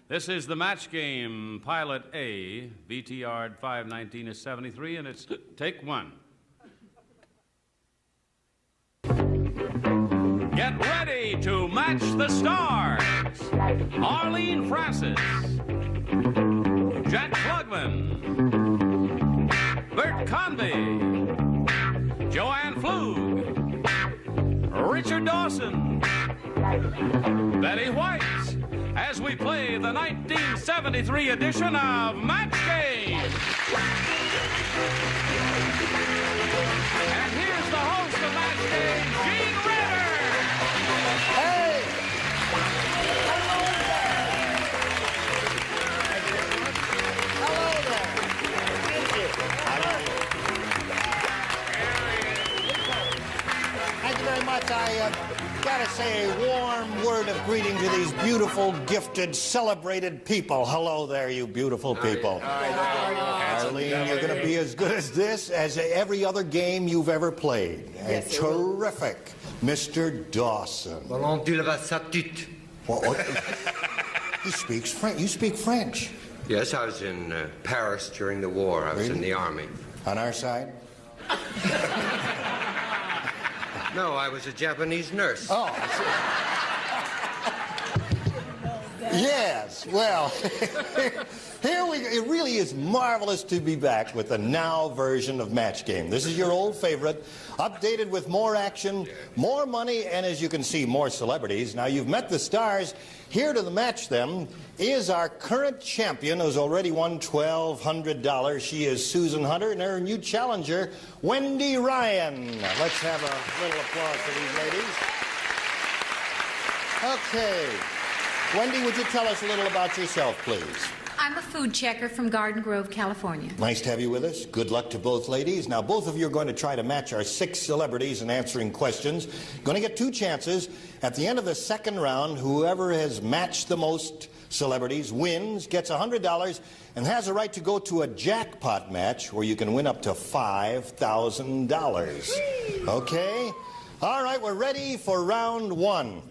This is the match game, Pilot A. VTR 519 is 73, and it's take one. Get ready to match the stars. Arlene Francis, Jack Klugman, Bert Convey, Joanne Flug, Richard Dawson, Betty White, as we play the 1973 edition of Match Game. And here's the host of Match Game, Gene Ritter. Hey! Hello there. Thank you. Thank you very much. I gotta say a warm word of greeting to these beautiful, gifted, celebrated people. Hello there, you beautiful people. Arlene, you're gonna be as good as this as every other game you've ever played. Yes, terrific. Mr. Dawson. He speaks French. You speak French. Yes, I was in Paris during the war. I was in the army. On our side? No, I was a Japanese nurse. Oh. Yes, well, here we go. It really is marvelous to be back with the now version of Match Game. This is your old favorite, updated with more action, more money, and as you can see, more celebrities. Now, you've met the stars. Here to match them is our current champion who's already won $1,200. She is Susan Hunter, and her new challenger, Wendy Ryan. Let's have a little applause for these ladies. Okay. Wendy, would you tell us a little about yourself, please? I'm a food checker from Garden Grove, California. Nice to have you with us. Good luck to both ladies. Now, both of you are going to try to match our 6 celebrities in answering questions. Going to get 2 chances. At the end of the second round, whoever has matched the most celebrities wins, gets $100, and has a right to go to a jackpot match where you can win up to $5,000. Okay? All right, we're ready for round 1.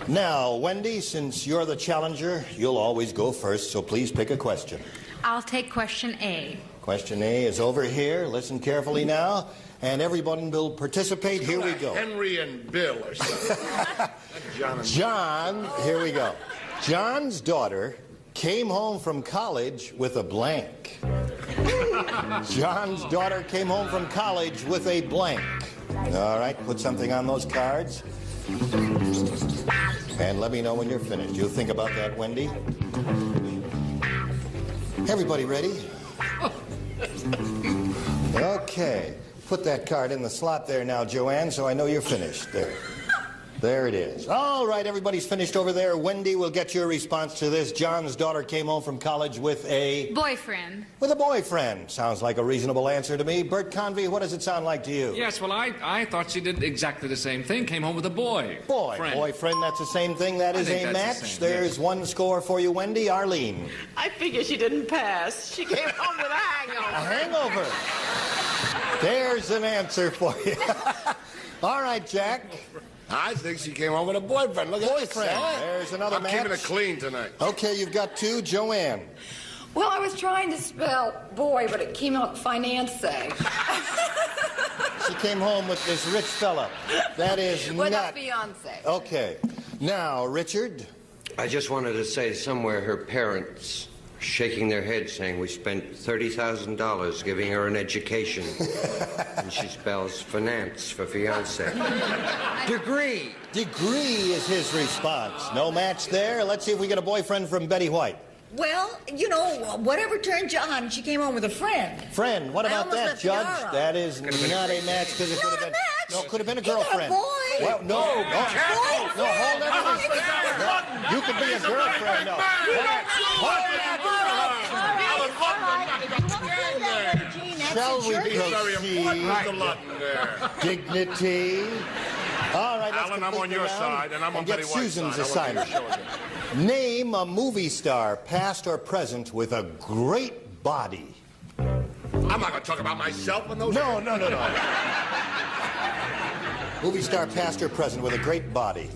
Now, Wendy, since you're the challenger, you'll always go first, so please pick a question. I'll take question A. Question A is over here. Listen carefully now, and everyone will participate. Here we go. Henry and Bill or something. John, here we go. John's daughter came home from college with a blank. John's daughter came home from college with a blank. All right, put something on those cards. And let me know when you're finished. You'll think about that, Wendy. Everybody ready? Okay. Put that card in the slot there now, Joanne, so I know you're finished. There. There it is. All right, everybody's finished over there. Wendy will get your response to this. John's daughter came home from college with a... boyfriend. With a boyfriend. Sounds like a reasonable answer to me. Bert Convey, what does it sound like to you? Yes, well, I thought she did exactly the same thing. Came home with a boy. Boyfriend, that's the same thing. That is a match. There's 1 score for you, Wendy. Arlene. I figure she didn't pass. She came home with a hangover. A hangover. There's an answer for you. All right, Jack. I think she came home with a boyfriend. Look at Boyfriend. that. There's another match. I'm keeping it clean tonight. Okay, you've got 2. Joanne. Well, I was trying to spell boy, but it came out finance. She came home with this rich fella. That is With not... a fiancé. Okay. Now, Richard. I just wanted to say somewhere her parents shaking their heads saying we spent $30,000 giving her an education. And she spells finance for fiancé. Degree. Degree is his response. No match there. Let's see if we get a boyfriend from Betty White. Well, you know, whatever turned you on, she came home with a friend. Friend, what about that, Judge? That is not a match because it could have been... No, it could have been a girlfriend. You got a boy. Well, no, hold everything. No, you could be a girlfriend, no. Shall we proceed? Dignity. All right, let's Alan, I'm on your side, and I'm on Betty White's side. Susan's assignment. Name a movie star, past or present, with a great body. I'm not going to talk about myself when those... No. Movie star, past or present, with a great body.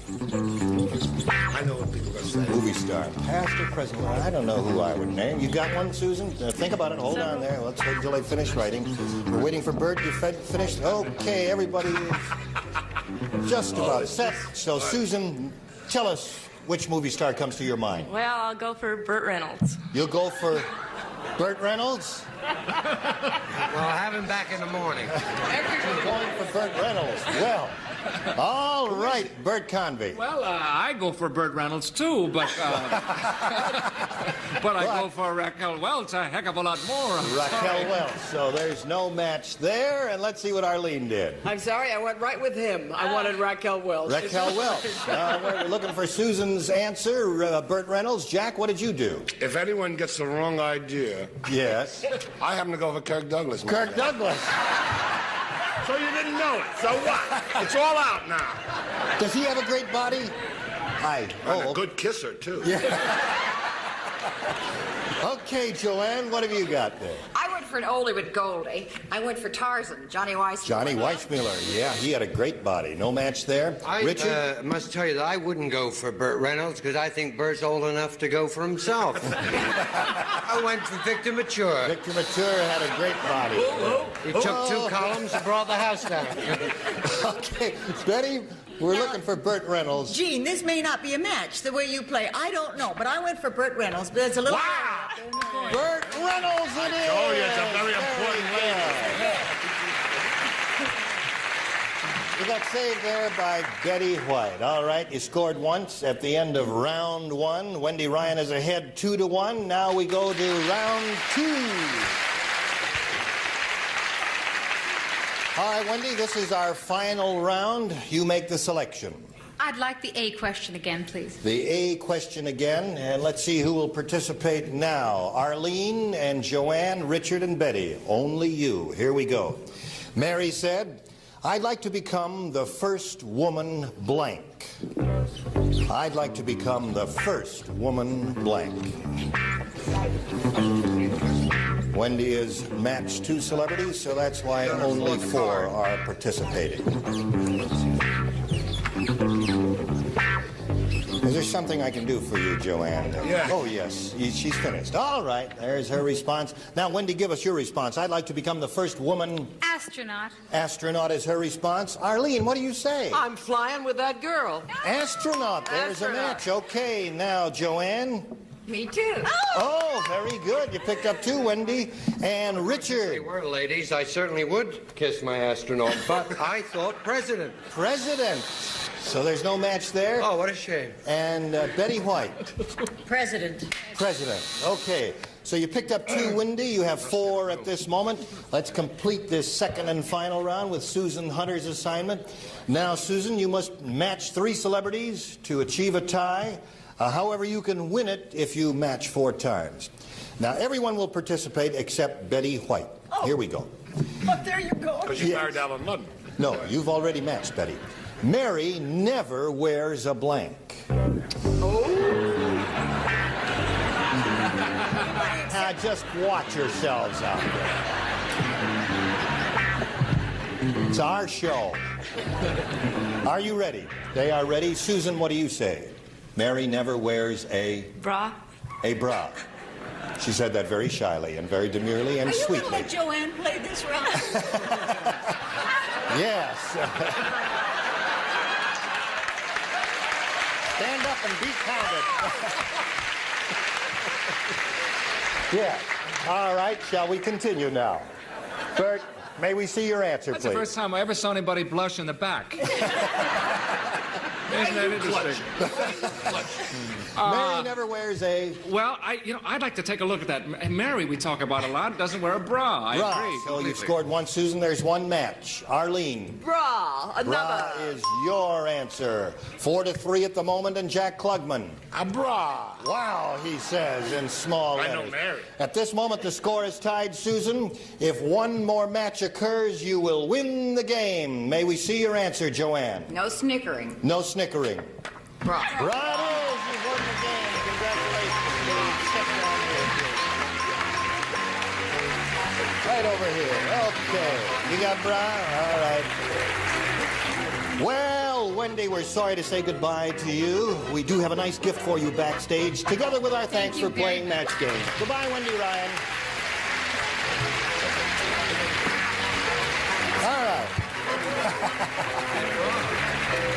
I know what people are going to say. Movie star, past or present? Well, I don't know who I would name. You got one, Susan? Think about it. Hold on there. Let's wait until they finish writing. We're waiting for Bert. You finished? Okay, everybody is just about set. So, Susan, tell us which movie star comes to your mind. Well, I'll go for Burt Reynolds. You'll go for Burt Reynolds? Well, I'll have him back in the morning. You're going for Burt Reynolds. Well, all right, Bert Convey. Well, I go for Burt Reynolds, too, but but I go for Raquel Welch a heck of a lot more. Raquel Welch. So there's no match there, and let's see what Arlene did. I'm sorry, I went right with him. I wanted Raquel Welch. Raquel Welch. We're looking for Susan's answer. Burt Reynolds. Jack, what did you do? If anyone gets the wrong idea, Yes. I happen to go for Kirk Douglas. Kirk Douglas. So you didn't know it. So what? It's all out now. Does he have a great body? And a good kisser, too. Okay, Joanne, what have you got there? I went for an oldie with Goldie. I went for Tarzan, Johnny Weissmuller. Johnny Weissmuller. Yeah, he had a great body. No match there. Richard? I must tell you that I wouldn't go for Burt Reynolds because I think Burt's old enough to go for himself. I went for Victor Mature. Victor Mature had a great body. He took 2 columns and brought the house down. Okay, Betty, we're looking for Burt Reynolds. Gene, this may not be a match the way you play. I don't know, but I went for Burt Reynolds. But it's a little. Wow! Burt Reynolds it is! Oh, yeah, it's a very important lady. You got saved there by Betty White. All right, you scored once at the end of round 1. Wendy Ryan is ahead 2-1. Now we go to round 2. All right, Wendy, this is our final round. You make the selection. I'd like the A question again, please. The A question again, and let's see who will participate now. Arlene and Joanne, Richard and Betty. Only you. Here we go. Mary said, I'd like to become the first woman blank. I'd like to become the first woman blank. Wendy has matched 2 celebrities, so that's why only 4 are participating. Is there something I can do for you, Joanne? Yeah. Oh, yes. She's finished. All right. There's her response. Now, Wendy, give us your response. I'd like to become the first woman... Astronaut. Astronaut is her response. Arlene, what do you say? I'm flying with that girl. Astronaut. There's a match. Okay. Now, Joanne... Me too. Oh, very good. You picked up 2, Wendy. And They Richard. were ladies. I certainly would kiss my astronaut, but I thought president. President. So there's no match there. Oh, what a shame. And Betty White. President. President. Okay. So you picked up 2, Wendy. You have 4 at this moment. Let's complete this second and final round with Susan Hunter's assignment. Now, Susan, you must match 3 celebrities to achieve a tie. However, you can win it if you match 4 times. Now, everyone will participate except Betty White. Here we go. Oh, there you go. Because you married Alan Ludden. No, you've already matched, Betty. Mary never wears a blank. Now, just watch yourselves out there. It's our show. Are you ready? They are ready. Susan, what do you say? Mary never wears a... Bra? A bra. She said that very shyly and very demurely and Are you sweetly. going to let Joanne play this round? Yes. Stand up and be counted. Yeah. All right, shall we continue now? Bert, may we see your answer, That's please? the first time I ever saw anybody blush in the back. Isn't that interesting? Mary never wears a... Well, I'd like to take a look at that. Mary, we talk about a lot, doesn't wear a bra. I bra. agree. So completely. you've scored 1, Susan. There's 1 match. Arlene. Bra. Another. Bra is your answer. 4-3 at the moment, and Jack Klugman. A bra. Wow, he says in small letters. I know Mary. At this moment, the score is tied, Susan. If 1 more match occurs, you will win the game. May we see your answer, Joanne? No snickering. No snickering. Bra. Bra it is. You've won the game. Congratulations. Step down here, please. Right over here. Okay. You got bra? All right. Well, Wendy, we're sorry to say goodbye to you. We do have a nice gift for you backstage, together with our thanks for playing Match Game. Goodbye, Wendy Ryan. All right.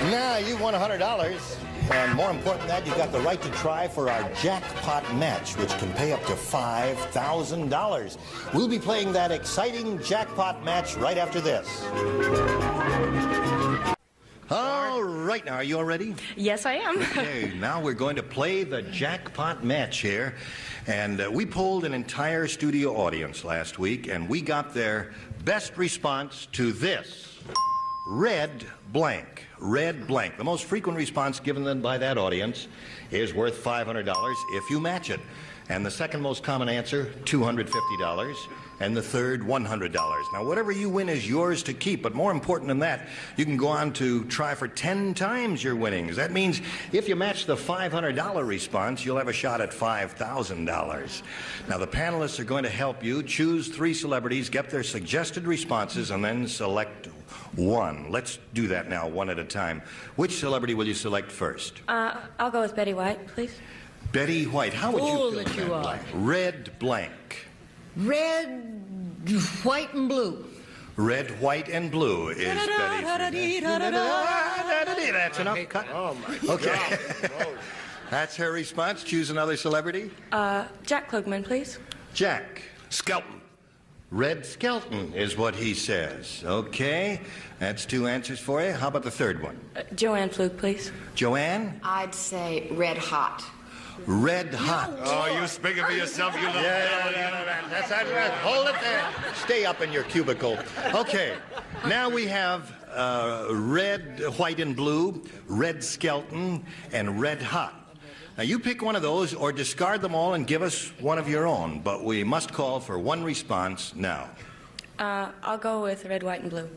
Now, you won $100. And more important than that, you got the right to try for our Jackpot match, which can pay up to $5,000. We'll be playing that exciting Jackpot match right after this. All right, now, are you all ready? Yes, I am. Okay, now we're going to play the Jackpot match here. And we polled an entire studio audience last week, and we got their best response to this. Red blank. Red blank. The most frequent response given then by that audience is worth $500 if you match it. And the second most common answer, $250. And the third, $100. Now, whatever you win is yours to keep. But more important than that, you can go on to try for 10 times your winnings. That means if you match the $500 response, you'll have a shot at $5,000. Now, the panelists are going to help you choose 3 celebrities, get their suggested responses, and then select one. Let's do that now, one at a time. Which celebrity will you select first? I'll go with Betty White, please. Betty White. How would Fool you that fill you in that are. blank? Red blank. Red, white, and blue. Red, white, and blue is Betty. That's enough. Cut. Oh, my Okay. God. That's her response. Choose another celebrity. Jack Klugman, please. Jack. Skelton. Red Skelton is what he says. Okay. That's 2 answers for you. How about the third one? Joanne Flug, please. Joanne? I'd say red hot. Red hot. Oh, you speaking for yourself, you little... That's right. Hold it there. Stay up in your cubicle. Okay. Now we have red, white, and blue, red Skelton, and red hot. Now, you pick one of those or discard them all and give us one of your own, but we must call for one response now. I'll go with red, white, and blue.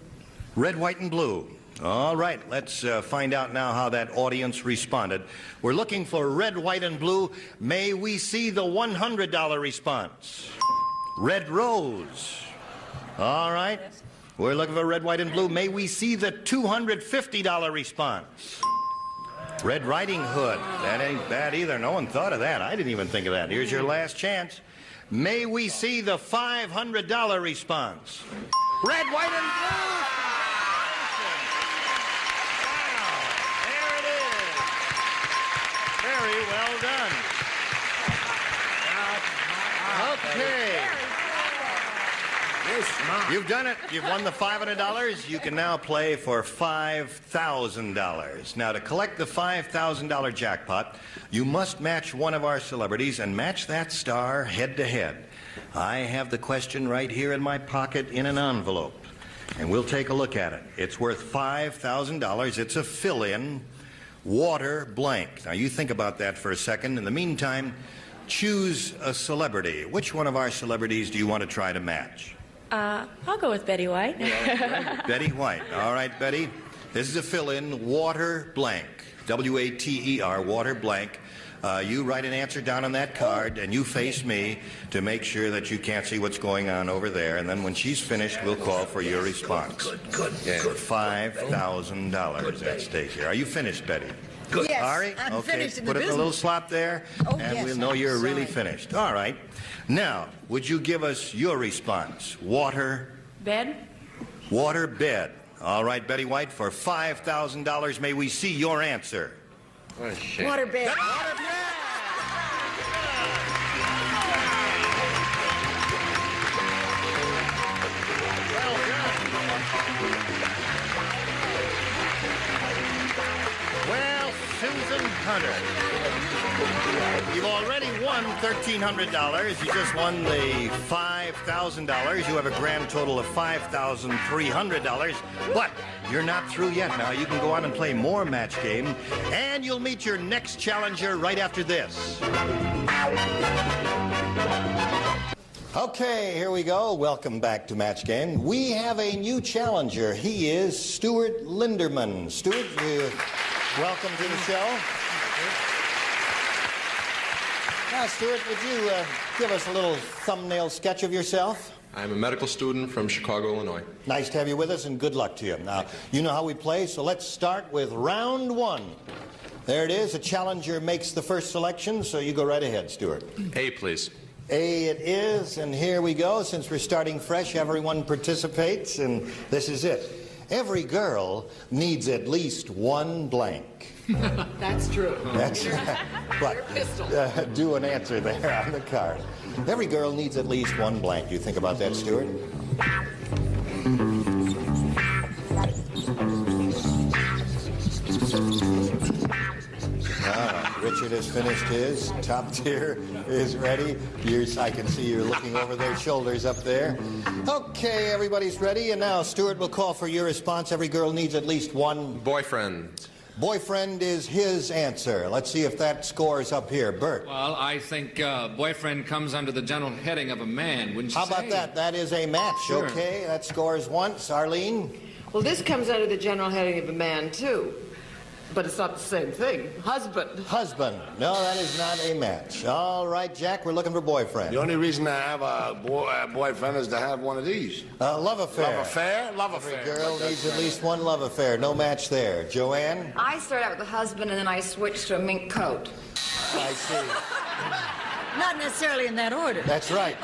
Red, white, and blue. All right, let's find out now how that audience responded. We're looking for red, white, and blue. May we see the $100 response? Red rose. All right. We're looking for red, white, and blue. May we see the $250 response? Red Riding Hood. That ain't bad either. No one thought of that. I didn't even think of that. Here's your last chance. May we see the $500 response? Red, white, and blue. Wow. There it is. Very well done. Okay. You've done it. You've won the $500. You can now play for $5,000. Now, to collect the $5,000 jackpot, you must match one of our celebrities and match that star head to head. I have the question right here in my pocket in an envelope, and we'll take a look at it. It's worth $5,000. It's a fill-in water blank. Now, you think about that for a second. In the meantime, choose a celebrity. Which one of our celebrities do you want to try to match? I'll go with Betty White. Betty White. All right, Betty. This is a fill-in water blank. W-A-T-E-R, water blank. You write an answer down on that card, and you face me to make sure that you can't see what's going on over there. And then when she's finished, we'll call for your response. Good. $5,000 at stake here. Are you finished, Betty? Good. Yes, Ari? I'm Okay. finished in the Put it in a little slot there, and yes, we'll know I'm you're really sorry. finished. All right. Now, would you give us your response? Water, Bed? water, bed. All right, Betty White, for $5,000, may we see your answer? What a shame. Water bed. Well, Susan Hunter, you've already won $1,300. You just won the $5,000. You have a grand total of $5,300. But you're not through yet now. You can go on and play more Match Game, and you'll meet your next challenger right after this. Okay, here we go. Welcome back to Match Game. We have a new challenger. He is Stuart Linderman. Stuart, welcome to the show. Now, Stuart, would you give us a little thumbnail sketch of yourself? I'm a medical student from Chicago, Illinois. Nice to have you with us, and good luck to you. Now, you know how we play, so let's start with round one. There it is. A challenger makes the first selection, so you go right ahead, Stuart. A, please. A it is, and here we go. Since we're starting fresh, everyone participates, and this is it. Every girl needs at least one blank. That's true. That's right. But do an answer there on the card. Every girl needs at least one blank. Do you think about that, Stuart? Richard has finished his. Top tier is ready. I can see you're looking over their shoulders up there. Okay, everybody's ready. And now Stuart will call for your response. Every girl needs at least one. Boyfriend. Boyfriend is his answer. Let's see if that scores up here. Bert. Well, I think boyfriend comes under the general heading of a man, wouldn't you How say? about that? That is a match. Sure. Okay, that scores once. Arlene? Well, this comes under the general heading of a man, too. But it's not the same thing. Husband. Husband. No, that is not a match. All right, Jack, we're looking for boyfriend. The only reason I have a boyfriend is to have one of these. Love affair. Love affair? Love Every affair. girl needs at least one love affair. No match there. Joanne? I started out with a husband and then I switched to a mink coat. I see. Not necessarily in that order. That's right.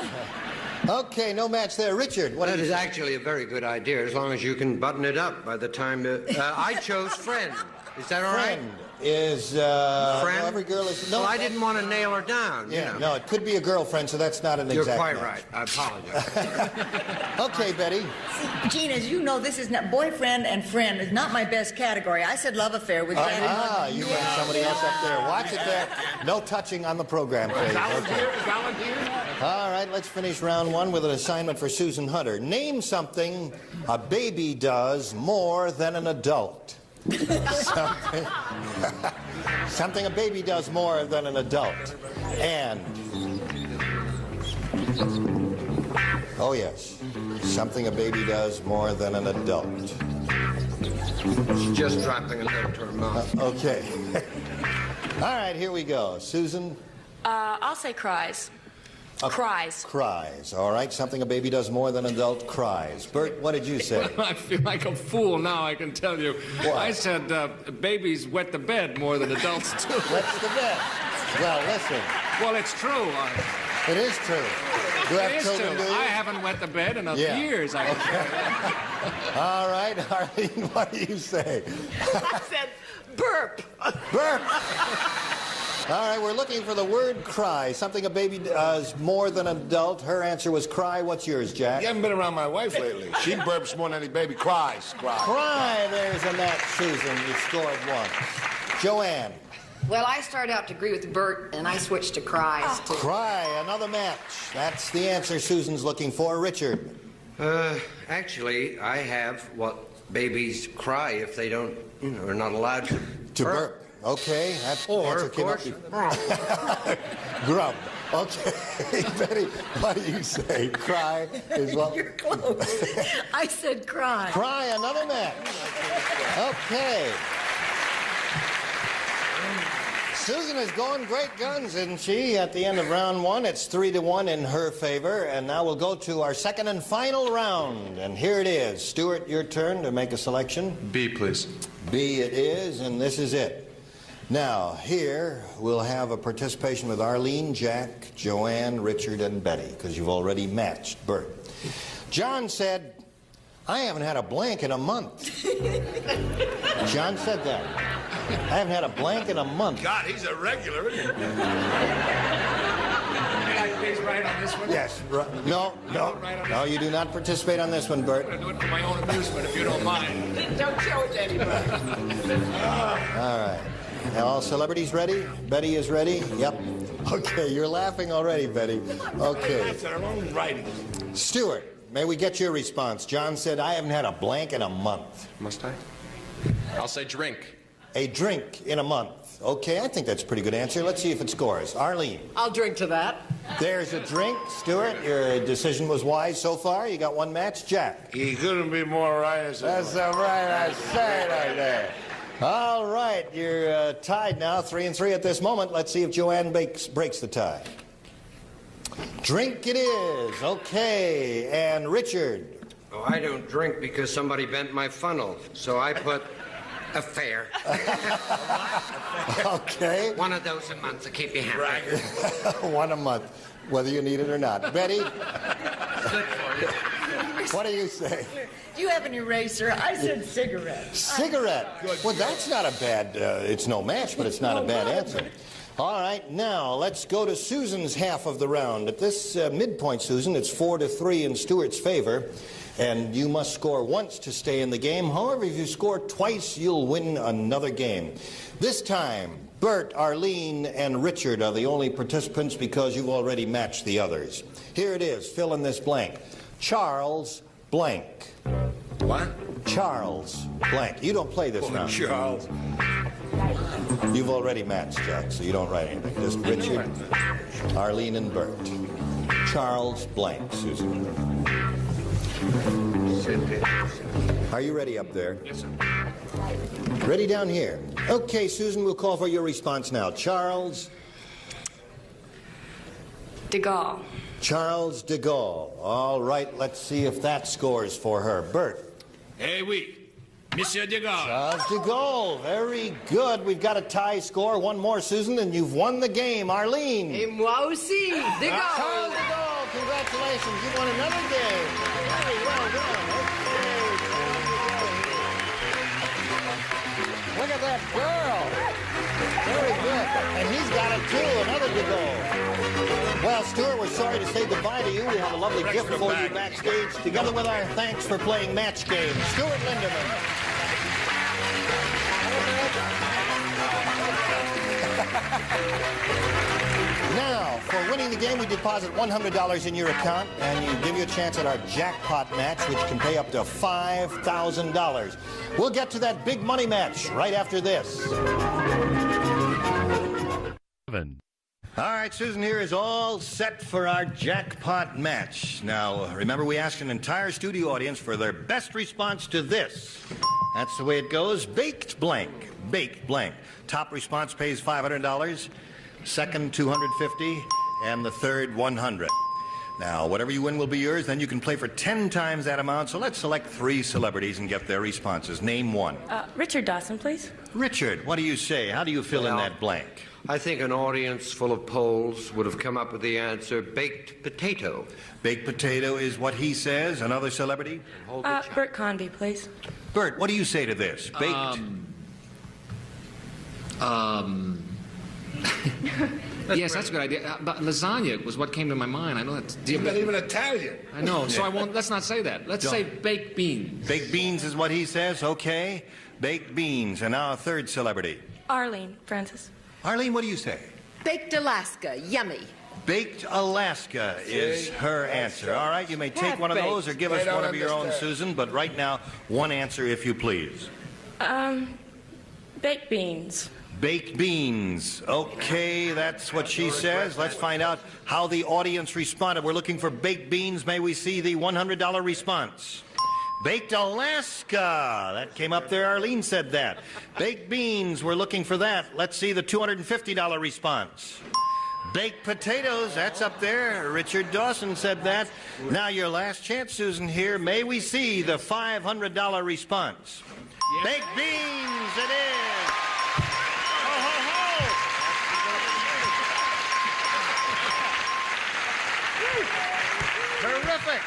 Okay, no match there. Richard, what That do you is actually a very good idea, as long as you can button it up by the time... I chose friend. Is that all right? Friend is... Friend? No, every girl is... No, Well, I didn't want to nail her down. Yeah, you know. no, it could be a girlfriend, so that's not an You're exact quite match. right. I apologize. Okay, Betty. See, Gene, as you know, this is not boyfriend and friend is not my best category. I said love affair, which I didn't. You went somebody else up there. Watch it there. No touching on the program, please. Okay. All right, let's finish round one with an assignment for Susan Hunter. Name something a baby does more than an adult. Something a baby does more than an adult. And... Oh, yes. Something a baby does more than an adult. She's just dropping a note to her mouth. Okay. All right, here we go. Susan? I'll say cries. Cries. Cries. All right, something a baby does more than an adult cries. Bert, what did you say? I feel like a fool now, I can tell you. Why? I said babies wet the bed more than adults do. What's the bet? Well, listen. Well, it's true. It is true. Do you have It is children, true. do you? I haven't wet the bed in years. I can tell you. All right, Arlene, what do you say? I said burp. Burp. All right, we're looking for the word cry. Something a baby does more than an adult. Her answer was cry. What's yours, Jack? You haven't been around my wife lately. She burps more than any baby cries. Cry. There's a match, Susan. You scored one. Joanne. Well, I started out to agree with Bert and I switched to cries, too. Cry. Another match. That's the answer Susan's looking for. Richard. Actually, I have what babies cry if they don't, are not allowed to burp. Okay. That answer of came course. up. Grub. Okay. Betty, what do you say? Cry is what? You're close. I said cry. Cry. Another match. Okay. Susan is going great guns, isn't she? At the end of round one, it's 3-1 in her favor. And now we'll go to our second and final round. And here it is. Stuart, your turn to make a selection. B, please. B it is, and this is it. Now, here we'll have a participation with Arlene, Jack, Joanne, Richard, and Betty, because you've already matched Bert. John said, I haven't had a blank in a month. John said that. I haven't had a blank in a month. God, he's a regular, isn't he? He's right on this one. Yes. No, you do not participate on this one, Bert. I'm going to do it for my own amusement, if you don't mind. Don't show it to anybody. All right. Now, all celebrities ready? Betty is ready? Yep. Okay, you're laughing already, Betty. Okay. That's our own writing. Stuart, may we get your response? John said, I haven't had a blank in a month. Must I? I'll say drink. A drink in a month. Okay, I think that's a pretty good answer. Let's see if it scores. Arlene. I'll drink to that. There's a drink. Stuart, your decision was wise so far. You got one match. Jack. He couldn't be more right as That's the right I say right there. All right, you're tied now, 3-3 at this moment. Let's see if Joanne breaks the tie. Drink it is. Okay. And Richard. Oh, I don't drink because somebody bent my funnel, so I put affair. Okay. One of those a month to keep you happy. One a month, whether you need it or not. Betty? What do you say? Do you have an eraser? I said cigarette. Cigarette. Well, that's not a bad, it's no match, but it's not a bad answer. All right, now let's go to Susan's half of the round. At this midpoint, Susan, it's 4-3 in Stuart's favor, and you must score once to stay in the game. However, if you score twice, you'll win another game. This time, Bert, Arlene, and Richard are the only participants because you've already matched the others. Here it is. Fill in this blank. Charles blank. What? Charles blank. You don't play this round. Charles. You've already matched, Jack, so you don't write anything. Just Richard, Arlene, and Bert. Charles blank, Susan. Are you ready up there? Yes, sir. Ready down here. Okay, Susan, we'll call for your response now. Charles. De Gaulle. Charles de Gaulle. All right, let's see if that scores for her. Bert. Eh oui. Monsieur de Gaulle. Charles de Gaulle. Very good. We've got a tie score. One more, Susan, and you've won the game. Arlene. Et moi aussi, de Gaulle. Charles de Gaulle, congratulations. You won another game. Very well done. Okay. Look at that girl. Very good. And he's got it too, another de Gaulle. Well, Stuart, we're sorry to say goodbye to you. We have a lovely gift for you backstage, together with our thanks for playing match game. Stuart Linderman. Now, for winning the game, we deposit $100 in your account, and you give you a chance at our jackpot match, which can pay up to $5,000. We'll get to that big money match right after this. All right, Susan here is all set for our jackpot match. Now, remember, we asked an entire studio audience for their best response to this. That's the way it goes. Baked blank. Baked blank. Top response pays $500. Second, $250. And the third, $100. Now, whatever you win will be yours. Then you can play for 10 times that amount. So let's select 3 celebrities and get their responses. Name one. Richard Dawson, please. Richard, what do you say? How do you fill in that blank? I think an audience full of Poles would have come up with the answer baked potato. Baked potato is what he says. Another celebrity? Bert Convy, please. Bert, what do you say to this? Baked? Yes, that's a good idea. But lasagna was what came to my mind. I know that's... You're not even Italian. I know, so I won't... Let's not say that. Let's say baked beans. Baked beans is what he says. Okay. Baked beans. And now a third celebrity. Arlene Francis. Arlene, what do you say? Baked Alaska, yummy. Baked Alaska is her answer. All right, you may take one of those or give us one of your own, Susan, but right now, one answer if you please. Baked beans. Baked beans. Okay, that's what she says. Let's find out how the audience responded. We're looking for baked beans. May we see the $100 response? Baked Alaska. That came up there. Arlene said that. Baked beans. We're looking for that. Let's see the $250 response. Baked potatoes. That's up there. Richard Dawson said that. Now your last chance, Susan, here. May we see the $500 response? Yes. Baked beans. It is. Ho, ho, ho. Terrific.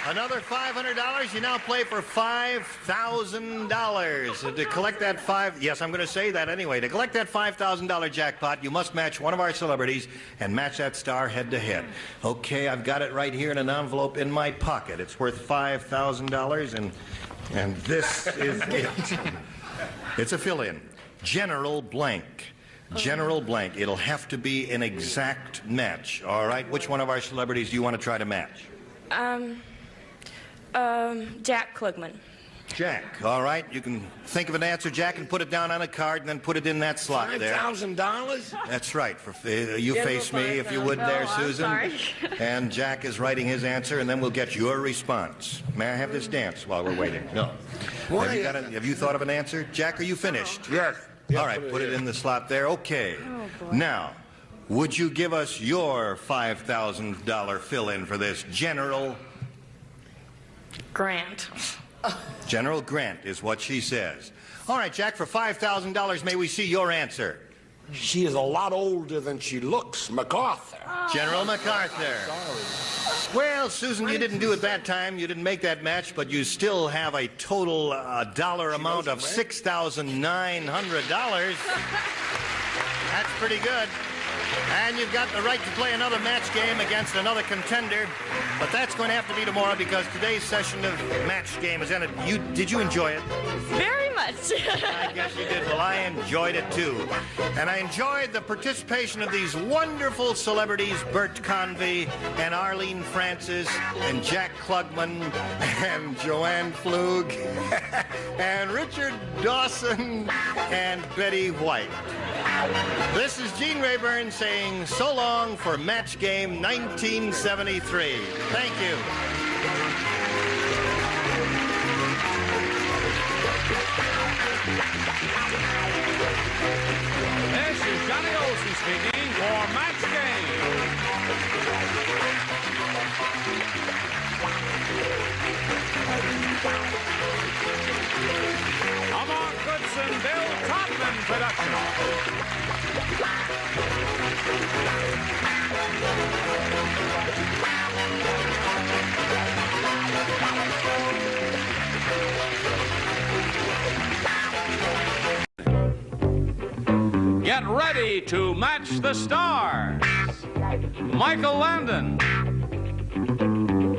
Another $500. You now play for $5,000. To collect that yes, I'm going to say that anyway. To collect that $5,000 jackpot, you must match one of our celebrities and match that star head to head. Okay, I've got it right here in an envelope in my pocket. It's worth $5,000, and this is it. It's a fill-in. General blank. General blank. It'll have to be an exact match. All right, which one of our celebrities do you want to try to match? Jack Klugman. Jack. All right. You can think of an answer, Jack, and put it down on a card and then put it in that slot there. $5,000? That's right. You face me, if you would, there, Susan. I'm sorry. And Jack is writing his answer, and then we'll get your response. May I have this dance while we're waiting? No. Have you thought of an answer? Jack, are you finished? Yes. All right. Put it in the slot there. Okay. Oh, boy. Now, would you give us your $5,000 fill-in for this, General? Grant. General Grant is what she says. All right, Jack, for $5,000, may we see your answer? She is a lot older than she looks, MacArthur. General MacArthur. Well, Susan, you didn't do it that time. You didn't make that match, but you still have a total dollar amount of $6,900. That's pretty good. And you've got the right to play another match game against another contender. But that's going to have to be tomorrow because today's session of match game is ended. Did you enjoy it? Very much. I guess you did. Well, I enjoyed it too. And I enjoyed the participation of these wonderful celebrities, Bert Convy and Arlene Francis and Jack Klugman and Joanne Flug and Richard Dawson and Betty White. This is Gene Rayburn saying so long for Match Game 1973. Thank you. This is Johnny Olsen speaking for Match Game. A Mark Goodson, Bill Todman production. Get ready to match the stars. Michael Landon,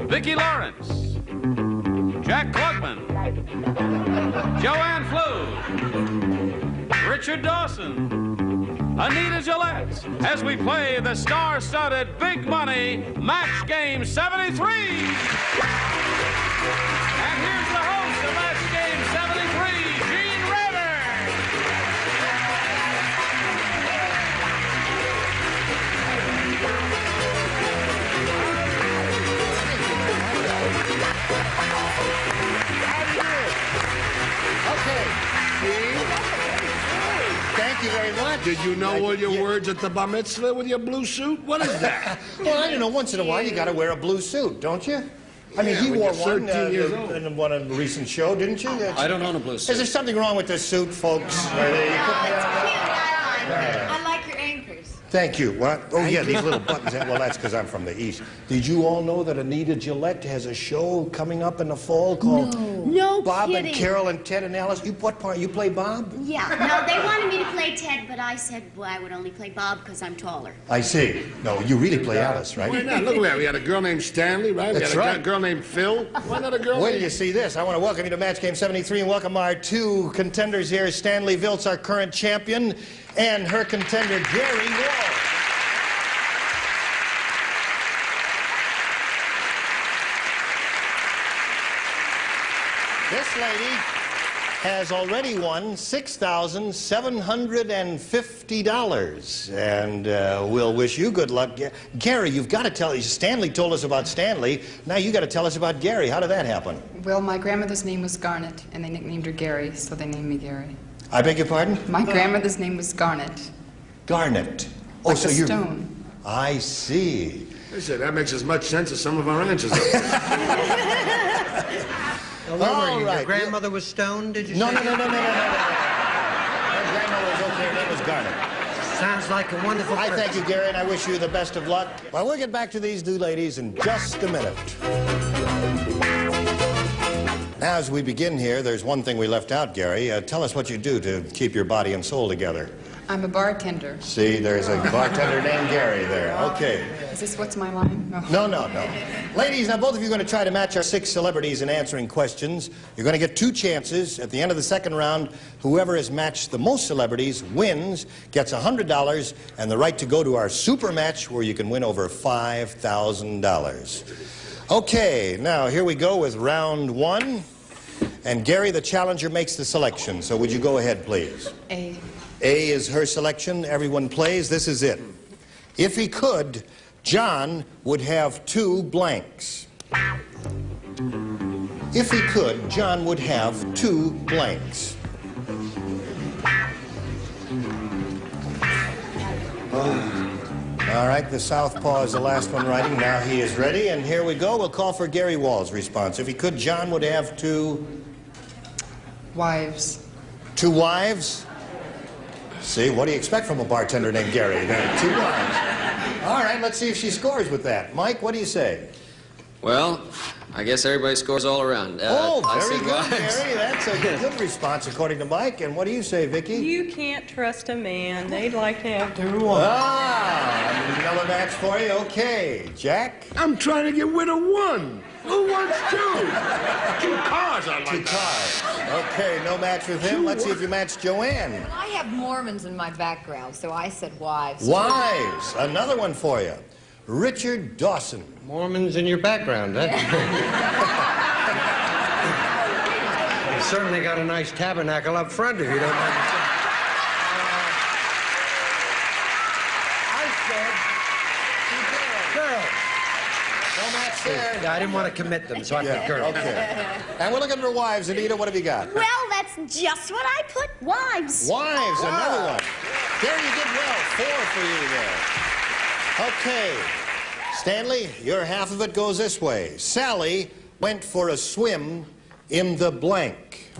Vicki Lawrence, Jack Klugman, Joanne Flug, Richard Dawson, Anita Gillette, as we play the star-studded Big Money Match Game 73. And here's the host of Match Game 73, Gene Rayburn. Okay. Thank you very much. Did you know all your words at the bar mitzvah with your blue suit? What is that? Well, I don't know. Once in a while, you got to wear a blue suit, don't you? I mean, Yeah, he when wore you're one 13 years old. in one of the recent show, didn't you? I don't own a blue suit. Is there something wrong with this suit, folks? I like your anchors. Thank you. What? Oh, yeah, these little buttons. Well, that's because I'm from the East. Did you all know that Anita Gillette has a show coming up in the fall called No Bob kidding. and Carol and Ted and Alice? What part? You play Bob? Yeah, no, they wanted me to play Ted, but I said, well, I would only play Bob because I'm taller. I see. No, you really play Alice, right? Why not? Look at that. We had a girl named Stanley, right? That's we had a right. girl named Phil. Why not a girl Wait till named... you see this. I want to welcome you to Match Game 73 and welcome our two contenders here, Stanley Viltz, our current champion, and her contender, Jerry Wall. This lady has already won $6,750, and we'll wish you good luck. Gary, you've got to tell us. Stanley told us about Stanley. Now you got to tell us about Gary. How did that happen? Well, my grandmother's name was Garnet, and they nicknamed her Gary, so they named me Gary. I beg your pardon? My grandmother's name was Garnet. Garnet. Oh, Like so a you're... stone. I see. I said, that makes as much sense as some of our answers. Where were you? right. Your grandmother was stoned, did you No, say? no. Her grandmother was okay. Her name was Garnet. Sounds like a wonderful I person. thank you, Gary, and I wish you the best of luck. Well, we'll get back to these two ladies in just a minute. Now, as we begin here, there's one thing we left out, Gary. Tell us what you do to keep your body and soul together. I'm a bartender. See, there's a bartender named Gary there. Okay. Is this what's my line? No. Ladies, now both of you are going to try to match our 6 celebrities in answering questions. You're going to get 2 chances. At the end of the second round, whoever has matched the most celebrities wins, gets $100, and the right to go to our super match where you can win over $5,000. Okay, now here we go with round 1. And Gary, the challenger, makes the selection. So would you go ahead, please? A. A is her selection. Everyone plays. This is it. If he could, John would have 2 blanks. If he could, John would have 2 blanks. All right, the southpaw is the last one writing. Now he is ready, and here we go. We'll call for Gary Wall's response. If he could, John would have 2 Wives. 2 wives? See, what do you expect from a bartender named Gary? 2 wives. All right, let's see if she scores with that. Mike, what do you say? Well, I guess everybody scores all around. Very good, Gary. That's a good response, according to Mike. And what do you say, Vicky? You can't trust a man. They'd like to have 2 wives. Ah, another match for you. Okay, Jack? I'm trying to get rid of 1. Who wants 2? 2 cars, I like 2 cars. Okay, no match with him. Let's see if you match Joanne. I have Mormons in my background, so I said wives. Wives. Another one for you. Richard Dawson. Mormons in your background, huh? You certainly got a nice tabernacle up front, if you don't mind. I said girls. No match there. Yeah, I didn't want to commit them, so I put girls. Okay. And we're looking for wives. Anita, what have you got? Well, that's just what I put. Wives. Wives, another one. There, you did well. 4 for you there. Okay. Stanley, your half of it goes this way. Sally went for a swim in the blank.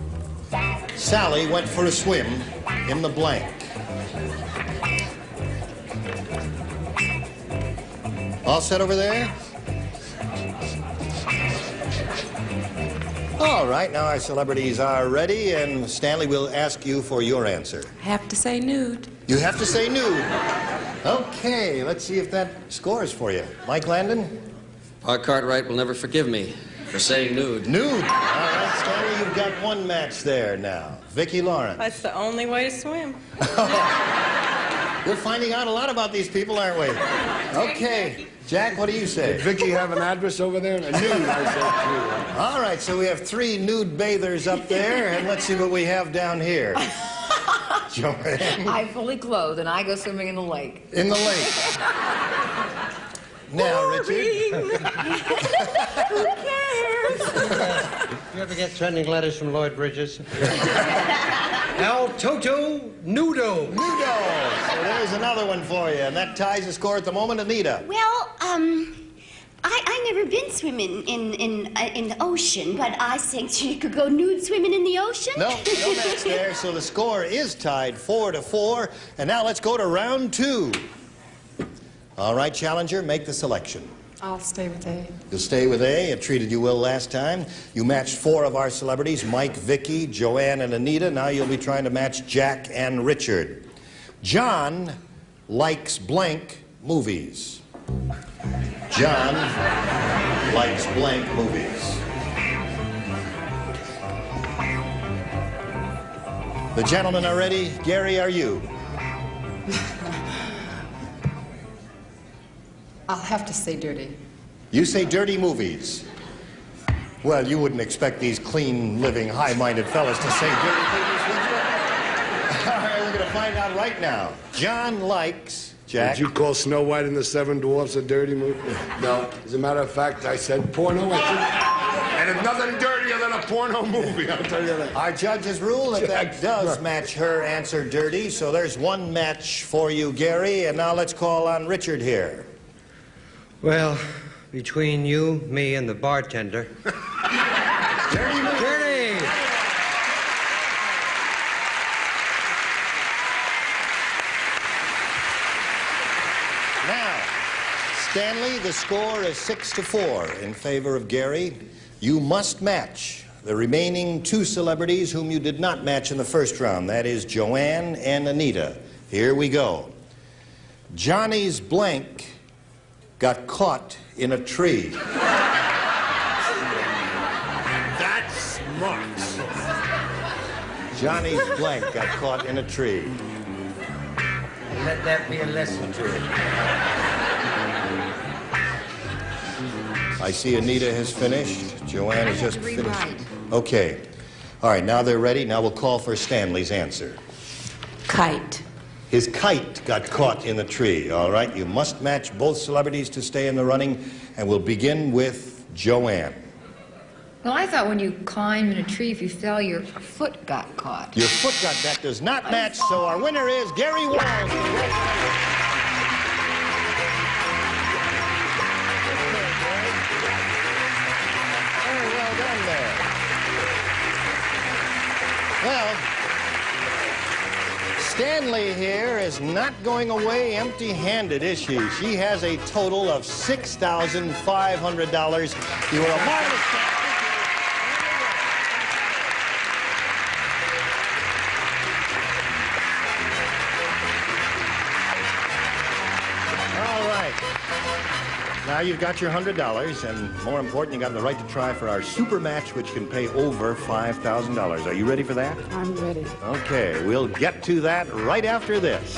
Sally went for a swim in the blank. All set over there? All right, now our celebrities are ready, and Stanley will ask you for your answer. Have to say nude. You have to say nude. Okay, let's see if that scores for you. Mike Landon? Pa Cartwright will never forgive me for saying nude. Nude. All right, Stanley, you've got 1 match there now. Vicki Lawrence. That's the only way to swim. We're finding out a lot about these people, aren't we? Okay. Jack, what do you say? Did Vicky have an address over there? A nude, I said, 2. All right, so we have 3 nude bathers up there, and let's see what we have down here. Joanne? I'm fully clothed, and I go swimming in the lake. In the lake. Now, Richard. Who cares? You ever get trending letters from Lloyd Bridges? El Toto Nudo. Nudo. So there's another one for you, and that ties the score at the moment. Anita. Well, I never been swimming in the ocean, but I think you could go nude swimming in the ocean. No match there, so the score is tied 4-4. And now let's go to round 2. All right, challenger, make the selection. I'll stay with A. You'll stay with A. It treated you well last time. You matched 4 of our celebrities, Mike, Vicky, Joanne, and Anita. Now you'll be trying to match Jack and Richard. John likes blank movies. John likes blank movies. The gentlemen are ready. Gary, are you? I'll have to say dirty. You say dirty movies. Well, you wouldn't expect these clean, living, high-minded fellas to say dirty movies, would you? All right, we're going to find out right now. John likes... Jack? Did you call Snow White and the 7 Dwarfs a dirty movie? No. As a matter of fact, I said porno. And it's nothing dirtier than a porno movie, I'll tell you that. Our judges rule that that does match her answer dirty, so there's 1 match for you, Gary. And now let's call on Richard here. Well, between you, me, and the bartender. Dirty movie. Dirty! Now, Stanley, the score is 6-4 in favor of Gary. You must match the remaining 2 celebrities whom you did not match in the first round. That is Joanne and Anita. Here we go. Johnny's blank got caught in a tree. That's smart. Johnny's blank got caught in a tree. Let that be a lesson to it. I see Anita has finished. Joanne has just finished. Okay. All right, now they're ready. Now we'll call for Stanley's answer. Kite. His kite got caught in the tree. All right, you must match both celebrities to stay in the running, and we'll begin with Joanne. Well, I thought when you climb in a tree, if you fell, your foot got caught. Your foot got, that does not match, so our winner is Gary Walls. is not going away empty-handed, is she? She has a total of $6,500. You are a marvelous champion. Now you've got your $100, and more important, you got the right to try for our super match, which can pay over $5,000. Are you ready for that? I'm ready. Okay, we'll get to that right after this.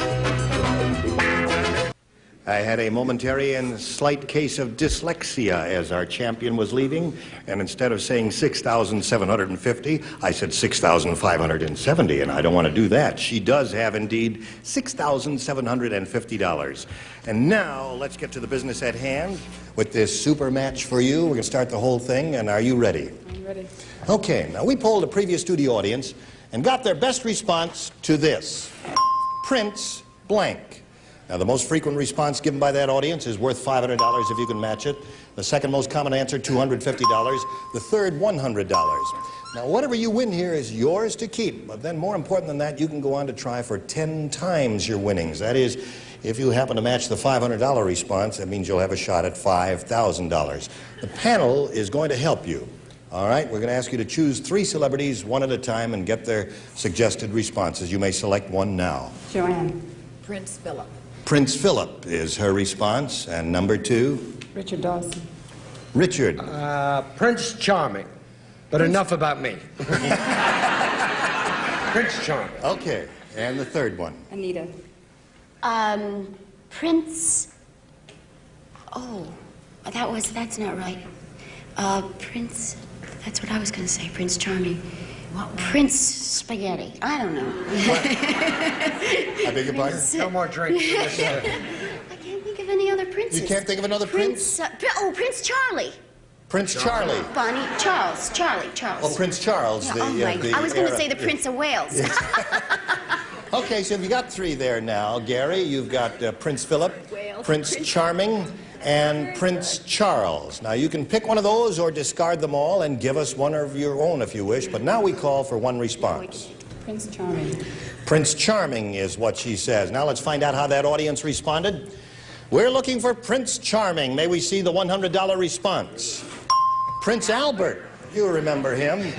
I had a momentary and slight case of dyslexia as our champion was leaving, and instead of saying 6,750, I said 6,570, and I don't want to do that. She does have indeed $6,750. And now let's get to the business at hand with this super match for you. We're going to start the whole thing, and are you ready? I'm ready. Okay, now we polled a previous studio audience and got their best response to this: Prince blank. Now, the most frequent response given by that audience is worth $500 if you can match it. The second most common answer, $250. The third, $100. Now, whatever you win here is yours to keep. But then, more important than that, you can go on to try for 10 times your winnings. That is, if you happen to match the $500 response, that means you'll have a shot at $5,000. The panel is going to help you. All right, we're going to ask you to choose 3 celebrities one at a time and get their suggested responses. You may select one now. Joanne. Prince Philip. Prince Philip is her response. And number 2? Richard Dawson. Richard. Prince Charming. But enough about me. Prince Charming. Okay. And the third one? Anita. Prince... Oh, that's not right. Prince... That's what I was going to say, Prince Charming. What? Prince Spaghetti. I don't know. I beg your pardon? No more drinks. I can't think of any other princes. You can't think of another prince? Prince Charlie. Prince Charlie. Charlie. Charles. Oh, Prince Charles. Yeah, I was going to say the Prince of Wales. Okay, so you got 3 there now. Gary, you've got Prince Philip, Prince Charming, and Prince Charles. Now, you can pick one of those or discard them all and give us one of your own if you wish, but now we call for one response. Prince Charming. Prince Charming is what she says. Now let's find out how that audience responded. We're looking for Prince Charming. May we see the $100 response? Prince Albert. You remember him.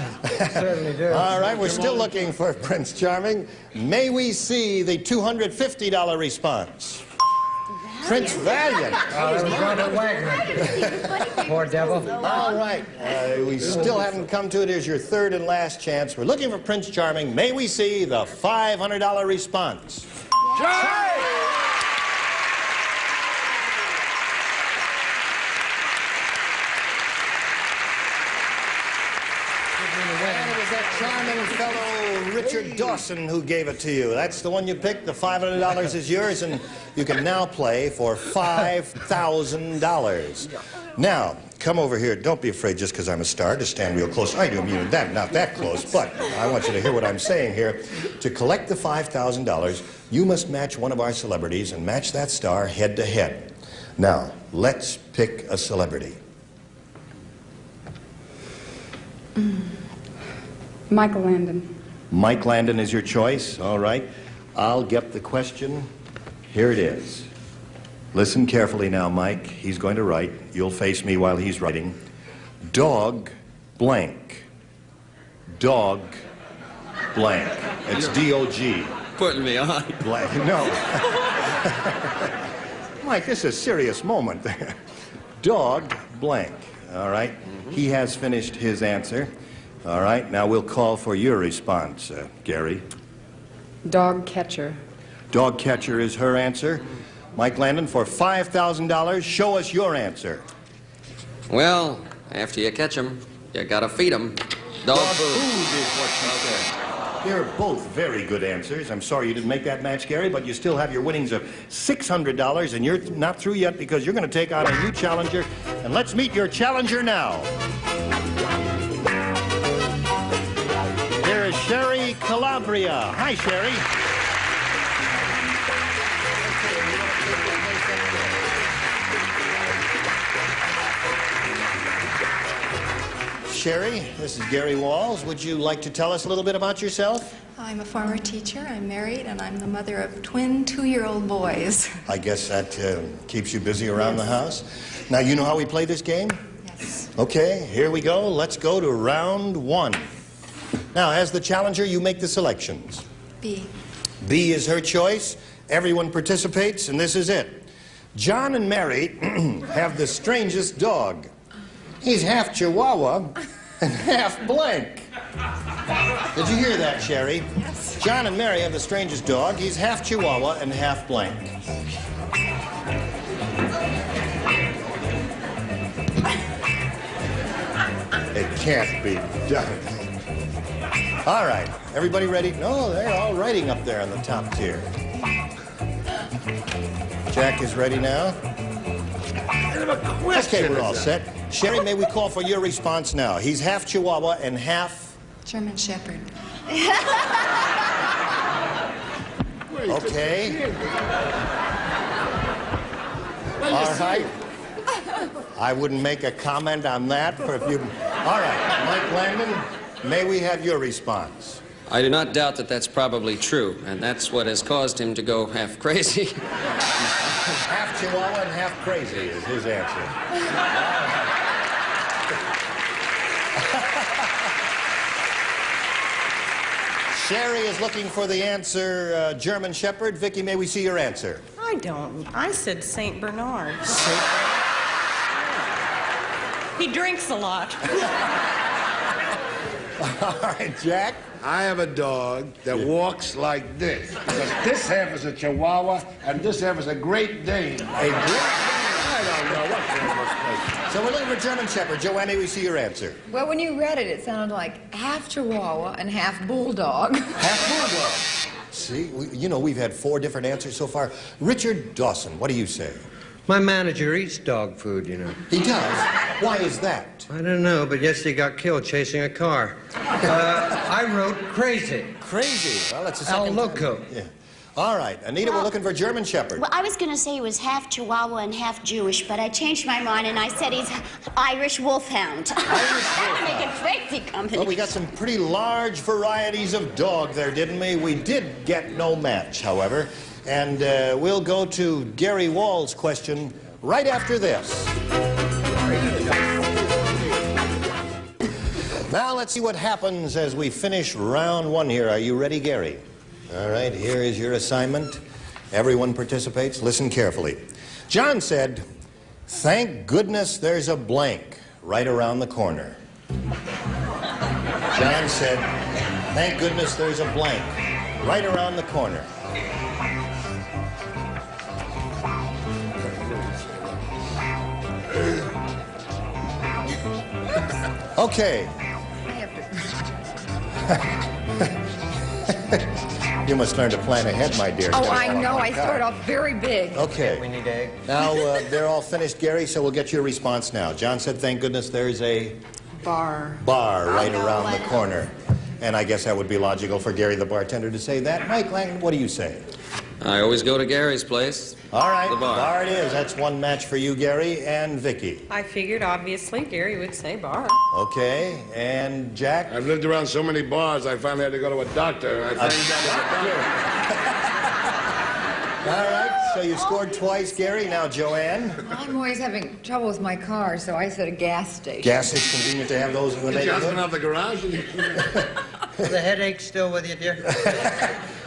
Certainly do. All right, we're still looking for Prince Charming. May we see the $250 response? Prince Valiant. Oh, that was Robert Wagner. Poor devil. All right, we still haven't come to it. Here's your third and last chance. We're looking for Prince Charming. May we see the $500 response? Charlie! And it was that charming fellow Richard Dawson who gave it to you. That's the one you picked. The $500 is yours, and you can now play for $5,000. Now, come over here. Don't be afraid just because I'm a star to stand real close. I do mean that, not that close, but I want you to hear what I'm saying here. To collect the $5,000, you must match one of our celebrities and match that star head to head. Now, let's pick a celebrity. Michael Landon. Mike Landon is your choice. All right. I'll get the question. Here it is. Listen carefully now, Mike. He's going to write. You'll face me while he's writing. Dog blank. Dog blank. It's D-O-G. Putting me on. Blank. No. Mike, this is a serious moment there. Dog blank. All right. He has finished his answer. All right. Now we'll call for your response, Gary. Dog catcher. Dog catcher is her answer. Mike Landon, for $5,000, show us your answer. Well, after you catch them, you gotta feed them. Dog food. Food is what she said. They're both very good answers. I'm sorry you didn't make that match, Gary, but you still have your winnings of $600, and you're not through yet because you're going to take on a new challenger. And let's meet your challenger now. Here is Sherry Calabria. Hi, Sherry. Sherry, this is Gary Walls. Would you like to tell us a little bit about yourself? I'm a former teacher. I'm married, and I'm the mother of twin 2-year-old boys. I guess that keeps you busy around the house. Now, you know how we play this game? Yes. Okay, here we go. Let's go to round 1. Now, as the challenger, you make the selections. B. B is her choice. Everyone participates, and this is it. John and Mary have the strangest dog. He's half Chihuahua and half blank. Did you hear that, Sherry? Yes. John and Mary have the strangest dog. He's half Chihuahua and half blank. It can't be done. All right, everybody ready? No, they're all writing up there on the top tier. Jack is ready now. Okay, we're all set. Sherry, may we call for your response now? He's half Chihuahua and half... German Shepherd. Okay. All right. I wouldn't make a comment on that for if you... All right, Mike Langdon, may we have your response? I do not doubt that that's probably true, and that's what has caused him to go half crazy. Half Chihuahua and half crazy is his answer. Sherry is looking for the answer, German Shepherd. Vicky, may we see your answer? I don't. I said St. Bernard. He drinks a lot. All right, Jack. I have a dog that walks like this. Because this half is a Chihuahua, and this half is a Great Dane. A Great Dane? I don't know what that must be. So we're looking for German Shepherd. Joanne, may we see your answer? Well, when you read it, it sounded like half Chihuahua and half Bulldog. Half Bulldog. See, you know, we've had 4 different answers so far. Richard Dawson, what do you say? My manager eats dog food, you know. He does? Why is that? I don't know, but yesterday he got killed chasing a car. I wrote crazy. Crazy? Well, that's the El second Loco. time. Yeah. All right, Anita, we're looking for German Shepherd. Well, I was going to say he was half Chihuahua and half Jewish, but I changed my mind and I said he's Irish Wolfhound. Making crazy company. Well, we got some pretty large varieties of dog there, didn't we? We did get no match, however. And we'll go to Gary Wall's question right after this. Now let's see what happens as we finish round 1 here. Are you ready, Gary? All right, here is your assignment. Everyone participates. Listen carefully. John said, "Thank goodness there's a blank right around the corner." John said, "Thank goodness there's a blank right around the corner." Okay. You must learn to plan ahead, my dear. Oh, I know. I start off very big. Okay. We need egg. Now, they're all finished, Gary, so we'll get your response now. John said, "Thank goodness there's a Bar. bar right around the corner." And I guess that would be logical for Gary the bartender to say that. Mike Langdon, what do you say? I always go to Gary's place. All right, The bar. it is. That's 1 match for you, Gary, and Vicky. I figured, obviously, Gary would say bar. Okay, and Jack? I've lived around so many bars, I finally had to go to a doctor. And I found out All right, so you scored twice, Gary. Now, Joanne? I'm always having trouble with my car, so I said a gas station. Gas is convenient to have those in the Did your husband neighborhood. have the garage? Is the headache still with you, dear?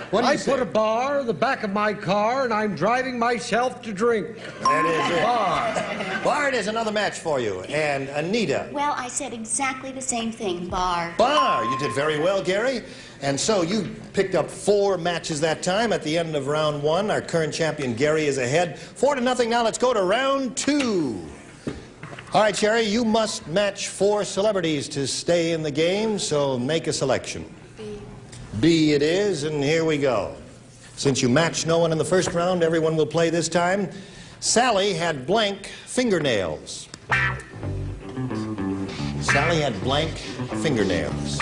What do you I say? put a bar in the back of my car, and I'm driving myself to drink. That is it. Bar. Bart is another match for you. And Anita? Well, I said exactly the same thing, bar. Bar. You did very well, Gary. And so you picked up 4 matches that time. At the end of round 1, our current champion, Gary, is ahead. 4-0. Now let's go to round 2. All right, Sherry, you must match 4 celebrities to stay in the game, so make a selection. B it is, and here we go. Since you matched no one in the first round, everyone will play this time. Sally had blank fingernails. Sally had blank fingernails.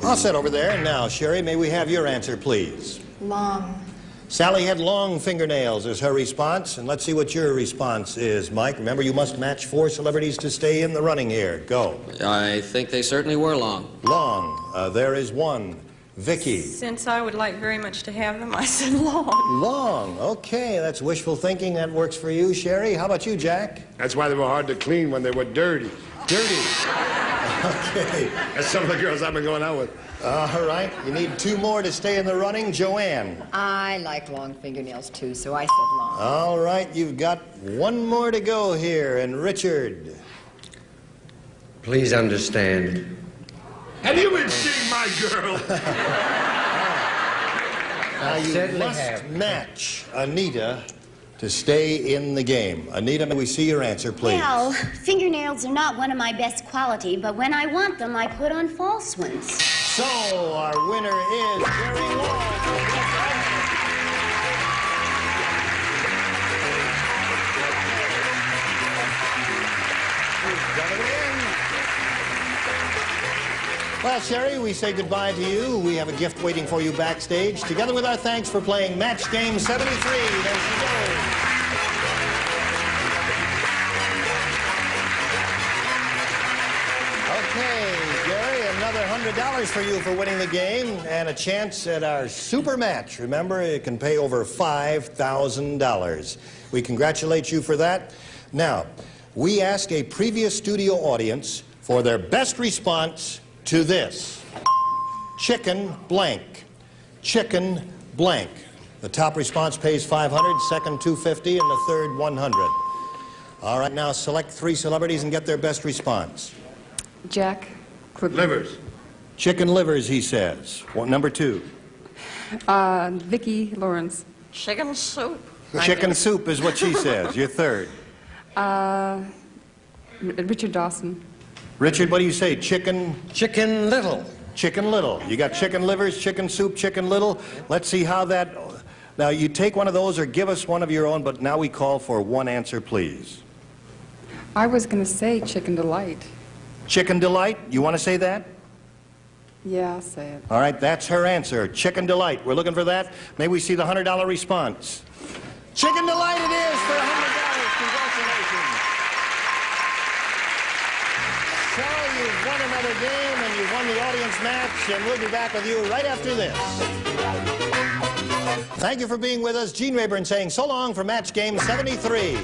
All set over there. And now, Sherry, may we have your answer, please? Long. Sally had long fingernails is her response. And let's see what your response is, Mike. Remember, you must match 4 celebrities to stay in the running here. Go. I think they certainly were long. Long. There is one. Vicky. Since I would like very much to have them, I said long. Long. Okay, that's wishful thinking. That works for you, Sherry. How about you, Jack? That's why they were hard to clean when they were dirty. Dirty. Okay. That's some of the girls I've been going out with. All right. You need 2 more to stay in the running. Joanne. I like long fingernails too, so I said long. All right. You've got 1 more to go here. And Richard. Please understand. Have you been seeing my girl? Now you must match Anita to stay in the game. Anita, may we see your answer, please? Well, fingernails are not one of my best quality, but when I want them, I put on false ones. So, our winner is Jerry Wall. Well, Sherry, we say goodbye to you. We have a gift waiting for you backstage, together with our thanks for playing Match Game 73. There she goes. Okay, Gary, another $100 for you for winning the game and a chance at our super match. Remember, it can pay over $5,000. We congratulate you for that. Now, we ask a previous studio audience for their best response to this. Chicken blank. Chicken blank. The top response pays $500, second $250, and the third $100. All right, now select 3 celebrities and get their best response. Jack Klugman. Livers. Chicken livers, he says. Well, number 2. Vicki Lawrence. Chicken soup. Chicken soup is what she says. Your third. Richard Dawson. Richard, what do you say? Chicken? Chicken Little. Chicken Little. You got chicken livers, chicken soup, chicken little. Let's see how that... Now, you take one of those or give us one of your own, but now we call for 1 answer, please. I was going to say Chicken Delight. Chicken Delight? You want to say that? Yeah, I'll say it. All right, that's her answer. Chicken Delight. We're looking for that. May we see the $100 response? Chicken Delight it is for $100. Congratulations. So you've won another game and you've won the audience match, and we'll be back with you right after this. Thank you for being with us. Gene Rayburn saying so long for Match Game 73.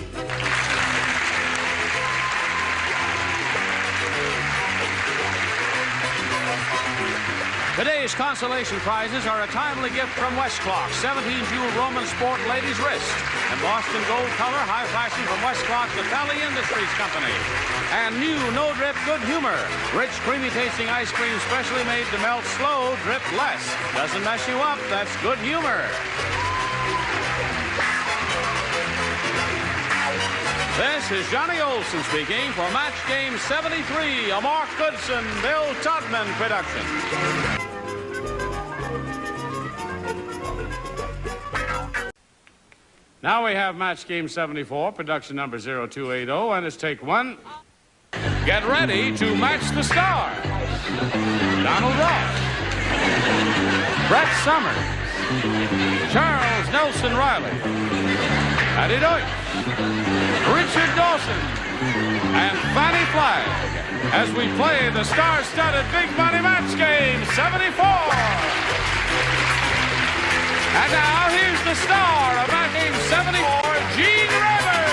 Today's consolation prizes are a timely gift from Westclock, 17-jewel Roman sport ladies' wrist, and Boston gold color, high fashion from Westclock, the Tally Industries Company. And new no-drip good humor, rich, creamy-tasting ice cream specially made to melt slow, drip less. Doesn't mess you up, that's good humor. This is Johnny Olson speaking for Match Game 73, a Mark Goodson, Bill Todman production. Now we have Match Game 74, production number 0280, and it's take 1. Get ready to match the stars. Donald Ross, Brett Somers, Charles Nelson Riley, Patty Deutsch, Richard Dawson, and Fanny Flagg as we play the star-studded Big Money Match Game 74. And now here's the star of Match Game 74, Gene Rayburn.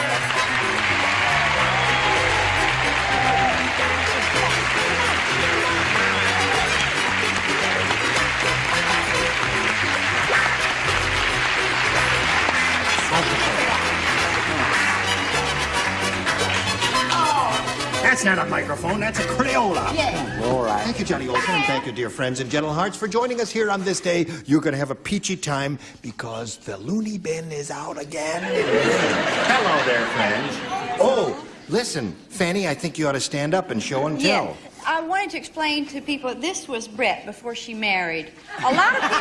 That's not a microphone, that's a Crayola. Yeah. All right. Thank you, Johnny Olson, and thank you, dear friends and gentle hearts, for joining us here on this day. You're going to have a peachy time because the loony bin is out again. Hello there, friends. Oh, listen, Fanny, I think you ought to stand up and show and tell. Yeah. I wanted to explain to people this was Brett before she married. A lot of people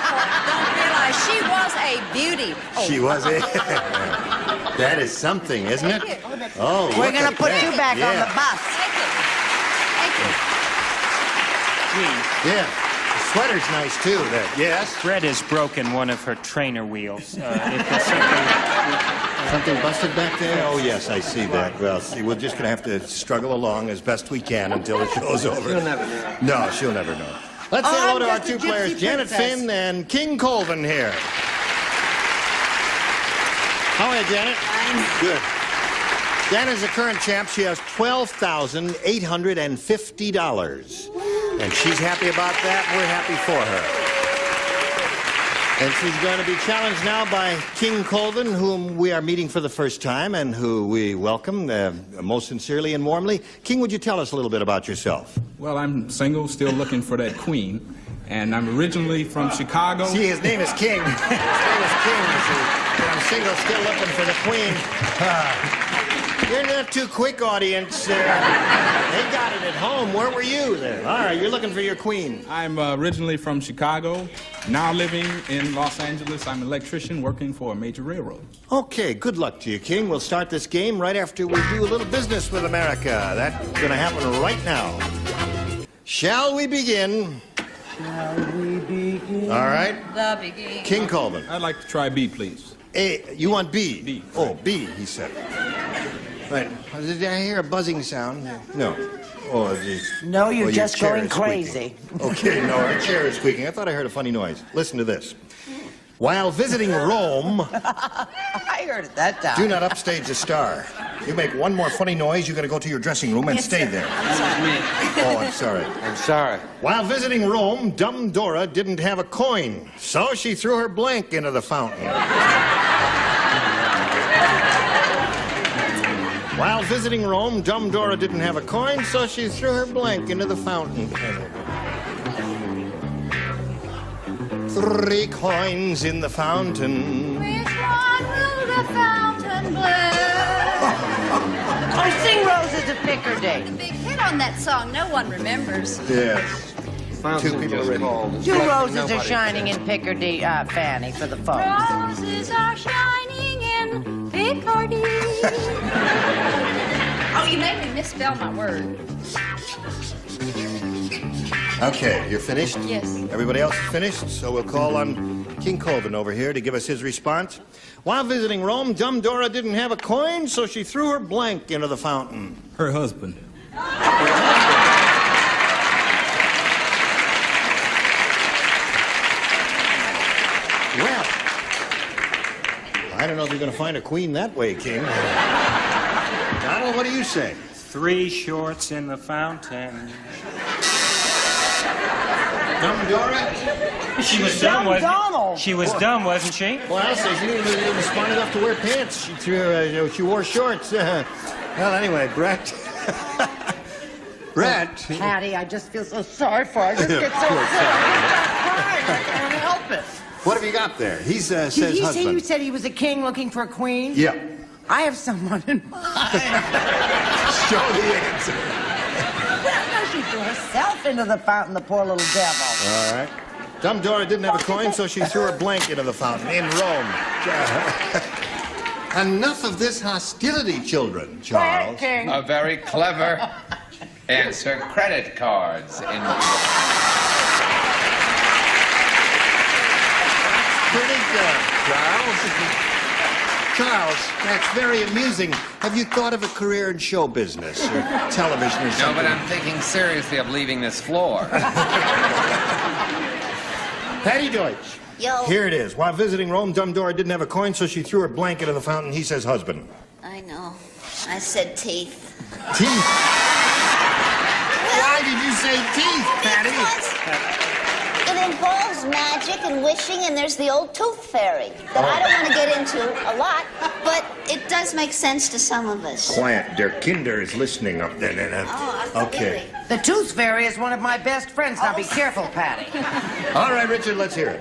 don't realize she was a beauty. She was it. That is something, isn't it? Oh, We're going to put you back on the bus. Thank you. Yeah. Sweater's nice, too. Yes? Brett has broken one of her trainer wheels. Something busted back there? Oh, yes, I see that. Well, see, we're just going to have to struggle along as best we can until the show's over. She'll never know. No, she'll never know. Let's say hello to our two players, Janet Finn and King Colvin here. How are you, Janet? Fine. Good. Janet is the current champ. She has $12,850. And she's happy about that. We're happy for her. And she's going to be challenged now by King Colvin, whom we are meeting for the first time and who we welcome most sincerely and warmly. King, would you tell us a little bit about yourself? Well, I'm single, still looking for that queen. And I'm originally from Chicago. See, his name is King. His name is King, you see. And I'm single, still looking for the queen. You're not too quick, audience. They got it at home. Where were you then? All right, you're looking for your queen. I'm originally from Chicago, now living in Los Angeles. I'm an electrician working for a major railroad. Okay, good luck to you, King. We'll start this game right after we do a little business with America. That's going to happen right now. Shall we begin? Shall we begin? All right. The beginning. King Colvin. I'd like to try B, please. A, you want B? B. Oh, B, he said. Right. Did I hear a buzzing sound? No. Oh, geez. No, you're your just chair going is crazy. squeaking. Okay, no, our chair is squeaking. I thought I heard a funny noise. Listen to this. While visiting Rome, I heard it that time. do not upstage a star. You make one more funny noise, you're going to go to your dressing room and stay there. I'm sorry. Oh, I'm sorry. I'm sorry. While visiting Rome, dumb Dora didn't have a coin, so she threw her blank into the fountain. While visiting Rome, dumb Dora didn't have a coin, so she threw her blank into the fountain. 3 coins in the fountain. Which one will the fountain bless? Oh, sing Roses of Picardy. Big hit on that song no one remembers. Yes. Fountain 2 people just already. called. Two roses are shining in Picardy, Fanny, for the folks. Roses are shining in Picardy. Oh, you made me misspell my word. Okay, you're finished? Yes. Everybody else is finished, so we'll call on King Colvin over here to give us his response. While visiting Rome, dumb Dora didn't have a coin, so she threw her blank into the fountain. Her husband. Well, I don't know if you're going to find a queen that way, King. Donald, what do you say? 3 shorts in the fountain. Dumb Dora? She was dumb, wasn't Donald. she? Was dumb, wasn't she? Well, I'll say she didn't even smart enough to wear pants. She threw, she wore shorts. Well, anyway, Brett. Brett. Patty, I just feel so sorry for her. I just get so upset. I can't help it. What have you got there? He says Did he say husband. you said he was a king looking for a queen? Yeah. I have someone in mind. Show the answer. Well, she threw herself into the fountain, the poor little devil. All right. Dumb Dora didn't have a coin, so she threw her blank into the fountain in Rome. Enough of this hostility, children, Charles. A very clever answer. Credit cards. Pretty good, Charles. Charles, that's very amusing. Have you thought of a career in show business or television or something? No, but I'm thinking seriously of leaving this floor. Patty Deutsch. Yo. Here it is. While visiting Rome, dumb Dora didn't have a coin, so she threw her blank into the fountain. He says husband. I know. I said teeth. Teeth? Why did you say teeth, Patty? It involves magic and wishing, and there's the old tooth fairy that I don't want to get into a lot, but it does make sense to some of us. Quiet. Der Kinder is listening up there. Okay. The tooth fairy is one of my best friends. Now be careful, Patty. All right, Richard, let's hear it.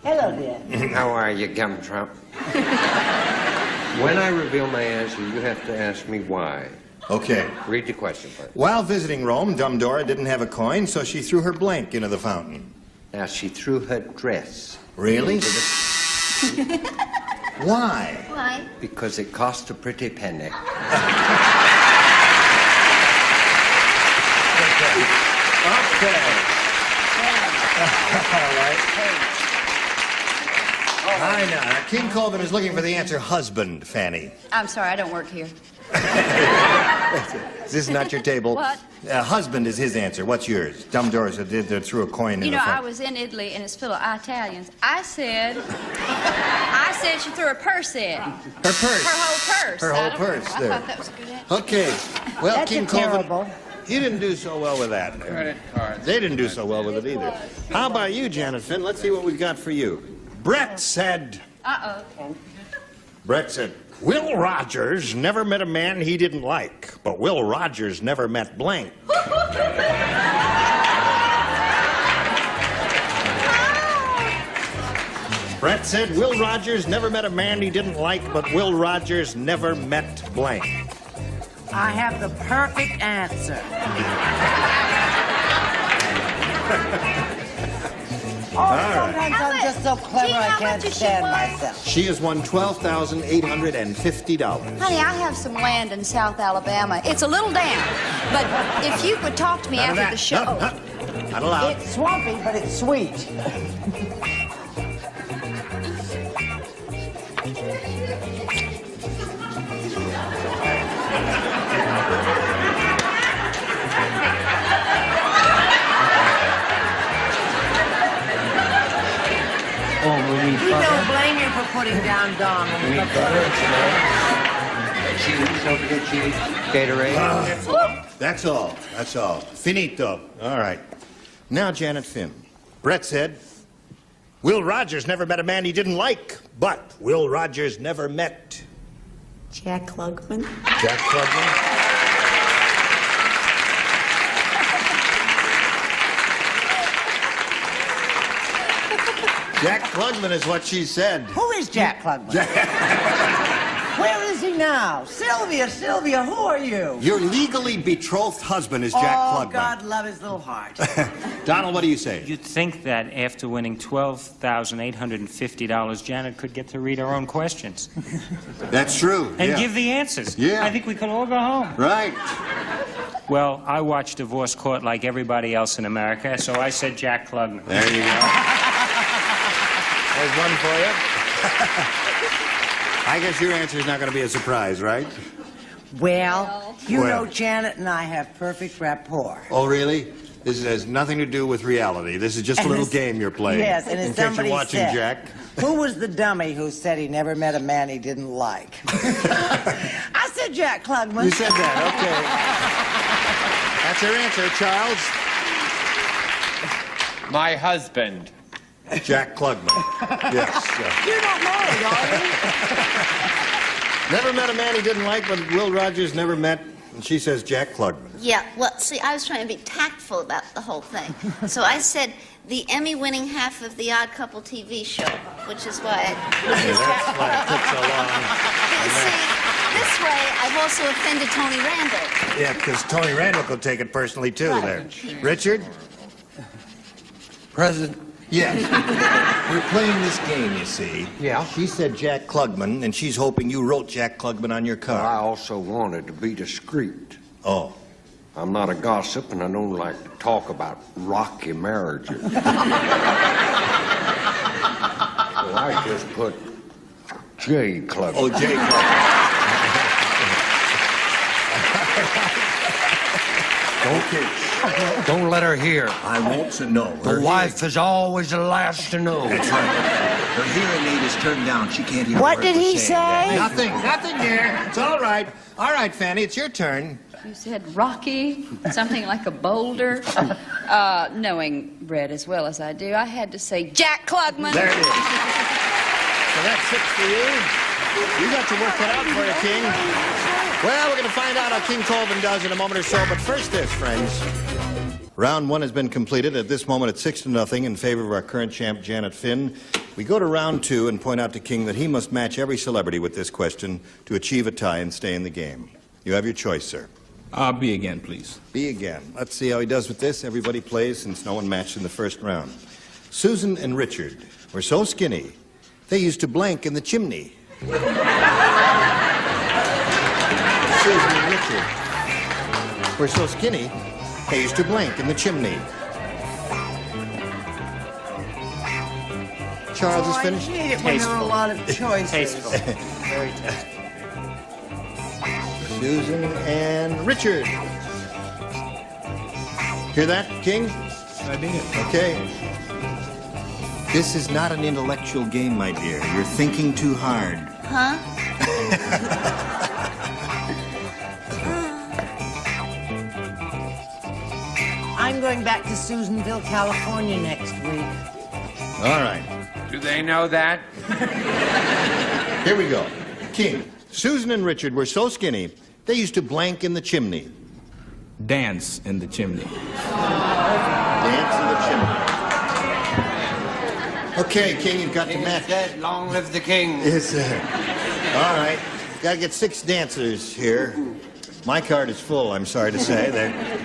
Hello, dear. How are you, Gumtrump? When I reveal my answer, you have to ask me why. Okay. Read the question, please. While visiting Rome, dumb Dora didn't have a coin, so she threw her blank into the fountain. Now, she threw her dress. Really? Why? Why? Because it cost a pretty penny. Okay. I know. King Colvin is looking for the answer husband, Fanny. I'm sorry, I don't work here. Is this not your table? What? Husband is his answer. What's yours? Dumb Doris threw a coin in You the know, front. I was in Italy and it's full of Italians. I said she threw her purse in. Her purse. Her whole purse. Her whole purse I there. thought that was a good answer. Okay. Well, That's King terrible. Colvin, you didn't do so well with that. Credit cards. They didn't do so well with it either. How about you, Janet Finn? Let's see what we've got for you. Brett said... Uh-oh. Brett said, Will Rogers never met a man he didn't like, but Will Rogers never met blank. Brett said, Will Rogers never met a man he didn't like, but Will Rogers never met blank. I have the perfect answer. Sometimes I'm just so clever I can't stand myself. She has won $12,850. Honey, I have some land in South Alabama. It's a little down, but if you could talk to me None of after that. the show. Not allowed. It's swampy, but it's sweet. We You don't blame him for putting down Donald. We need butter and cheese. Don't forget cheese. Gatorade. That's all. That's all. Finito. All right. Now, Janet Finn. Brett said, Will Rogers never met a man he didn't like, but Will Rogers never met... Jack Klugman. Jack Klugman. Jack Klugman is what she said. Who is Jack Klugman? Where is he now? Sylvia, who are you? Your legally betrothed husband is Jack Klugman. Oh, God love his little heart. Donald, what do you say? You'd think that after winning $12,850, Janet could get to read her own questions. That's true. And yeah. give the answers. Yeah. I think we could all go home. Right. Well, I watch Divorce Court like everybody else in America, so I said Jack Klugman. There you go. There's one for you. I guess your answer is not going to be a surprise, right? Well, you know Janet and I have perfect rapport. Oh, really? This has nothing to do with reality. This is just a little game you're playing. Yes, and in as case somebody you're watching said, Jack. Who was the dummy who said he never met a man he didn't like? I said Jack Klugman. You said that, okay. That's your answer, Charles. My husband. Jack Klugman. Yes. You're not married, are you? Never met a man he didn't like, but Will Rogers never met, and she says Jack Klugman. Yeah, well, see, I was trying to be tactful about the whole thing. So I said the Emmy-winning half of the Odd Couple TV show, which is why I... That's why it took so long. But see, this way, I've also offended Tony Randall. Yeah, because Tony Randall could take it personally, too, there. Richard? President. Yes. We're playing this game, you see. Yeah? She said Jack Klugman, and she's hoping you wrote Jack Klugman on your car. I also wanted to be discreet. Oh. I'm not a gossip, and I don't like to talk about rocky marriages. So I just put J. Klugman. Oh, J. Klugman. Okay. Don't let her hear. I won't say no. The wife is always the last to know. That's right. Her hearing aid is turned down. She can't hear What a word did we're he saying. say? Nothing, dear. It's all right. All right, Fanny, it's your turn. You said rocky, something like a boulder. Knowing Brett as well as I do, I had to say Jack Klugman. There it is. So that's 6 for you. You got your work cut out for you, King. Well, we're going to find out how King Colvin does in a moment or so, but first this, friends. Round 1 has been completed. At this moment, it's 6-0 in favor of our current champ, Janet Finn. We go to round 2 and point out to King that he must match every celebrity with this question to achieve a tie and stay in the game. You have your choice, sir. B again, please. B again. Let's see how he does with this. Everybody plays since no one matched in the first round. Susan and Richard were so skinny, they used to blank in the chimney. Susan and Richard were so skinny, they used to blank in the chimney. Charles is finished? I hate it when there are a lot of choices. Tasteful. Very tasteful. Susan and Richard. Hear that, King? I did. Okay. This is not an intellectual game, my dear. You're thinking too hard. Huh? I'm going back to Susanville, California next week. All right. Do they know that? Here we go. King, Susan and Richard were so skinny, they used to blank in the chimney. Dance in the chimney. Dance in the chimney. Okay, King, you've got to match. Dead, long live the king. Yes, all right. Got to get 6 dancers here. My card is full, I'm sorry to say.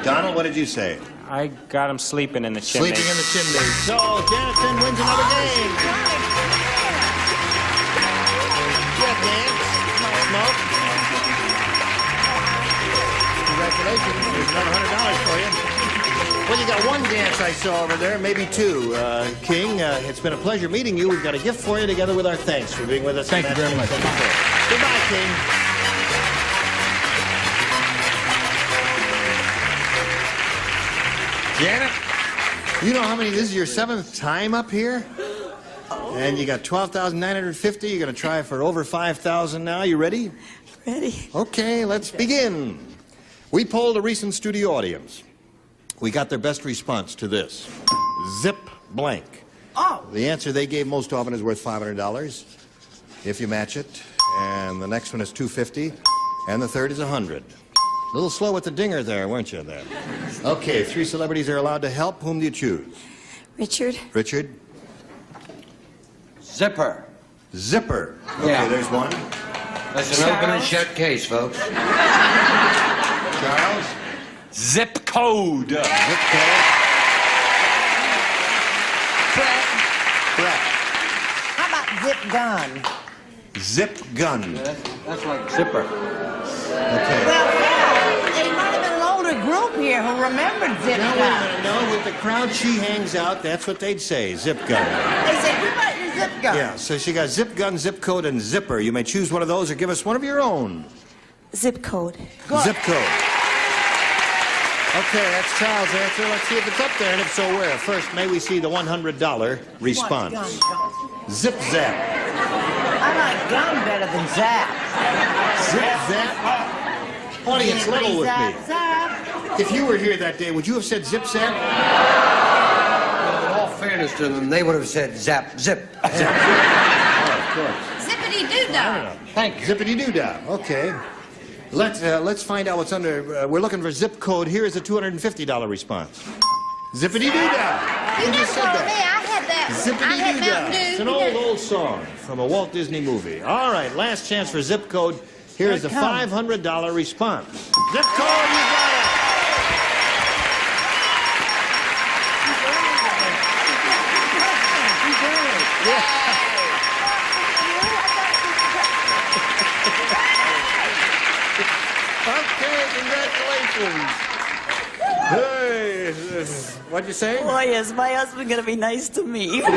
Donald, what did you say? I got him sleeping in the chimney. Sleeping in the chimney. So, Janetson wins another game. Yeah, dance. Smoke. Congratulations. There's another $100 for you. Well, you got 1 dance I saw over there, maybe 2. King, it's been a pleasure meeting you. We've got a gift for you together with our thanks for being with us. Thank you very much. Goodbye, King. Janet, you know how many, this is your 7th time up here? And you got 12,950. You're going to try for over 5,000 now. You ready? Ready. Okay, let's begin. We polled a recent studio audience. We got their best response to this. Zip blank. Oh. The answer they gave most often is worth $500 if you match it. And the next one is $250. And the third is $100. A little slow with the dinger there, weren't you there? Okay, 3 celebrities are allowed to help. Whom do you choose? Richard. Richard? Zipper. Zipper. Okay, Yeah. there's one. That's an open and shut case, folks. Charles? Zip code. Zip code. Brett. How about zip gun? Zip gun. That's like zipper. Okay. Well, yeah, it might have been an older group here who remembered zip No, wait a gun. minute. No, with the crowd she hangs out, that's what they'd say, zip gun. They said, "What about your zip gun?" Yeah, so she got zip gun, zip code, and zipper. You may choose one of those or give us one of your own. Zip code. Zip code. Okay, that's Charles' answer. Let's see if it's up there, and if so, where? First, may we see the $100 response. Gun. Zip zap. I like gun better than zap. Zip zap. Audience, level with me. Zap, zap. If you were here that day, would you have said zip zap? In all fairness to them, they would have said zap, zip. Zap. Oh, of course. Zippity-doo-dah. Thank you. Zippity-doo-dah. Okay. Let's find out what's under. We're looking for zip code. Here is a $250 response. Zippity-doo-dah. You Who never just said told that? me. I had that. I had Zippity-doo-dah. Mountain Dew. It's an old song from a Walt Disney movie. All right, last chance for zip code. Here is a $500 response. Zip code, you got it. Okay, congratulations. Hey, what'd you say? Boy, is my husband going to be nice to me. No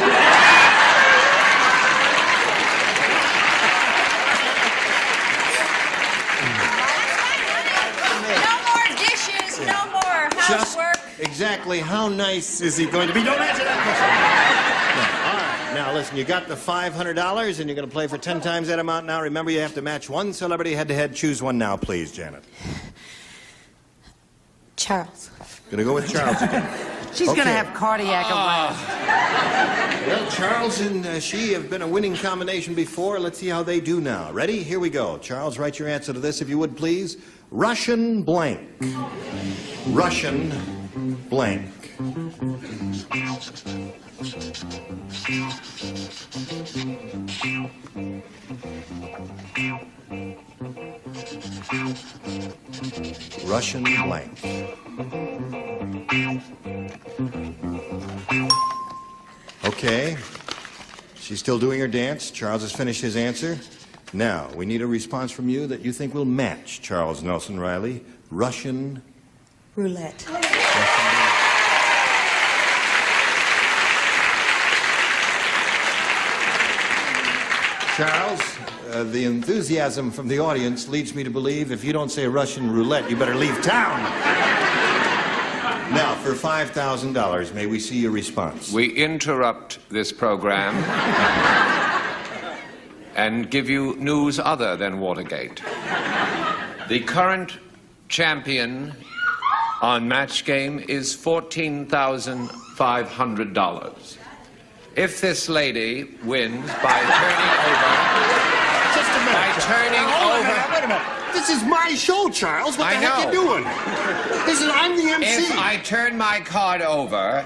more dishes. No more housework. Exactly how nice is he going to be? Don't answer that question. No. All right. Now, listen, you got the $500, and you're going to play for 10 times that amount now. Remember, you have to match one celebrity head-to-head. Choose one now, please, Janet. Charles. Going to go with Charles again. She's Okay. going to have cardiac arrest. Well, Charles and she have been a winning combination before. Let's see how they do now. Ready? Here we go. Charles, write your answer to this, if you would, please. Russian blank. Russian blank. Russian blank. Okay. She's still doing her dance. Charles has finished his answer. Now, we need a response from you that you think will match Charles Nelson Riley. Russian Roulette. Charles, the enthusiasm from the audience leads me to believe if you don't say Russian roulette, you better leave town. Now, for $5,000, may we see your response? We interrupt this program and give you news other than Watergate. The current champion on Match Game is $14,500. If this lady wins by turning over... Just a minute. By turning over... Wait a minute. This is my show, Charles. What the heck are you doing? I'm the MC. If I turn my card over,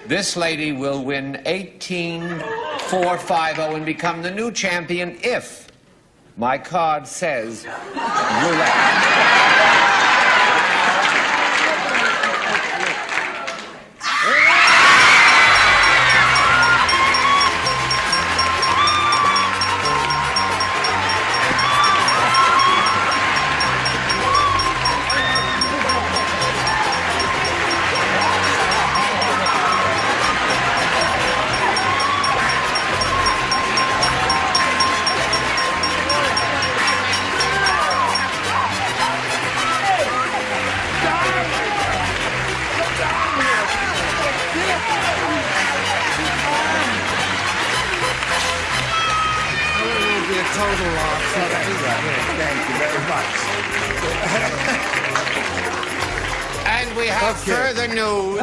this lady will win 18,450 and become the new champion if my card says roulette. Total loss. Thank you very much. And we have further news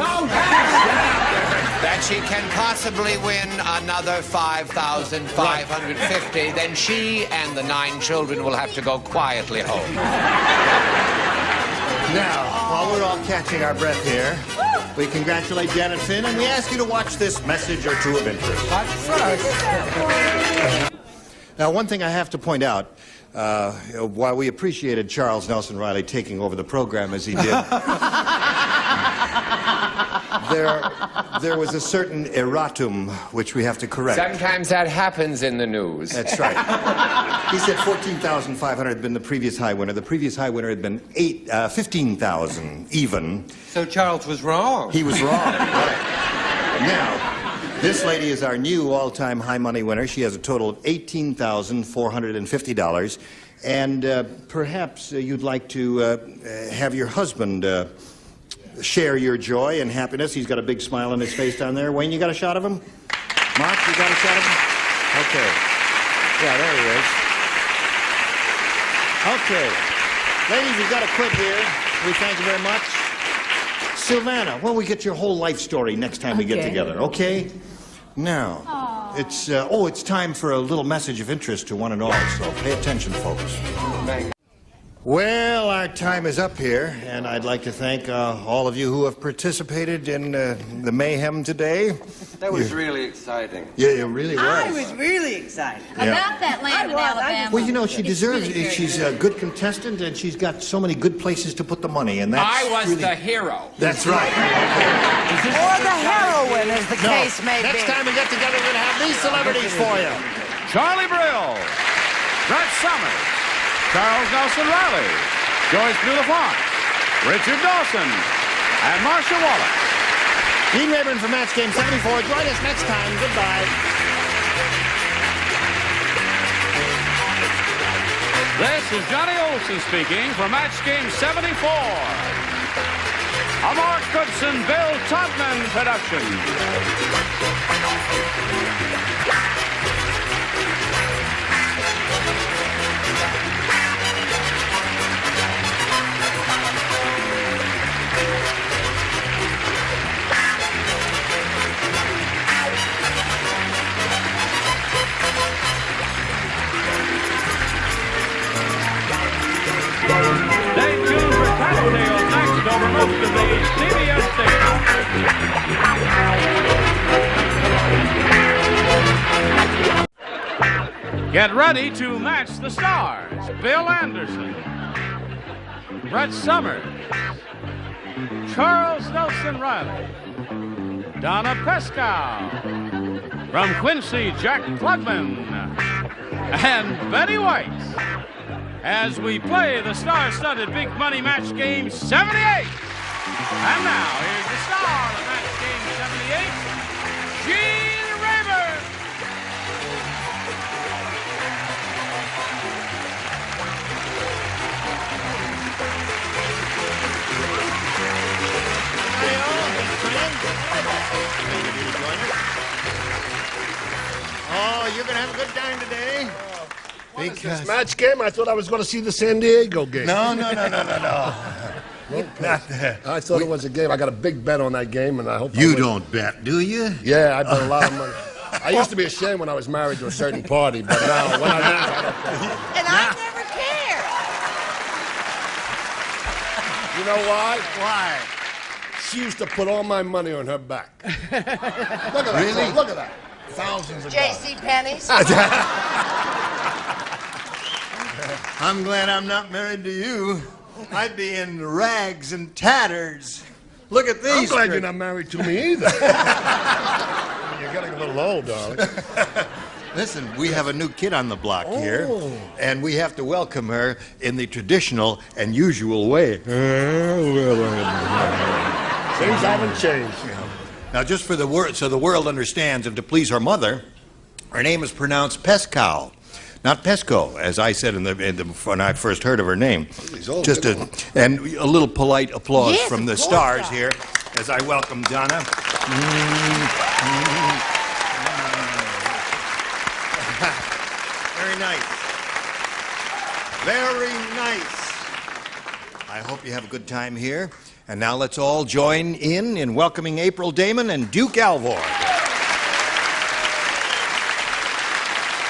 that she can possibly win another $5,550. Then she and the 9 children will have to go quietly home. Now, while we're all catching our breath here, we congratulate Janet Finn and we ask you to watch this message or two of interest. But first... Now, one thing I have to point out, while we appreciated Charles Nelson Riley taking over the program as he did, there was a certain erratum which we have to correct. Sometimes that happens in the news. That's right. He said 14,500 had been the previous high winner. The previous high winner had been 15,000 even. So Charles was wrong. He was wrong. Right. Now, this lady is our new all-time high money winner. She has a total of $18,450. And perhaps you'd like to have your husband share your joy and happiness. He's got a big smile on his face down there. Wayne, you got a shot of him? Mark, you got a shot of him? Okay. Yeah, there he is. Okay. Ladies, we've got to quit here. We thank you very much. Savannah, well, we get your whole life story next time we get together, okay? Now, it's time for a little message of interest to one and all, so pay attention, folks. Well, our time is up here, and I'd like to thank all of you who have participated in the mayhem today. That was really exciting. Yeah, it really was. I was really excited. About that land in Alabama. Well, you know, she deserves it. She's a good contestant, and she's got so many good places to put the money, and that's I was really... the hero. That's right. Or the heroine, as the case may be. Next time we get together, we're going to have these celebrities for you. Charlie Brill, Brett Somers, Charles Nelson Riley, Joyce Bulifant, Richard Dawson, and Marcia Wallace. Gene Rayburn for Match Game 74. Join us next time. Goodbye. This is Johnny Olson speaking for Match Game 74. A Mark Goodson, Bill Todman production. Stay tuned for Tattletales next over most of the CBS stations. Get ready to match the stars. Bill Anderson, Brett Somers, Charles Nelson Riley, Donna Pescow, from Quincy, Jack Klugman, and Betty White, as we play the star-studded Big Money Match Game 78. And now, here's the star of Match Game 78, Gene Rayburn. going to have a good time today. What is this, match game? I thought I was going to see the San Diego game. No. Not that. I thought it was a game. I got a big bet on that game, and I hope You don't bet, do you? Yeah, I bet a lot of money. I used to be ashamed when I was married to a certain party, but now when I lose, I don't care. And I never cared. You know why? Why? She used to put all my money on her back. Look at that. Really? Look at that. Thousands of dollars. J.C. Penney's. I'm glad I'm not married to you. I'd be in rags and tatters. Look at these. I'm glad you're not married to me either. You're getting a little old, darling. Listen, we have a new kid on the block here, and we have to welcome her in the traditional and usual way. Things haven't changed. Now, just for the word, so the world understands, and to please her mother, her name is pronounced Pescow, not Pesco, as I said when I first heard of her name. Just a little polite applause from the stars here as I welcome Donna. Very nice. Very nice. I hope you have a good time here. And now let's all join in welcoming April Damon and Duke Alvord.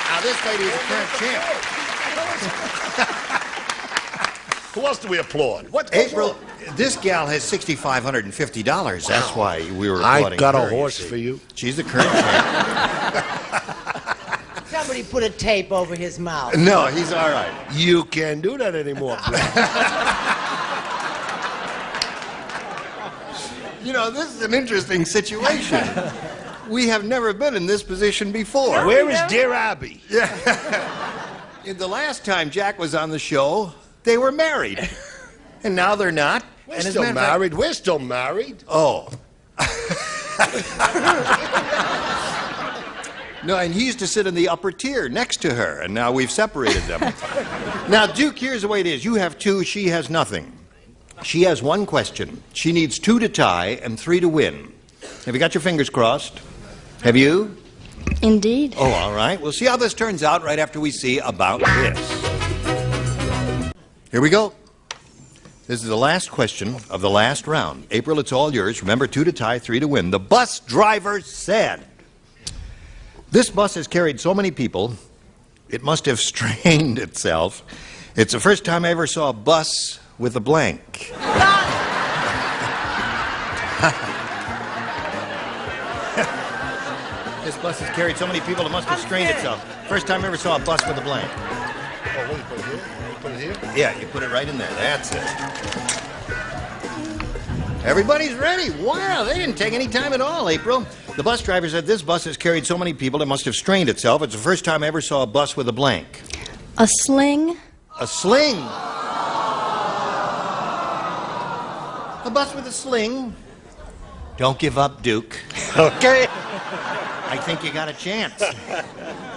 Now, this lady is a current champ. Who else do we applaud? What? April, this gal has $6,550. That's why we were applauding I got her, a horse for you. She's the current champ. Somebody put a tape over his mouth. No, he's all right. You can't do that anymore. You know, this is an interesting situation. We have never been in this position before. Where is Dear Abby? Yeah. The last time Jack was on the show, they were married. And now they're not. We're still married. We're still married. Oh. No, and he used to sit in the upper tier next to her, and now we've separated them. Now, Duke, here's the way it is. You have 2, she has nothing. She has 1 question. She needs 2 to tie and 3 to win. Have you got your fingers crossed? Have you? Indeed. Oh, all right. We'll see how this turns out right after we see about this. Here we go. This is the last question of the last round. April, it's all yours. Remember, 2 to tie, 3 to win. The bus driver said, "This bus has carried so many people, it must have strained itself. It's the first time I ever saw a bus with a blank." This bus has carried so many people, it must have strained itself. First time I ever saw a bus with a blank. Oh, what do you put it here? You put it here? Yeah, you put it right in there. That's it. Everybody's ready. Wow, they didn't take any time at all, April. The bus driver said this bus has carried so many people, it must have strained itself. It's the first time I ever saw a bus with a blank. A sling? A sling? A bus with a sling? Don't give up, Duke. Okay. I think you got a chance.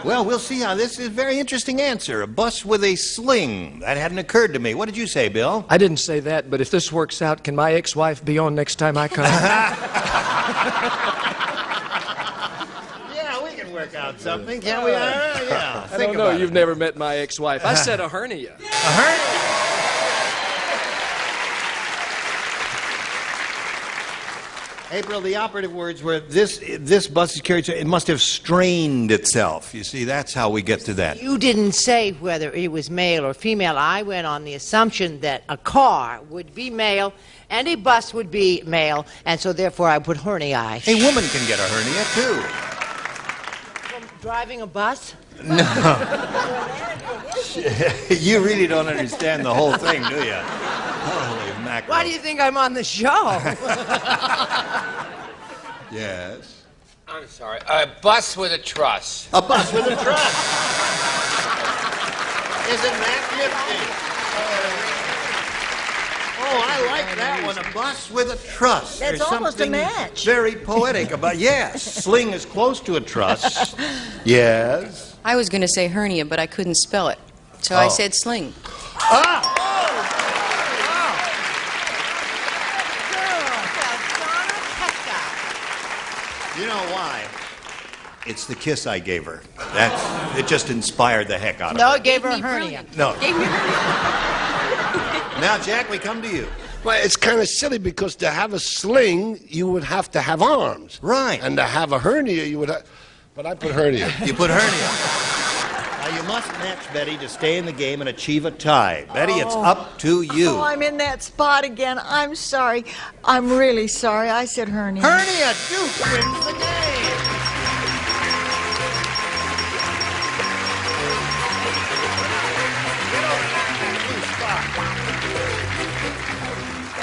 Well, we'll see how this is a very interesting answer. A bus with a sling. That hadn't occurred to me. What did you say, Bill? I didn't say that, but if this works out, can my ex-wife be on next time I come? Yeah, we can work out something, can't we? Yeah. I don't know. You've never met my ex-wife. I said a hernia. A hernia? April, the operative words were this bus is carried, so it must have strained itself. You see, that's how we get to that. You didn't say whether it was male or female. I went on the assumption that a car would be male and a bus would be male, and so therefore I put hernia. A woman can get a hernia, too. From driving a bus? No. You really don't understand the whole thing, do you? Holy mackerel. Why do you think I'm on the show? Yes. I'm sorry. A bus with a truss. A bus with a truss. Isn't that nifty? Oh, I like that one. A bus with a truss. That's There's almost a something match. Very poetic about, yes. Sling is close to a truss. Yes. I was going to say hernia, but I couldn't spell it. So I said sling. Ah! You know why? It's the kiss I gave her. It just inspired the heck out of No, her. it gave her a hernia. No. Gave me a hernia. Now, Jack, we come to you. Well, it's kind of silly because to have a sling, you would have to have arms. Right. And to have a hernia, you would have... But I put hernia. You put hernia. Now, you must match Betty to stay in the game and achieve a tie. Betty, it's up to you. Oh, I'm in that spot again. I'm sorry. I'm really sorry. I said hernia. Hernia! Duke wins the game!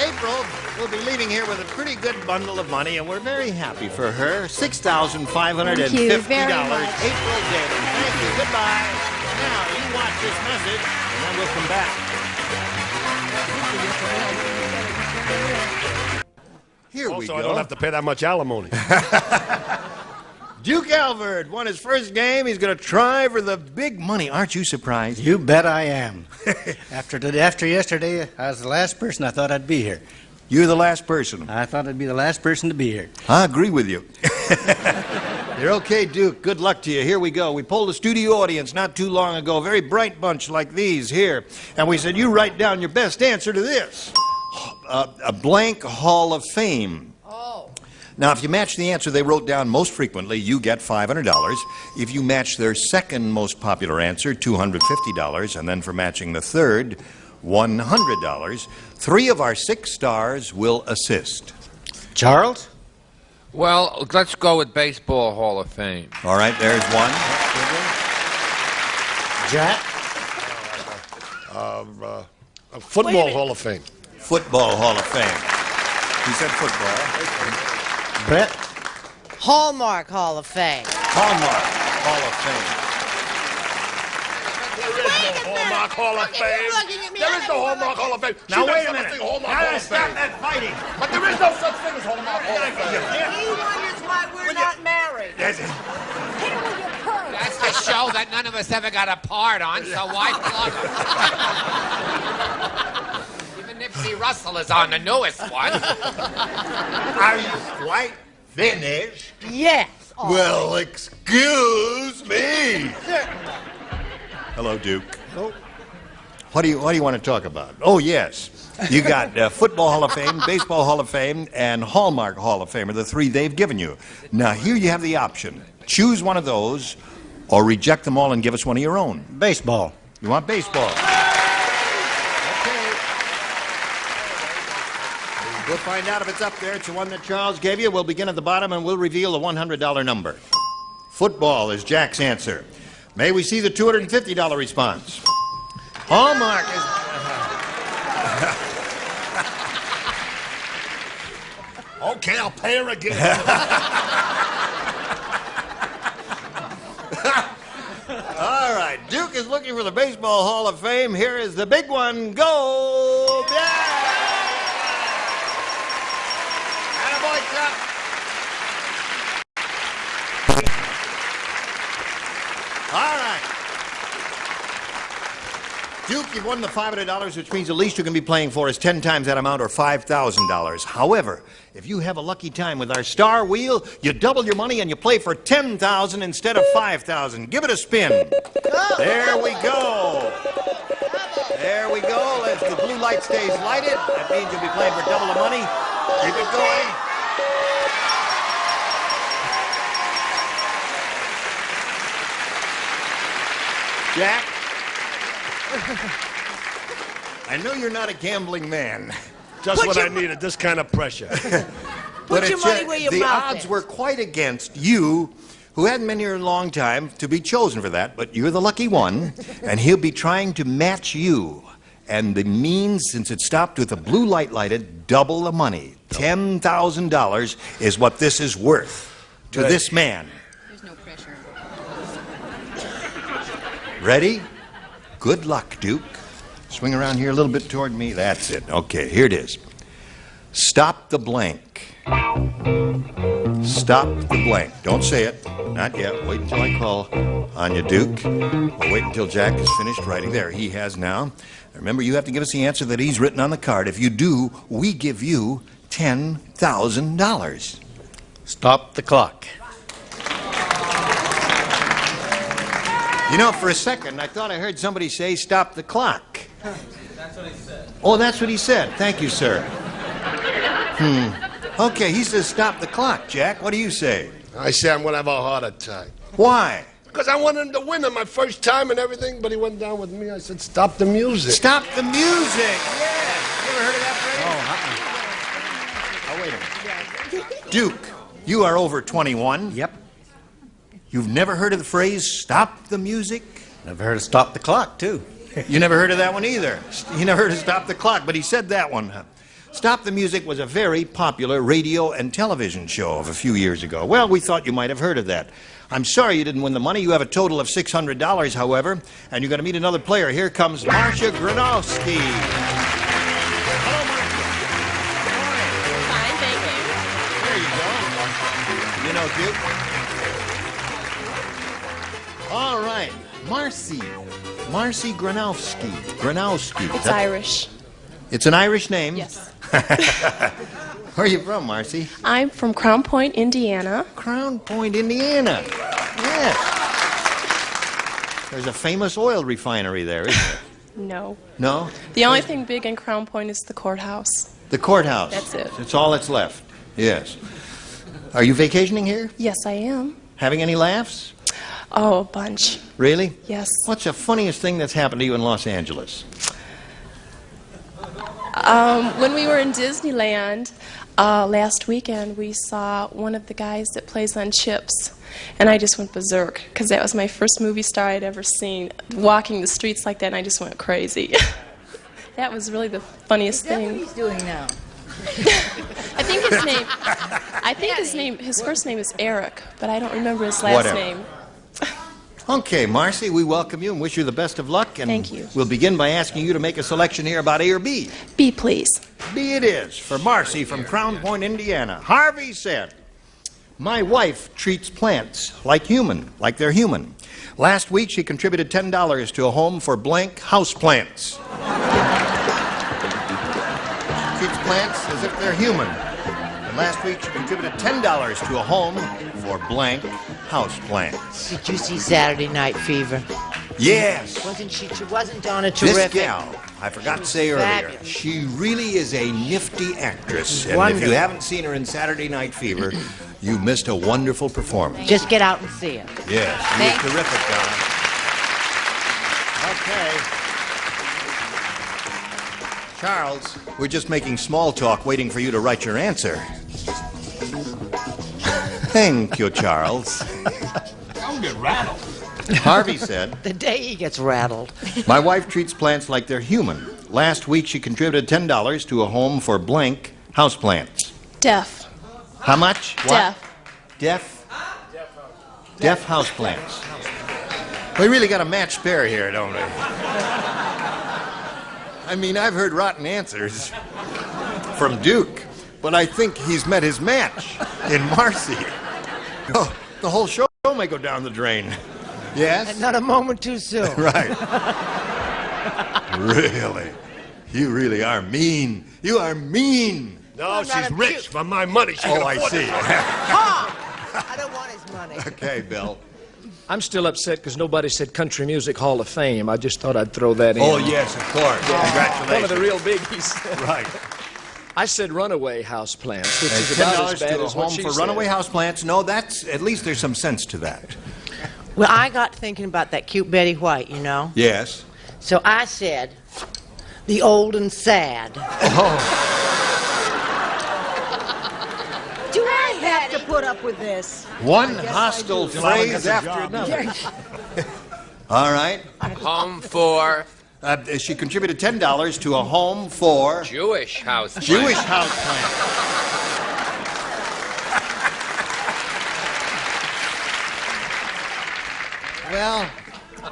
April will be leaving here with a pretty good bundle of money, and we're very happy for her. $6,550. Thank you very much. April Davis. Thank you. Goodbye. Now, you watch this message, and then we'll come back. Here we Also, go. I don't have to pay that much alimony. Duke Alvord won his first game. He's going to try for the big money. Aren't you surprised? You bet I am. After yesterday, I was the last person I thought I'd be here. You're the last person. I thought I'd be the last person to be here. I agree with you. You're okay, Duke. Good luck to you. Here we go. We polled a studio audience not too long ago, a very bright bunch like these here. And we said, you write down your best answer to this. A blank Hall of Fame. Oh. Now, if you match the answer they wrote down most frequently, you get $500. If you match their second most popular answer, $250. And then for matching the third, $100. 3 of our 6 stars will assist. Charles? Well, let's go with Baseball Hall of Fame. All right, there's one. Jack? Football Hall of Fame. Football Hall of Fame. He said football. Brett? Hallmark Hall of Fame. Hallmark Hall of Fame. There is no Hallmark Hall of Fame. There is no Hallmark Hall of Fame. Now, She wait does a minute. something Hallmark Hall of Stop Fame. that fighting. But there is no such thing as Hallmark Hall of Fame. He wonders why we're not married. That's the show that none of us ever got a part on, so why plug them? Even Nipsey Russell is on the newest one. Are you quite finished? Yes. Well, excuse me. Hello, Duke. Oh. What do you want to talk about? Oh, yes. You got Football Hall of Fame, Baseball Hall of Fame, and Hallmark Hall of Fame are the 3 they've given you. Now, here you have the option. Choose one of those or reject them all and give us one of your own. Baseball. You want baseball? Okay. We'll find out if it's up there. It's the one that Charles gave you. We'll begin at the bottom and we'll reveal the $100 number. Football is Jack's answer. May we see the $250 response? Hallmark is... Okay, I'll pay her again. All right, Duke is looking for the Baseball Hall of Fame. Here is the big one. Go! Attaboy, Chuck. All right. Duke, you've won the $500, which means the least you can be playing for is 10 times that amount or $5,000. However, if you have a lucky time with our star wheel, you double your money and you play for $10,000 instead of $5,000. Give it a spin. There we go. There we go. As the blue light stays lighted, that means you'll be playing for double the money. Keep it going. Jack? I know you're not a gambling man. Just what I needed, this kind of pressure. Put your money where your the mouth odds is. were quite against you, who hadn't been here a long time, to be chosen for that, but you're the lucky one, and he'll be trying to match you. And the means, since it stopped with the blue light lighted, double the money. $10,000 is what this is worth to this man. There's no pressure. Ready? Good luck, Duke. Swing around here a little bit toward me. That's it. Okay, here it is. Stop the blank. Stop the blank. Don't say it. Not yet. Wait until I call on you, Duke. We'll wait until Jack is finished writing. There, he has now. Remember, you have to give us the answer that he's written on the card. If you do, we give you $10,000. Stop the clock. You know, for a second, I thought I heard somebody say, stop the clock. That's what he said. Oh, that's what he said. Thank you, sir. Okay, he says stop the clock, Jack. What do you say? I say I'm going to have a heart attack. Why? Because I wanted him to win on my first time and everything, but he went down with me. I said, stop the music. Stop the music. Yeah. You ever heard of that phrase? Oh, wait a minute. Duke, you are over 21. Yep. You've never heard of the phrase, stop the music? Never heard of stop the clock, too. You never heard of that one either. You never heard of stop the clock, but he said that one. Stop the Music was a very popular radio and television show of a few years ago. Well, we thought you might have heard of that. I'm sorry you didn't win the money. You have a total of $600, however, and you're going to meet another player. Here comes Marcia Gronowski. Hello, Marcia. Fine, thank you. There you go. You know Duke? All right. Marcy Gronowski. It's Irish. It's an Irish name? Yes. Where are you from, Marcy? I'm from Crown Point, Indiana. Crown Point, Indiana. Yes. There's a famous oil refinery there, isn't there? No. No? The only thing big in Crown Point is the courthouse. The courthouse. That's it. It's all that's left. Yes. Are you vacationing here? Yes, I am. Having any laughs? Oh, a bunch. Really? Yes. What's the funniest thing that's happened to you in Los Angeles? When we were in Disneyland last weekend, we saw one of the guys that plays on Chips, and I just went berserk because that was my first movie star I'd ever seen. Walking the streets like that, and I just went crazy. That was really the funniest thing. What he's doing now? His first name is Eric, but I don't remember his last name. Okay, Marcy, we welcome you and wish you the best of luck. And thank you. We'll begin by asking you to make a selection here about A or B. B, please. B it is for Marcy from Crown Point, Indiana. Harvey said, my wife treats plants like they're human. Last week, she contributed $10 to a home for blank houseplants. Treats plants as if they're human. And last week, she contributed $10 to a home for blank houseplants. Did you see Saturday Night Fever? Yes. Wasn't Donna terrific? This gal, I forgot to say earlier, fabulous. she really is a nifty actress. And Wonderful. if you haven't seen her in Saturday Night Fever, you missed a wonderful performance. Just get out and see her. Yes, she was terrific, Donna. Okay. Charles, we're just making small talk, waiting for you to write your answer. Thank you, Charles. Don't get rattled. Harvey said, The day he gets rattled. my wife treats plants like they're human. Last week, she contributed $10 to a home for blank houseplants. Deaf. How much? Deaf. Deaf? Deaf houseplants. We really got a matched pair here, don't we? I mean, I've heard rotten answers from Duke, but I think he's met his match in Marcy. Oh, the whole show may go down the drain. Yes? And not a moment too soon. Right. Really? You really are mean. You are mean. No, she's rich for my money. She can I afford see. it. I don't want his money. Okay, Bill. I'm still upset because nobody said Country Music Hall of Fame. I just thought I'd throw that in. Oh, yes, of course. Congratulations. One of the real biggies. Right. I said runaway houseplants, which And is about $10 as bad to a as what home she for said. runaway houseplants. No, that's at least there's some sense to that. Well, I got thinking about that cute Betty White, you know. Yes. So I said, the old and sad. Oh. Do I have to put up with this? One hostile phrase after another. All right. Home for She contributed $10 to a home for Jewish house. Jewish houseplants. Well,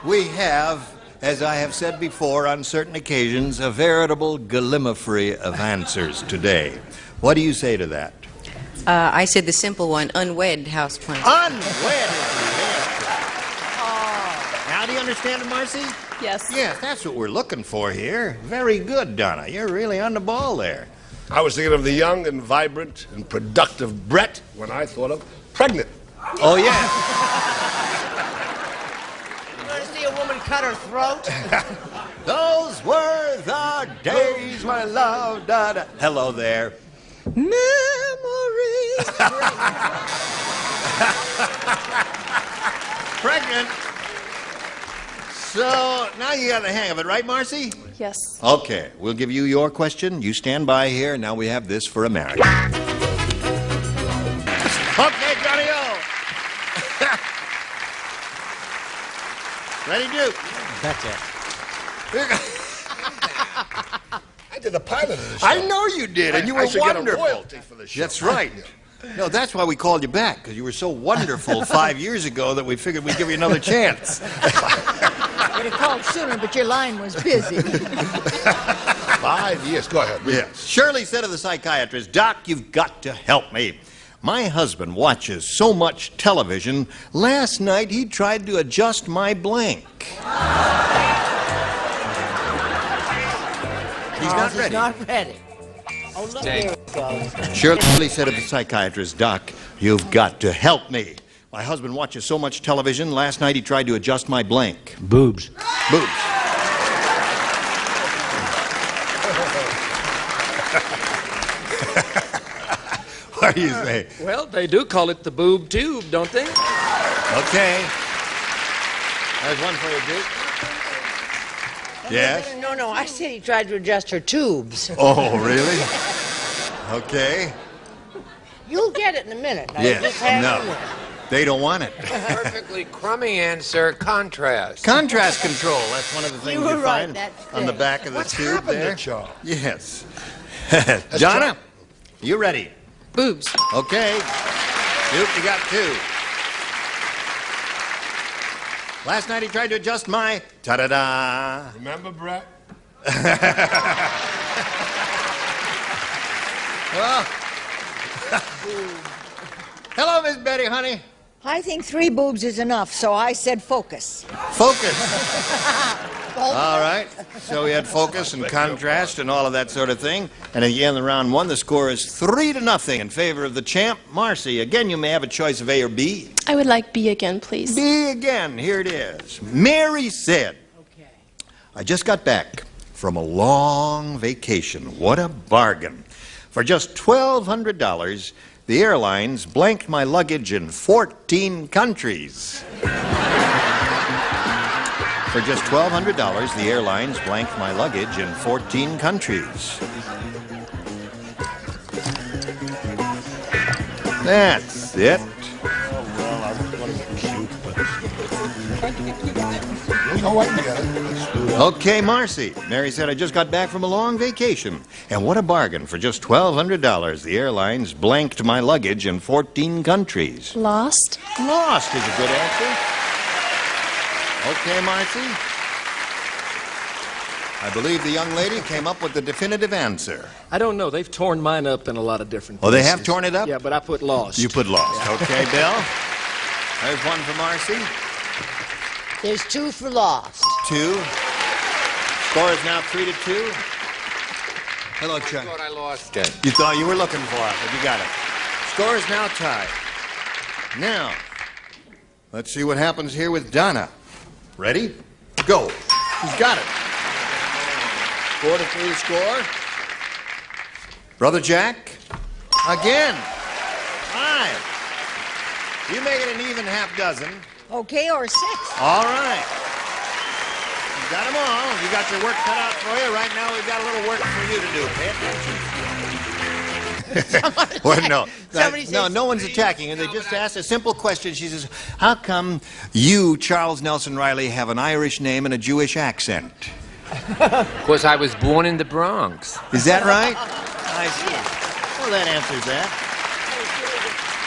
we have, as I have said before on certain occasions, a veritable gallimaufry of answers today. What do you say to that? I said the simple one, unwed houseplant. Unwed is the answer. Now do you understand it, Marcy? Yes. Yes, that's what we're looking for here. Very good, Donna. You're really on the ball there. I was thinking of the young and vibrant and productive Brett when I thought of pregnant. Oh, yeah. woman cut her throat? Those were the days, my love. Da, da. Hello there. Memories. Pregnant. So now you got the hang of it, right, Marcy? Yes. Okay, we'll give you your question. You stand by here. Now we have this for America. Okay, Johnny O. Ready, Duke? That's it. I did the pilot of the show. I know you did, and you were I should wonderful. get a royalty for the show. That's right. No, that's why we called you back, because you were so wonderful 5 years ago that we figured we'd give you another chance. Would have called sooner, but your line was busy. 5 years. Go ahead. Yes. Shirley said to the psychiatrist, Doc, you've got to help me. My husband watches so much television, last night he tried to adjust my blank. He's not ready. He's not ready. Oh, look, here it goes. Shirley said to the psychiatrist, Doc, you've got to help me. My husband watches so much television, last night he tried to adjust my blank. Boobs. Boobs. What do you say? Well, they do call it the boob tube, don't they? Okay. There's one for you, Duke. Yes? No, I said he tried to adjust her tubes. Oh, really? Okay. You'll get it in a minute. Now, Yes. just hang No. in there. They don't want it. Perfectly crummy answer, contrast. Contrast control. That's one of the things You were you right, find that's on the it. back of the What's tube happened there. to Charles? Yes. Donna, you ready? Boobs. Okay. Duke, you got 2. Last night he tried to adjust my ta-da-da. Remember, Brett? Well, hello, Miss Betty, honey. I think 3 boobs is enough, so I said focus. Focus. All right. So we had focus and contrast and all of that sort of thing. And at the end of round 1, the score is 3-0 in favor of the champ, Marcy. Again, you may have a choice of A or B. I would like B again, please. B again. Here it is. Mary said, I just got back from a long vacation. What a bargain. For just $1,200, the airlines blanked my luggage in 14 countries. For just $1,200, the airlines blanked my luggage in 14 countries. That's it. Well, I was going to be cute, but... You know what? You got it. Let's do that. Okay, Marcy. Mary said, I just got back from a long vacation. And what a bargain. For just $1,200, the airlines blanked my luggage in 14 countries. Lost. Lost is a good answer. Okay, Marcy. I believe the young lady came up with the definitive answer. I don't know. They've torn mine up in a lot of different Oh, places. they have torn it up? Yeah, but I put lost. You put lost. Okay, Bill. There's one for Marcy. There's 2 for lost. 2. Score is now 3-2. Hello, Chuck. I thought I lost it. You thought you were looking for it, but you got it. Score is now tied. Now, let's see what happens here with Donna. Ready? Go. She's got it. 4-3 score. Brother Jack, again. 5. You make it an even half dozen. Okay, or 6. All right. You got them all. You got your work cut out for you. Right now, we've got a little work for you to do. Pay attention. Well, no, one's attacking her. They just asked a simple question. She says, how come you, Charles Nelson Riley, have an Irish name and a Jewish accent? Because I was born in the Bronx. Is that right? I see. Well, that answers that.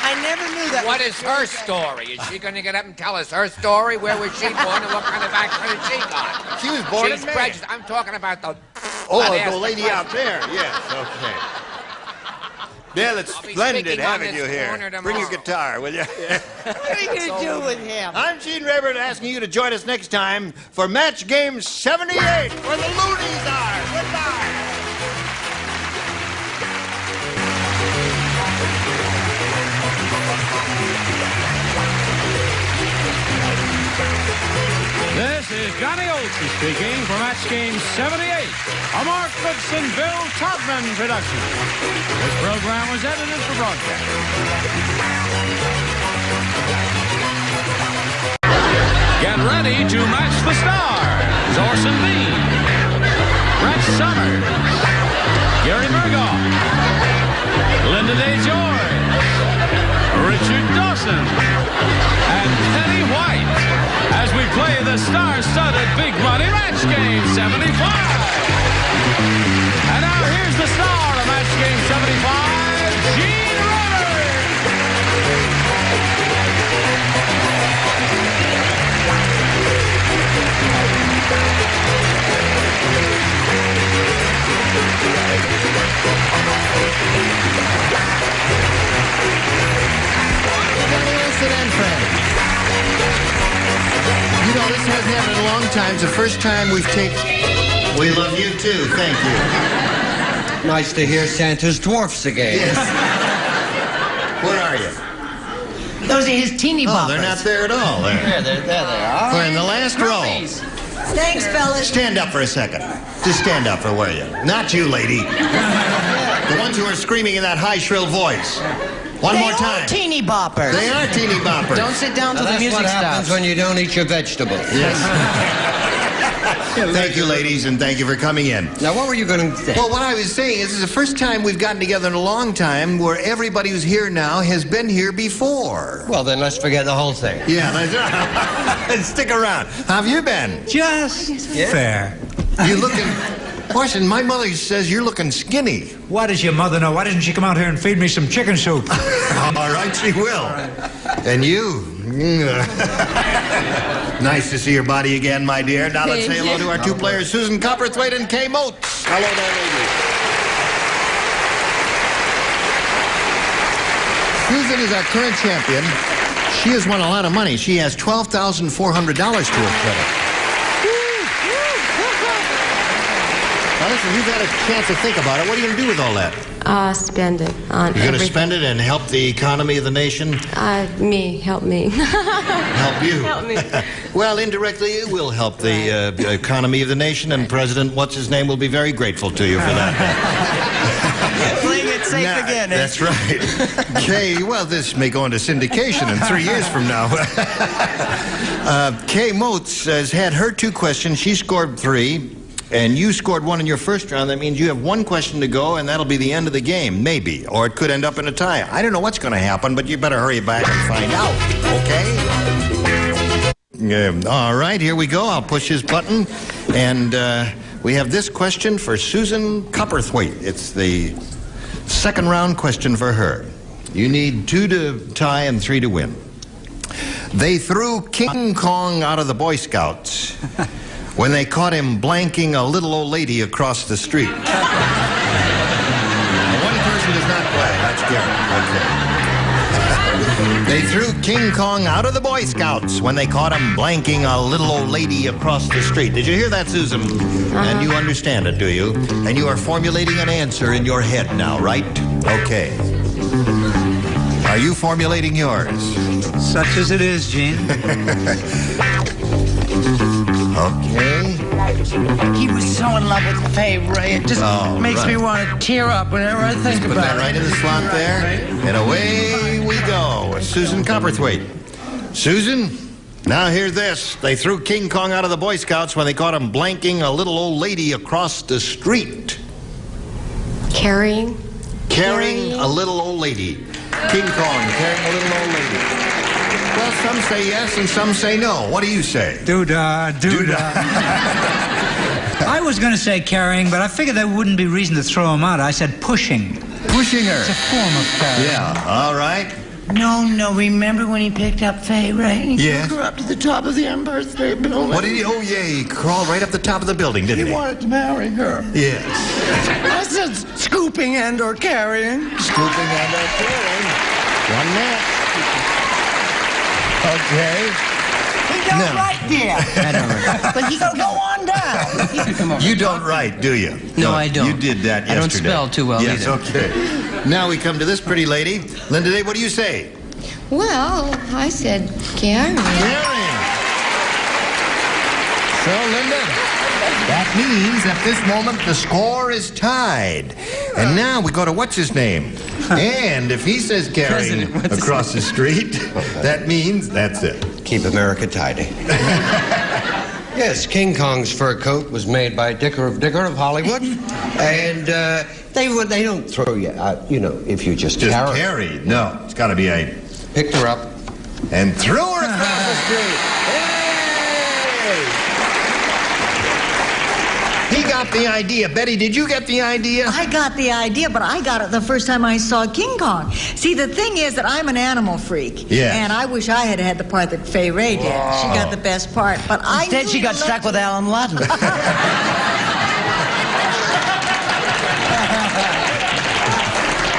I never knew that. What is her story? Is she going to get up and tell us her story? Where was she born and what kind of accent has she got? She was born She's in Maine. prejudiced. I'm talking about the... Oh, I'd ask the lady question. out there. Yes, okay. Bill, it's I'll be splendid speaking on having this you here. corner Bring your tomorrow. guitar, will you? What are you going to do with him? I'm Gene Rayburn asking you to join us next time for Match Game 78, where the loonies are. Goodbye. This This is Johnny Olson speaking for Match Game 78, a Mark Goodson, Bill Klugman production. This program was edited for broadcast. Get ready to match the stars. Orson Bean, Brett Somers, Gary Burghoff, Linda Day George, Richard Dawson, and Penny White as we play the star-studded Big Money Match Game 75. And now here's the star of Match Game 75, Gene Rivers. Johnny Olson and friends. You know, this hasn't happened in a long time. It's the first time we've taken... We love you, too. Thank you. Nice to hear Santa's dwarfs again. Yes. Where are you? Those are his teeny boppers. Oh, they're not there at all. There they are. We're in the last row. Thanks, fellas. Stand up for a second. Just stand up for where you. Not you, lady. The ones who are screaming in that high, shrill voice. One more time. They are teeny boppers. They are teeny boppers. Don't sit down till the That's music what happens stops. when you don't eat your vegetables. Yes. Thank you, ladies, and thank you for coming in. Now, what were you going to say? Well, what I was saying is this is the first time we've gotten together in a long time where everybody who's here now has been here before. Well, then let's forget the whole thing. Yeah, that's right. Stick around. How have you been? Just fair. You looking... Washington, my mother says you're looking skinny. What does your mother know? Why doesn't she come out here and feed me some chicken soup? All right, she will. And you? Nice to see your body again, my dear. Now let's say hello to our two players, Susan Copperthwaite and Kay Motes. Hello there, ladies. Susan is our current champion. She has won a lot of money. She has $12,400 to her credit. Now listen, you've had a chance to think about it. What are you going to do with all that? Spend it on You're going to spend it and help the economy of the nation? help me. Help you? Help me. Well, indirectly, it will help the economy of the nation, and President What's-His-Name will be very grateful to you for that. Playing it safe again. That's right. Kay, well, this may go into syndication in 3 years from now. Kay Motes has had her 2 questions. She scored 3. And you scored 1 in your first round. That means you have 1 question to go, and that'll be the end of the game, maybe. Or it could end up in a tie. I don't know what's going to happen, but you better hurry back and find out, okay? All right, here we go. I'll push his button. And we have this question for Susan Copperthwaite. It's the second round question for her. You need 2 to tie and 3 to win. They threw King Kong out of the Boy Scouts when they caught him blanking a little old lady across the street. One person does not play. That's Gary. Okay. They threw King Kong out of the Boy Scouts when they caught him blanking a little old lady across the street. Did you hear that, Susan? And you understand it, do you? And you are formulating an answer in your head now, right? Okay. Are you formulating yours? Such as it is, Gene. Okay. He was so in love with Faye Ray. It just makes me want to tear up whenever I think Put about that it. right in the slot there. And away we go. Susan Copperthwaite. Susan, now hear this. They threw King Kong out of the Boy Scouts when they caught him blanking a little old lady across the street. Carrying a little old lady. King Kong carrying a little old lady. Well, some say yes and some say no. What do you say? Doodah, doodah. I was going to say carrying, but I figured there wouldn't be reason to throw him out. I said pushing. Pushing her. It's a form of carrying. Yeah, all right. No, remember when he picked up Faye Ray? He Yes. took her up to the top of the Empire State Building. What did he? Oh, yeah, he crawled right up the top of the building, didn't he? He wanted to marry her. Yes. I said scooping and or carrying. Scooping and or carrying. 1 minute. Okay. He don't write there. I don't know. But he can go on down. You don't write, do you? No, I don't. You did that yesterday. I don't spell too well yes, either. Okay. Now we come to this pretty lady. Linda Day, what do you say? Well, I said carrying. Carrying. So, Linda, that means at this moment the score is tied. And now we go to what's-his-name. And if he says carrying across the street, that means that's it. Keep America tidy. Yes, King Kong's fur coat was made by Dicker of Hollywood. And they don't throw you out, you know, if you just carry. No, it's got to be a... Picked her up. And threw her across the street. He got the idea. Betty, did you get the idea? I got the idea, but I got it the first time I saw King Kong. See, the thing is that I'm an animal freak. Yes. And I wish I had had the part that Fay Ray did. She got the best part. But Instead, she got stuck with Alan Ludden.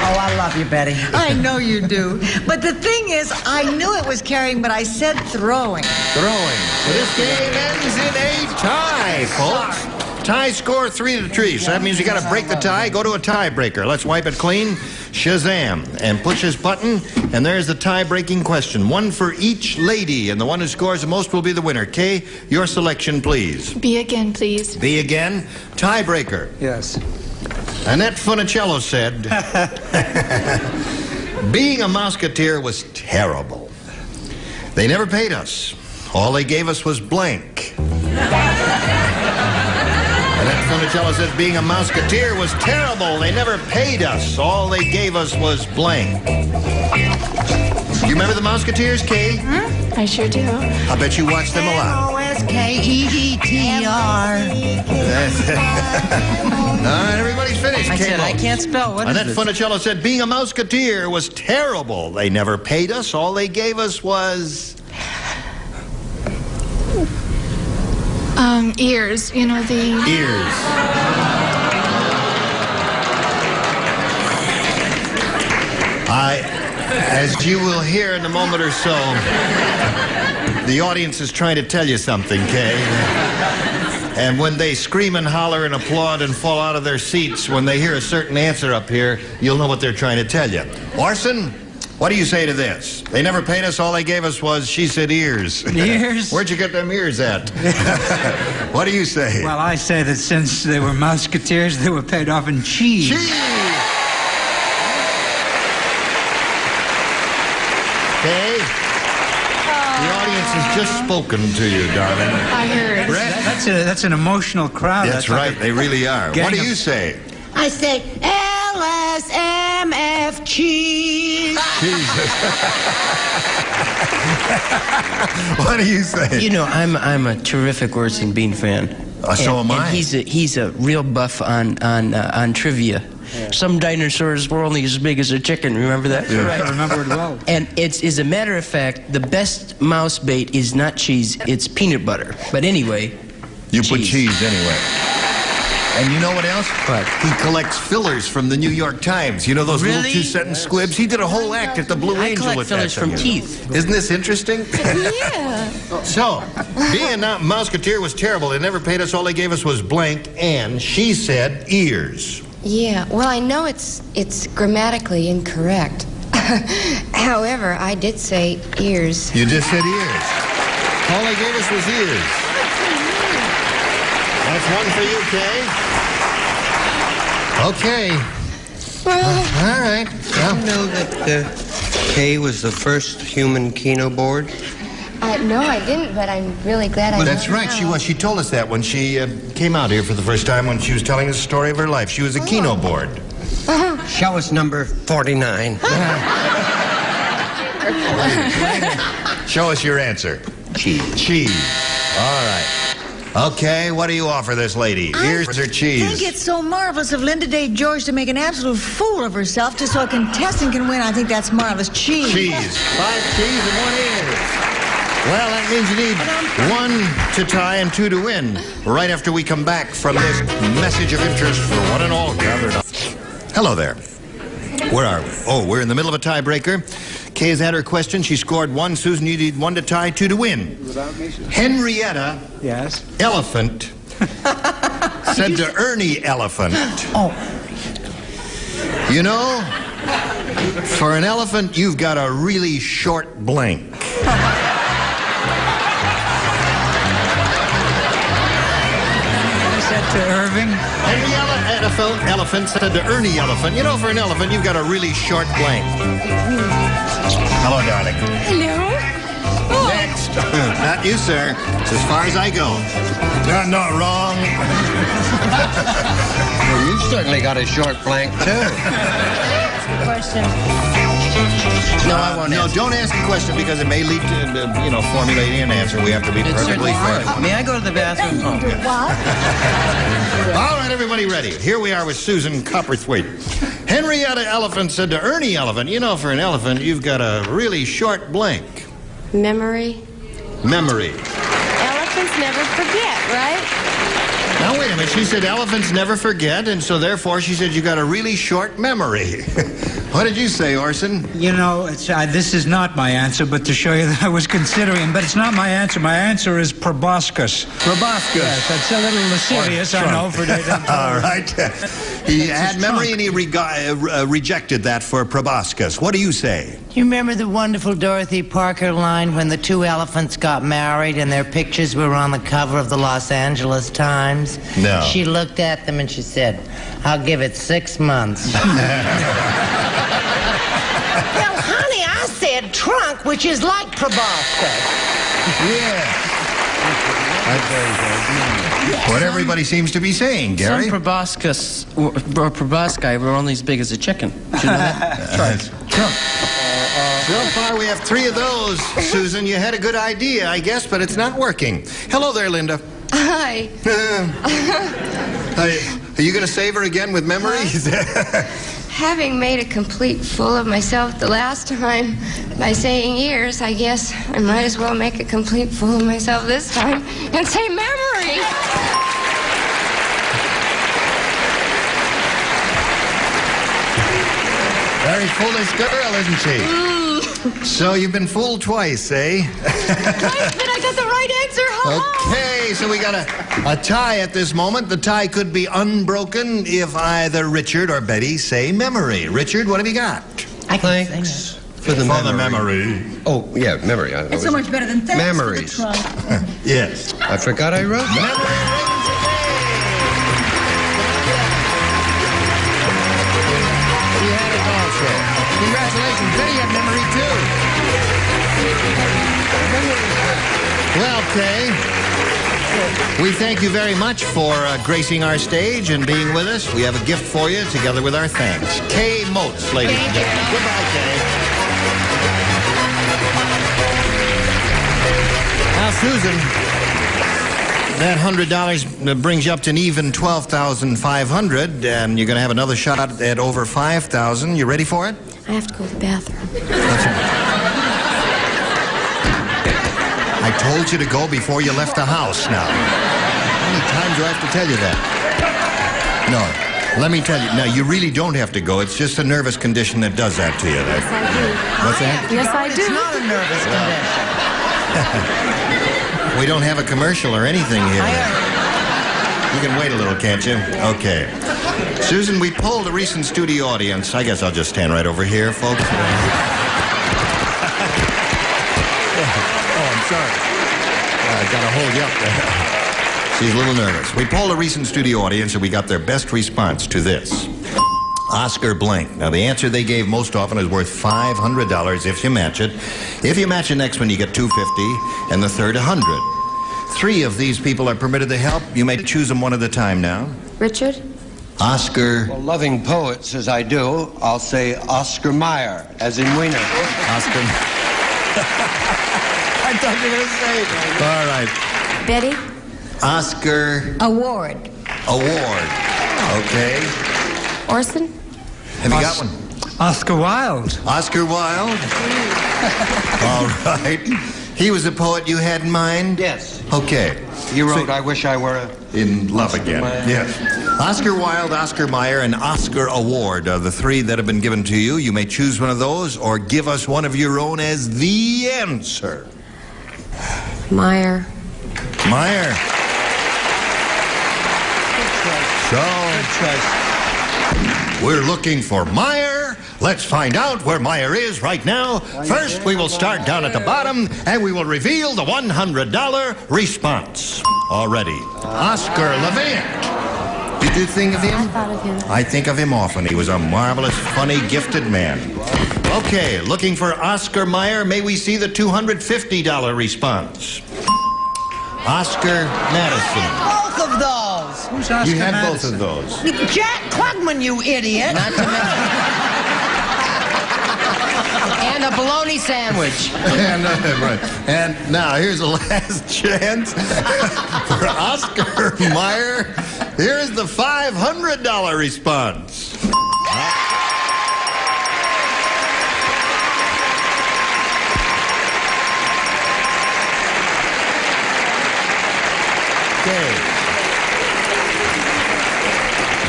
Oh, I love you, Betty. I know you do. But the thing is, I knew it was carrying, but I said throwing. Throwing. So this game ends in a tie, folks. Tie score 3-3. So that means you got to break the tie, go to a tiebreaker. Let's wipe it clean. Shazam. And push his button. And there's the tie-breaking question. One for each lady, and the one who scores the most will be the winner. Kay, your selection, please. B again, please. B again. Tiebreaker. Yes. Annette Funicello said, being a Musketeer was terrible. They never paid us. All they gave us was blank. Annette Funicello says being a Musketeer was terrible. They never paid us. All they gave us was blank. You remember the Musketeers, Kay? I sure do. I bet you watched them a lot. Musketer. All right, everybody's finished. I said I can't spell. What is Annette this? Funicello said being a Musketeer was terrible. They never paid us. All they gave us was... Ears. You know, the... ears. As you will hear in a moment or so, the audience is trying to tell you something, Kay. And when they scream and holler and applaud and fall out of their seats when they hear a certain answer up here, you'll know what they're trying to tell you. Orson, what do you say to this? They never paid us. All they gave us was, she said, ears. Ears? Where'd you get them ears at? What do you say? Well, I say that since they were Musketeers, they were paid off in cheese. Cheese! Okay? The audience has just spoken to you, darling. I heard. Brett? That's an emotional crowd. That's right. They really are. What do you say? I say LSMF cheese. Jesus. What do you say? You know, I'm a terrific Orson Bean fan. So am I. And he's a real buff on trivia. Yeah. Some dinosaurs were only as big as a chicken. Remember that? Yeah. Right. I remember it well. And as a matter of fact, the best mouse bait is not cheese; it's peanut butter. But anyway, you put cheese anyway. And you know what else? What? He collects fillers from the New York Times. You know those little Really? two-sentence squibs? He did a whole act at the Blue I Angel collect with fillers that from thing. teeth. Isn't this interesting? Yeah. So, being a Musketeer was terrible. They never paid us. All they gave us was blank. And she said ears. Yeah, well, I know it's grammatically incorrect. However, I did say ears. You just said ears. All they gave us was ears. That's one for you, Kay. Okay. All right. Well, You know that Kay was the first human Keno board? No, I didn't, but I'm really glad I know that's right. now. She was. She told us that when she came out here for the first time when she was telling us the story of her life. She was a Keno board. Show us number 49. Show us your answer. Cheese. Cheese. All right. Okay, what do you offer this lady? Ears or I cheese? think it's so marvelous of Linda Day George to make an absolute fool of herself just so a contestant can win. I think that's marvelous. Cheese. Cheese. 5 cheese and 1 ear. Well, that means you need 1 to tie and 2 to win. Right after we come back from this message of interest for one and all gathered up. Hello there. Where are we? Oh, we're in the middle of a tiebreaker. Kay has had her question. She scored 1. Susan, you need 1 to tie, 2 to win. Henrietta Yes. Elephant said to Ernie Elephant, Oh. you know, for an elephant, you've got a really short blank. said to Irving. Henry Elephant said to Ernie Elephant, you know, for an elephant, you've got a really short blank. Hello, darling. Hello. Next. Not you, sir. It's as far as I go. You're not wrong. Well, you've certainly got a short blank, too. Question. No, I won't. No, don't ask a question because it may lead to, formulating an answer. We have to be perfectly fair. May I go to the bathroom? Oh. All right, everybody ready. Here we are with Susan Copperthwaite. Henrietta Elephant said to Ernie Elephant, you know, for an elephant, you've got a really short blank. Memory. Memory. Elephants never forget, right? Now, wait a minute. She said elephants never forget, and so therefore she said you got a really short memory. What did you say, Orson? You know, this is not my answer, but to show you that I was considering, but it's not my answer. My answer is proboscis. Proboscis. Yes, that's a little serious, I know, for daytime. All right. He had memory, and he rejected that for proboscis. What do you say? Do you remember the wonderful Dorothy Parker line when the two elephants got married and their pictures were on the cover of the Los Angeles Times? No. She looked at them and she said, I'll give it 6 months. Well, honey, I said trunk, which is like proboscis. Yeah. What everybody seems to be saying, Gary. Some proboscis or probosci were only as big as a chicken. Did you know that? Trump. So far, we have 3 of those, Susan. You had a good idea, I guess, but it's not working. Hello there, Linda. Hi. Are you going to save her again with memories? Having made a complete fool of myself the last time by saying years, I guess I might as well make a complete fool of myself this time and say memory. Very foolish girl, isn't she? So you've been fooled twice, eh? Twice, but I got the right answer. Okay, so we got a tie at this moment. The tie could be unbroken if either Richard or Betty say memory. Richard, what have you got? Thanks for the memory. Oh, yeah, memory. It's so much better than thanks Memories. for the trunk. Yes. I forgot I wrote that. Congratulations, Betty had memory too. Well, Kay, we thank you very much for gracing our stage and being with us. We have a gift for you together with our thanks. Kay Motes, ladies and gentlemen. Goodbye, Kay. Now, Susan, that $100 brings you up to an even $12,500, and you're going to have another shot at over $5,000. You ready for it? I have to go to the bathroom. I told you to go before you left the house now. How many times do I have to tell you that? No, let me tell you. No, you really don't have to go. It's just a nervous condition that does that to you. Yes, I do. What's that? Yes, I do. It's not a nervous condition. We don't have a commercial or anything here. You can wait a little, can't you? Okay. Susan, we polled a recent studio audience. I guess I'll just stand right over here, folks. Oh, I'm sorry. I got to hold you up there. She's a little nervous. We polled a recent studio audience, and we got their best response to this. Oscar blank. Now, the answer they gave most often is worth $500 if you match it. If you match the next one, you get $250, and the third, $100. 3 of these people are permitted to help. You may choose them one at a time now. Richard? Oscar. Well, loving poets as I do, I'll say Oscar Mayer, as in Wiener. Oscar. I thought you were going to say it. All right. Betty? Oscar. Award. Award. Okay. Orson? Have you got one? Oscar Wilde. Oscar Wilde? All right. He was a poet you had in mind? Yes. Okay. You wrote I Wish I Were in Love Again. Mayer. Yes. Oscar Wilde, Oscar Mayer, and Oscar Award are the 3 that have been given to you. You may choose one of those or give us one of your own as the answer. Meyer. Meyer. So, we're looking for Meyer let's find out where Meyer is right now. First, we will start down at the bottom, and we will reveal the $100 response. Already, Oscar Levant. Did you think of him? I thought of him. I think of him often. He was a marvelous, funny, gifted man. Okay, looking for Oscar Meyer. May we see the $250 response? Oscar Madison. Both of those. Who's Oscar You had Madison? both of those. Jack Klugman, you idiot. Not to mention. And a bologna sandwich. And now here's the last chance for Oscar Meyer. Here's the $500 response. Okay.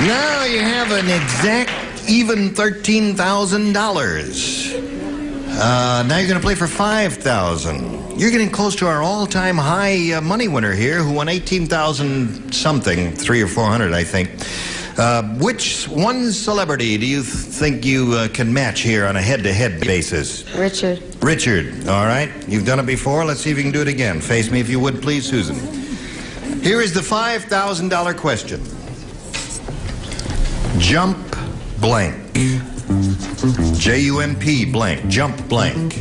Now you have an exact even $13,000. Now you're going to play for $5,000. You're getting close to our all-time high money winner here, who won $18,000 something, 300 or 400, I think. Which one celebrity do you think you can match here on a head-to-head basis? Richard. Richard, all right. You've done it before. Let's see if you can do it again. Face me if you would, please, Susan. Here is the $5,000 question. Jump blank. J-U-M-P blank. Jump blank.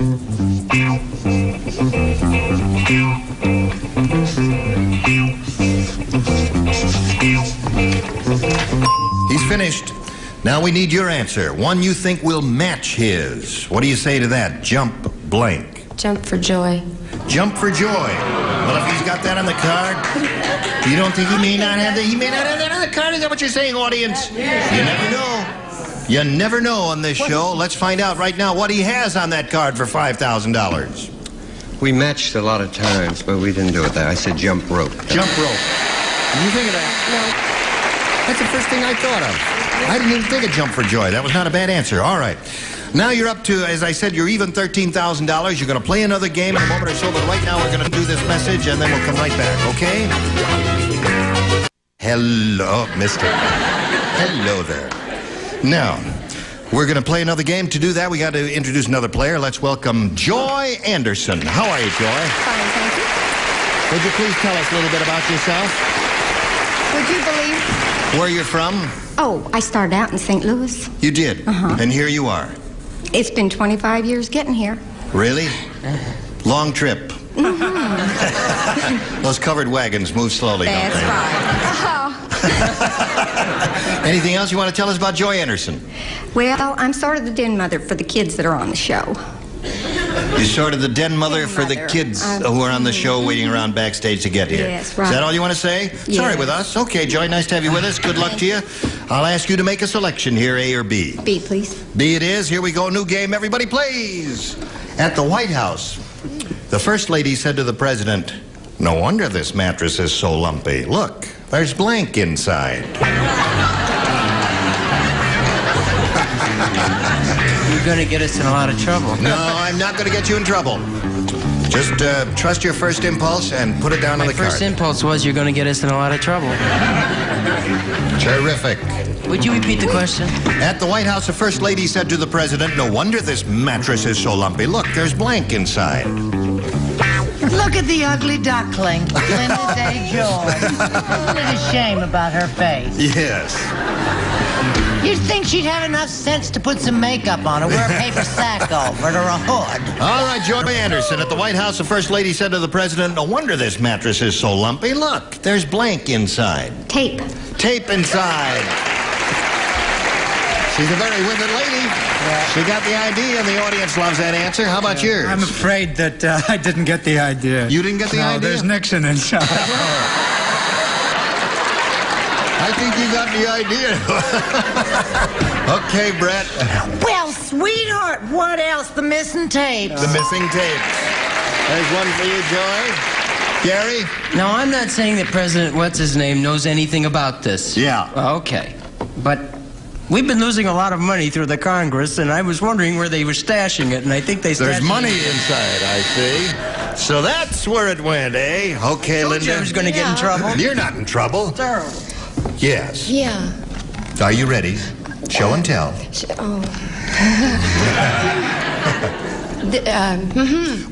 He's finished. Now we need your answer. One you think will match his. What do you say to that? Jump blank. Jump for joy. Jump for joy. Well, if he's got that on the card, you don't think he may not have that? He may not have that on the card? Is that what you're saying, audience? You never know. You never know on this show. Let's find out right now what he has on that card for $5,000. We matched a lot of times, but we didn't do it there. I said jump rope. Jump rope. Did you think of that? No. That's the first thing I thought of. I didn't even think of jump for joy. That was not a bad answer. All right. Now you're up to, as I said, you're even $13,000. You're going to play another game in a moment or so, but right now we're going to do this message, and then we'll come right back, okay? Hello, mister. Hello there. Now, we're going to play another game. To do that, we got to introduce another player. Let's welcome Joy Anderson. How are you, Joy? Fine, thank you. Would you please tell us a little bit about yourself? Would you believe? Where you're from? Oh, I started out in St. Louis. You did? Uh-huh. And here you are. It's been 25 years getting here. Really? Long trip. Mm-hmm. Those covered wagons move slowly, That's don't they? right. Anything else you want to tell us about Joy Anderson? Well, I'm sort of the den mother for the kids that are on the show. You're sort of the den mother for the kids who are on the show waiting around backstage to get here. Yes, right. Is that all you want to say? Yes. Sorry with us. Okay, Joy, nice to have you with us. Good luck to you. I'll ask you to make a selection here, A or B. B, please. B it is. Here we go. New game. Everybody plays. At the White House, the First Lady said to the President, "No wonder this mattress is so lumpy. Look, there's blank inside." You're going to get us in a lot of trouble. No, I'm not going to get you in trouble. Just trust your first impulse and put it down on the card. My first impulse was you're going to get us in a lot of trouble. Terrific. Would you repeat the question? At the White House, the First Lady said to the President, "No wonder this mattress is so lumpy. Look, there's blank inside." Look at the ugly duckling, Linda Day George. Isn't it a shame about her face? Yes. You'd think she'd have enough sense to put some makeup on or wear a paper sack over it or a hood. All right, Joy Anderson. At the White House, the First Lady said to the President, "No wonder this mattress is so lumpy. Look, there's blank inside." Tape. Tape inside. She's a very wicked lady. She got the idea, and the audience loves that answer. How about yours? I'm afraid that I didn't get the idea. You didn't get the idea? No, there's Nixon inside. I think you got the idea. Okay, Brett. Well, sweetheart, what else? The missing tapes. The missing tapes. There's one for you, Joy. Gary? Now, I'm not saying that President What's-His-Name knows anything about this. Yeah. Okay. But we've been losing a lot of money through the Congress, and I was wondering where they were stashing it, and I think they There's stashed money it. inside, I see. So that's where it went, eh? Okay, Told you Linda. I was going to get in trouble. You're not in trouble. Terrible. Yes. Yeah. Are you ready? Show and tell.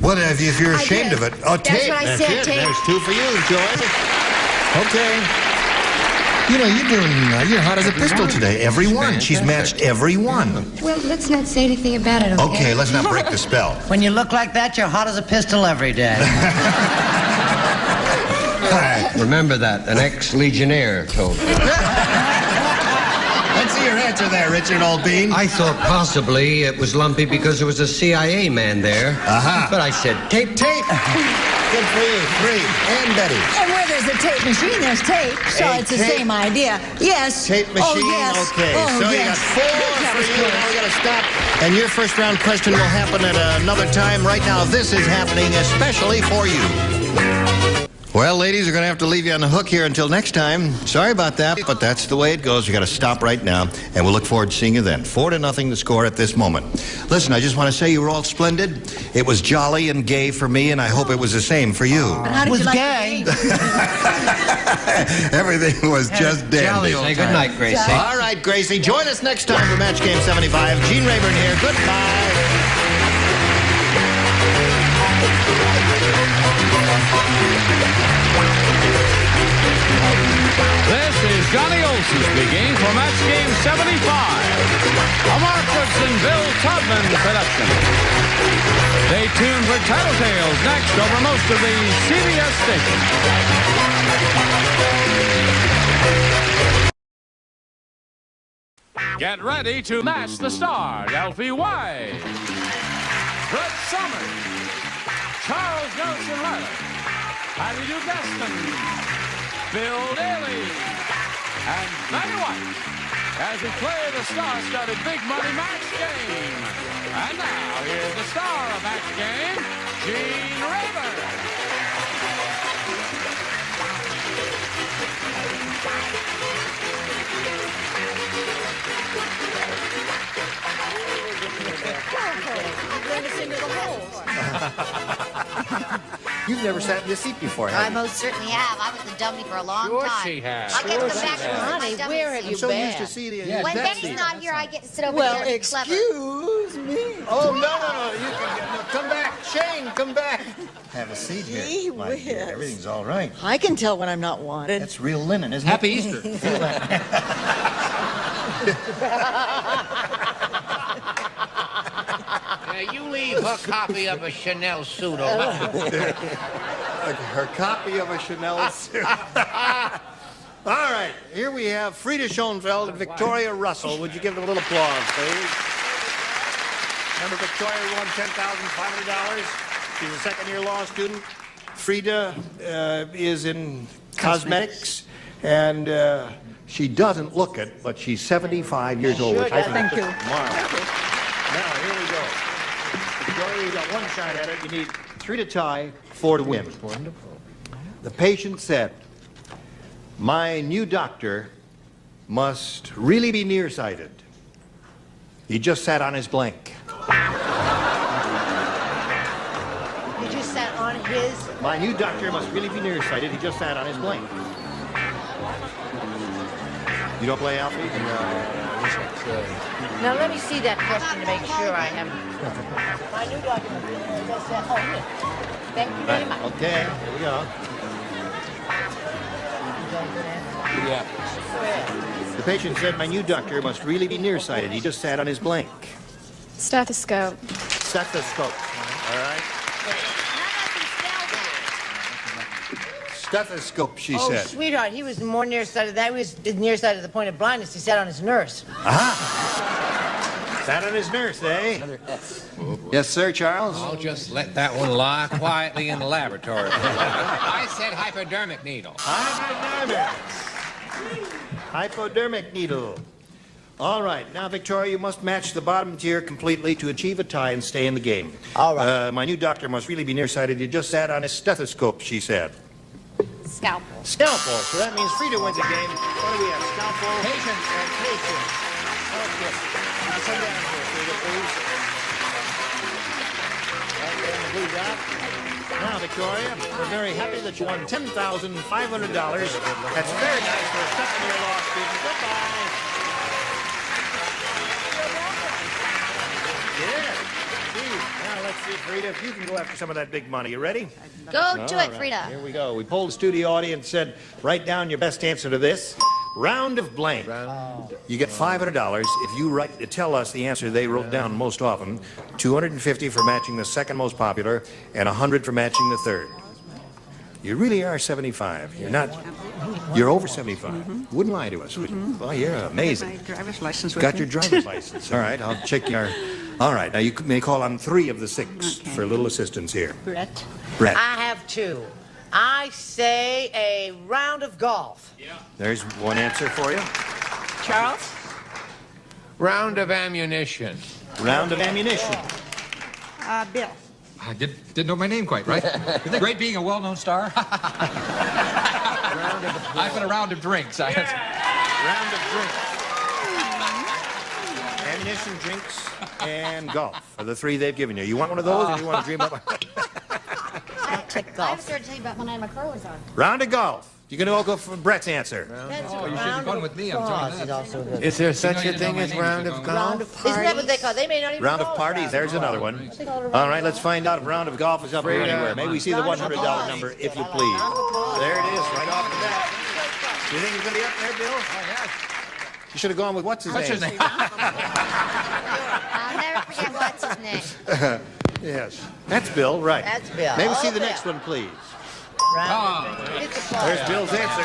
What if you're ashamed of it? Oh, tape. That's what I said, tape. There's 2 for you, Joy. Okay. You know, you're hot as a pistol today. Every one. She's matched every one. Well, let's not say anything about it, okay? Okay, let's not break the spell. When you look like that, you're hot as a pistol every day. Remember that. An ex-legionnaire told me. Let's see your answer there, Richard Old Bean. I thought possibly it was lumpy because there was a CIA man there. But I said, tape. Tape. Good for you. 3. And Betty. And where there's a tape machine, there's tape. So it's the same idea. Yes. Tape machine? Oh, yes. Okay. Oh, so yes. you got 4 for you. Now we got to stop. And your first round question will happen at another time. Right now, this is happening especially for you. Well, ladies, we're going to have to leave you on the hook here until next time. Sorry about that, but that's the way it goes. We got to stop right now, and we'll look forward to seeing you then. 4-0 the score at this moment. Listen, I just want to say you were all splendid. It was jolly and gay for me, and I hope it was the same for you. But how did you like gay? Everything was just dandy. Say good night, Gracie. All right, Gracie. Join us next time for Match Game 75. Gene Rayburn here. Goodbye. This is Johnny Olson speaking for Match Game 75, a Mark Woodson, Bill Todman production. Stay tuned for Tattletales next over most of the CBS stations. Get ready to match the stars. Alfie White, Brett Somers, Charles Nelson Riley, Patty Dugaston, Bill Daly, and Betty White as we play the star-studded Big Money Match Game. And now, here's the star of Match Game, Gene Rayburn. You've never sat in this seat before, I have you? most certainly have. I was the dummy for a long Sure time. she has. I get to Sure go she back to has. my Honey, dummy where have seat. you So been? used to see the When that Betty's seat. not here, I get to sit over Well, here and be clever. excuse me. Oh, no. You can no, come back. Shane, come back. Have a seat here. Gee my dear. whiz. Everything's all right. I can tell when I'm not wanted. That's real linen, isn't Happy it? Easter. Feel that. You leave her copy of a Chanel suit over. Her copy of a Chanel suit. All right, here we have Frida Schoenfeld and Victoria Russell. Would you give them a little applause, please? Remember, Victoria won $10,500. She's a second-year law student. Frida is in cosmetics, and she doesn't look it, but she's 75 years old. Which I think Thank you. Marvelous. Now, here we go. Victoria, you got 1 shot at it. You need 3 to tie, 4 to win. Wonderful. The patient said, "My new doctor must really be nearsighted. He just sat on his blank." You just sat on his... My new doctor must really be nearsighted. He just sat on his blank. You don't play, Alfie? Now, let me see that question to make sure I have... My new document. Oh, here. Thank you very much. Okay, here we go. Yeah. The patient said, "My new doctor must really be nearsighted. He just sat on his blank." Stethoscope. Stethoscope. All right. Stethoscope, she Oh, said. sweetheart, he was more nearsighted. That was nearsighted to the point of blindness. He sat on his nurse. Sat on his nurse, eh? Yes, sir, Charles? I'll just let that one lie quietly in the laboratory. I said hypodermic needle. Hypodermic needle. All right. Now, Victoria, you must match the bottom tier completely to achieve a tie and stay in the game. All right. My new doctor must really be nearsighted. He just sat on his stethoscope, she said. Scalpel. Scalpel. So that means Frida wins the game. What do we have? Scalpel. Patient. And patient. Okay. Come down here, Frida, please. Right there in the blue dot. Now, Victoria, we're very happy that you won $10,500. That's very nice for a second-year law student. Goodbye. Yeah. Now, let's see, Frida, if you can go after some of that big money. You ready? Go to All it, right, Frida. Here we go. We polled the studio audience, said, write down your best answer to this. Round of blank. You get $500 if you tell us the answer they wrote down most often. $250 for matching the second most popular, and $100 for matching the third. You really are 75. You're not. You're over 75. Wouldn't lie to us, would you? Well, you're amazing. My driver's license with Got me. your driver's license. All right, I'll check your. All right, now you may call on 3 of the 6 for a little assistance here. Brett. Brett. I have 2. I say a round of golf. There's one answer for you. Charles. Round of ammunition. Round of ammunition. Bill. I didn't know my name quite, right? Isn't it great being a well-known star? I put a round of drinks. Round of drinks. Ammunition, drinks, and golf are the 3 they've given you. You want one of those, or do you want to dream up? I'll take golf. I was going to tell you about when I had my clothes on. Round of golf. You're going to all go for Brett's answer. Oh, you should have gone with me. I'm telling you that. Is there such a thing as round of golf? Isn't that what they call it? They may not even Round call of it parties, there's another one. All right, let's find out if round of golf is up here anywhere. May we see the $100 number, if you please. There it is, right off the bat. You think it's going to be up there, Bill? You should have gone with what's his name? I'll never forget what's his name. Yes. That's Bill, right. That's Bill. May we see Oh, the Bill. next one, please? It's a ball. There's Bill's answer.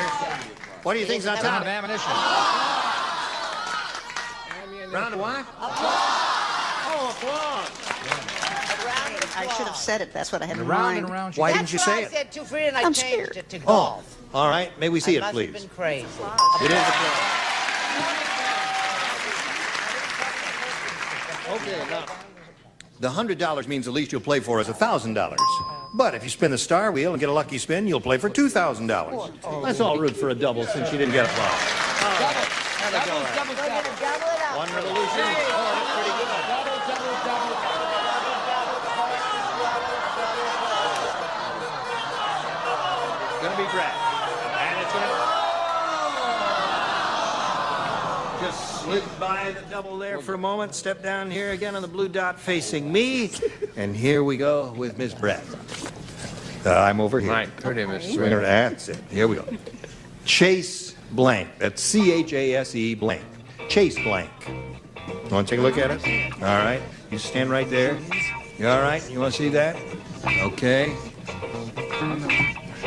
What do you think's on Round top? of ammunition. Round of what? Oh, applause. I should have said it. That's what I had in Round and mind. round. Why didn't you say I it? said 2 Frida, and I I'm changed scared. it to Oh, golf. all right. May we see I it, must please? have been crazy. It is applause. Okay, now. The $100 means the least you'll play for is $1,000. But if you spin the star wheel and get a lucky spin, you'll play for $2,000. Let's all root for a double since you didn't get applause. How'd that go? One revolution. Oh, that's pretty good. Gonna be Brett. And it's gonna just slid by the double there for a moment. Step down here again on the blue dot facing me. And here we go with Miss Brett. I'm over here. Right, pretty, Miss We're gonna- That's it. Here we go. Chase blank. That's C-H-A-S-E blank. Chase blank. You want to take a look at it? All right. You stand right there. You all right? You want to see that? Okay.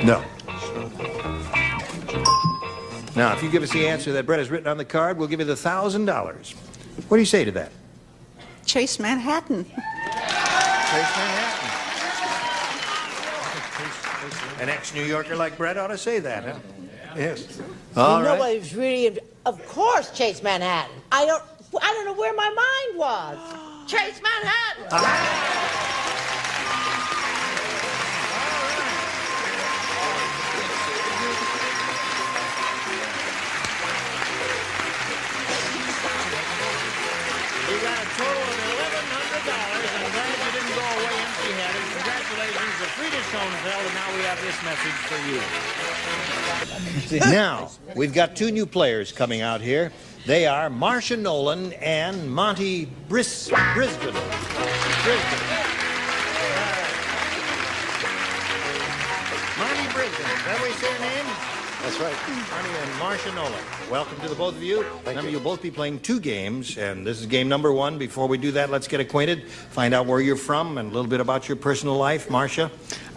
No. Now, if you give us the answer that Brett has written on the card, we'll give you the $1,000. What do you say to that? Chase Manhattan. Chase Manhattan. An ex-New Yorker like Brett ought to say that, huh? Yes. All right. Nobody's really. Of course, Chase Manhattan. I don't know where my mind was. Chase Manhattan. You got a total of $1,100. I'm glad you didn't go away empty-handed. Congratulations to Frida Schoenfeld, and now we have this message for you. Now, we've got 2 new players coming out here. They are Marcia Nolan and Monty Brisbane. Monty Brisbane. Is that what you say your name? That's right. Monty and Marcia Nolan. Welcome to the both of you. Remember, you'll both be playing 2 games, and this is game number 1. Before we do that, let's get acquainted, find out where you're from, and a little bit about your personal life. Marcia?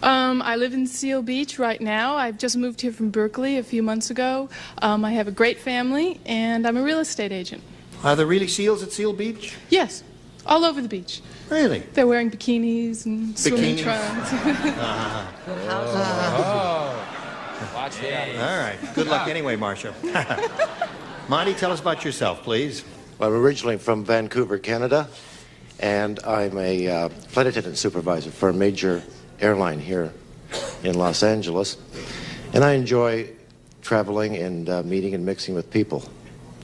I live in Seal Beach right now. I've just moved here from Berkeley a few months ago. I have a great family, and I'm a real estate agent. Are there really seals at Seal Beach? Yes, all over the beach. Really? They're wearing bikinis and swimming Bikinis? trunks. Watch that. All right. Good luck anyway, Marcia. Monty, tell us about yourself, please. Well, I'm originally from Vancouver, Canada, and I'm a flight attendant supervisor for a major airline here in Los Angeles. And I enjoy traveling and meeting and mixing with people.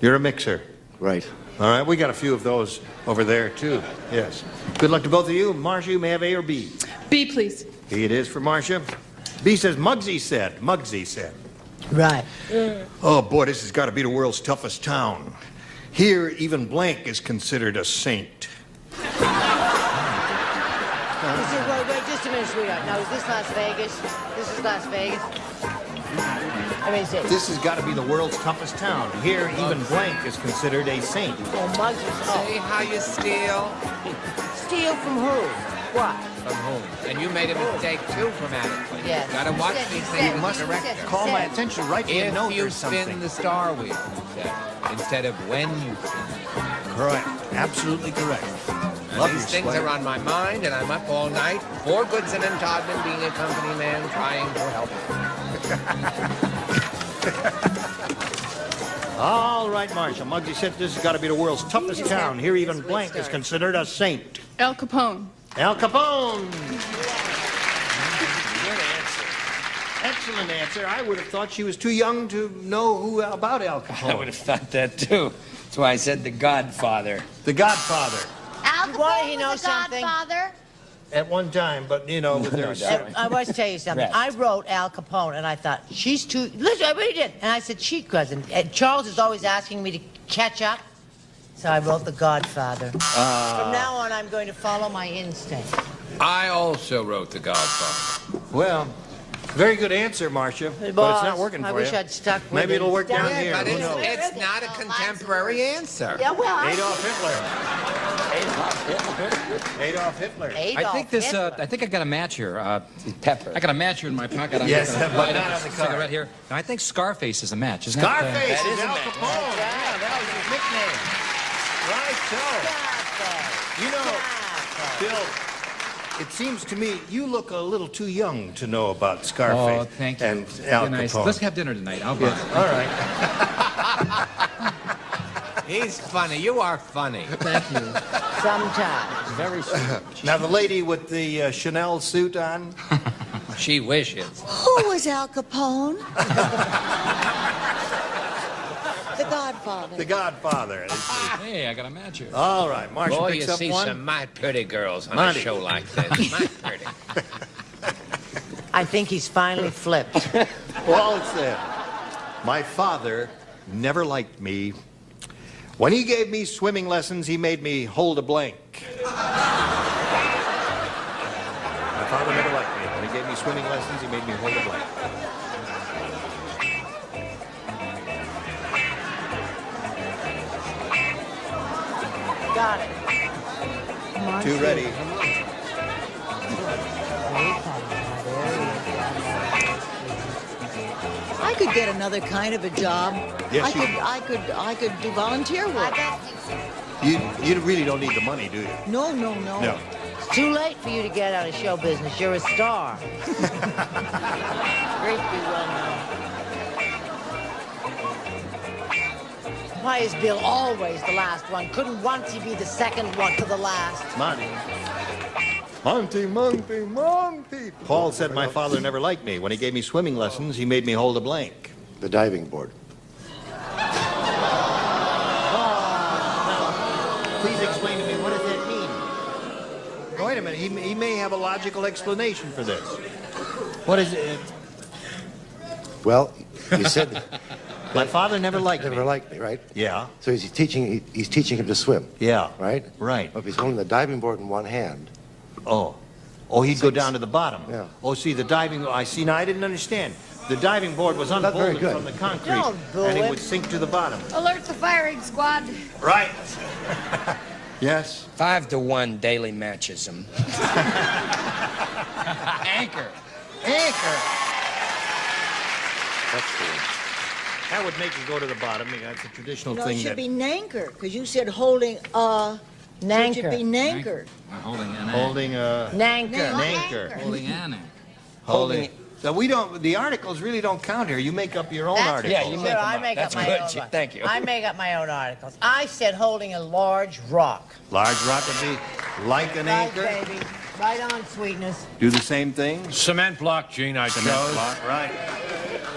You're a mixer. Right. All right. We got a few of those over there, too. Yes. Good luck to both of you. Marcia, you may have A or B. B, please. B it is for Marcia. B says, Muggsy said. Muggsy said. Right. Oh, boy, this has got to be the world's toughest town. Here, even blank is considered a saint. Wait, just a minute, sweetheart. Now, is this Las Vegas? This is Las Vegas? Let me see. This has got to be the world's toughest town. Here, even blank is considered a saint. Oh, Muggs is... See how you steal? Steal from who? What? From whom? And you made a mistake too grammatically. Yes. Gotta watch these things. You must call my attention, write me a note or something. If you spin the star wheel, instead of when you spin. Correct. Absolutely correct. Now, these things are on my mind, and I'm up all night. 4 Goodson and Todman being a company man, trying to help All right, Marshall. Muggsy said this has got to be the world's toughest town. Here, even blank is considered a saint. Al Capone. Al Capone. Excellent answer. I would have thought she was too young to know about Al Capone. I would have thought that, too. That's why I said the Godfather. The Godfather. Al Capone know was a something? godfather. At one time, but, you know, there's... I want to tell you something. Rest. I wrote Al Capone, and I thought, she's too... Listen, I really did. And I said, cheat cousin. And Charles is always asking me to catch up, so I wrote The Godfather. From now on, I'm going to follow my instinct. I also wrote The Godfather. Well, very good answer, Marcia, but it's not working for you. I wish I'd stuck with Maybe it. it'll work down here. But Who knows? it's not a contemporary answer. Yeah, well, Adolf Hitler. Adolf Hitler. I think this. I think I got a match here. Pepper. I got a match here in my pocket. I'm Yes, gonna but light not up on the a card. cigarette here. Now, I think Scarface is a match. Isn't Scarface that, is Al Capone. Yeah, that was his nickname. Right, so. You know, Bill, it seems to me you look a little too young to know about Scarface. Oh, thank you. And Al Nice. Capone. Let's have dinner tonight. I'll buy it. All right. He's funny. You are funny. Thank you. Sometimes. Very sweet. Now, the lady with the Chanel suit on. She wishes. Who was Al Capone? The Godfather. The Godfather. Hey, I got a match here. All right, Marshall Boy, picks you up see one. some mighty pretty girls on Monty. a show like this. Mighty pretty. I think he's finally flipped. Well, it's there. My father never liked me. When he gave me swimming lessons, he made me hold a blank. My father never liked me. When he gave me swimming lessons, he made me hold a blank. Got it. Two ready. I could get another kind of a job. Yes, I could do volunteer work. You really don't need the money, do you? No. No. It's too late for you to get out of show business. You're a star. Great to be well known. Why is Bill always the last one? Couldn't once he be the second one to the last? Monty. Monty. Paul said my father never liked me. When he gave me swimming lessons, he made me hold a blank. The diving board. Please explain to me, what does that mean? Wait a minute, he may have a logical explanation for this. What is it? Well, you said My father never liked me. never liked me, right? Yeah. So he's teaching him to swim. Yeah. Right? Right. Well, if he's holding the diving board in one hand. Oh, he'd go down to the bottom. Yeah. Oh, see, the diving... I see, now I didn't understand. The diving board was very unfolded good. from the concrete, Don't boo and he him. would sink to the bottom. Alert the firing squad. Right. Yes. 5-1 daily matches him. Anchor. That's the That would make you go to the bottom. That's a traditional No, thing it should that... be nanker, because you said holding It should Nanker. be nankered. Holding an Holding a... Nanker. Nanker. Holding an Holding... So we don't... The articles really don't count here. You make up your own articles. Yeah, you make them I up. make That's up my good, own. Chick. Thank you. I make up my own articles. I said holding a large rock. Large rock would be like an Right, anchor. baby. Right on, sweetness. Do the same thing. Cement block, Gene, I chose. Right.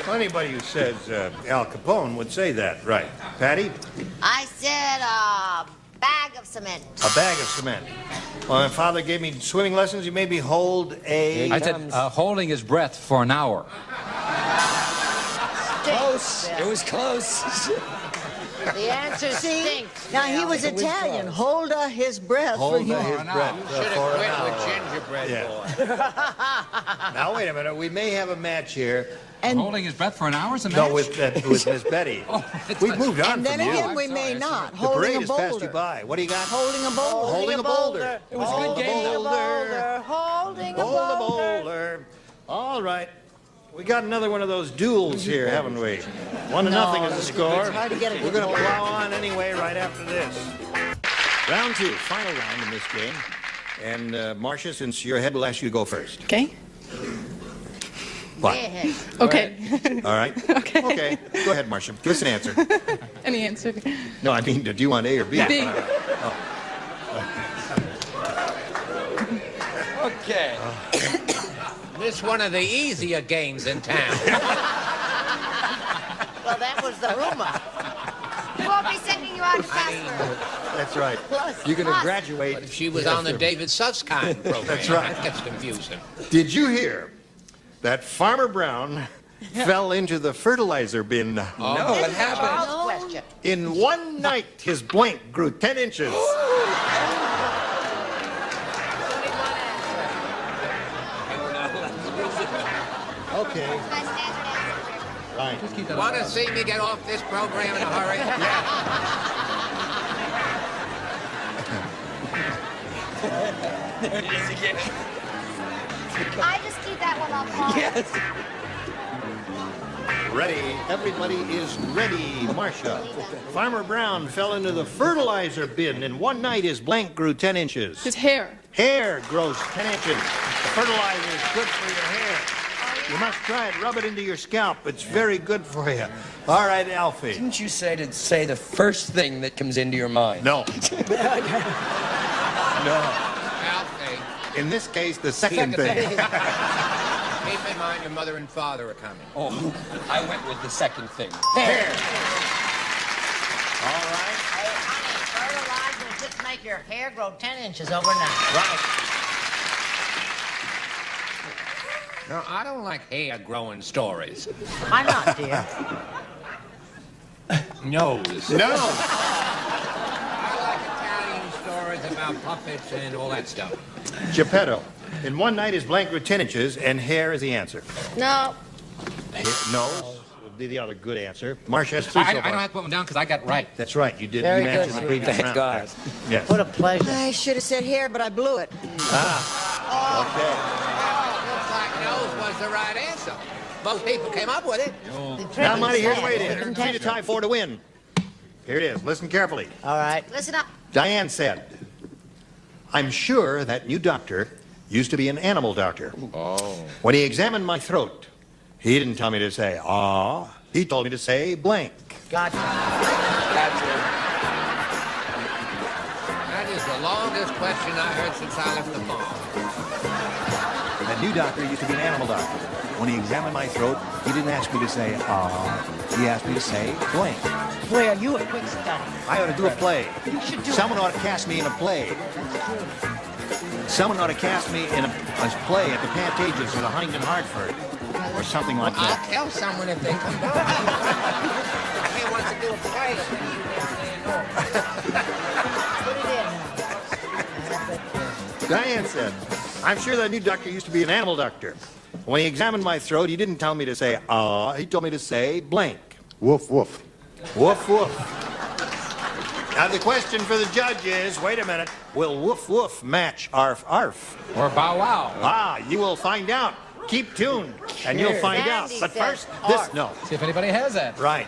Well, anybody who says Al Capone would say that. Right. Patty? I said a bag of cement. A bag of cement. Well, my father gave me swimming lessons. He made me hold a... I said holding his breath for an hour. Oh, close. It was close. The answer stinks. Now, he was Italian. Hold his breath. Hold for his breath. You should have quit with gingerbread boy. Now, wait a minute. We may have a match here. And holding his breath for an hour's a match? No, with Miss Betty. We've moved on And then from you. again, we may not. The Holding parade a has boulder. passed you by. What do you got? Holding a boulder. Holding a boulder. It was a good game. Holding a boulder. Holding a Hold the boulder. boulder. All right. We got another one of those duels here, haven't we? 1-0 is the score. It's hard to get a We're good going to goal. plow on anyway right after this. Round 2, final round in this game. And Marcia, since you're ahead, we'll ask you to go first. Okay. What? Okay. All right. Okay. Go ahead, Marcia. Give us an answer. Any answer? No, I mean, do you want A or B? B. Okay. This one of the easier games in town. Well, that was the rumor. We'll be sending you out to Casper. That's right. You're going to graduate. But if she was on the David Susskind program, That's right. that gets confusing. Did you hear that Farmer Brown fell into the fertilizer bin? No, what happened? Charles' question. In one night, his blank grew 10 inches. Okay. Right. Want to see me get off this program in a hurry? There it is again. I just keep that one off. Paul. Yes. Ready. Everybody is ready. Marcia. Farmer Brown fell into the fertilizer bin. In one night, his blank grew 10 inches. His hair. Hair grows 10 inches. The fertilizer is good for your hair. You must try it. Rub it into your scalp. It's very good for you. All right, Alfie. Didn't you say to say the first thing that comes into your mind? No. No. Alfie, In this case, the second thing. keep in mind your mother and father are coming. Oh, I went with the second thing. Hair. All right. Hey, honey, fertilizer will just make your hair grow 10 inches overnight. Right. No, I don't like hair-growing stories. Why not, dear? Nose. No. I like Italian stories about puppets and all that stuff. Geppetto. In one night, his blank grew 10 inches, and hair is the answer. No. Nose would be the other good answer. Marcia has 3 so I don't far. have to put them down because I got it right. That's right. You did. Very You matched good, in the previous Thank round. God. Yes. What a pleasure. I should have said hair, but I blew it. Okay. Looks like nose was the right answer. Most people came up with it. Now, Monty, here's the way it is. 3 to tie, 4 to win. Here it is. Listen carefully. All right. Listen up. Diane said, I'm sure that new doctor used to be an animal doctor. Oh. When he examined my throat, he didn't tell me to say, ah. He told me to say blank. Gotcha. That is the longest question I heard since I left the farm. The new doctor used to be an animal doctor. When he examined my throat, he didn't ask me to say, ah. He asked me to say blank. Boy, are you a quick study. I ought to do a play. You should do Someone ought to cast me in a play. Someone ought to cast me in a play at the Pantages or the Huntington Hartford or something like I'll that. tell someone if they come down. He wants to do a play. Put it in. Diane said, I'm sure that new doctor used to be an animal doctor. When he examined my throat, he didn't tell me to say, ah. He told me to say blank. Woof, woof. Woof, woof. Now, the question for the judge is, wait a minute, will woof, woof match arf, arf? Or bow wow. Ah, you will find out. Keep tuned, and you'll find out. But first, this, no. See if anybody has that. Right.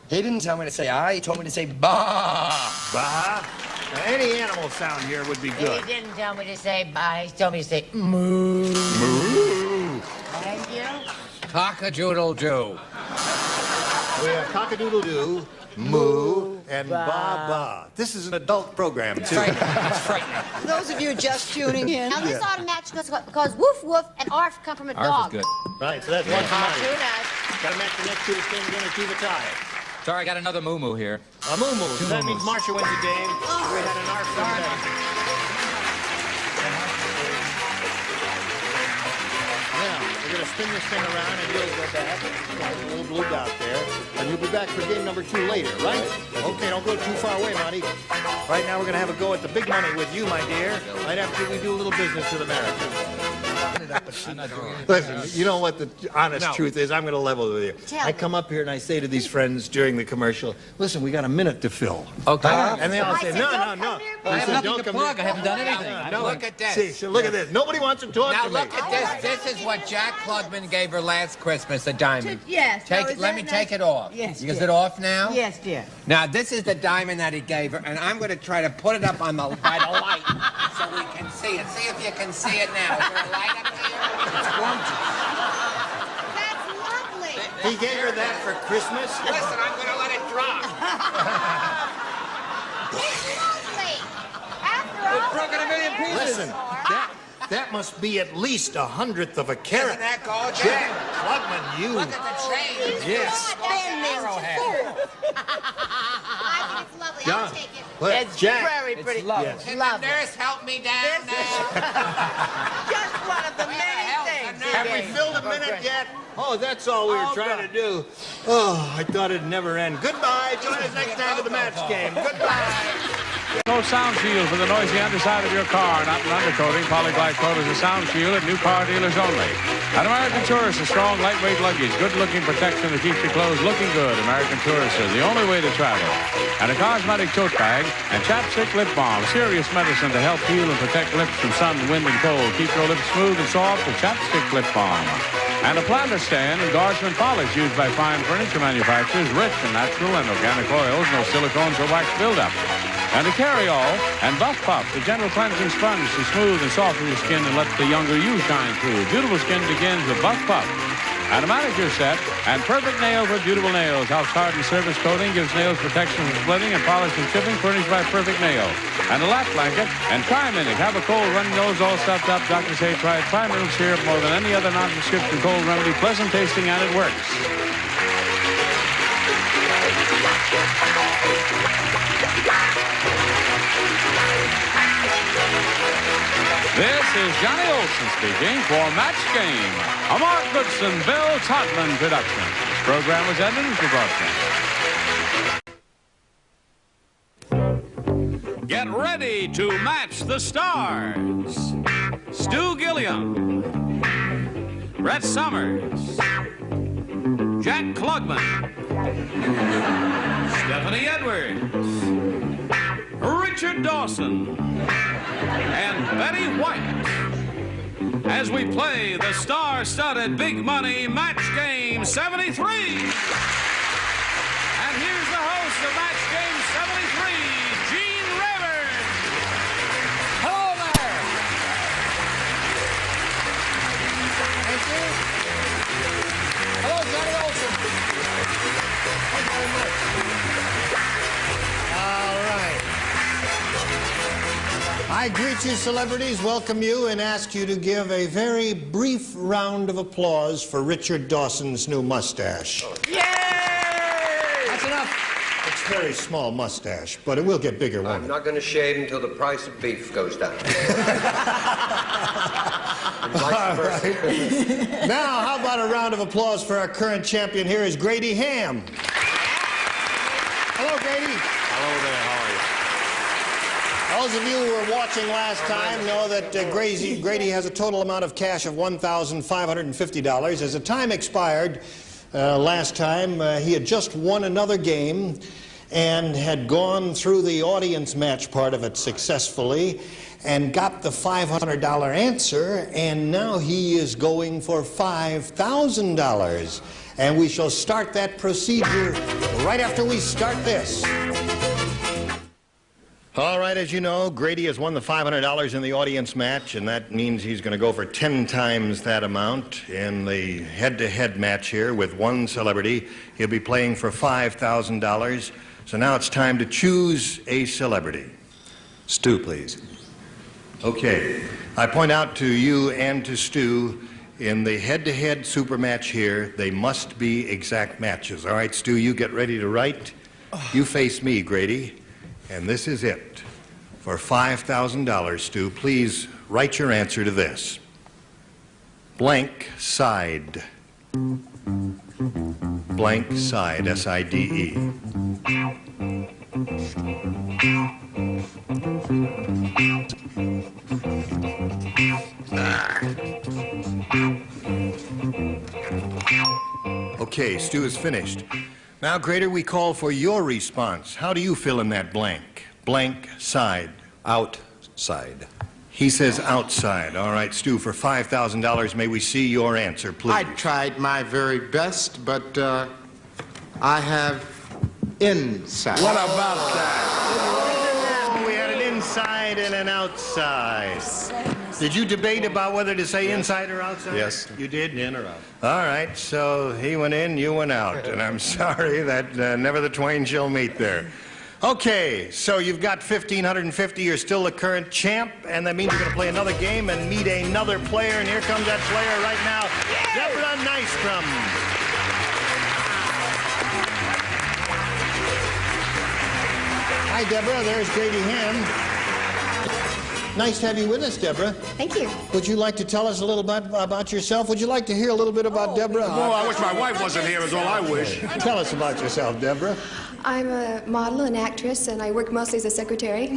He didn't tell me to say I, he told me to say bah. Bah. Now, any animal sound here would be good. He didn't tell me to say bye. He told me to say moo. Moo. Thank you. Cock-a-doodle-doo. We have cock-a-doodle-doo, moo, and ba-ba. This is an adult program, too. For those of you just tuning in. Now this ought to match because woof woof and arf come from a Ours dog. is good. Right, so that's one for Monty. Too nice. Got to match the next 2 to stand again or keep a tie. Sorry, I got another moo-moo here. A moo-moo. So that moo-moos. means Marcia wins the game. We had an arf from Betty. Now, we're going to spin this thing around, and you'll go back. A little blue dot there. And you'll be back for game number 2 later, right? Okay, don't go too far away, Monty. Right now, we're going to have a go at the big money with you, my dear, right after we do a little business with America. Listen, you know what the honest truth is? I'm going to level with you. I come up here and I say to these friends during the commercial, listen, we got a minute to fill. Okay. And they all say, no. I have nothing to plug. I haven't done anything. No, Look at this. See, so look at this. Nobody wants to talk to me. Now look at this. This is what Jack Klugman gave her last Christmas, a diamond. Yes. Let me take it off. Yes, Is it off now? Yes, dear. Now, this is the diamond that he gave her, and I'm going to try to put it up on by the light so we can see it. See if you can see it now. Is there a light up here? It's gorgeous. That's lovely. He gave her that for Christmas? Listen, I'm going to let it drop. It's lovely. After all, It's broken a million pieces. Listen, that must be at least 1/100th of a carat. Isn't that gorgeous? Jack Klugman, you. Look at the chain. Yes. Arrowhead. I think it's lovely. I'll take it. It's Jack. very pretty. It's lovely. Yes. Can the nurse help me down now? Just one of the many things. Have we filled a minute yet? Oh, that's all we were trying to do. Oh, I thought it'd never end. Goodbye. Join us next time for the match game. Goodbye. No sound shield for the noisy underside of your car. Not an undercoating. Polyglide coat is a sound shield at new car dealers only. At American Tourister, strong, lightweight luggage, good-looking protection to keep your clothes looking good. American Tourister, the only way to travel. And a cosmetic tote bag and chapstick lip balm, serious medicine to help heal and protect lips from sun, wind, and cold. Keep your lips smooth and soft with chapstick lip balm. And a planter stand and guardsman polish used by fine furniture manufacturers, rich in natural and organic oils, no silicones or wax buildup. And a carry-all and Buff Puff, the gentle cleansing sponge to smooth and soften your skin and let the younger you shine through. Beautiful skin begins with Buff Puff. And a manicure set and perfect nail for beautiful nails. Helps harden surface coating, gives nails protection from splitting and polish and chipping, furnished by Perfect Nail. And a lap blanket and Tri-Minute. Have a cold running nose all stuffed up. Doctors say try Tri-Minute syrup more than any other non-prescription cold remedy. Pleasant tasting and it works. This is Johnny Olson speaking for Match Game, a Mark Goodson, Bill Todman production. This program was edited for broadcast. Get ready to match the stars. Stu Gilliam, Brett Somers, Jack Klugman, Stephanie Edwards, Richard Dawson, and Betty White as we play the star-studded Big Money Match Game 73. And here's the host of Match Game 73, Gene Rivers. Hello there. Thank you. Hello, Johnny Olson. Thank you very much. All right. I greet you, celebrities, welcome you, and ask you to give a very brief round of applause for Richard Dawson's new mustache. Yay! That's enough. It's a very small mustache, but it will get bigger, won't I'm not going to shave until the price of beef goes down. And vice versa. Right. Now, how about a round of applause for our current champion here is Grady Ham. Hello, Grady. Hello there, how are you? Those of you who were watching last time know that Grady has a total amount of cash of $1,550. As the time expired last time, he had just won another game and had gone through the audience match part of it successfully and got the $500 answer, and now he is going for $5,000. And we shall start that procedure right after we start this. All right, as you know, Grady has won the $500 in the audience match, and that means he's going to go for 10 times that amount in the head-to-head match here with one celebrity. He'll be playing for $5,000. So now it's time to choose a celebrity. Stu, please. Okay. I point out to you and to Stu, in the head-to-head super match here, they must be exact matches. All right, Stu, you get ready to write. You face me, Grady. And this is it. For $5,000, Stu, please write your answer to this. Blank side. Blank side, S-I-D-E. Okay, Stu is finished. Now, Grader, we call for your response. How do you fill in that blank? Blank side. Outside. He says outside. All right, Stu, for $5,000, may we see your answer, please? I tried my very best, but I have inside. What about that? We had an inside and an outside. Did you debate about whether to say inside or outside? Yes. You did? In or out. All right, so he went in, you went out. And I'm sorry that never the twain shall meet there. Okay, so you've got $1,550. You're still the current champ, and that means you're going to play another game and meet another player. And here comes that player right now, Deborah Nystrom. Hi, Deborah. There's Grady Ham. Nice to have you with us, Deborah. Thank you. Would you like to tell us a little bit about yourself? Would you like to hear a little bit about Deborah? Oh, I wish my wife wasn't here is all I wish. Tell us about yourself, Deborah. I'm a model and actress, and I work mostly as a secretary.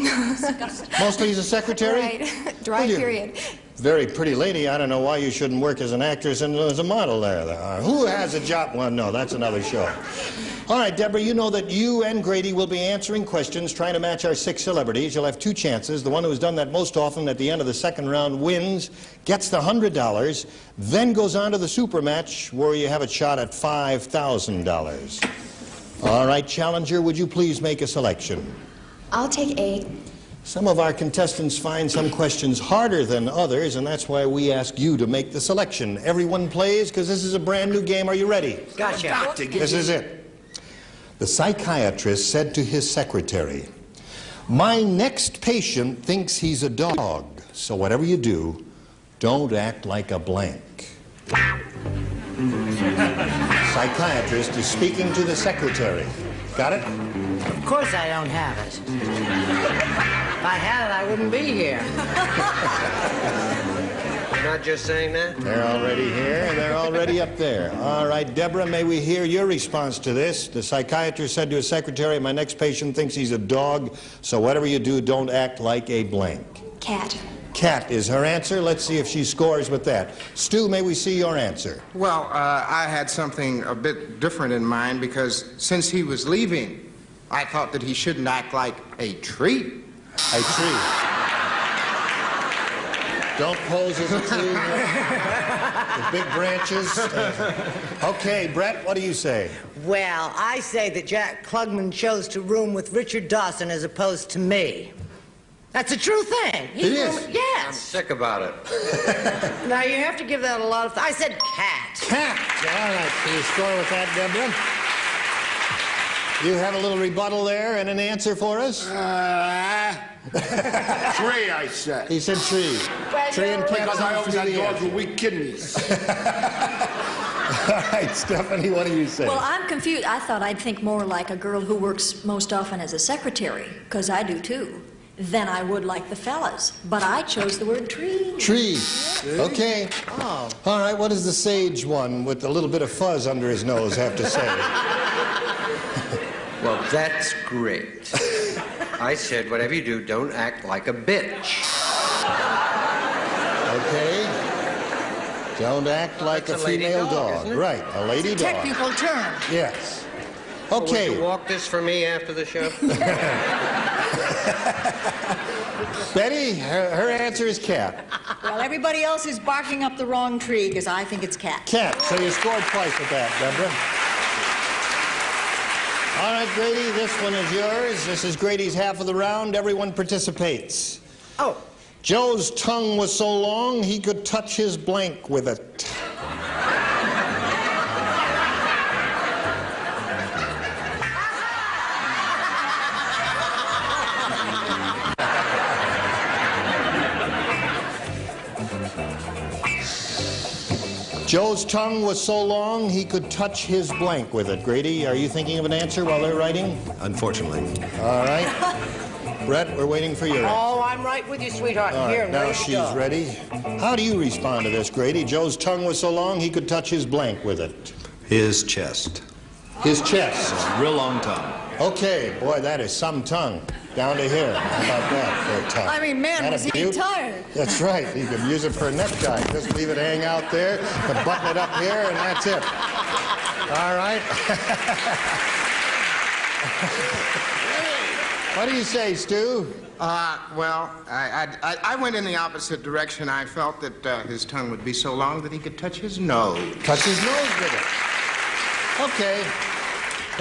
Mostly as a secretary? Right. Dry Well, period. Very pretty lady. I don't know why you shouldn't work as an actress and as a model there. Who has a job? Well, no, that's another show. All right, Deborah, you know that you and Grady will be answering questions trying to match our 6 celebrities. You'll have 2 chances. The one who has done that most often at the end of the second round wins, gets the $100, then goes on to the super match where you have a shot at $5,000. All right, challenger, would you please make a selection? I'll take A. Some of our contestants find some questions harder than others, and that's why we ask you to make the selection. Everyone plays because this is a brand new game. Are you ready? Gotcha. This is it. The psychiatrist said to his secretary, "My next patient thinks he's a dog, so whatever you do, don't act like a blank." Psychiatrist is speaking to the secretary. Got it? Of course I don't have it. If I had it, I wouldn't be here. You're not just saying that? They're already here, and they're already up there. All right, Deborah, may we hear your response to this? The psychiatrist said to his secretary, "My next patient thinks he's a dog, so whatever you do, don't act like a blank." Cat. Cat is her answer. Let's see if she scores with that. Stu, may we see your answer? Well, I had something a bit different in mind because since he was leaving, I thought that he shouldn't act like a tree. A tree. Don't pose as a tree with big branches. Okay, Brett, what do you say? Well, I say that Jack Klugman chose to room with Richard Dawson as opposed to me. That's a true thing. It is? I'm Yes. sick about it. Now, you have to give that a lot of... I said cat. Cat. All right, so you score with that, Deborah. You have a little rebuttal there and an answer for us? Tree, I said. He said tree. Tree and cat. Because I always had dogs with weak kidneys. All right, Stephanie, what do you say? Well, I'm confused. I thought I'd think more like a girl who works most often as a secretary, because I do too, than I would like the fellas. But I chose the word tree. Tree. Okay. Oh. All right, what does the sage one with a little bit of fuzz under his nose have to say? Well, that's great. I said, whatever you do, don't act like a bitch. Okay. Don't act like That's a a lady female dog, dog. isn't it? Right, a lady dog. Technical term. Yes. Would Okay. you walk this for me after the show? Betty, her answer is cat. Well, everybody else is barking up the wrong tree because I think it's cat. Cat. So you scored twice with that, Deborah. All right, Grady, this one is yours. This is Grady's half of the round. Everyone participates. Oh. Joe's tongue was so long he could touch his blank with it. Joe's tongue was so long he could touch his blank with it. Grady, are you thinking of an answer while they're writing? Unfortunately. All right. Brett, we're waiting for your answer. Oh, I'm right with you, sweetheart. All Here, right, now ready to she's go. ready. How do you respond to this, Grady? Joe's tongue was so long he could touch his blank with it. His chest. His chest. Real long tongue. Okay, boy, that is some tongue. Down to here. How about that for a tongue? I mean, man, That was a he beaut? tired? That's right. You could use it for a necktie. Just leave it hang out there, button it up here, and that's it. All right. What do you say, Stu? Well, I went in the opposite direction. I felt that his tongue would be so long that he could touch his nose. Touch his nose with it. Okay.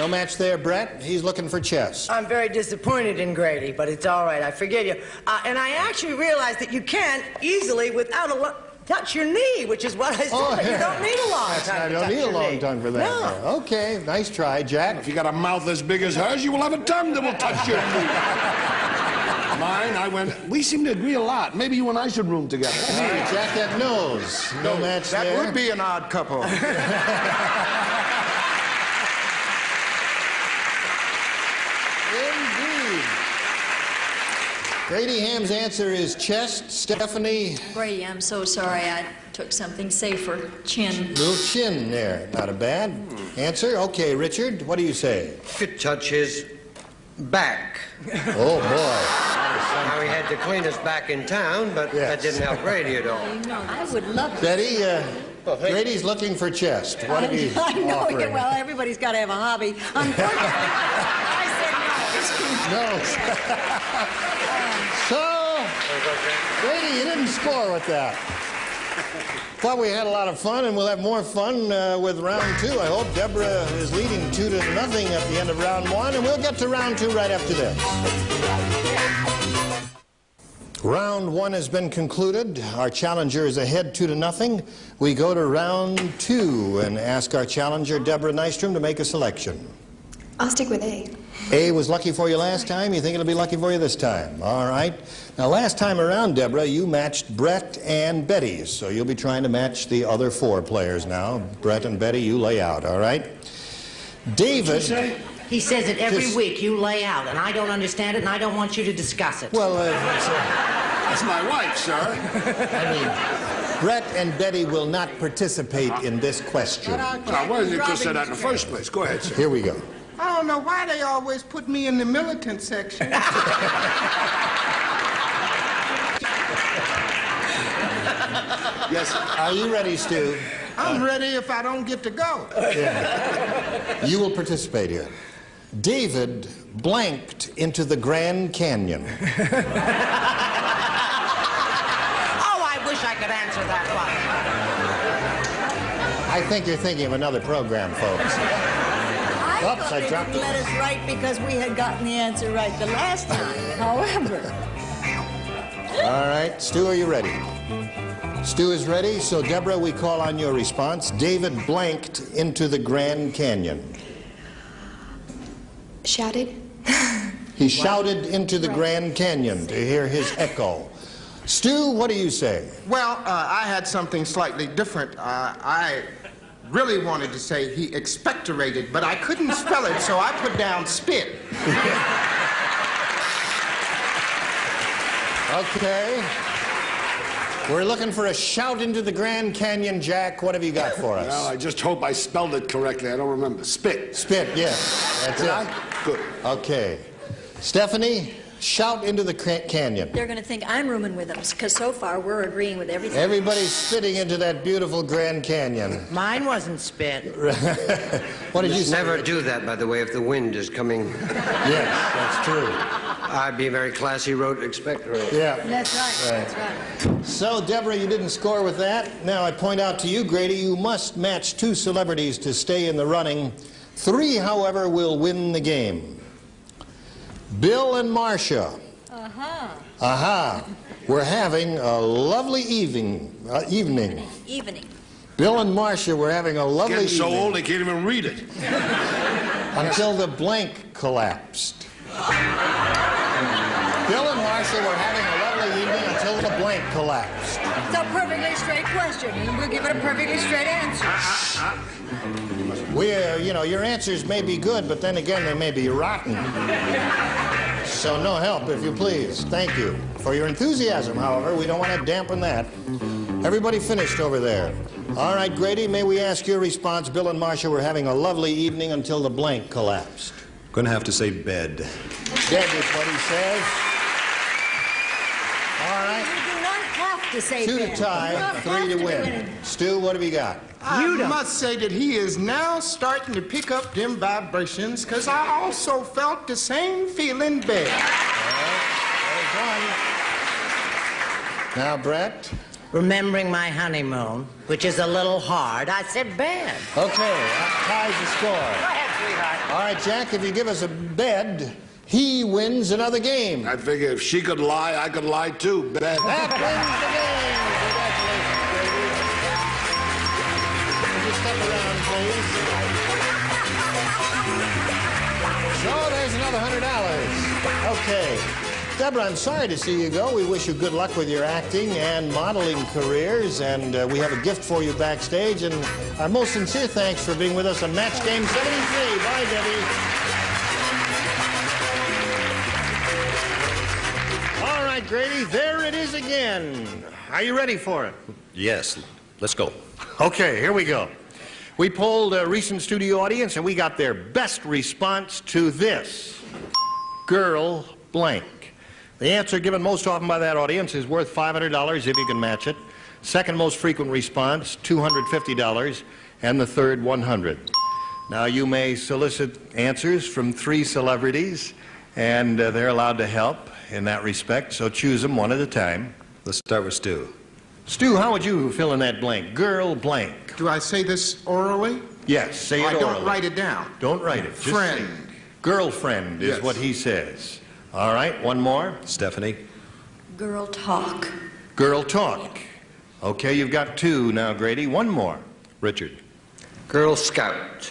No match there, Brett. He's looking for chest. I'm very disappointed in Grady, but it's all right. I forgive you. And I actually realized that you can easily, without a touch your knee, which is what I said. Oh, yeah. You don't need a long tongue. I don't need a long tongue for that. No. Okay, nice try, Jack. If you got a mouth as big as hers, you will have a tongue that will touch your knee. Mine, we seem to agree a lot. Maybe you and I should room together. Hey, Jack, that nose. No match that there. That would be an odd couple. Indeed. Grady Ham's answer is chest. Stephanie? Brady, I'm so sorry. I took something safer. Chin. Little chin there. Not a bad answer. Okay, Richard, what do you say? Could touch his back. Oh, boy. Now, he had to clean his back in town, but that didn't help Grady at all. I would love to. Betty, Grady's looking for chest. What are you I know. offering? Yeah, well, everybody's got to have a hobby. Unfortunately, I said no. No. So, Grady, you didn't score with that. Thought we had a lot of fun, and we'll have more fun with round two. I hope Deborah is leading 2-0 at the end of round one, and we'll get to round two right after this. Round one has been concluded. Our challenger is ahead 2-0. We go to round two and ask our challenger, Deborah Nystrom, to make a selection. I'll stick with A. A was lucky for you last time. You think it'll be lucky for you this time? All right. Now, last time around, Deborah, you matched Brett and Betty, so you'll be trying to match the other 4 players now. Brett and Betty, you lay out, all right? David... He says it every week. You lay out, and I don't understand it, and I don't want you to discuss it. Well, that's my wife, sir. I mean, Brett and Betty will not participate in this question. Well, why didn't you just say that in the first place? Go ahead, sir. Here we go. I don't know why they always put me in the militant section. Yes. Are you ready, Stu? I'm ready if I don't get to go. Yeah. You will participate here. David blanked into the Grand Canyon. Oh, I wish I could answer that one. I think you're thinking of another program, folks. Oops, I dropped it. Let us write because we had gotten the answer right the last time. However. All right, Stu, are you ready? Stu is ready, so Deborah, we call on your response. David blanked into the Grand Canyon. Shouted? He shouted into the Grand Canyon to hear his echo. Stu, what do you say? Well, I had something slightly different. I really wanted to say he expectorated, but I couldn't spell it, so I put down spit. Okay. We're looking for a shout into the Grand Canyon, Jack. What have you got for us? Well, I just hope I spelled it correctly. I don't remember. Spit. Spit, yes. That's Did it. I? Good. Okay. Stephanie, shout into the canyon. They're going to think I'm rooming with them, because so far we're agreeing with everything. Everybody's spitting into that beautiful Grand Canyon. Mine wasn't spit. What did you say? Never do that, by the way, if the wind is coming. Yes, that's true. I'd be very classy, wrote expectorate. Yeah. That's right. That's right. So, Deborah, you didn't score with that. Now, I point out to you, Grady, you must match 2 celebrities to stay in the running. 3, however, will win the game. Bill and Marcia. Aha. We're having a lovely evening. Bill and Marcia were having a lovely Getting so evening. old they can't even read it. Until the blank collapsed. Bill and Marcia were having a lovely evening until the blank collapsed. It's a perfectly straight question, and we'll give it a perfectly straight answer. You know, your answers may be good, but then again, they may be rotten. so no help, if you please. Thank you. For your enthusiasm, however, we don't want to dampen that. Everybody finished over there. All right, Grady, may we ask your response? Bill and Marcia were having a lovely evening until the blank collapsed. Gonna have to say bed. Bed is what he says. All right. You do not have to say 2 Ben. to tie, You do not 3 have to do win. it. Stu, what have you got? I must say that he is now starting to pick up them vibrations, because I also felt the same feeling bad. Now, Brett. Remembering my honeymoon, which is a little hard, I said bed. Okay, that ties the score. Go ahead, sweetheart. All right, Jack, if you give us a bed, he wins another game. I figure if she could lie, I could lie too. But That wins the game. Congratulations, Grady. Would you step around, please? So there's another $100. Okay. Deborah, I'm sorry to see you go. We wish you good luck with your acting and modeling careers, and we have a gift for you backstage, and our most sincere thanks for being with us on Match Game 73. Bye, Debbie. All right, Grady, there it is again. Are you ready for it? Yes, let's go. Okay, here we go. We polled a recent studio audience, and we got their best response to this. Girl blank. The answer given most often by that audience is worth $500 if you can match it. Second most frequent response, $250, and the third, $100. Now, you may solicit answers from 3 celebrities, and they're allowed to help in that respect, so choose them one at a time. Let's start with Stu. Stu, how would you fill in that blank? Girl blank. Do I say this orally? Yes, say it orally. Don't write it down. Don't write it. Just Friend. say it. Girlfriend is Yes. what he says. All right, one more. Stephanie. Girl talk. Girl talk. Okay, you've got 2 now, Grady. One more. Richard. Girl Scout.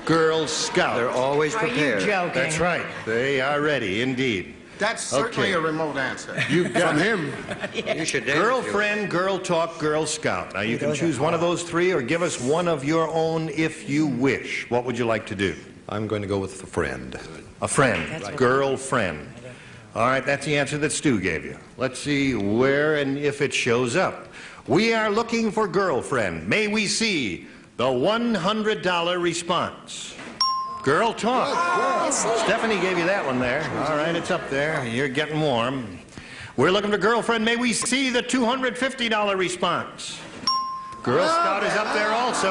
Girl Scout. They're always prepared. Are you joking? That's right. They are ready, indeed. That's certainly Okay. a remote answer. You've got him. You should dance. Girlfriend, Girl Talk, Girl Scout. Now, you can choose one of those 3 or give us one of your own if you wish. What would you like to do? I'm going to go with a friend. A friend. Girlfriend. All right, that's the answer that Stu gave you. Let's see where and if it shows up. We are looking for girlfriend. May we see the $100 response? Girl talk. Stephanie gave you that one there. All right, it's up there. You're getting warm. We're looking for girlfriend. May we see the $250 response? Girl Scout is up there also.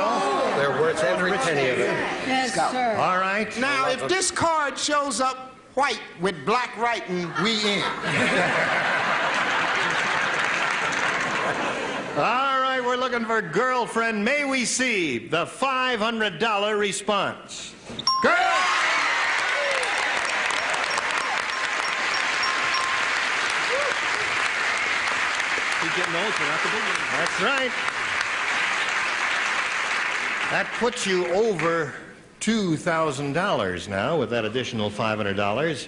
They're worth every penny of it. Yes, sir. All right. Now, if this card shows up white with black writing, we in. All right, we're looking for girlfriend. May we see the $500 response? Girl! Keep getting those, but not the big ones. That's right. That puts you over $2,000 now with that additional $500.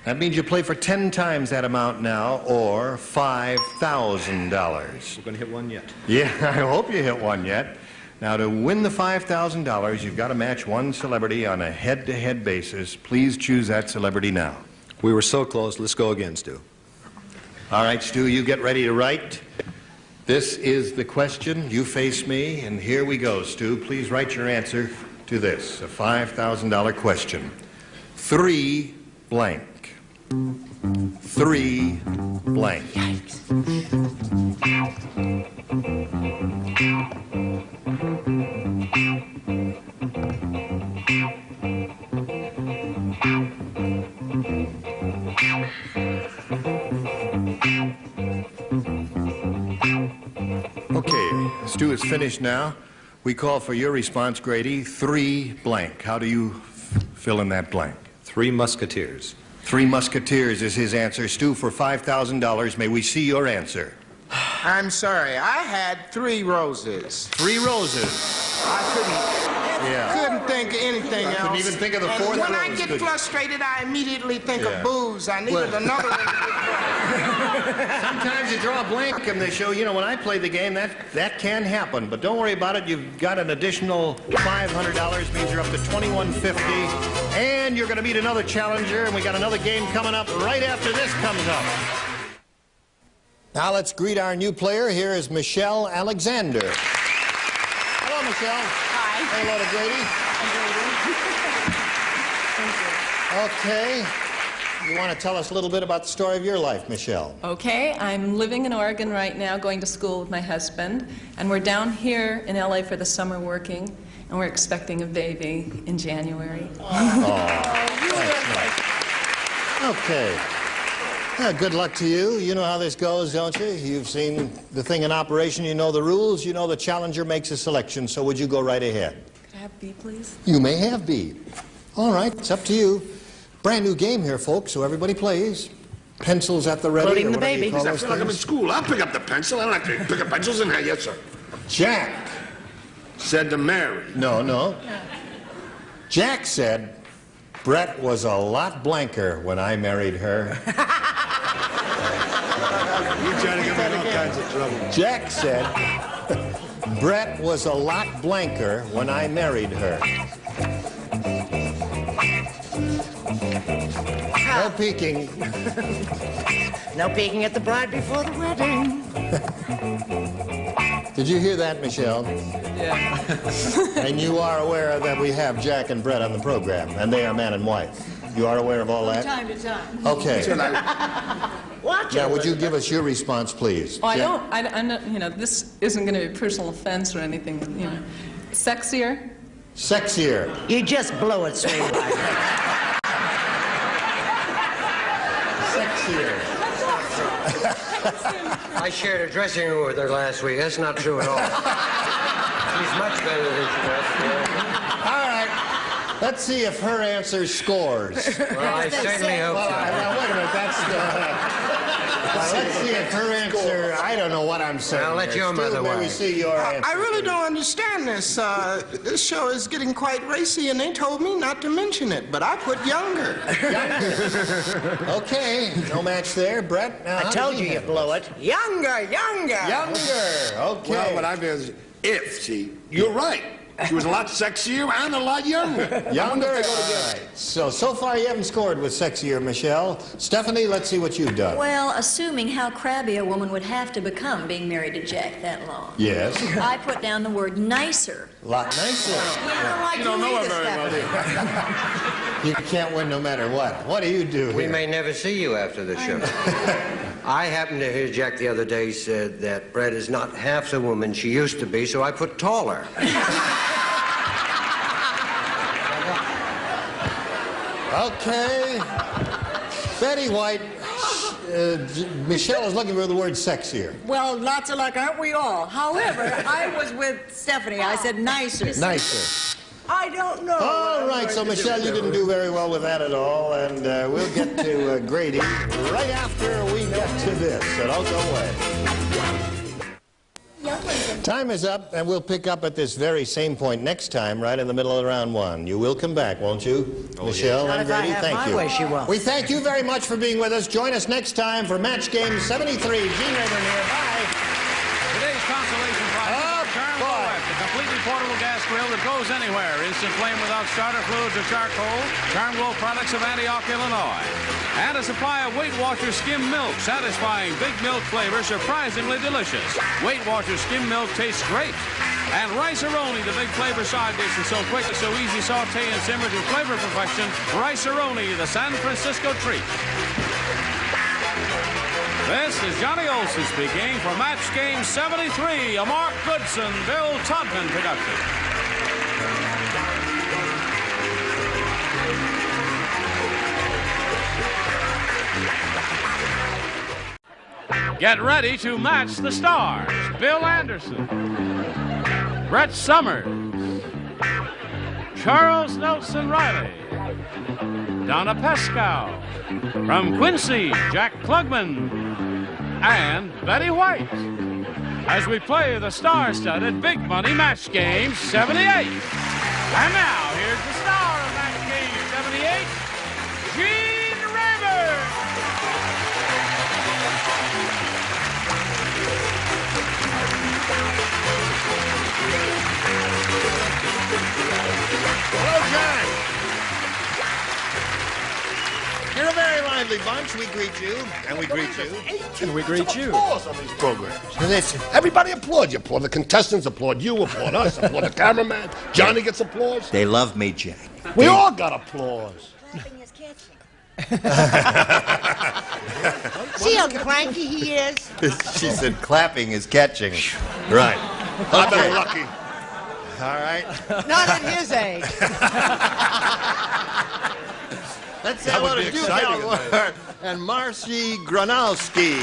That means you play for 10 times that amount now, or $5,000. We're going to hit one yet. Yeah, I hope you hit one yet. Now, to win the $5,000, you've got to match one celebrity on a head-to-head basis. Please choose that celebrity now. We were so close. Let's go again, Stu. All right, Stu, you get ready to write. This is the question. You face me, and here we go, Stu. Please write your answer to this, a $5,000 question. 3 blank. 3 blank. Okay, Stu is finished now. We call for your response, Grady. 3 blank. How do you fill in that blank? 3 Musketeers. 3 Musketeers is his answer. Stu, for $5,000, may we see your answer? I'm sorry, I had 3 roses. 3 roses. I couldn't think think of anything else. I couldn't even think of the And fourth when I rose, get could you? frustrated, I immediately think of booze. I needed Well- another one. Sometimes you draw a blank and they show, you know, when I play the game, that can happen. But don't worry about it. You've got an additional $500, means you're up to $21.50. And you're going to meet another challenger, and we got another game coming up right after this comes up. Now let's greet our new player. Here is Michelle Alexander. Hello, Michelle. Hi. Hello to Grady. Okay. You want to tell us a little bit about the story of your life, Michelle? Okay, I'm living in Oregon right now, going to school with my husband, and we're down here in LA for the summer working, and we're expecting a baby in January. Okay. Good luck to you. You know how this goes, don't you? You've seen the thing in operation. You know the rules. You know the challenger makes a selection. So would you go right ahead? Could I have B, please? You may have B. All right. It's up to you. Brand new game here, folks, so everybody plays. Pencils at the ready. Including or the whatever you baby. call I those feel like I'm in things. school. I'll pick up the pencil. I don't have to pick up pencils in here. Yes, sir. Jack. Said to Mary. No. Jack said, Brett was a lot blanker when I married her. You're trying to get me in all kinds of trouble. Jack said, Brett was a lot blanker when I married her. No peeking. No peeking at the bride before the wedding. Did you hear that, Michelle? Yeah. And you are aware that we have Jack and Brett on the program, and they are man and wife. You are aware of all From that? time to time. Okay. Watch Now, it. would you give us your response, please? Oh, Jack? I'm not, you know, this isn't going to be a personal offense or anything, you know. Sexier? Sexier. You just blew it, sweetheart. Sexier. I shared a dressing room with her last week. That's not true at all. She's much better than she was. All right. Let's see if her answer scores. Well, I certainly hope so. Well, wait a minute. That's let's see if her answer. I don't know what I'm saying. I'll let here. your mother Stu, may we win. see your answer. I really don't understand this. This show is getting quite racy, and they told me not to mention it, but I put younger. Okay. No match there, Brett. Now, I told you blew it. Younger. Younger. Okay. Well, what I mean is, see, you're right. She was a lot sexier and a lot younger. Younger. All right. So far you haven't scored with sexier, Michelle. Stephanie, let's see what you've done. Well, assuming how crabby a woman would have to become being married to Jack that long. Yes. I put down the word nicer. A lot nicer. You don't know her very well, do you? You can't win no matter what. What do you do We here? may never see you after the show. I happened to hear Jack the other day said that Brett is not half the woman she used to be, so I put taller. Okay. Betty White, Michelle is looking for the word sexier. Well, lots of luck, aren't we all? However, I was with Stephanie. I said nicer. Nicer. I don't know. All right, so Michelle, you didn't do very well with that at all, and we'll get to Grady right after we get to this, so don't go away. Time is up, and we'll pick up at this very same point next time, right in the middle of round one. You will come back, won't you, Michelle Not and if I Grady? have Thank my you. way, she won't. We thank you very much for being with us. Join us next time for Match Game 73. Gene Rayburn here. Bye. Today's consolation prize is our Charm Wet, the completely portable gas grill that goes anywhere. Instant flame without starter fluids or charcoal. Charm Glow products of Antioch, Illinois. And a supply of Weight Watchers skim milk, satisfying big milk flavor, surprisingly delicious. Weight Watchers skim milk tastes great. And Rice-A-Roni, the big flavor side dish, is so quick, so easy, saute and simmer to flavor perfection. Rice-A-Roni, the San Francisco treat. This is Johnny Olson speaking for Match Game 73, a Mark Goodson, Bill Todman production. Get ready to match the stars. Bill Anderson, Brett Somers, Charles Nelson Riley, Donna Pescow, from Quincy, Jack Klugman, and Betty White, as we play the star-studded Big Money Match Game 78. And now, here's the star of match game 78, Gene Rayburn. Hello, John. You're a very lively bunch. We greet you, and we greet you. And we greet you. Applause on these programs. Listen. Everybody applaud. You applaud the contestants, applaud you, applaud us, applaud the cameraman. Johnny gets applause. They love me, Jack. We all got applause. See how cranky he is? She said clapping is catching. Right. I've been lucky. All right. Not at his age. Let's say That would hello be to Duke exciting, Alward and Marcy Gronowski.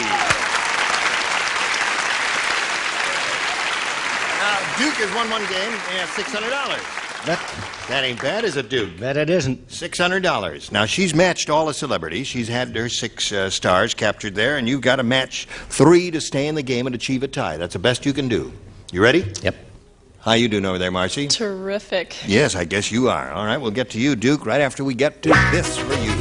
Now, Duke has won one game and has $600. That ain't bad, is it, Duke? Bet it isn't. $600. Now, she's matched all the celebrities. She's had her 6 stars captured there, and you've got to match 3 to stay in the game and achieve a tie. That's the best you can do. You ready? Yep. How you doing over there, Marcy? Terrific. Yes, I guess you are. All right, we'll get to you, Duke, right after we get to this for you.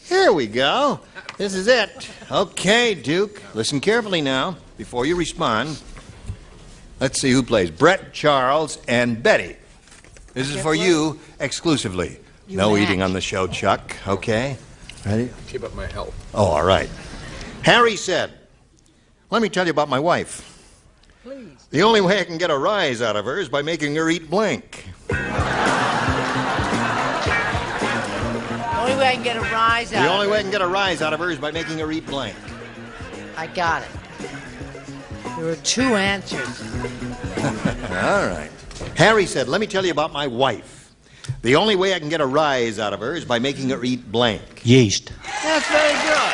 Here we go. This is it. Okay, Duke, listen carefully now before you respond. Let's see who plays. Brett, Charles, and Betty. This is for you exclusively. No eating on the show, Chuck. Okay? Ready? Keep up my health. Oh, all right. Harry said, let me tell you about my wife. Please. The only way I can get a rise out of her is by making her eat blank. The only way I can get a rise out The of only her. way I can get a rise out of her is by making her eat blank. I got it. There were 2 answers. All right. Harry said, let me tell you about my wife. The only way I can get a rise out of her is by making her eat blank. Yeast. That's very good.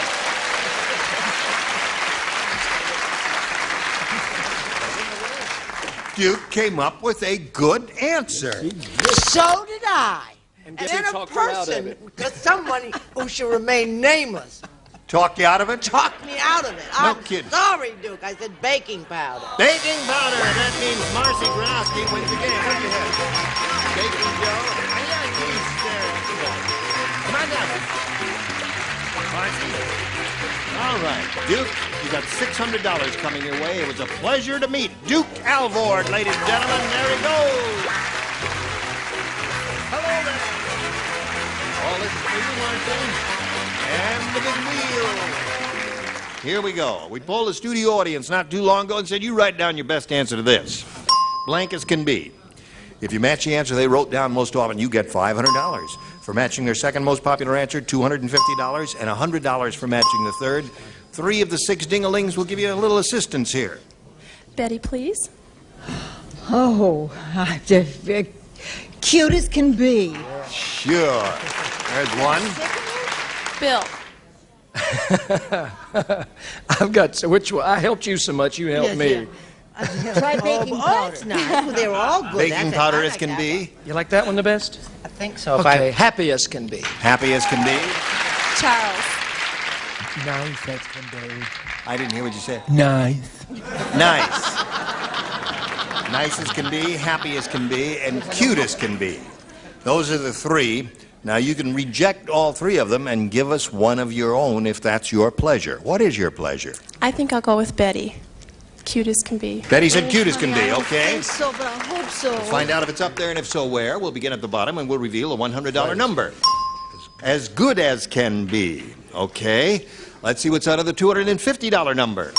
Duke came up with a good answer. So did I. And And guess who then a talked her out of person, it? somebody who should remain nameless, Talked you out of it? talked me out of it. No I'm kidding. sorry, Duke. I said baking powder. Baking powder. That means Marcy Gronowski wins the game. What do you have? Baking dough. Yeah, yeast there. Come on down. Marcy. All right. Duke, you got $600 coming your way. It was a pleasure to meet Duke Alvord, ladies and gentlemen. There he goes. Hello there. All this is for you, Marcy. And the big wheel. Here we go. We polled the studio audience not too long ago and said, you write down your best answer to this. Blank as can be. If you match the answer they wrote down most often, you get $500. For matching their second most popular answer, $250, and $100 for matching the third. 3 of the 6 ding-a-lings will give you a little assistance here. Betty, please. Oh, cute as can be. Sure. There's one. Bill. I've got which one? I helped you so much. You helped me. Try baking powder. It's nice. Well, they were all good. Baking powder as can be. You like that one the best? I think so. Okay, happy as can be. Happy as can be. Charles. Nice as can be. I didn't hear what you said. Nice. Nice. Nice as can be, happy as can be, and cute as can be. Those are the 3. Now, you can reject all 3 of them and give us one of your own if that's your pleasure. What is your pleasure? I think I'll go with Betty. Cute as can be. Betty said cute as can be, I okay? think so, but I hope so. We'll find out if it's up there, and if so, where. We'll begin at the bottom, and we'll reveal a $100 number. As good as can be, okay? Let's see what's out of the $250 number.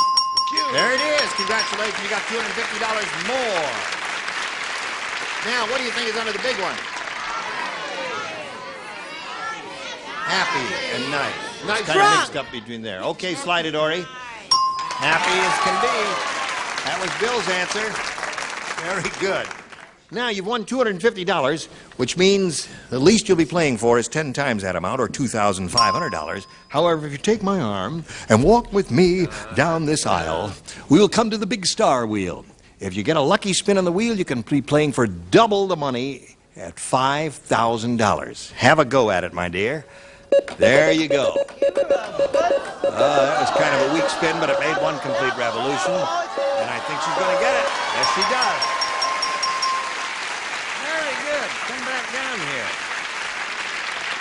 There it is. Congratulations, you got $250 more. Now, what do you think is under the big one? Happy and nice. Nice. Kind of mixed up between there. Okay, slide it, Ori. Happy as can be. That was Bill's answer. Very good. Now, you've won $250, which means the least you'll be playing for is 10 times that amount, or $2,500. However, if you take my arm and walk with me down this aisle, we will come to the big star wheel. If you get a lucky spin on the wheel, you can be playing for double the money at $5,000. Have a go at it, my dear. There you go. That was kind of a weak spin, but it made one complete revolution. And I think she's going to get it. Yes, she does. Very good.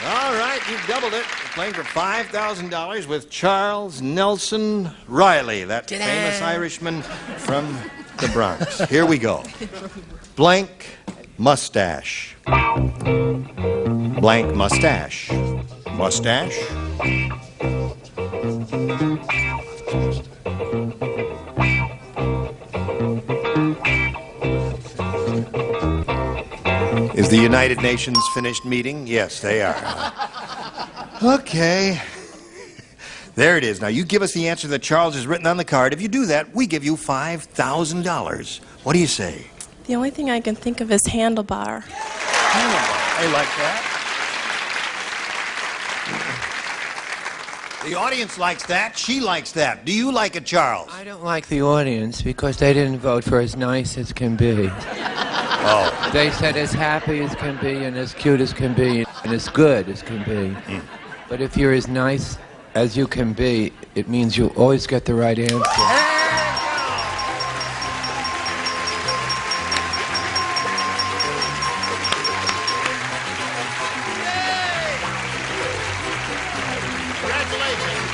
All right, you've doubled it. You're playing for $5,000 with Charles Nelson Riley, that famous Irishman from the Bronx. Here we go. Blank mustache. Blank mustache. Mustache. Is the United Nations finished meeting? Yes, they are. Okay. There it is. Now, you give us the answer that Charles has written on the card. If you do that, we give you $5,000. What do you say? The only thing I can think of is handlebar. I like that. The audience likes that. She likes that. Do you like it, Charles? I don't like the audience because they didn't vote for as nice as can be. Oh. They said as happy as can be and as cute as can be and as good as can be. But if you're as nice as you can be, it means you always get the right answer. Congratulations.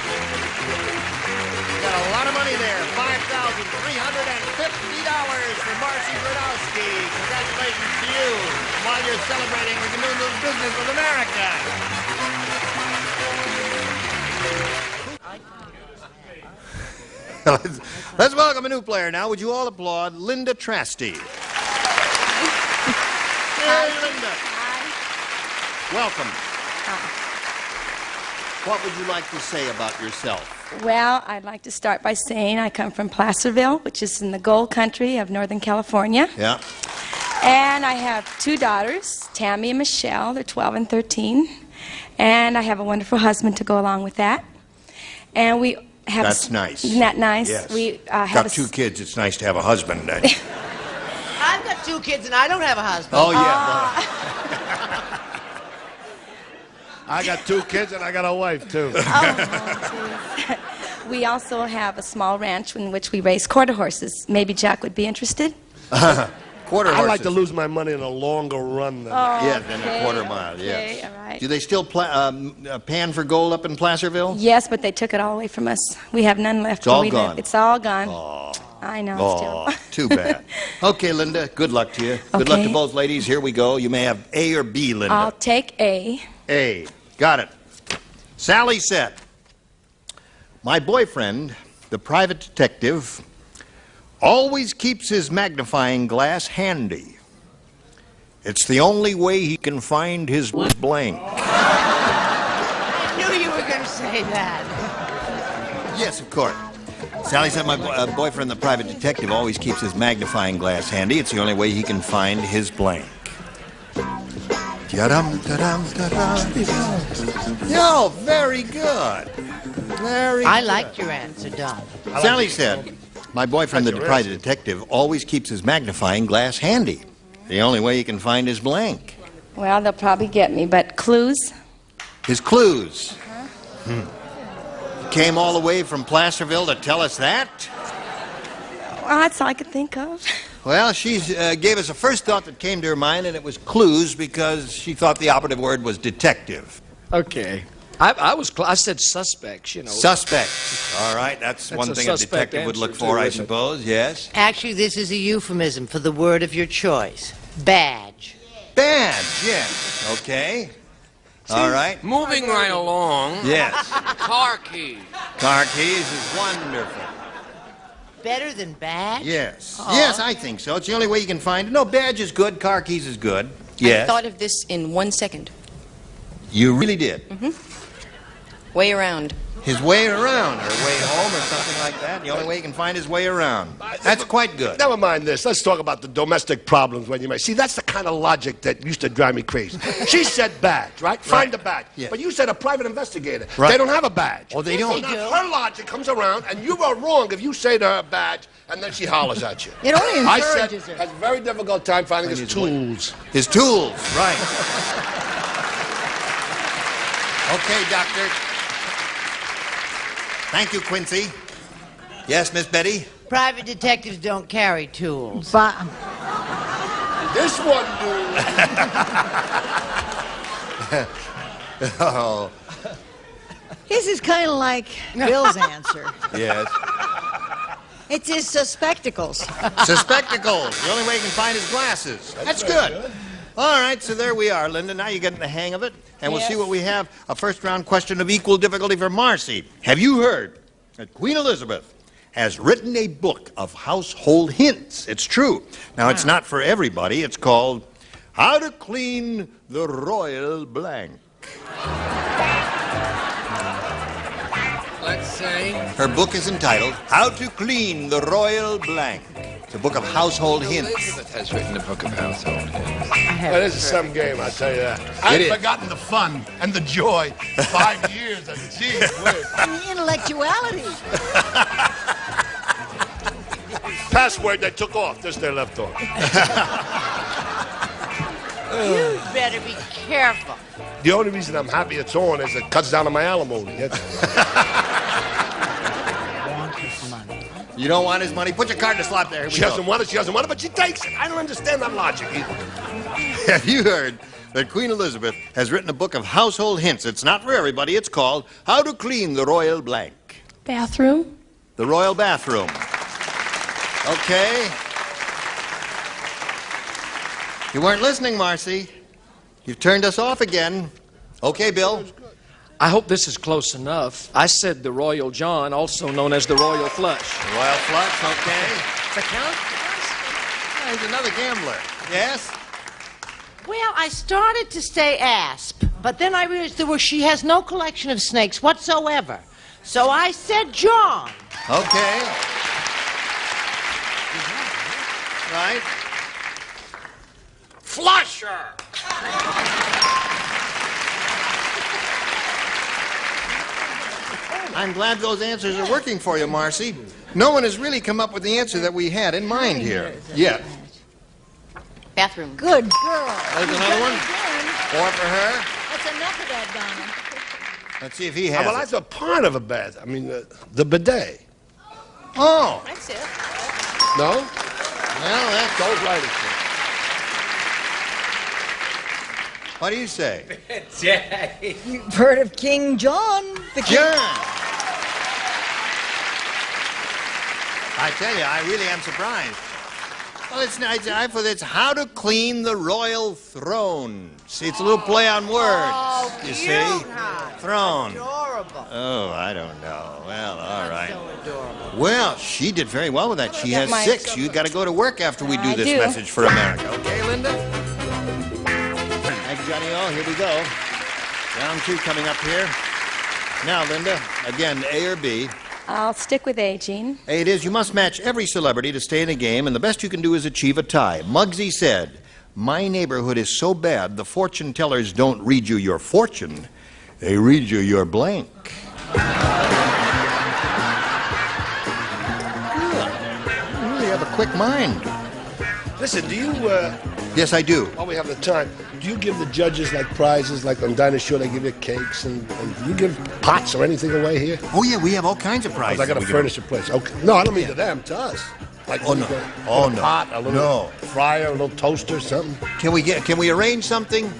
Got a lot of money there. $5,350 for Marcy Brodowski. Congratulations to you while you're celebrating with the new business with America. Let's welcome a new player now. Would you all applaud Linda Trasty? Hey, Linda. Hi. Welcome. What would you like to say about yourself? Well, I'd like to start by saying I come from Placerville, which is in the gold country of Northern California. Yeah. And I have two daughters, Tammy and Michelle. They're 12 and 13. And I have a wonderful husband to go along with that. And we have... That's nice. Isn't that nice? Yes. We have got two kids. It's nice to have a husband. I've got two kids and I don't have a husband. Oh, yeah. I got two kids and I got a wife, too. We also have a small ranch in which we raise quarter horses. Maybe Jack would be interested? Quarter I horses. like to lose my money in a longer run than that. Yeah, than a quarter mile, okay, yes. all right. Do they still pan for gold up in Placerville? Yes, but they took it all away from us. We have none left. It's all where we gone. live. It's all gone. Oh. I know. Oh, too bad. Okay, Linda, good luck to you. Good luck to Okay. both ladies. Here we go. You may have A or B, Linda. I'll take A. A. Got it. Sally said, my boyfriend, the private detective, always keeps his magnifying glass handy. It's the only way he can find his blank. I knew you were going to say that. Yes, of course. Sally said my boyfriend, the private detective, always keeps his magnifying glass handy. It's the only way he can find his blank. Yo, very good. Very I good. liked your answer, Don. Sally said, my boyfriend, the private detective, always keeps his magnifying glass handy. The only way he can find his blank. Well, they'll probably get me, but clues? His clues. Came all the way from Placerville to tell us that? Well, that's all I could think of. Well, she gave us a first thought that came to her mind, and it was clues because she thought the operative word was detective. Okay. I said suspects, you know. Suspects. All right, that's one a thing a suspect detective would look answer, for, too, I isn't it? suppose. Yes. Actually, this is a euphemism for the word of your choice. Badge. Badge, yes. Okay. All right. Moving right along. Yes. Car key. Car keys is wonderful. Better than badge? Yes. Aw. Yes, I think so. It's the only way you can find it. No, badge is good. Car keys is good. Yes. I thought of this in 1 second. You really did. Way around. His way around, or way home, or something like that. The only way he can find his way around. That's quite good. Never mind this. Let's talk about the domestic problems when you make. See, that's the kind of logic that used to drive me crazy. She said badge, right? Find the badge. Yeah. But you said a private investigator. Right. They don't have a badge. Oh, they So don't. now her logic comes around, and you are wrong if you say to her badge, and then she hollers at you. It only I said encourages her. has a very difficult time finding his tools. His tools, right. Okay, doctor. Thank you, Quincy. Yes, Miss Betty? Private detectives don't carry tools. But This one, dude. Oh, His is kind of like Bill's answer. yes. It's his spectacles. Spectacles. The only way he can find his glasses. That's good. All right, so there we are, Linda. Now you're getting the hang of it. And we'll see what we have. A first-round question of equal difficulty for Marcy. Have you heard that Queen Elizabeth has written a book of household hints? It's true. Now, it's not for everybody. It's called How to Clean the Royal Blank. Let's see. Her book is entitled How to Clean the Royal Blank. It's a book of household hints. Elizabeth has written a book of household hints. This is some game, I tell you that. I've forgotten the fun and the joy. 5 years and geez whiz. The intellectuality. Password they took off, this they left off. You better be careful. The only reason I'm happy it's on is it cuts down on my alimony. You don't want his money? Put your card in the slot there. She doesn't want it, but she takes it. I don't understand that logic either. Have you heard that Queen Elizabeth has written a book of household hints? It's not for everybody. It's called How to Clean the Royal Blank. Bathroom? The royal bathroom. Okay. You weren't listening, Marcy. You've turned us off again. Okay, Bill. I hope this is close enough. I said the Royal John, also known as the Royal Flush. Royal Flush, okay. The count? There's another gambler. Yes? Well, I started to say asp, but then I realized she has no collection of snakes whatsoever. So I said John. Okay. Right. Flusher! I'm glad those answers are working for you, Marcy. No one has really come up with the answer that we had in mind here. Yeah. Bathroom. Good girl. There's another one. 4 for her. That's enough of that, Donna. Let's see if he has Well, it. that's a part of a bath. I mean, the bidet. Oh. That's it. No? Well, that goes right. What do you say? Jack. You've heard of King John, the king. John. I tell you, I really am surprised. Well, it's how to clean the royal throne. See, it's a little play on words. Oh, you cute, see? huh? Throne. Adorable. Oh, I don't know. Well, all right. So adorable. Well, she did very well with that. She has 6. You got to go to work after we do I this do. message for America. Okay, Linda? Thank you, Johnny O. Here we go. Round 2 coming up here. Now, Linda, again, A or B. I'll stick with A, Gene. A it is. You must match every celebrity to stay in a game, and the best you can do is achieve a tie. Muggsy said, "My neighborhood is so bad, the fortune tellers don't read you your fortune. They read you your blank." You really have a quick mind. Listen, do you, Yes, I do. while we have the time, do you give the judges like prizes, like on Dinah Shore they give you cakes, and do you give pots or anything away here? Oh, yeah, we have all kinds of prizes. I got to furnish a place. Okay. No, I don't mean to them, to us. Like, Oh, no. A No. pot, a little No. fryer, a little toaster, something. Can we arrange something?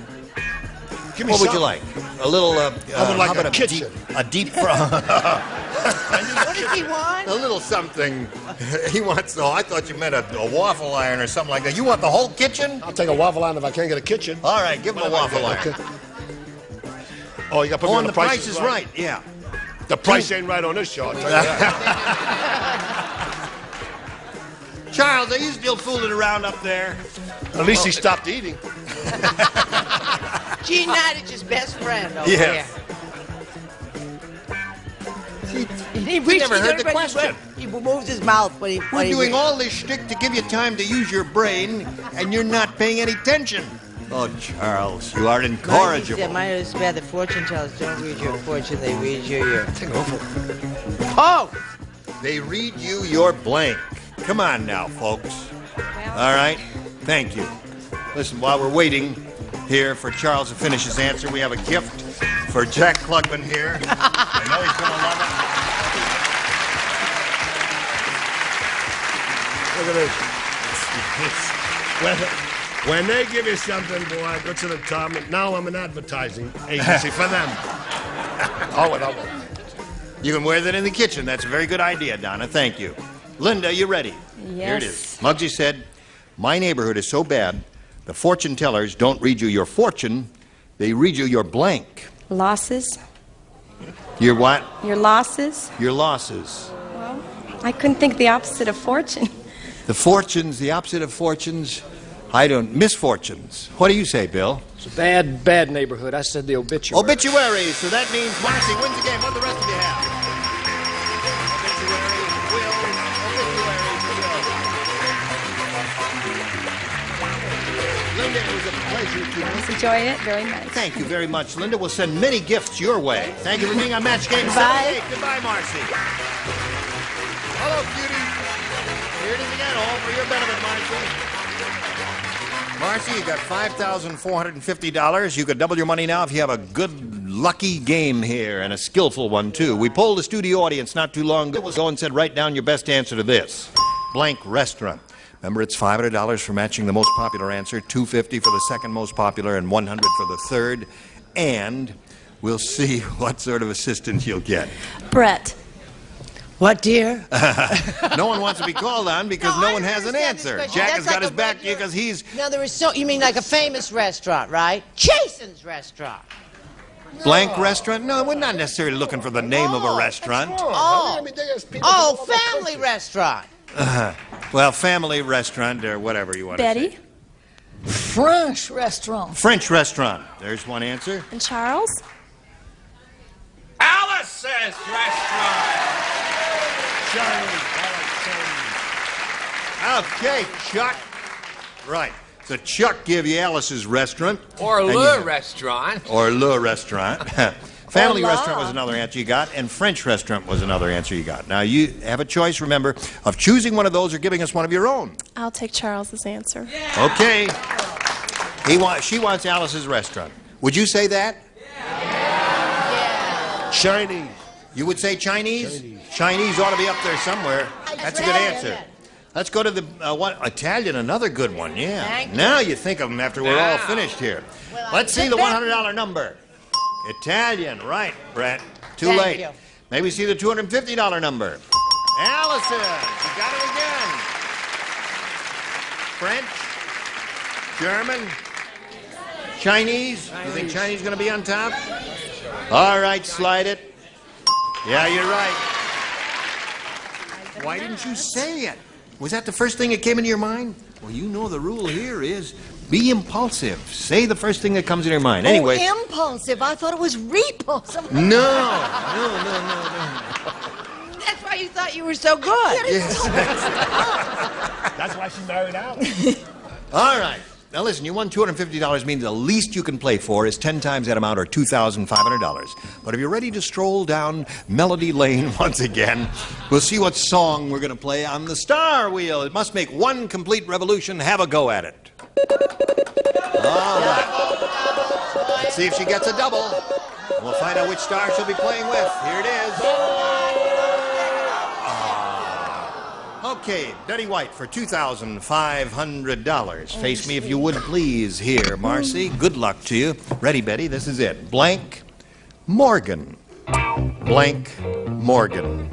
Give me What would you something. like? A little, I would like how about a kitchen. A deep fry. What does he want? A little something. He wants, I thought you meant a waffle iron or something like that. You want the whole kitchen? I'll take a waffle iron if I can't get a kitchen. All right, give him a waffle iron. Okay. Oh, you got to put me on and the the price is right, yeah. The price ain't right on this show, I'll tell you that. Charles, are you still fooling around up there? At least he stopped eating. Gene Nadich's best friend over Yes. here. He never heard the question. He moves his mouth when he... We're doing all this shtick to give you time to use your brain, and you're not paying any attention. Oh, Charles, you are incorrigible. Mine is bad. The fortune tellers don't read your fortune. They read your... Take over. Oh! They read you your blank. Come on now, folks. All right? Thank you. Listen, while we're waiting here for Charles to finish his answer, we have a gift for Jack Klugman here. I know he's going to love it. Look at this. When they give you something, boy, go to the top. Now I'm an advertising agency for them. You can wear that in the kitchen. That's a very good idea, Donna. Thank you. Linda, you ready? Yes. Here it is. Muggsy said, my neighborhood is so bad, the fortune tellers don't read you your fortune, they read you your blank. Losses? Your what? Your losses? Your losses. Well, I couldn't think the opposite of fortune. The fortunes, the opposite of fortunes, misfortunes. What do you say, Bill? It's a bad, bad neighborhood. I said the obituary. Obituary. So that means Marcy wins the game. What the rest of you have? Obituary, will, obituary, will. Linda, it was a pleasure to I enjoyed it. Very nice. Thank you very much, Linda. We'll send many gifts your way. Thank you for being on Match Game 78. Goodbye, Marcy. Hello, cutie. Here it is again, all for your benefit, Marcy. Marcy, you got $5,450. You could double your money now if you have a good, lucky game here, and a skillful one, too. We polled the studio audience not too long ago and said, write down your best answer to this. Blank restaurant. Remember, it's $500 for matching the most popular answer, $250 for the second most popular, and $100 for the third. And we'll see what sort of assistance you'll get. Brett. What, dear? No one wants to be called on because no one has an answer. Jack has got his back to you because he's... No, there is so... You mean like a famous restaurant, right? Jason's restaurant. Blank restaurant? No, we're not necessarily looking for the name of a restaurant. Family restaurant. Well, family restaurant or whatever you want to say. Betty. French restaurant. French restaurant. There's one answer. And Charles? Alice's restaurant. Okay, Chuck. Right. So Chuck gave you Alice's restaurant. Or Le Restaurant. Or Le Restaurant. Family restaurant was another answer you got, and French restaurant was another answer you got. Now, you have a choice, remember, of choosing one of those or giving us one of your own. I'll take Charles's answer. Okay. She wants Alice's restaurant. Would you say that? Yeah. Chinese. You would say Chinese? Chinese ought to be up there somewhere. That's a good answer. Let's go to the Italian, another good one, yeah. Now you think of them after we're all finished here. Let's see the $100 number. Italian, right, Brett. Too late. Maybe see the $250 number. Allison, you got it again. French, German, Chinese. You think Chinese is going to be on top? All right, slide it. Yeah, you're right. Why didn't you say it? Was that the first thing that came into your mind? Well, you know the rule here is be impulsive. Say the first thing that comes in your mind. Anyway. Oh, impulsive. I thought it was repulsive. No. That's why you thought you were so good. Yes. That's why she married out. All right. Now listen, you won $250 means the least you can play for is 10 times that amount or $2,500. But if you're ready to stroll down Melody Lane once again, we'll see what song we're going to play on the Star Wheel. It must make one complete revolution. Have a go at it. All right. Let's see if she gets a double. We'll find out which star she'll be playing with. Here it is. Okay, Betty White for $2,500. Face me if you would, please. Here, Marcy. Good luck to you. Ready, Betty? This is it. Blank Morgan. Blank Morgan.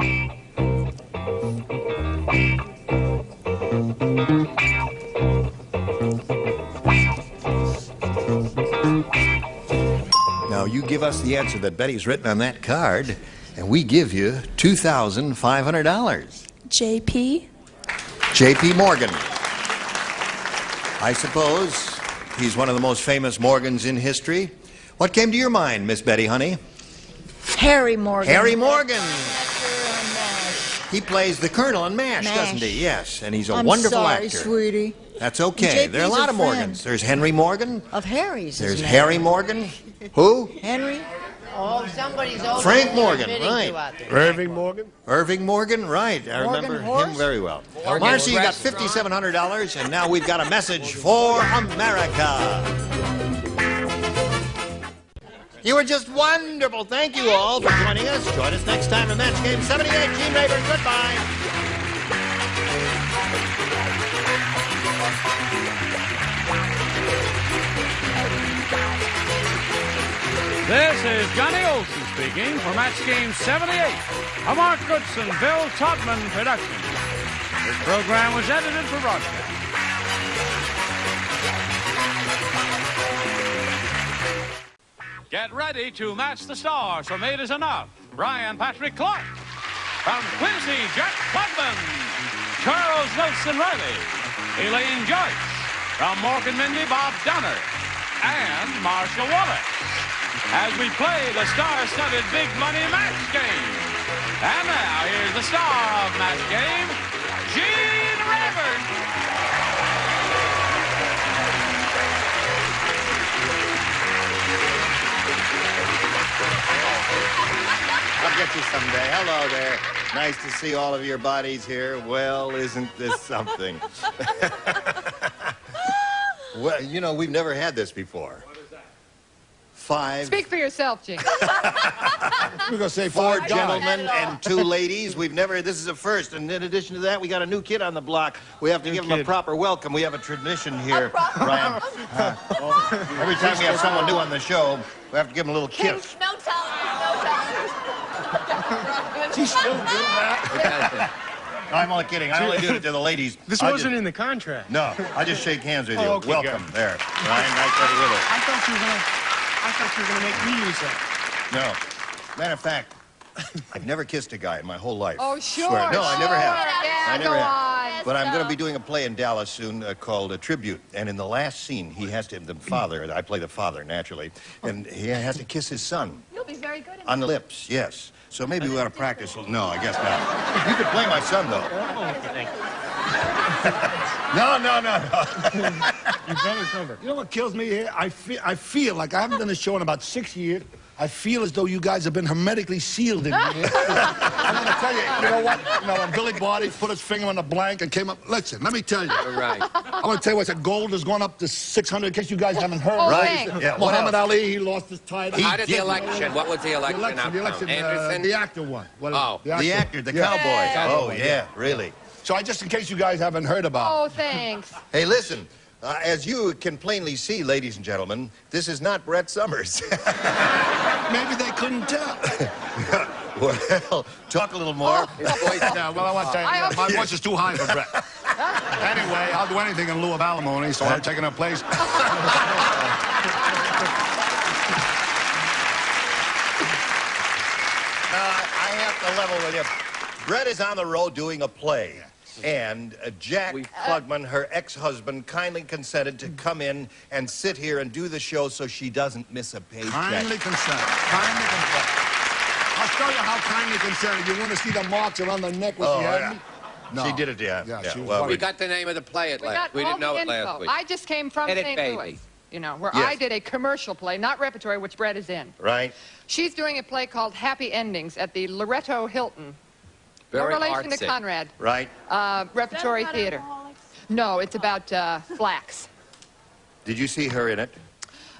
Now, you give us the answer that Betty's written on that card, and we give you $2,500. J.P. Morgan. I suppose he's one of the most famous Morgans in history. What came to your mind, Miss Betty, honey? Harry Morgan. Harry Morgan. He plays the Colonel in MASH, doesn't he? Yes, and he's a wonderful actor. I'm sorry, sweetie. That's okay. There are a lot of Morgans. There's Henry Morgan. Of Harry's. There's Harry Morgan. Who? Henry. Oh, somebody's older. Frank Morgan, right. Irving Morgan? Irving Morgan, right. I remember him very well. Marcy, you got $5,700, and now we've got a message for America. You were just wonderful. Thank you all for joining us. Join us next time in Match Game 78. Gene Rayburn, goodbye. This is Johnny Olson speaking for Match Game 78, a Mark Goodson, Bill Todman production. This program was edited for broadcast. Get ready to match the stars from 8 is Enough. Brian Patrick Clark. From Quincy, Jack Klugman. Charles Wilson Riley. Elaine Joyce. From Mork and Mindy, Bob Donner. And Marshall Wallace. As we play the star-studded Big Money Match Game. And now, here's the star of Match Game, Gene Rayburn. I'll get you someday. Hello there. Nice to see all of your bodies here. Well, isn't this something? Well, you know, we've never had this before. 5. Speak for yourself, Gene. We're going to say 4 gentlemen and 2 ladies. We've never, this is a first. And in addition to that, we got a new kid on the block. We have to give him a proper welcome. We have a tradition here, Brian. Every time we have someone new on the show, we have to give him a little kiss. No telling. She's still doing that. No, I'm only kidding. I only do it to the ladies. This wasn't in the contract. No, I just shake hands with you. Oh, okay, welcome. good. There. Brian, nice to have you with us. I thought you were going to make me use that. No. Matter of fact, I've never kissed a guy in my whole life. Oh, sure. Swear. No, I never have. Yeah, I never go have. on. But I'm going to be doing a play in Dallas soon called A Tribute. And in the last scene, he has to, the father, I play the father, naturally, and he has to kiss his son. You'll be very good on the lips, yes. So maybe we ought to practice. No, I guess not. You could play my son, though. No. You promised over. You know what kills me here? I feel like I haven't done a show in about 6 years. I feel as though you guys have been hermetically sealed in here. I'm going to tell you, you know what? You know, when Billy Barty put his finger on the blank and came up, listen, let me tell you. Right. I'm going to tell you what, gold has gone up to 600, in case you guys haven't heard. Oh, Right? thanks. Yeah, Muhammad Ali, he lost his title. How did the election? What was the election outcome? The election, Anderson? the actor won. Oh. The actor, the cowboy. Oh, yeah, really. So just in case you guys haven't heard about Oh, thanks. Hey, listen. As you can plainly see, ladies and gentlemen, this is not Brett Somers. Maybe they couldn't tell. Well, talk a little more. His voice, well, I want to tell you, my voice is too high for Brett. Anyway, I'll do anything in lieu of alimony, so I'm taking her place. I have to level with you. Brett is on the road doing a play. And Jack Klugman, her ex-husband, kindly consented to come in and sit here and do the show so she doesn't miss a paycheck. Kindly consented. Kindly consented. I'll show you how kindly consented. You want to see the marks around the neck where she had me? No. She did it, yeah. She was well, We got the name of the play at last. We didn't know it last week. I just came from Edit St. Baby. Louis, you know, where Yes. I did a commercial play, not repertory, which Brett is in. Right. She's doing a play called Happy Endings at the Loretto Hilton. Very no relation artsy. to Conrad. Right. Repertory theater. No, it's about blacks. Did you see her in it?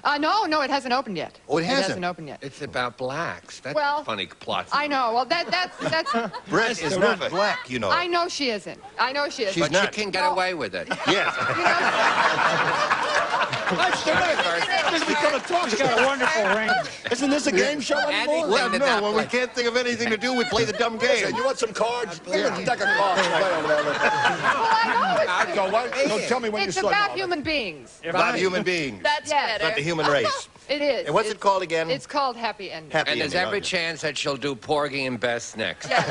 No, it hasn't opened yet. Oh, it hasn't? It hasn't opened yet. It's about blacks. That's Well, a funny plot. I know. Well, that's. Brett is not black, you know. I know she isn't. I know she isn't. She's But not. you can get away with it. Yes. This has become a talk show. Got a wonderful range. Isn't this a game show anymore? Well, no, when we can't think of anything to do, we play the dumb game. You want some cards? Give me a deck of cards. Play over there. Go, what? No, tell me when you It's saw about it. human beings. About human beings. That's better. About the human race. It is. And what's it called again? It's called Happy Endings. Happy And there's Ending, every okay. chance that she'll do Porgy and Bess next. According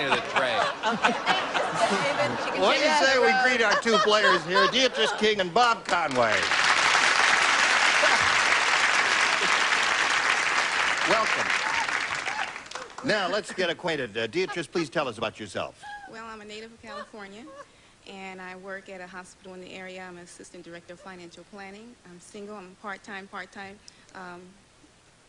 to the trade. What do you say we greet our 2 players here, Beatrice King and Bob Conway? Welcome. Now, let's get acquainted. Beatrice, please tell us about yourself. Well, I'm a native of California, and I work at a hospital in the area. I'm an assistant director of financial planning. I'm single. I'm part-time.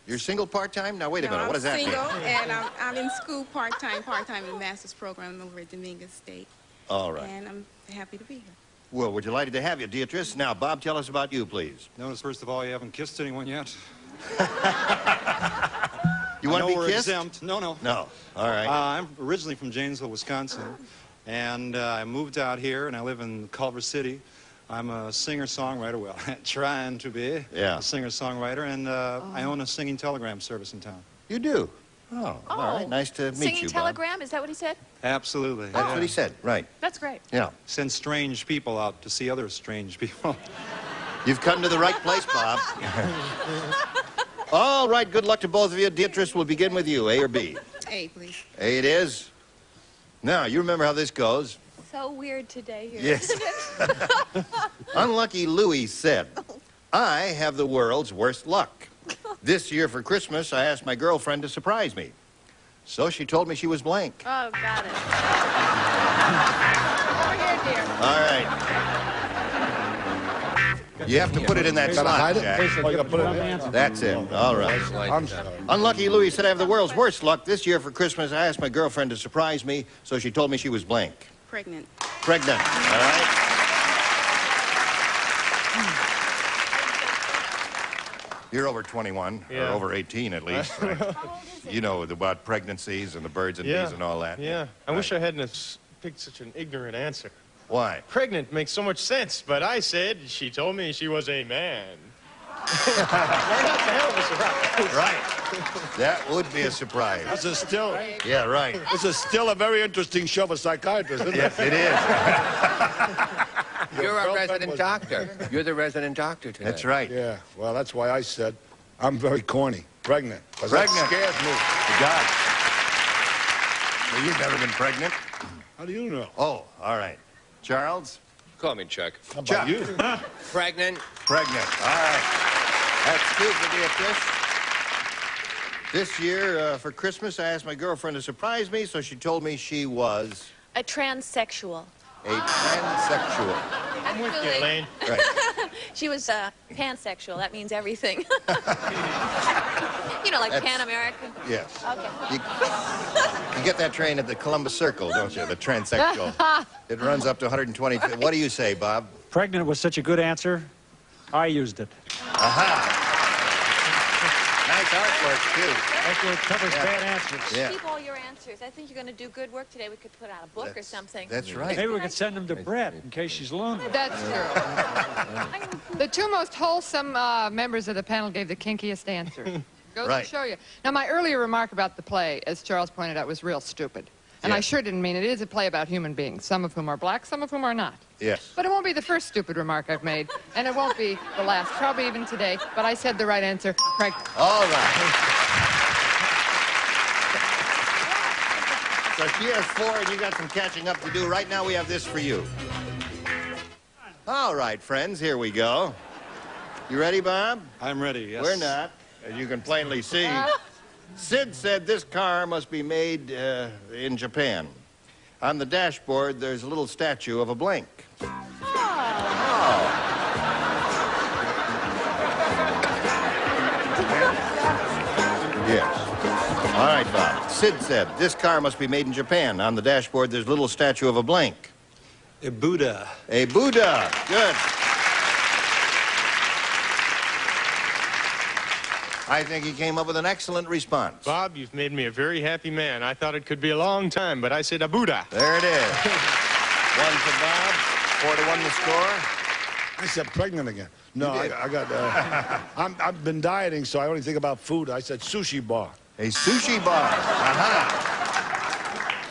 You're single part-time? Now, wait a minute. What does that mean? I'm single, and I'm in school part-time in the master's program over at Dominguez State. All right. And I'm happy to be here. Well, we're delighted to have you, Beatrice. Now, Bob, tell us about you, please. Notice, first of all, you haven't kissed anyone yet. You want to be we're kissed? exempt. No. No. All right. I'm originally from Janesville, Wisconsin, and I moved out here, and I live in Culver City I'm a singer-songwriter, well, trying to be a singer-songwriter, and I own a singing telegram service in town. You do? Oh, all right. Nice to meet Singing you, Bob. telegram? Is that what he said? Absolutely. That's what he said, right. That's great. Yeah. Send strange people out to see other strange people. You've come to the right place, Bob. All right, good luck to both of you. Beatrice, we'll begin with you, A or B? A, please. A it is. Now, you remember how this goes. So weird today here. Yes. Unlucky Louie said, I have the world's worst luck. This year for Christmas, I asked my girlfriend to surprise me. So she told me she was blank. Oh, got it. Over here, dear. All right. You have to put it in that slot, Jack. Oh, you gotta put it in. That's it. All right. Unlucky Louie said, I have the world's worst luck. This year for Christmas, I asked my girlfriend to surprise me, so she told me she was blank. Pregnant. Pregnant. All right. You're over 21, or over 18 at least, right? You know about pregnancies and the birds and bees and all that. Yeah. I wish I hadn't picked such an ignorant answer. Why? Pregnant makes so much sense, but I said she told me she was a man. Why not the hell of a surprise? Right. That would be a surprise. This is still... Yeah, right. This is still a very interesting show for psychiatrists, isn't it? Yes, it is. You're our resident doctor. You're the resident doctor today. That's right. Yeah, well, that's why I said I'm very corny. Pregnant. 'Cause Pregnant. That scares me. God. Well, you've never been pregnant? How do you know? Oh, all right. Charles? Call me Chuck. How about you? Pregnant. Pregnant. All right. That's two for Beatrice. This year, for Christmas, I asked my girlfriend to surprise me, so she told me she was A transsexual. a transsexual. I'm with you, Elaine. Right. She was pansexual. That means everything. You know, like That's- Pan-American. Yes. Okay. You get that train at the Columbus Circle, don't you? The transsexual. It runs up to 120. What do you say, Bob? Pregnant was such a good answer, I used it. Aha. Nice artwork, too. That covers bad answers. Yeah. Keep all your answers. I think you're going to do good work today. We could put out a book or something. That's right. Maybe we could send them to Brett in case she's lonely. That's true. The two most wholesome members of the panel gave the kinkiest answers. Goes Right. to show you. Now, my earlier remark about the play, as Charles pointed out, was real stupid. And I sure didn't mean it. It is a play about human beings, some of whom are black, some of whom are not. Yes. But it won't be the first stupid remark I've made, and it won't be the last, probably even today. But I said the right answer. Pregnant. All right. So she has 4, and you got some catching up to do. Right now, we have this for you. All right, friends, here we go. You ready, Bob? I'm ready, yes. We're not, as you can plainly see. Sid said this car must be made in Japan. On the dashboard, there's a little statue of a blank. Yes. All right, Bob. Sid said, this car must be made in Japan. On the dashboard, there's a little statue of a blank. A Buddha. A Buddha. Good. I think he came up with an excellent response. Bob, you've made me a very happy man. I thought it could be a long time, but I said a Buddha. There it is. 1 for Bob. 4-1 the score. I said pregnant again. No, I got... I've been dieting, so I only think about food. I said sushi bar. A sushi bar. Aha.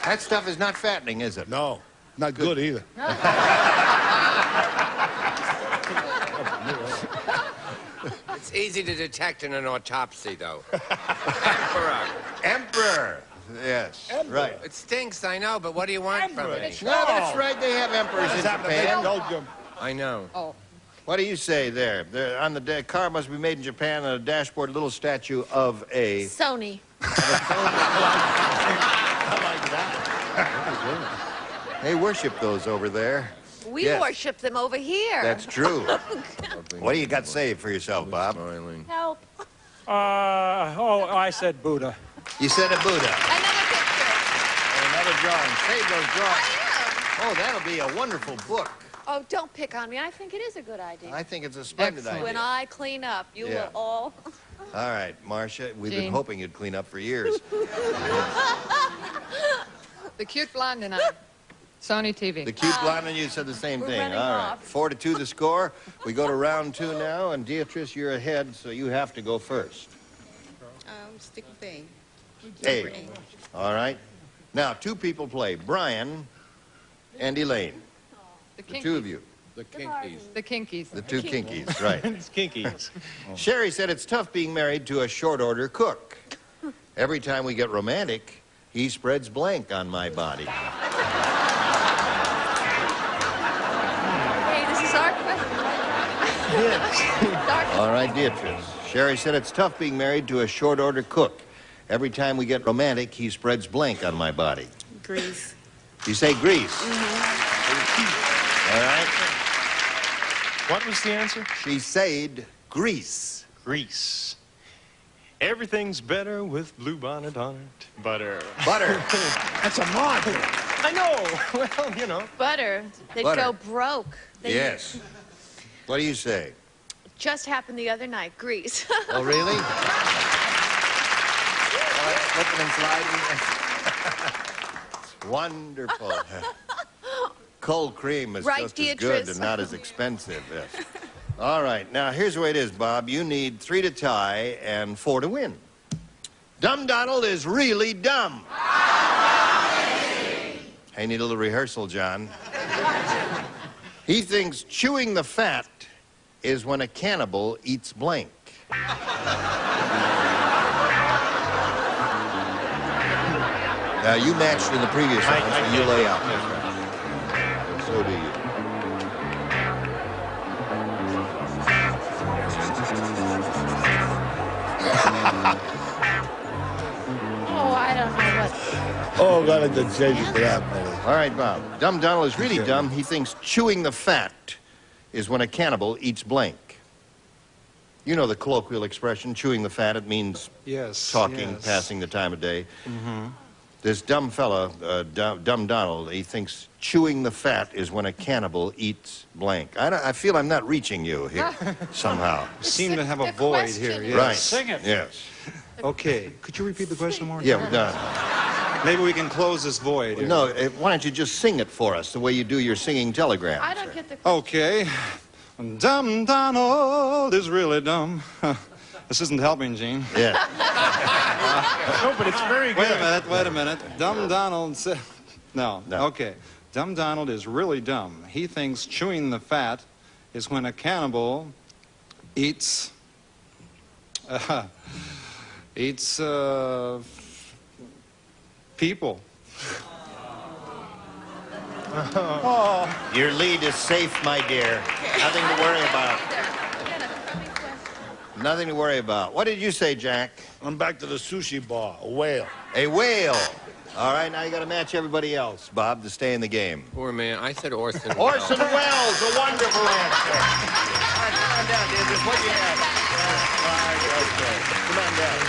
That stuff is not fattening, is it? No, not good either. It's easy to detect in an autopsy, though. Emperor. Yes, right. It stinks, I know, but what do you want from it? No, that's right. They have emperors in Japan. I know. Oh. What do you say there? On the car must be made in Japan. On a dashboard, a little statue of a... Sony. They worship those over there. We Yes. worship them over here. That's true. What do you got saved for yourself, Bob? Help. I said Buddha. You said a Buddha. Another picture. Another drawing. Save those drawings. Oh, that'll be a wonderful book. Oh, don't pick on me. I think it is a good idea. I think it's a splendid idea. When I clean up, you Yeah. will all... All right, Marcia, we've been Jean. hoping you'd clean up for years. The cute blonde and I. Sony TV. The cute blonde and you said the same thing. running All right. off. 4-2 the score. We go to round 2 now, and Beatrice, you're ahead, so you have to go first. Stick with A. A. All right. Now, 2 people play, Brian and Elaine. The The 2 of you. The Kinkies. The Kinkies. The 2 Kinkies, right. It's Kinkies. Sherry said it's tough being married to a short-order cook. Every time we get romantic, he spreads blank on my body. Hey, this is our question. All right, Beatrice. Sherry said it's tough being married to a short-order cook. Every time we get romantic, he spreads blank on my body. Grease. You say grease. All right. What was the answer? She said grease. Grease. Everything's better with bluebonnet on it. Butter. Butter. That's a mantra. I know. Well, you know. Butter. They'd Butter. go broke. Yes. What do you say? Just happened the other night. Grease. Oh, really? Slipping and sliding. It's wonderful. Cold cream is Right, just as good Beatrice? and not as expensive. Yes. All right. Now, here's the way it is, Bob. You need 3 to tie and 4 to win. Dumb Donald is really dumb. I need a little rehearsal, John. He thinks chewing the fat is when a cannibal eats blank. Now, you matched in the previous round, so you lay out this round. And so do you. Oh, I don't know what. Oh, got to change it to that, buddy. All right, Bob. Dumb Donald is really dumb. He thinks chewing the fat is when a cannibal eats blank. You know the colloquial expression, chewing the fat. It means talking, yes. passing the time of day. Mm-hmm. This dumb fella, Dumb Donald, he thinks chewing the fat is when a cannibal eats blank. I feel I'm not reaching you here somehow. You seem to have a void here. Yes. Right. Sing it. Yes. Okay. Could you repeat the question one more Yeah, time? we're done. Maybe we can close this void here. No, why don't you just sing it for us the way you do your singing telegram? I don't get the. Okay. Dumb Donald is really dumb. This isn't helping, Gene. Yeah. No, but it's very good. Wait a minute. Dumb Donald said... No. Okay. Dumb Donald is really dumb. He thinks chewing the fat is when a cannibal eats... people. Your lead is safe, my dear. Nothing to worry about. Nothing to worry about. What did you say, Jack? I'm back to the sushi bar. A whale. A whale. All right, now you got to match everybody else, Bob, to stay in the game. Poor man. I said Orson Welles. Orson Welles, a wonderful answer. All right, come on down, Deirdre. What do you have? All right, okay. Come on down.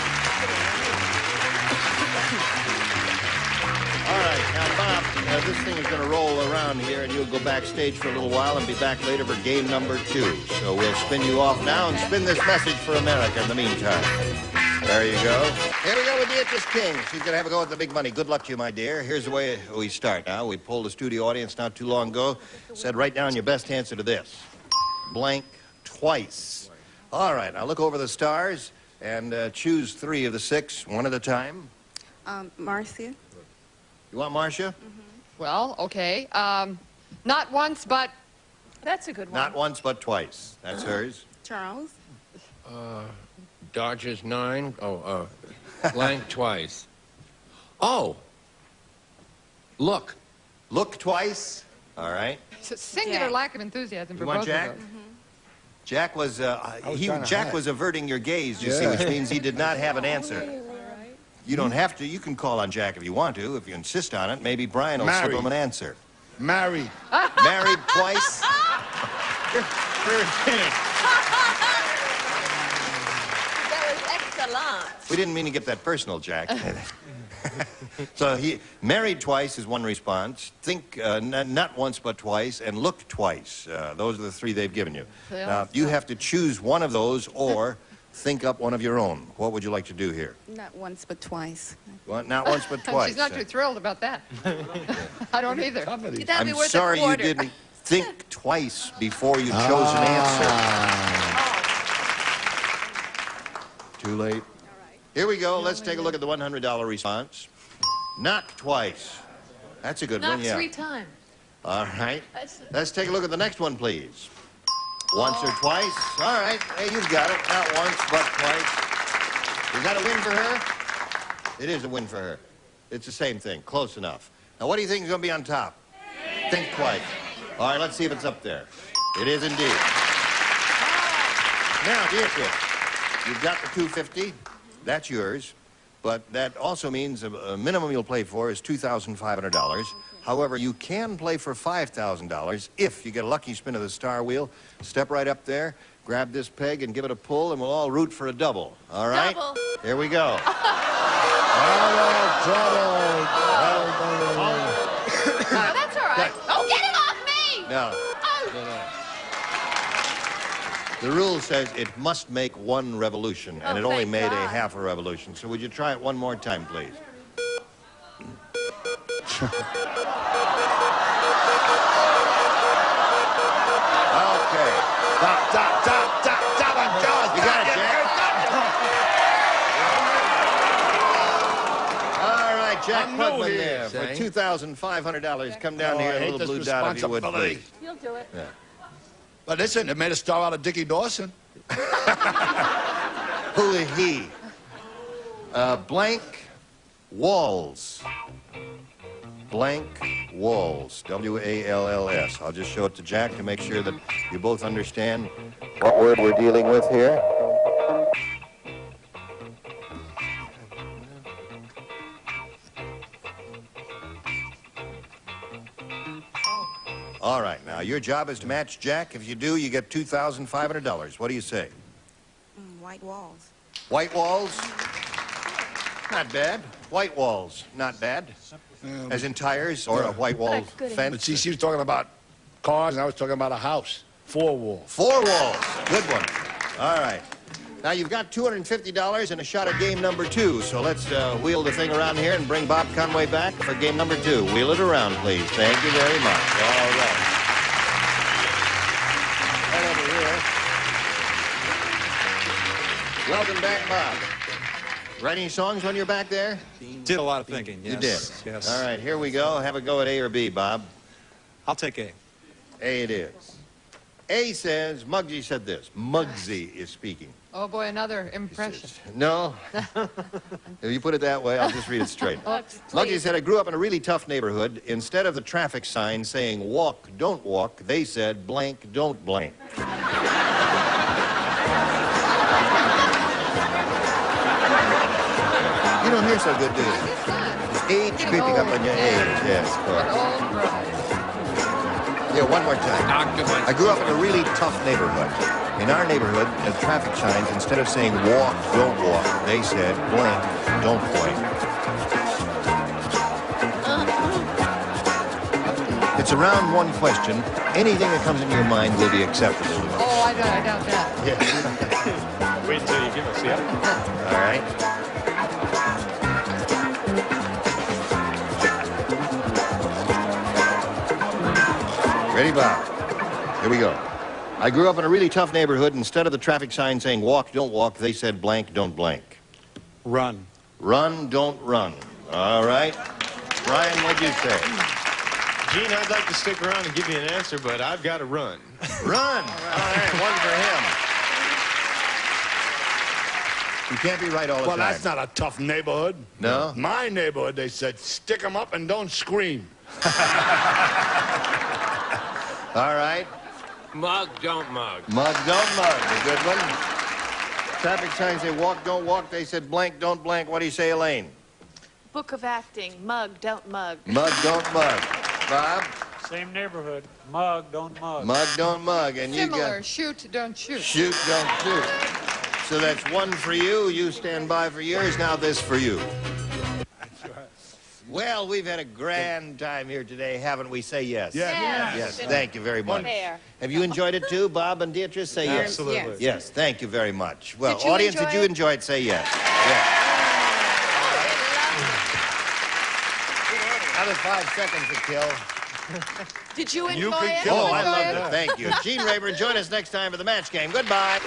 All right, now, Bob, this thing is going to roll around here, and you'll go backstage for a little while and be back later for game number 2. So we'll spin you off now and spin this message for America in the meantime. There you go. Here we go with Beatrice King. She's going to have a go at the big money. Good luck to you, my dear. Here's the way we start now. We polled the studio audience not too long ago. Said, write down your best answer to this. Blank twice. All right, now look over the stars and choose 3 of the 6, one at a time. Marcia. You want Marcia? Well, okay. Not once, but. That's a good one. Not once, but twice. That's hers. Charles. Dodgers 9. Oh, blank twice. Oh. Look. Look twice. All right. It's a singular lack of enthusiasm for You want both Jack? of those. Jack was Jack was averting your gaze, you see, Yeah. which means he did not have an answer. You don't have to. You can call on Jack if you want to. If you insist on it, maybe Brian will slip Married. him an answer. Married. Married twice. That was excellent. We didn't mean to get that personal, Jack. So he married twice is one response. Think not once but twice, and look twice. Those are the 3 they've given you. Yeah. Now you have to choose one of those or think up one of your own. What would you like to do here? Not once, but twice. Well, not once, but twice. She's not too thrilled about that. I don't either. I'm sorry you didn't think twice before you chose an answer. Too late. Here we go. Let's take a look at the $100 response. Not twice. That's a good one, yeah. Not 3 times. All right. Let's take a look at the next one, please. Once or twice. All right. Hey, you've got it. Not once, but twice. Is that a win for her? It is a win for her. It's the same thing. Close enough. Now, what do you think is going to be on top? Think twice. All right, let's see if it's up there. It is indeed. Now, dear kids, you've got the $250. That's yours. But that also means a minimum you'll play for is $2,500. However, you can play for $5,000 if you get a lucky spin of the star wheel. Step right up there, grab this peg, and give it a pull, and we'll all root for a double. All right? Double. Here we go. Oh, that's all right. Oh, get it off me! No. The rule says it must make 1 revolution, and it only made a half a revolution. So would you try it one more time, please? Okay. You got it, Jack. All right, Jack Klugman there for $2,500. Come down here, a little blue dot if you would, please. You'll do it. Yeah. But listen, it made a star out of Dickie Dawson. Who is he? Blank walls. Blank walls. W-A-L-L-S. I'll just show it to Jack to make sure that you both understand what word we're dealing with here. All right, now your job is to match Jack. If you do, you get $2,500. What do you say? White walls. White walls? Not bad. White walls, not bad. As in tires or a white wall fence? But see, she was talking about cars, and I was talking about a house. 4 walls. 4 walls. Good one. All right. Now, you've got $250 and a shot at game number 2. So let's wheel the thing around here and bring Bob Conway back for game number 2. Wheel it around, please. Thank you very much. All right. Right over here. Welcome back, Bob. Writing songs when you're back there? Did a lot of thinking, yes. You did? Yes. All right, here we go. Have a go at A or B, Bob. I'll take A. A it is. A says, Muggsy said this. Muggsy is speaking. Oh, boy, another impression. No. If you put it that way, I'll just read it straight. Oops, Muggsy said, I grew up in a really tough neighborhood. Instead of the traffic sign saying walk, don't walk, they said blank, don't blank. You don't hear so good, do you? There's age creeping up on your age. Yes, of course. Yeah, one more time. I grew up in a really tough neighborhood. In our neighborhood, the traffic signs, instead of saying walk, don't walk, they said blank, don't blank. It's a round 1 question. Anything that comes into your mind will be acceptable. Oh, I doubt that. Yeah. Wait until you give us the other. All right. Ready, Bob? Here we go. I grew up in a really tough neighborhood. Instead of the traffic sign saying walk, don't walk, they said blank, don't blank. Run. Run, don't run. All right. Brian, what'd you say? Gene, I'd like to stick around and give you an answer, but I've got to run. Run. All right, 1 for him. You can't be right all the time. Well, that's not a tough neighborhood. No? My neighborhood, they said, stick 'em up and don't scream. All right. Mug, don't mug. Mug, don't mug. A good one. Traffic signs say walk, don't walk. They said blank, don't blank. What do you say, Elaine? Book of acting. Mug, don't mug. Mug, don't mug. Bob? Same neighborhood. Mug, don't mug. Mug, don't mug. And you Similar. got... Shoot, don't shoot. Shoot, don't shoot. So that's 1 for you. You stand by for yours. Now this for you. Well, we've had a grand time here today, haven't we? Say yes. Yes. Yes, thank you very much. Fair. Have you enjoyed it too, Bob and Beatrice? Say yes. Absolutely. Yes, thank you very much. Well, Did you audience, enjoy did you it? enjoy it? Say yes. Yes. Another 5 seconds to kill. Did you enjoy You can it? kill Oh, it. I loved it. Thank you. Gene Rayburn, join us next time for the match game. Goodbye.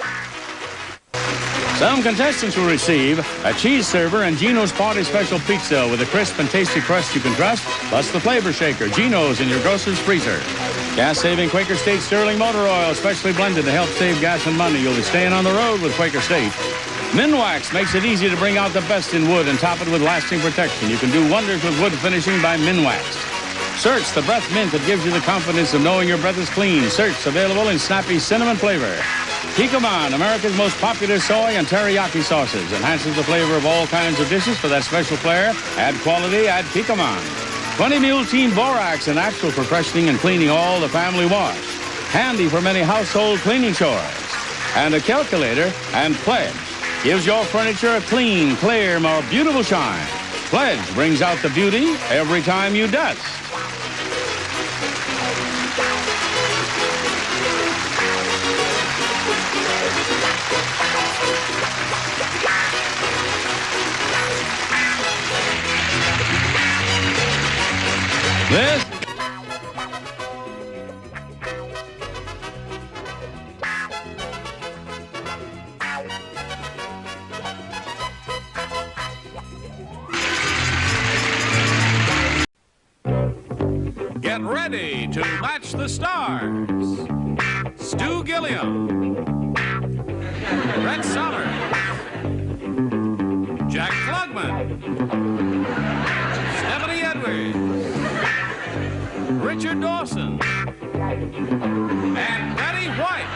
Some contestants will receive a cheese server and Gino's Party Special Pizza with a crisp and tasty crust you can trust, plus the flavor shaker, Gino's, in your grocer's freezer. Gas-saving Quaker State Sterling Motor Oil, specially blended to help save gas and money. You'll be staying on the road with Quaker State. Minwax makes it easy to bring out the best in wood and top it with lasting protection. You can do wonders with wood finishing by Minwax. Search the breath mint that gives you the confidence of knowing your breath is clean. Search available in snappy cinnamon flavor. Kikkoman, America's most popular soy and teriyaki sauces, enhances the flavor of all kinds of dishes for that special flair. Add quality, add Kikkoman. 20 Mule Team Borax, an actual for freshening and cleaning all the family wash. Handy for many household cleaning chores. And a calculator and Pledge gives your furniture a clean, clear, more beautiful shine. Pledge brings out the beauty every time you dust. This Get ready to match the stars. Stu Gilliam, Brett Somers, Jack Klugman, Stephanie Edwards, Richard Dawson, and Betty White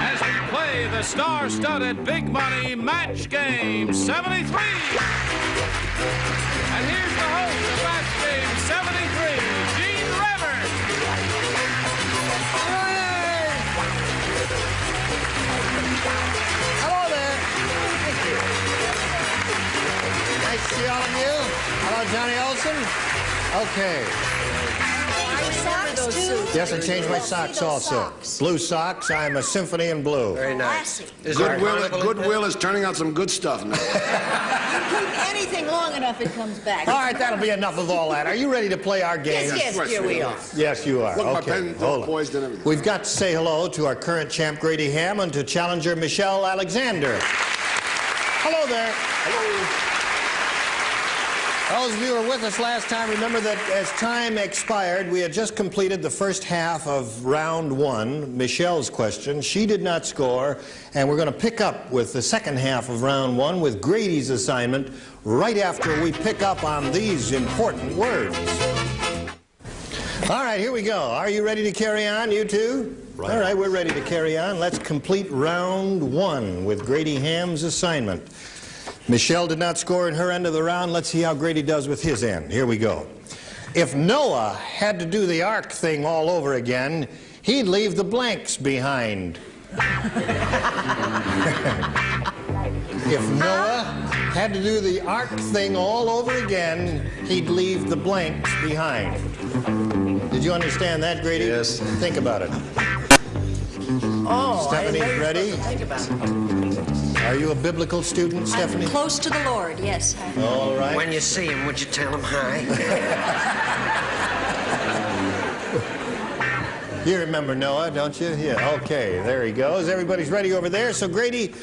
as we play the star-studded Big Money Match Game 73. And here's the host of Match Game 73, Gene Rayburn. Hello there. Thank you. Nice to see all of you. Hello, Johnny Olson. Okay. Yes, I changed my socks also. Blue socks. I'm a symphony in blue. Very nice. Goodwill is turning out some good stuff now. Keep anything long enough, it comes back. All right, that'll be enough of all that. Are you ready to play our game? Yes, here we are. Yes, you are. Look, my Okay, pen hold on. poised and everything. We've got to say hello to our current champ, Grady Ham, and to challenger Michelle Alexander. Hello there. Hello. Those of you who were with us last time, remember that as time expired, we had just completed the first half of round one, Michelle's question. She did not score, and we're going to pick up with the second half of round one with Grady's assignment right after we pick up on these important words. All right, here we go. Are you ready to carry on, you two? Right. All right, we're ready to carry on. Let's complete round one with Grady Ham's assignment. Michelle did not score in her end of the round. Let's see how Grady does with his end. Here we go. If Noah had to do the ark thing all over again, he'd leave the blanks behind. If Noah had to do the ark thing all over again, he'd leave the blanks behind. Did you understand that, Grady? Yes. Think about it. Oh, Stephanie, ready? Think about it. Are you a biblical student, Stephanie? I'm close to the Lord, yes. All right. When you see him, would you tell him hi? You remember Noah, don't you? Yeah, okay, there he goes. Everybody's ready over there. So, Grady,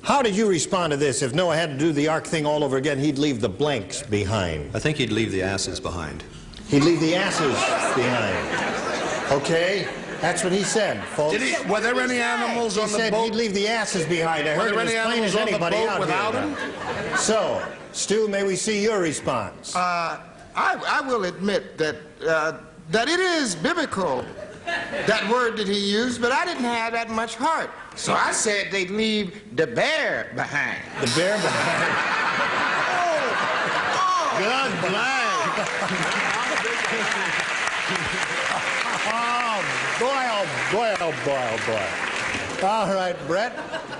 how did you respond to this? If Noah had to do the ark thing all over again, he'd leave the blanks behind. I think he'd leave the asses behind. He'd leave the asses behind. Okay, that's what he said, folks. Were there any animals He on the said boat? he'd leave the asses behind. I Were heard there it any as plain animals as on the anybody boat out without here. him? So, Stu, may we see your response? I will admit that that it is biblical, that word that he used, but I didn't have that much heart. So I said they'd leave the bear behind. The bear behind. Good Oh, boy. All right, Brett,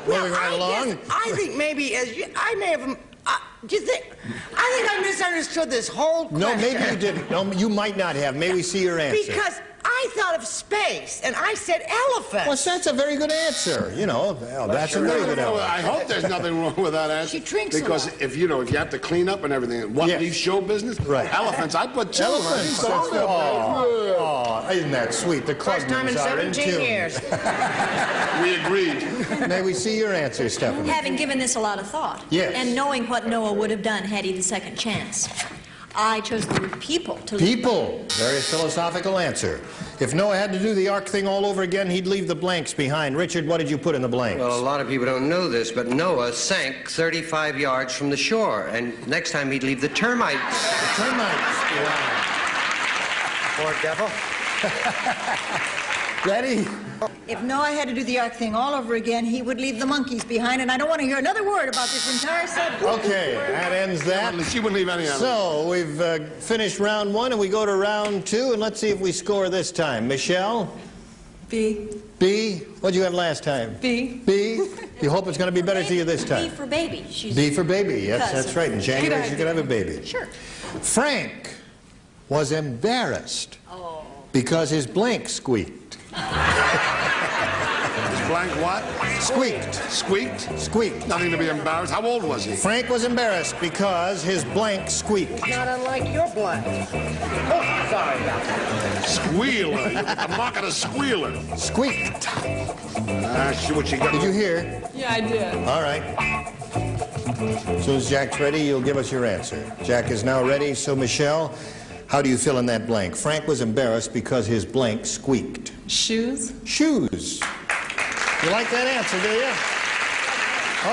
moving right along. I think maybe I may have Do you think? I think I misunderstood this whole question. No, maybe you didn't. No, you might not have. May we see your answer? Because I thought of space, and I said elephant. Well, that's a very good answer. You know, well, that's a very good answer. I hope there's nothing wrong with that answer. She drinks a because lot. if you have to clean up and everything, what leaves show business? Right. Elephants. I put two. Elephants. Isn't that sweet? The First time in Klugmans are in 17 tune. years. We agreed. May we see your answer, Stephanie? Having given this a lot of thought, Yes. and knowing what Noah would have done had he the second chance, I chose the word people to People. Very philosophical answer. If Noah had to do the ark thing all over again, he'd leave the blanks behind. Richard, what did you put in the blanks? Well, a lot of people don't know this, but Noah sank 35 yards from the shore, and next time he'd leave the termites. The termites. Poor devil. Ready? If Noah had to do the ark thing all over again, he would leave the monkeys behind, and I don't want to hear another word about this entire subject. Okay, that ends that. She wouldn't leave any of it. So, we've finished round one, and we go to round two, and let's see if we score this time. Michelle? B. B? What'd you have last time? B. B? You hope it's going to be better to you this B time? for baby. She's B for baby. Yes, cousin. that's right. In January, she's going to have a baby. Sure. Frank was embarrassed because his blank squeaked. His blank what? Squeaked. Squeaked? Squeaked. Nothing to be embarrassed. How old was he? Frank was embarrassed because his blank squeaked. Not unlike your blunt. Oh, sorry about that. Squealer. I'm not going to squealer. Squeaked. See what you got. Did you hear? Yeah, I did. All right. As soon as Jack's ready, you'll give us your answer. Jack is now ready, so Michelle, how do you fill in that blank? Frank was embarrassed because his blank squeaked. Shoes. Shoes. You like that answer, do you?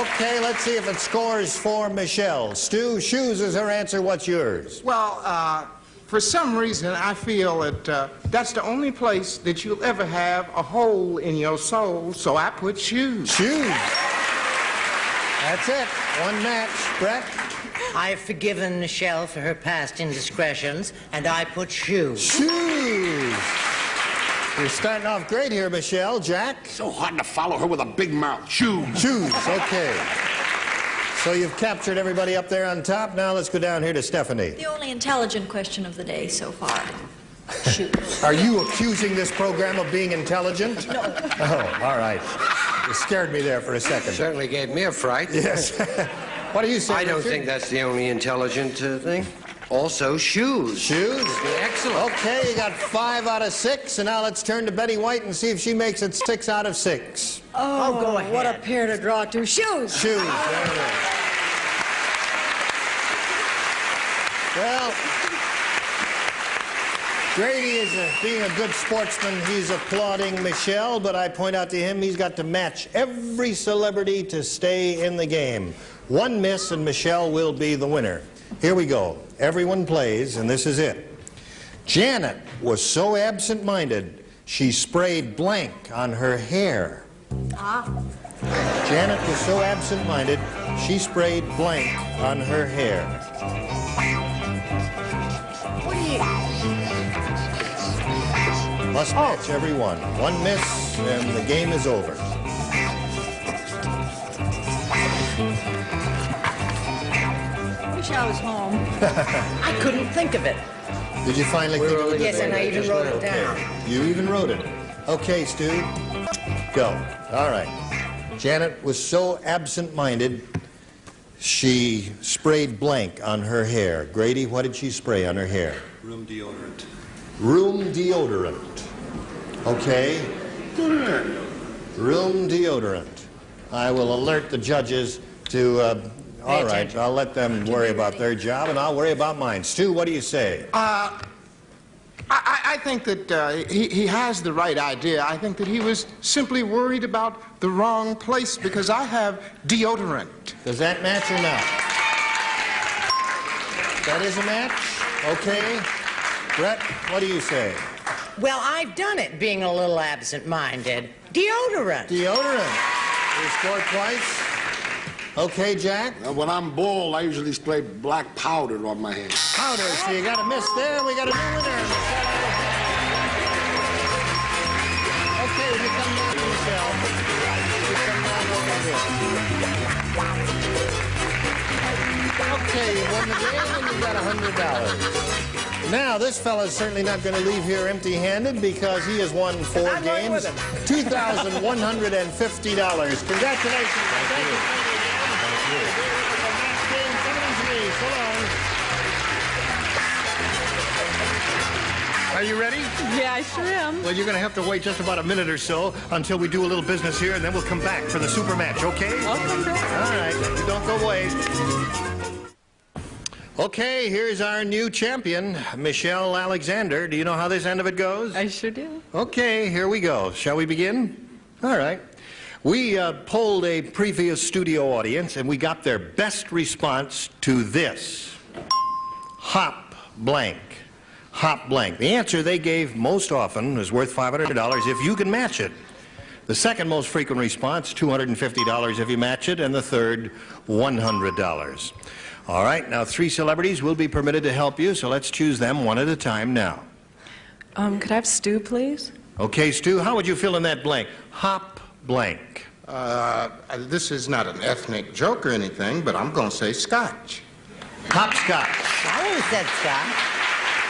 Okay, let's see if it scores for Michelle. Stu, shoes is her answer. What's yours? Well, for some reason, I feel that that's the only place that you'll ever have a hole in your soul, so I put shoes. Shoes. That's it. One match. Brett? I've forgiven Michelle for her past indiscretions, and I put shoes. Shoes. You're starting off great here, Michelle. Jack? So hard to follow her with a big mouth. Shoes. Shoes. Okay. So you've captured everybody up there on top. Now let's go down here to Stephanie. the only intelligent question of the day so far. Shoes. Are you accusing this program of being intelligent? No. Oh, all right. You scared me there for a second. Certainly gave me a fright. Yes. What do you say, I don't Richard? think that's the only intelligent thing. Also, shoes. Shoes? Excellent. Okay, you got 5 out of 6, and now let's turn to Betty White and see if she makes it 6 out of 6. Oh, go ahead. What a pair to draw to. Shoes. Shoes. There it is. Well, Grady is being a good sportsman. He's applauding Michelle, but I point out to him he's got to match every celebrity to stay in the game. One miss and Michelle will be the winner. Here we go. Everyone plays, and this is it. Janet was so absent-minded, she sprayed blank on her hair. Janet was so absent-minded, she sprayed blank on her hair. What do you... Must match every one. One miss, and the game is over. Wish I was home. I couldn't think of it. Did you finally think of it? Yes, and I even wrote it down. You even wrote it. Okay, Stu. Go. All right. Janet was so absent-minded, she sprayed blank on her hair. Grady, what did she spray on her hair? Room deodorant. Room deodorant. Okay. Room deodorant. I will alert the judges to... all right, I'll let them worry about their job, and I'll worry about mine. Stu, what do you say? I think that he has the right idea. I think that he was simply worried about the wrong place because I have deodorant. Does that match or not? That is a match? Okay. Brett, what do you say? Well, I've done it, being a little absent-minded. Deodorant. Deodorant. You scored twice. Okay, Jack? When I'm bald, I usually spray black powder on my head. Powder, so you got a miss there. We got a new winner. Okay, we come down to Michelle. We come down over here. Okay, you won the game and you got $100. Now, this fella's certainly not going to leave here empty-handed because he has won 4 games. $2,150. Congratulations. Thank you. Match game 73. So long. Are you ready? Yeah, I sure am. Well, you're going to have to wait just about a minute or so until we do a little business here, and then we'll come back for the super match, okay? I'll come back. All right, you don't go away. Okay, here's our new champion, Michelle Alexander. Do you know how this end of it goes? I sure do. Okay, here we go. Shall we begin? All right. We polled a previous studio audience, and we got their best response to this. Hop blank. Hop blank. The answer they gave most often is worth $500 if you can match it. The second most frequent response, $250 if you match it, and the third, $100. All right, now 3 celebrities will be permitted to help you, so let's choose them one at a time now. Could I have Stu, please? Okay, Stu, how would you fill in that blank? Hop blank. This is not an ethnic joke or anything, but I'm going to say Scotch. Hopscotch. I would have said Scotch.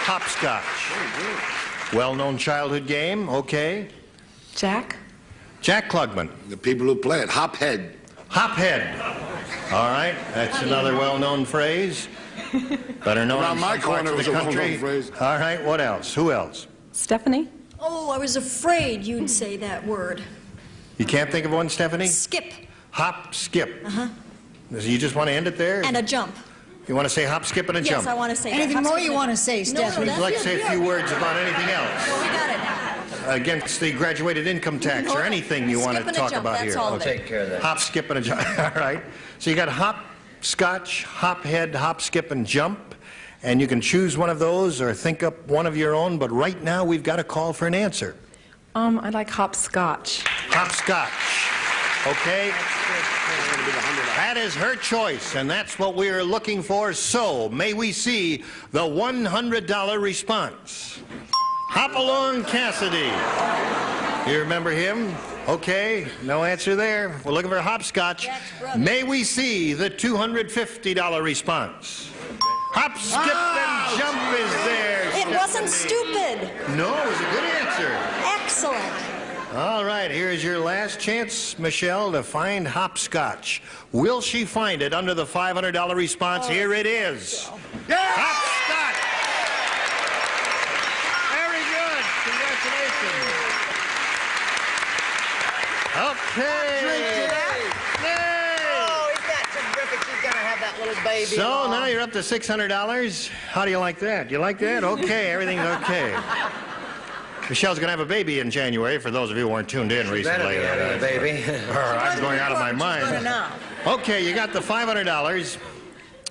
Hopscotch. Well-known childhood game, okay. Jack? Jack Klugman. The people who play it, hophead. Hophead. All right, that's another well-known phrase. Better known Around in my some parts corner of was the a well-known country. phrase. All right, what else? Who else? Stephanie? Oh, I was afraid you'd say that word. You can't think of one, Stephanie? Skip. Hop, skip. Uh-huh. You just want to end it there? And a jump. You want to say hop, skip, and a jump? Yes, I want to say that. Anything Hop, more skip, you and- want to say, Stephanie? Would you like to say a few words about anything else? No, we got it now. Against the graduated income tax or anything you want to Skip and a talk jump, about that's here? all I'll of it. take care of that. Hop, skip, and a jump. All right. So you got hop, scotch, hop head, hop, skip, and jump. And you can choose one of those or think up one of your own, but right now we've got a call for an answer. I'd like hopscotch. Hopscotch. Okay. That is her choice, and that's what we're looking for. So, may we see the $100 response? Hopalong Cassidy. You remember him? Okay, no answer there. We're looking for hopscotch. May we see the $250 response? Hop, skip, and jump is there. It wasn't stupid. No, it was a good answer. Excellent. All right, here's your last chance, Michelle, to find hopscotch. Will she find it under the $500 response? Here it is. Yeah! Hopscotch! Very good. Congratulations. Okay. Oh, isn't that terrific? She's going to have that little baby. So now you're up to $600. How do you like that? You like that? Okay, everything's okay. Michelle's going to have a baby in January, for those of you who weren't tuned in recently. Better be having a baby. I'm going out of my mind. Okay, you got the $500.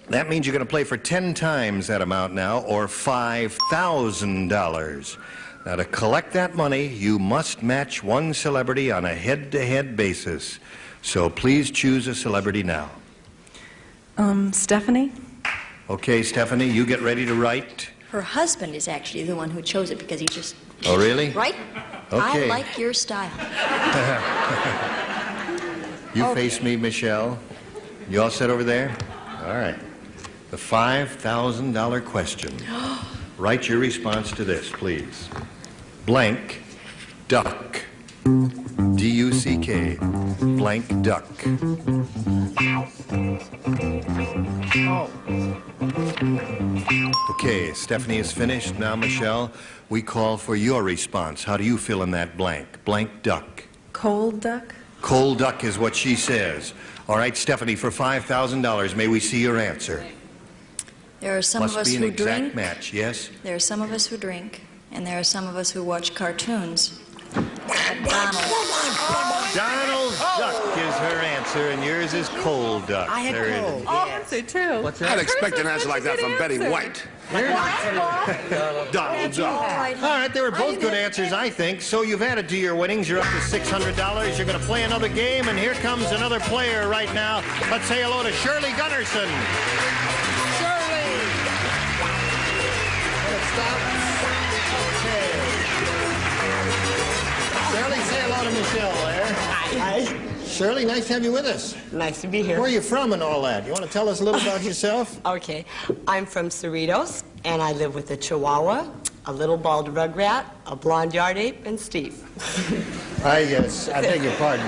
That means you're going to play for 10 times that amount now, or $5,000. Now, to collect that money, you must match one celebrity on a head-to-head basis. So please choose a celebrity now. Stephanie? Okay, Stephanie, you get ready to write. Her husband is actually the one who chose it because he just... Oh, really? Right? Okay. I like your style. You face me, Michelle. You all sit over there? All right. The $5,000 question. Write your response to this, please. Blank, duck. D-U-C-K. Blank duck. Okay, Stephanie is finished. Now, Michelle, we call for your response. How do you fill in that blank? Blank duck. Cold duck? Cold duck is what she says. All right, Stephanie, for $5,000, may we see your answer? There are some Must of us be an who exact drink. match, yes? There are some of us who drink, and there are some of us who watch cartoons. Donald. Donald Duck is her answer, and yours is cold duck. I had There it cold. is. Oh, I say too. What's I'd expect an answer like that from Betty White. Donald Duck. All right, they were both good answers, I think. So you've added to your winnings. You're up to $600. You're going to play another game, and here comes another player right now. Let's say hello to Shirley Gunnarsson. Shirley! Stop. Okay. Shirley, say hello to Michelle there. Hi. Shirley, nice to have you with us. Nice to be here. Where are you from and all that? You want to tell us a little about yourself? Okay. I'm from Cerritos, and I live with a Chihuahua, a little bald rugrat, a blonde yard ape, and Steve. I beg your pardon.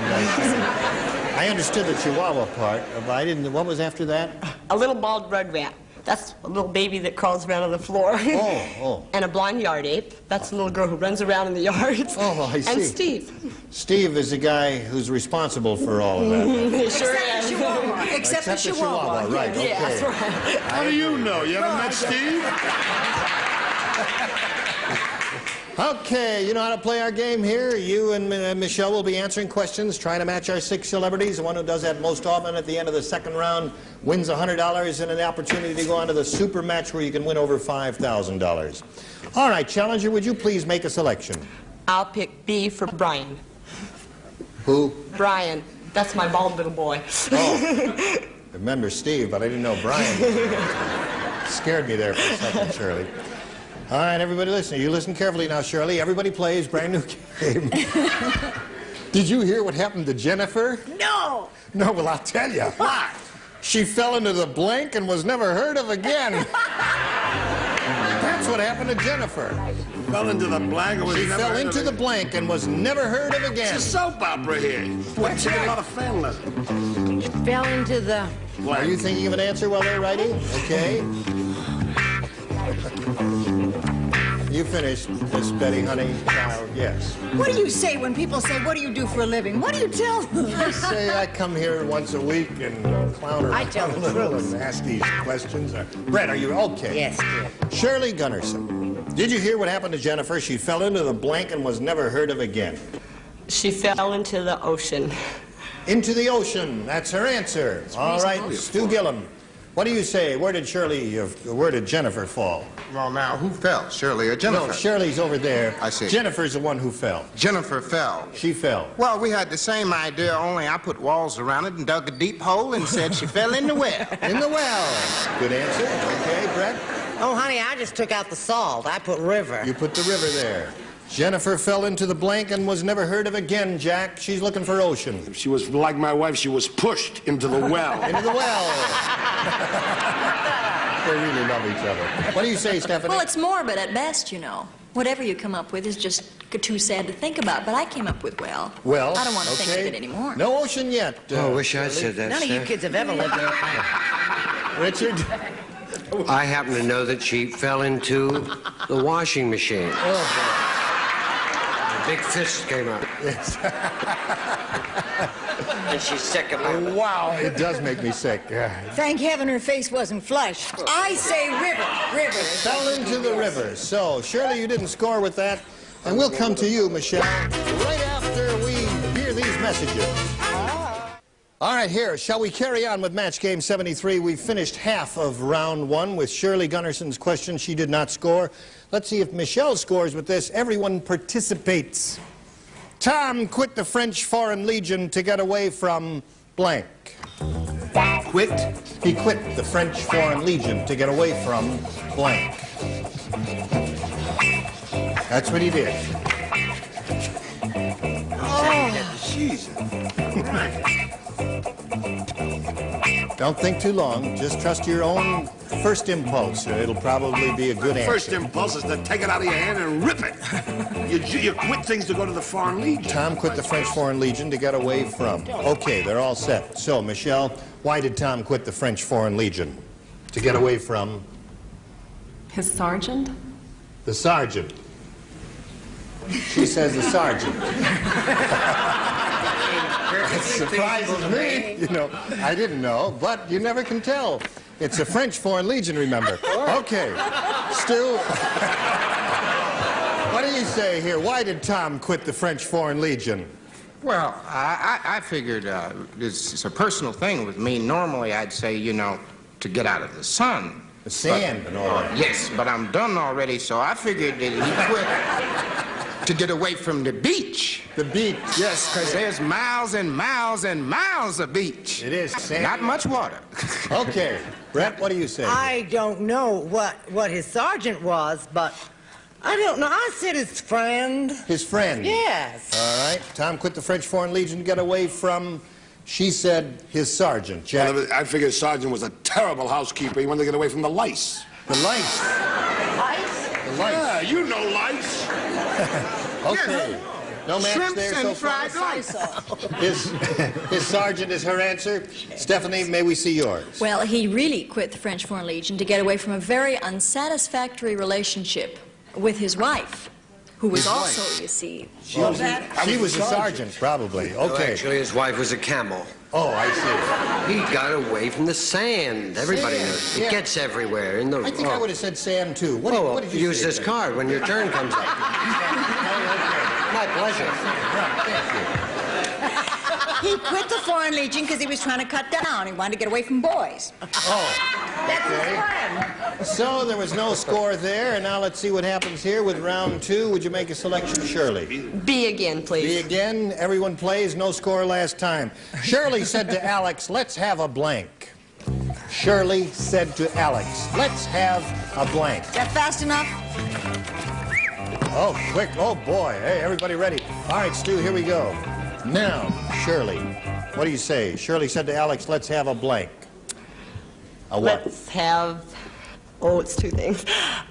I understood the Chihuahua part, but I didn't. What was after that? A little bald rugrat. That's a little baby that crawls around on the floor. Oh. And a blonde yard ape. That's a little girl who runs around in the yard. Oh, I see. And Steve. Steve is the guy who's responsible for all of that. He sure is. Except the Chihuahua. Right, okay. Yeah, that's right. How do you know? You ever met Steve? Okay, you know how to play our game here. You and Michelle will be answering questions, trying to match our 6 celebrities. The one who does that most often at the end of the second round wins $100 and an opportunity to go on to the super match where you can win over $5,000. All right, challenger, would you please make a selection? I'll pick B for Brian. Who? Brian. That's my bald little boy. Oh. Remember Steve, but I didn't know Brian. Scared me there for a second, Shirley. All right, everybody listen. You listen carefully now, Shirley. Everybody plays, brand new game. Did you hear what happened to Jennifer? No. No, well, I'll tell you. What? She fell into the blank and was never heard of again. That's what happened to Jennifer. Fell into the blank and was She never fell heard into of the it. blank and was never heard of again. It's a soap opera here. What's a lot of fan lesson? Fell into the... Are you thinking of an answer while they're writing? Okay. You finished, Miss Betty, honey, child, yes. What do you say when people say, what do you do for a living? What do you tell them? I say I come here once a week and clown around I tell the truth. and ask these questions. Brett, are you okay? Yes, dear. Shirley Gunnarsson, did you hear what happened to Jennifer? She fell into the blank and was never heard of again. She fell into the ocean. Into the ocean. That's her answer. All right, Stu Gillum. What do you say? Where did Jennifer fall? Well, now, who fell, Shirley or Jennifer? No, Shirley's over there. I see. Jennifer's the one who fell. Jennifer fell. She fell. Well, we had the same idea, only I put walls around it and dug a deep hole and said she fell in the well. In the well. Good answer. Okay, Brett? Oh, honey, I just took out the salt. I put river. You put the river there. Jennifer fell into the blank and was never heard of again, Jack. She's looking for ocean. She was like my wife. She was pushed into the well. Into the well. They really love each other. What do you say, Stephanie? Well, it's morbid at best, you know. Whatever you come up with is just too sad to think about, but I came up with well. Well, I don't want to think okay. of it anymore. No ocean yet. I wish I'd said that. None of you kids have ever lived in a planet. Richard? I happen to know that she fell into the washing machine. Oh, Big fist came out. yes. And she's sick about it. Wow, it does make me sick. Thank heaven her face wasn't flush. I say river. Fell into the river. So, Shirley, you didn't score with that. And we'll come to you, Michelle, right after we hear these messages. All right, here, shall we carry on with match game 73? We finished half of round 1 with Shirley Gunnarsson's question. She did not score. Let's see if Michelle scores with this. Everyone participates. Tom quit the French Foreign Legion to get away from blank. Quit? He quit the French Foreign Legion to get away from blank. That's what he did. Oh, Jesus. Don't think too long. Just trust your own first impulse. It'll probably be a good answer. First impulse is to take it out of your hand and rip it. You quit things to go to the Foreign Legion. Tom quit the French Foreign Legion to get away from. Okay, they're all set. So, Michelle, why did Tom quit the French Foreign Legion? To get away from? His sergeant? The sergeant. She says the sergeant. It surprises me. You know, I didn't know, but you never can tell. It's a French Foreign Legion, remember. Okay, Stu. What do you say here? Why did Tom quit the French Foreign Legion? Well, I figured it's a personal thing with me. Normally, I'd say, you know, to get out of the sun. The sand and all that. Yes, but I'm done already, so I figured that he quit to get away from the beach. The beach? Yes, because there's miles and miles and miles of beach. It is sand. Not much water. Okay. Brett, what do you say? I don't know what his sergeant was, but I don't know. I said his friend. His friend? Yes. All right. Tom quit the French Foreign Legion to get away from She said his sergeant, Jack. Well, I figured Sergeant was a terrible housekeeper. He wanted to get away from the lice. The lice? Lice? The lice. Yeah, you know lice. Okay. No match Shrimps there and so far. fried lice. His sergeant is her answer. Stephanie, may we see yours? Well, he really quit the French Foreign Legion to get away from a very unsatisfactory relationship with his wife, who was His also, wife? you see... She was a sergeant, probably. No, Okay. actually, his wife was a camel. Oh, I see. He got away from the sand. Everybody Sand, knows. yeah. It gets everywhere. In the. I think I would have said sand, too. What did you use say, this Ben? card when your turn comes up. My pleasure. He quit the Foreign Legion because he was trying to cut down. He wanted to get away from boys. Oh, That's his okay. plan. So there was no score there, and now let's see what happens here with round 2. Would you make a selection, Shirley? B again, please. B again. Everyone plays. No score last time. Shirley said to Alex, let's have a blank. Shirley said to Alex, let's have a blank. Is that fast enough? Oh, quick. Oh, boy. Hey, everybody ready? All right, Stu, here we go. Now, Shirley, what do you say? Shirley said to Alex, let's have a blank. A what? Let's have... Oh, it's two things.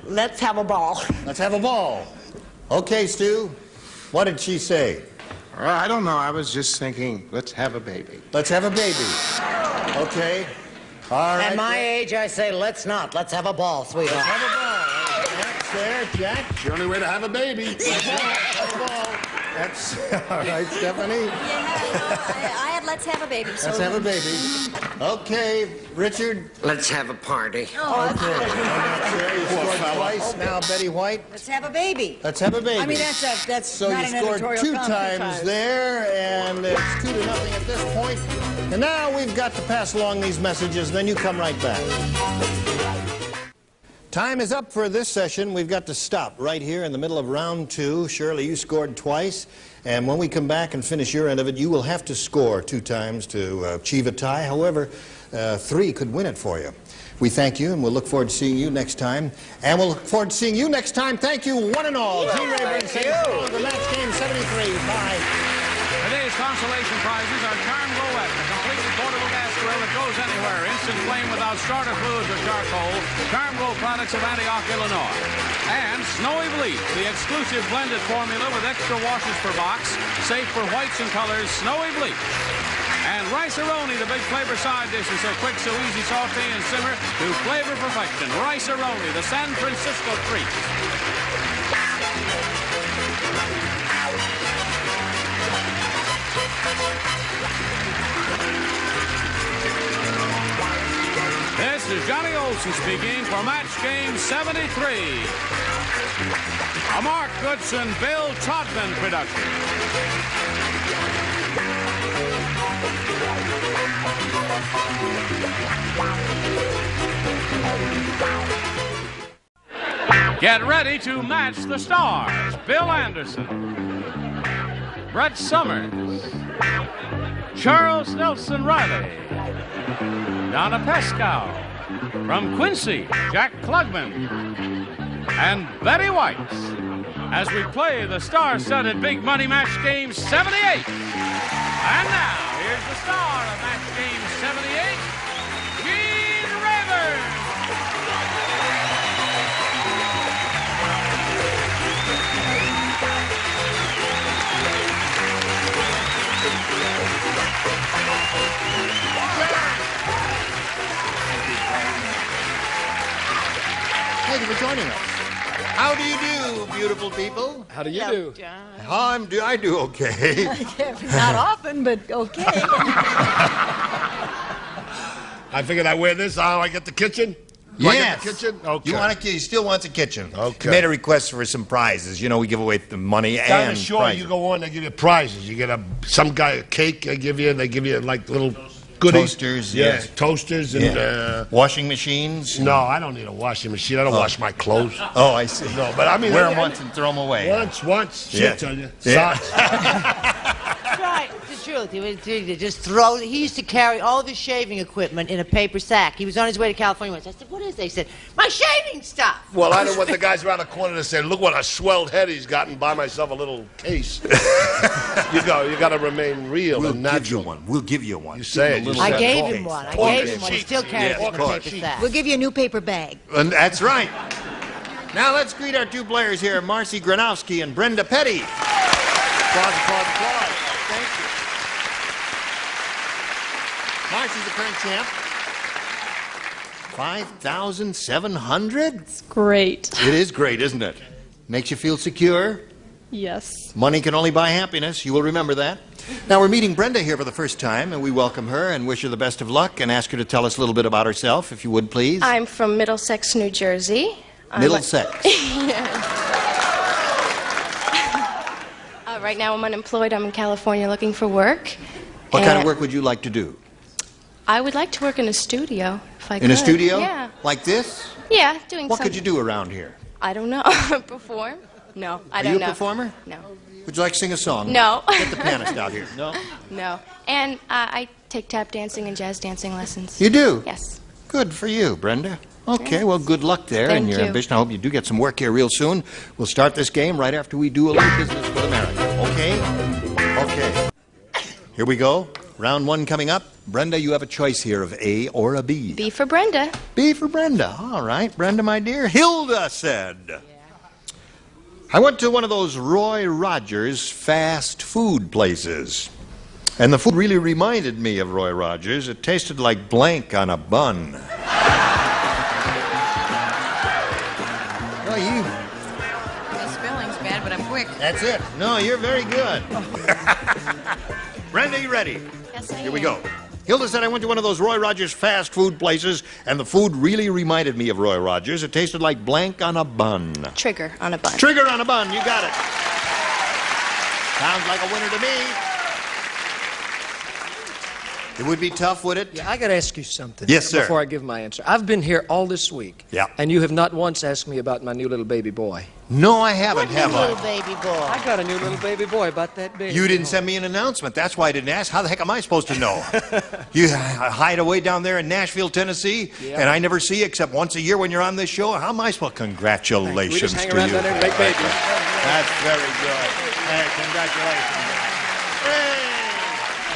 Let's have a ball. Let's have a ball. Okay, Stu. What did she say? I don't know. I was just thinking, let's have a baby. Let's have a baby. Okay. All right. At my age, I say, let's not. Let's have a ball, sweetheart. Let's have a ball. That's there, Jack. It's the only way to have a baby. Let's have a ball. That's all right, Stephanie. I had let's have a baby. So Let's have a baby. Okay, Richard. Let's have a party. Okay. You scored twice. Now, Betty White. Let's have a baby. Let's have a baby. I mean, that's So not you an scored editorial 2 comment. times there, and it's 2-0 at this point. And now we've got to pass along these messages, then you come right back. Time is up for this session. We've got to stop right here in the middle of round 2. Shirley, you scored twice, and when we come back and finish your end of it, you will have to score 2 times to achieve a tie. However, 3 could win it for you. We thank you, and we'll look forward to seeing you next time. And we'll look forward to seeing you next time. Thank you, one and all. G. Rayburn saying so long for Match Game 73. Bye. Today's consolation prizes are Charm Roulette, a completely portable gas grill that goes anywhere. Instant flame without starter fluids or charcoal. Charm Roll products of Antioch, Illinois. And Snowy Bleach, the exclusive blended formula with extra washes per box, safe for whites and colors, Snowy Bleach. And Rice-A-Roni, the big flavor side dish is so quick, so easy, saute and simmer to flavor perfection. Rice-A-Roni, the San Francisco treat. This is Johnny Olson speaking for Match Game 73. A Mark Goodson, Bill Trotman production. Get ready to match the stars. Bill Anderson, Brett Somers, Charles Nelson Riley, Donna Pescow, from Quincy, Jack Klugman, and Betty White, as we play the star-studded Big Money Match Game 78. And now, here's the star of Match Game 78, Gene Rayburn. Thank you for joining us. How do you do, beautiful people? How do you do? I do okay. Not often, but okay. I figured I'd wear this. How I get the kitchen? Do I get the kitchen? Okay. He still wants a kitchen. Okay. He made a request for some prizes. You know, we give away the money Down the and shore, prizes. you go on, they give you prizes. You get some guy a cake they give you, and they give you like little goodies. Toasters, Yeah, yes. toasters and... washing machines? No, I don't need a washing machine. I don't wash my clothes. Oh, I see. No, but I mean... Wear them once and throw them away. Once. Yeah. Shit on you. Yeah. Socks. Right. Did you truth. He just throws. He used to carry all of his shaving equipment in a paper sack. He was on his way to California once. I said, "What is that?" He said, "My shaving stuff." Well, I don't want the guys around the corner to say, "Look what a swelled head he's got," and buy myself a little case. You got to remain real and natural. Give you one. We'll give you one. You say it. I gave him one. He still carries it in a paper sack. We'll give you a new paper bag. And that's right. Now let's greet our two players here, Marcy Granowski and Brenda Petty. Applause, applause, applause. Thank you. Marcy's the current champ. 5,700? It's great. It is great, isn't it? Makes you feel secure. Yes. Money can only buy happiness. You will remember that. Now we're meeting Brenda here for the first time, and we welcome her and wish her the best of luck and ask her to tell us a little bit about herself, if you would, please. I'm from Middlesex, New Jersey. Middlesex. Right now I'm unemployed. I'm in California looking for work. What kind of work would you like to do? I would like to work in a studio, if I could. In a studio? Yeah. Like this? Yeah, doing What something. could you do around here? I don't know. Perform? No, I Are don't you know. a performer? No. Would you like to sing a song? No. Get the pianist out here. No? No. And I take tap dancing and jazz dancing lessons. You do? Yes. Good for you, Brenda. Okay, well, good luck there in your ambition. I hope you do get some work here real soon. We'll start this game right after we do a little business with America. Okay? Okay. Here we go. Round one coming up. Brenda, you have a choice here of A or a B. B for Brenda. B for Brenda. All right, Brenda, my dear. Hilda said, I went to one of those Roy Rogers fast food places. And the food really reminded me of Roy Rogers. It tasted like blank on a bun. Well, you... The spelling's bad, but I'm quick. That's it. No, you're very good. Brenda, you ready? Yes, I am. Here we go. Hilda said, I went to one of those Roy Rogers fast food places, and the food really reminded me of Roy Rogers. It tasted like blank on a bun. Trigger on a bun. Trigger on a bun. You got it. Sounds like a winner to me. It would be tough, would it? Yeah, I got to ask you something. Yes, sir. Before I give my answer. I've been here all this week. Yeah. And you have not once asked me about my new little baby boy. No, I haven't, have I? Little baby boy. I got a new little baby boy about that big. You didn't send me an announcement. That's why I didn't ask. How the heck am I supposed to know? You hide away down there in Nashville, Tennessee, and I never see you except once a year when you're on this show. How am I supposed to? Congratulations we just hang to around you. down there and make babies. That's very good. Hey, congratulations. Hey.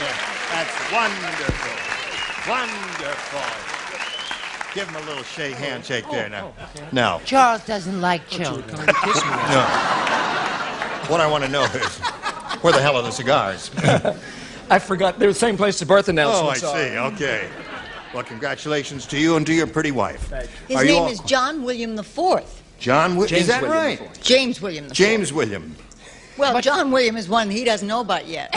Yeah, that's wonderful. Wonderful. Give him a little handshake there now. Now. Charles doesn't like children. No. What I want to know is, where the hell are the cigars? I forgot. They're the same place the birth Oh, I announcements see. Okay. Well, congratulations to you and to your pretty wife. His Are you name all- is John William IV. John William. Is James that William right? IV. James William IV. James William. Well, John William is one he doesn't know about yet.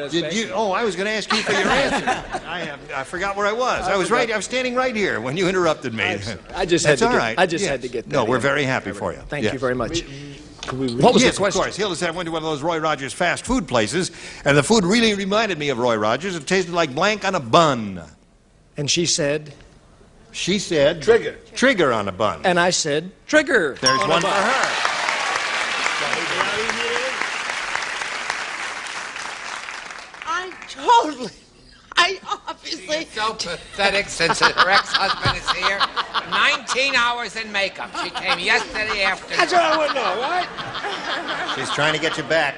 Did you? Oh, I was going to ask you for your answer. I forgot where I was. I was right. I was standing right here when you interrupted me. I just That's had to all get, right. I just Yes. had to get that. No, we're in. very happy for you. Thank Yes. you very much. What was Yes, the question? of course. Hilda said I went to one of those Roy Rogers fast food places, and the food really reminded me of Roy Rogers. It tasted like blank on a bun. And she said? She said... Trigger. Trigger on a bun. And I said, trigger. There's on one a for bun. her. I obviously... So pathetic since her ex-husband is here. 19 hours in makeup. She came yesterday afternoon. That's what I would know, right? She's trying to get you back.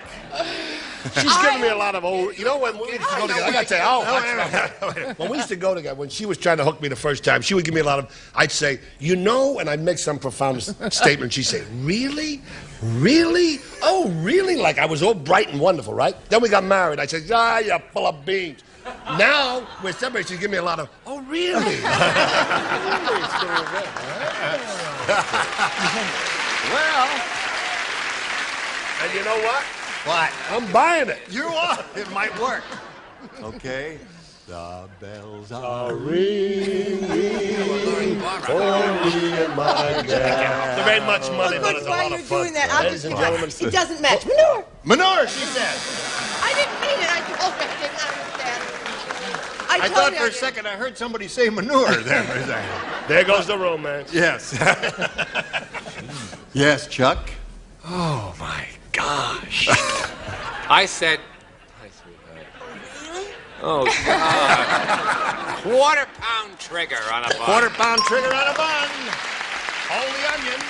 She's giving me a lot of old. You know when we used to go together? I gotta tell you, when we used to go together, when she was trying to hook me the first time, she would give me a lot of. I'd say, you know, and I'd make some profound statement. She'd say, really, really, oh, really? Like I was all bright and wonderful, right? Then we got married. I said, ah, you're full of beans. Now we're separated. She's giving me a lot of, oh, really? Well, and you know what? What? I'm buying it. You are. It might work. Okay. The bells are ringing for me and my gal. There ain't much money, but Good, it's a while lot you're of fun. doing that, I'll Ladies just... and gentlemen. It doesn't match. Manure! Manure, she said. I didn't mean it. I told her I didn't understand. I thought for a second I heard somebody say manure there for a second. There goes the romance. Yes. Yes, Chuck? Oh, my gosh. I said, hi, sweetheart. Oh, God. Quarter-pound trigger on a bun. Quarter-pound trigger on a bun. Hold the onions.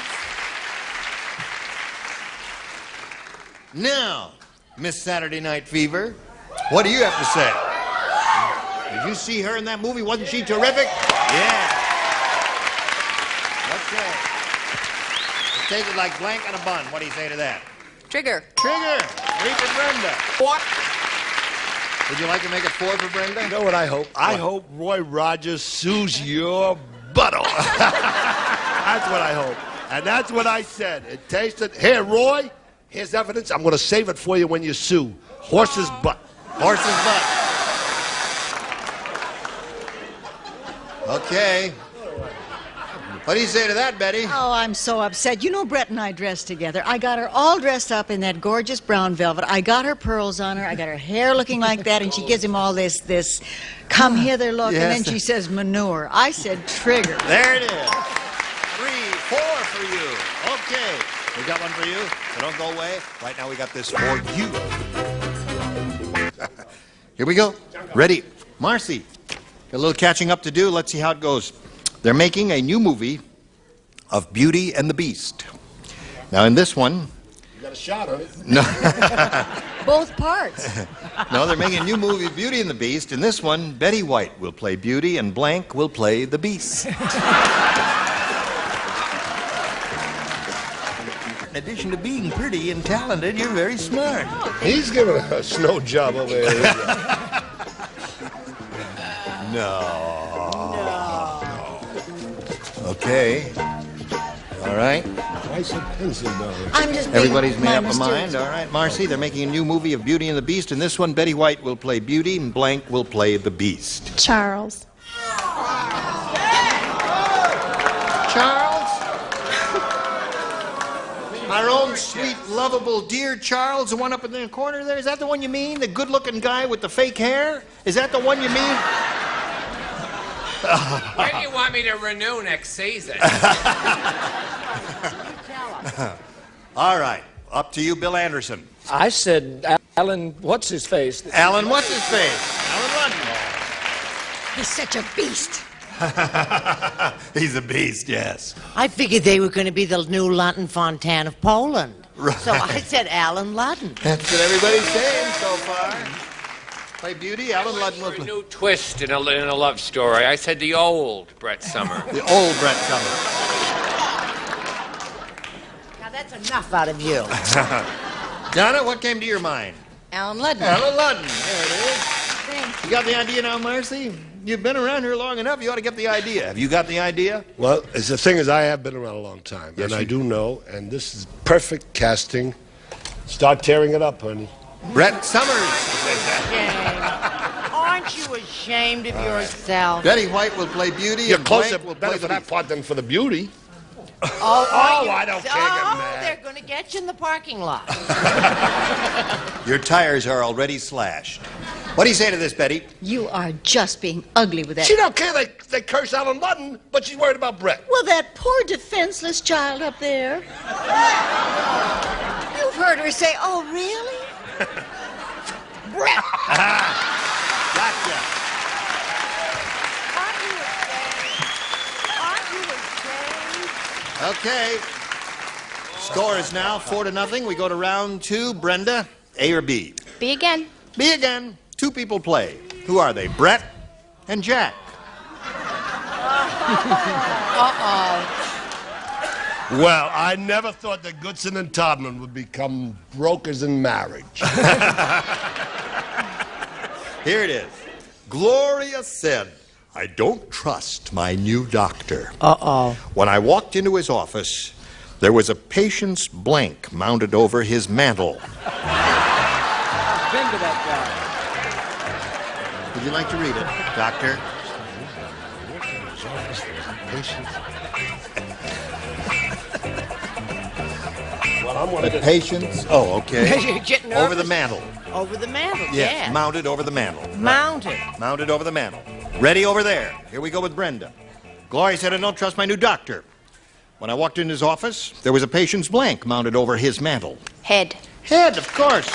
Now, Miss Saturday Night Fever, what do you have to say? Did you see her in that movie? Wasn't she terrific? Yeah. Okay. Let's take it like blank on a bun. What do you say to that? Trigger. Trigger. 3 for Brenda. What? Would you like to make it 4 for Brenda? You know what I hope? I hope Roy Rogers sues your butt off. That's what I hope. And that's what I said. It tasted. Here, Roy, here's evidence. I'm going to save it for you when you sue. Horse's butt. Horse's butt. Okay. What do you say to that, Betty? Oh, I'm so upset. You know Brett and I dressed together. I got her all dressed up in that gorgeous brown velvet. I got her pearls on her. I got her hair looking like that, and she gives him all this come hither look, Yes. and then she says manure. I said trigger. There it is. 3, 4 for you. Okay. We got one for you, so don't go away. Right now we got this for you. Here we go. Ready. Marcy, got a little catching up to do. Let's see how it goes. They're making a new movie of Beauty and the Beast. Now, in this one... You got a shot on it. No. Both parts. No, they're making a new movie of Beauty and the Beast. In this one, Betty White will play Beauty and blank will play the Beast. In addition to being pretty and talented, you're very smart. He's giving a snow job over there. No. Okay. All right. I said pencil down. I'm just Everybody's made up a mistake. mind. All right, Marcy, they're making a new movie of Beauty and the Beast. In this one, Betty White will play Beauty and blank will play the Beast. Charles. Charles? Our own sweet, lovable, dear Charles, the one up in the corner there. Is that the one you mean? The good-looking guy with the fake hair? Is that the one you mean? Where do you want me to renew next season? All right, up to you, Bill Anderson. I said Alan, what's his face? Alan, what's his face? Alan Ludden. He's such a beast. He's a beast, yes. I figured they were going to be the new London Fontaine of Poland. Right. So I said Alan Ludden. That's what everybody's saying so far. Play Beauty, Alan Ludden will A play. new twist in a love story. I said the old Brett Somers. The old Brett Somers. Now that's enough out of you. Donna, what came to your mind? Alan Ludden. Alan Ludden. There it is. You got the idea now, Marcy? You've been around here long enough. You ought to get the idea. Have you got the idea? Well, it's the thing is, I have been around a long time, Yes, and I you do know, and this is perfect casting. Start tearing it up, honey. Brett Somers. Aren't you ashamed of yourself? Betty White will play Beauty. You're and closer, Blank will better play for the that Beast. part than for the beauty. Oh, I don't care. Oh, Man. they're going to get you in the parking lot. Your tires are already slashed. What do you say to this, Betty? You are just being ugly with that. She don't care. They curse Alan Ludden, but she's worried about Brett. Well, that poor defenseless child up there. You've heard her say, oh, really? Brett! Gotcha. Aren't you ashamed? Okay. Score is now 4-0. We go to round 2. Brenda, A or B? B again. B again. 2 people play. Who are they? Brett and Jack. Well, I never thought that Goodson and Todman would become brokers in marriage. Here it is. Gloria said, I don't trust my new doctor. Uh-oh. When I walked into his office, there was a patient's blank mounted over his mantle. I've been to that Would you like to read it, doctor? Well, I'm one of the Patients. Oh, okay. You're getting Over the nervous. mantle. Over the mantle, Yes, yeah. mounted over the mantle. Mounted. Mounted over the mantle. Ready over there. Here we go with Brenda. Gloria said, I don't trust my new doctor. When I walked in his office, there was a patient's blank mounted over his mantle. Head. Head, of course.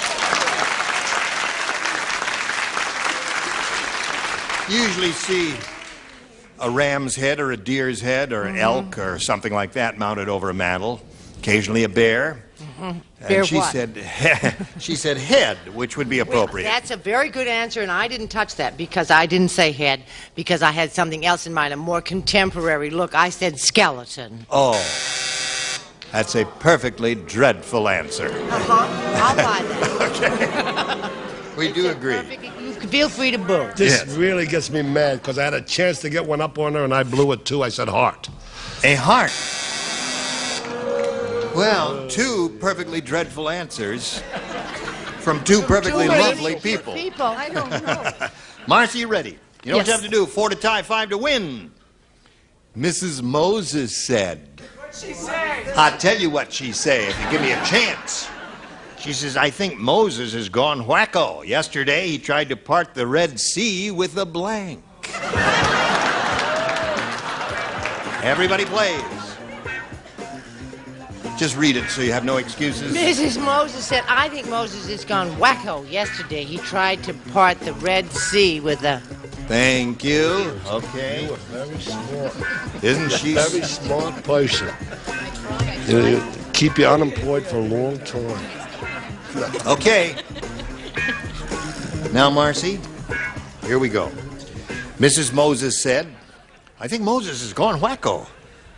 You usually see a ram's head or a deer's head or elk or something like that mounted over a mantle. Occasionally a bear. Bear And she what? said head, which would be appropriate. That's a very good answer, and I didn't touch that because I didn't say head, because I had something else in mind, a more contemporary look. I said skeleton. Oh, that's a perfectly dreadful answer. I'll buy that. Okay. We do agree. You feel free to boo. This really gets me mad because I had a chance to get one up on her and I blew it too. I said heart. A heart. Well, two perfectly dreadful answers from two perfectly lovely people. I don't know. Marcy, you ready? You know what you Yes. have to do. 4 to tie, 5 to win. Mrs. Moses said. What'd she say? I'll tell you what she say if you give me a chance. She says, I think Moses has gone wacko. Yesterday he tried to part the Red Sea with a blank. Everybody plays. Just read it so you have no excuses. Mrs. Moses said, I think Moses has gone wacko. Yesterday he tried to part the Red Sea with a... Thank you. Okay. You are very smart. Isn't she? Very smart person. You keep you unemployed for a long time. Okay. Now, Marcy, here we go. Mrs. Moses said, I think Moses has gone wacko.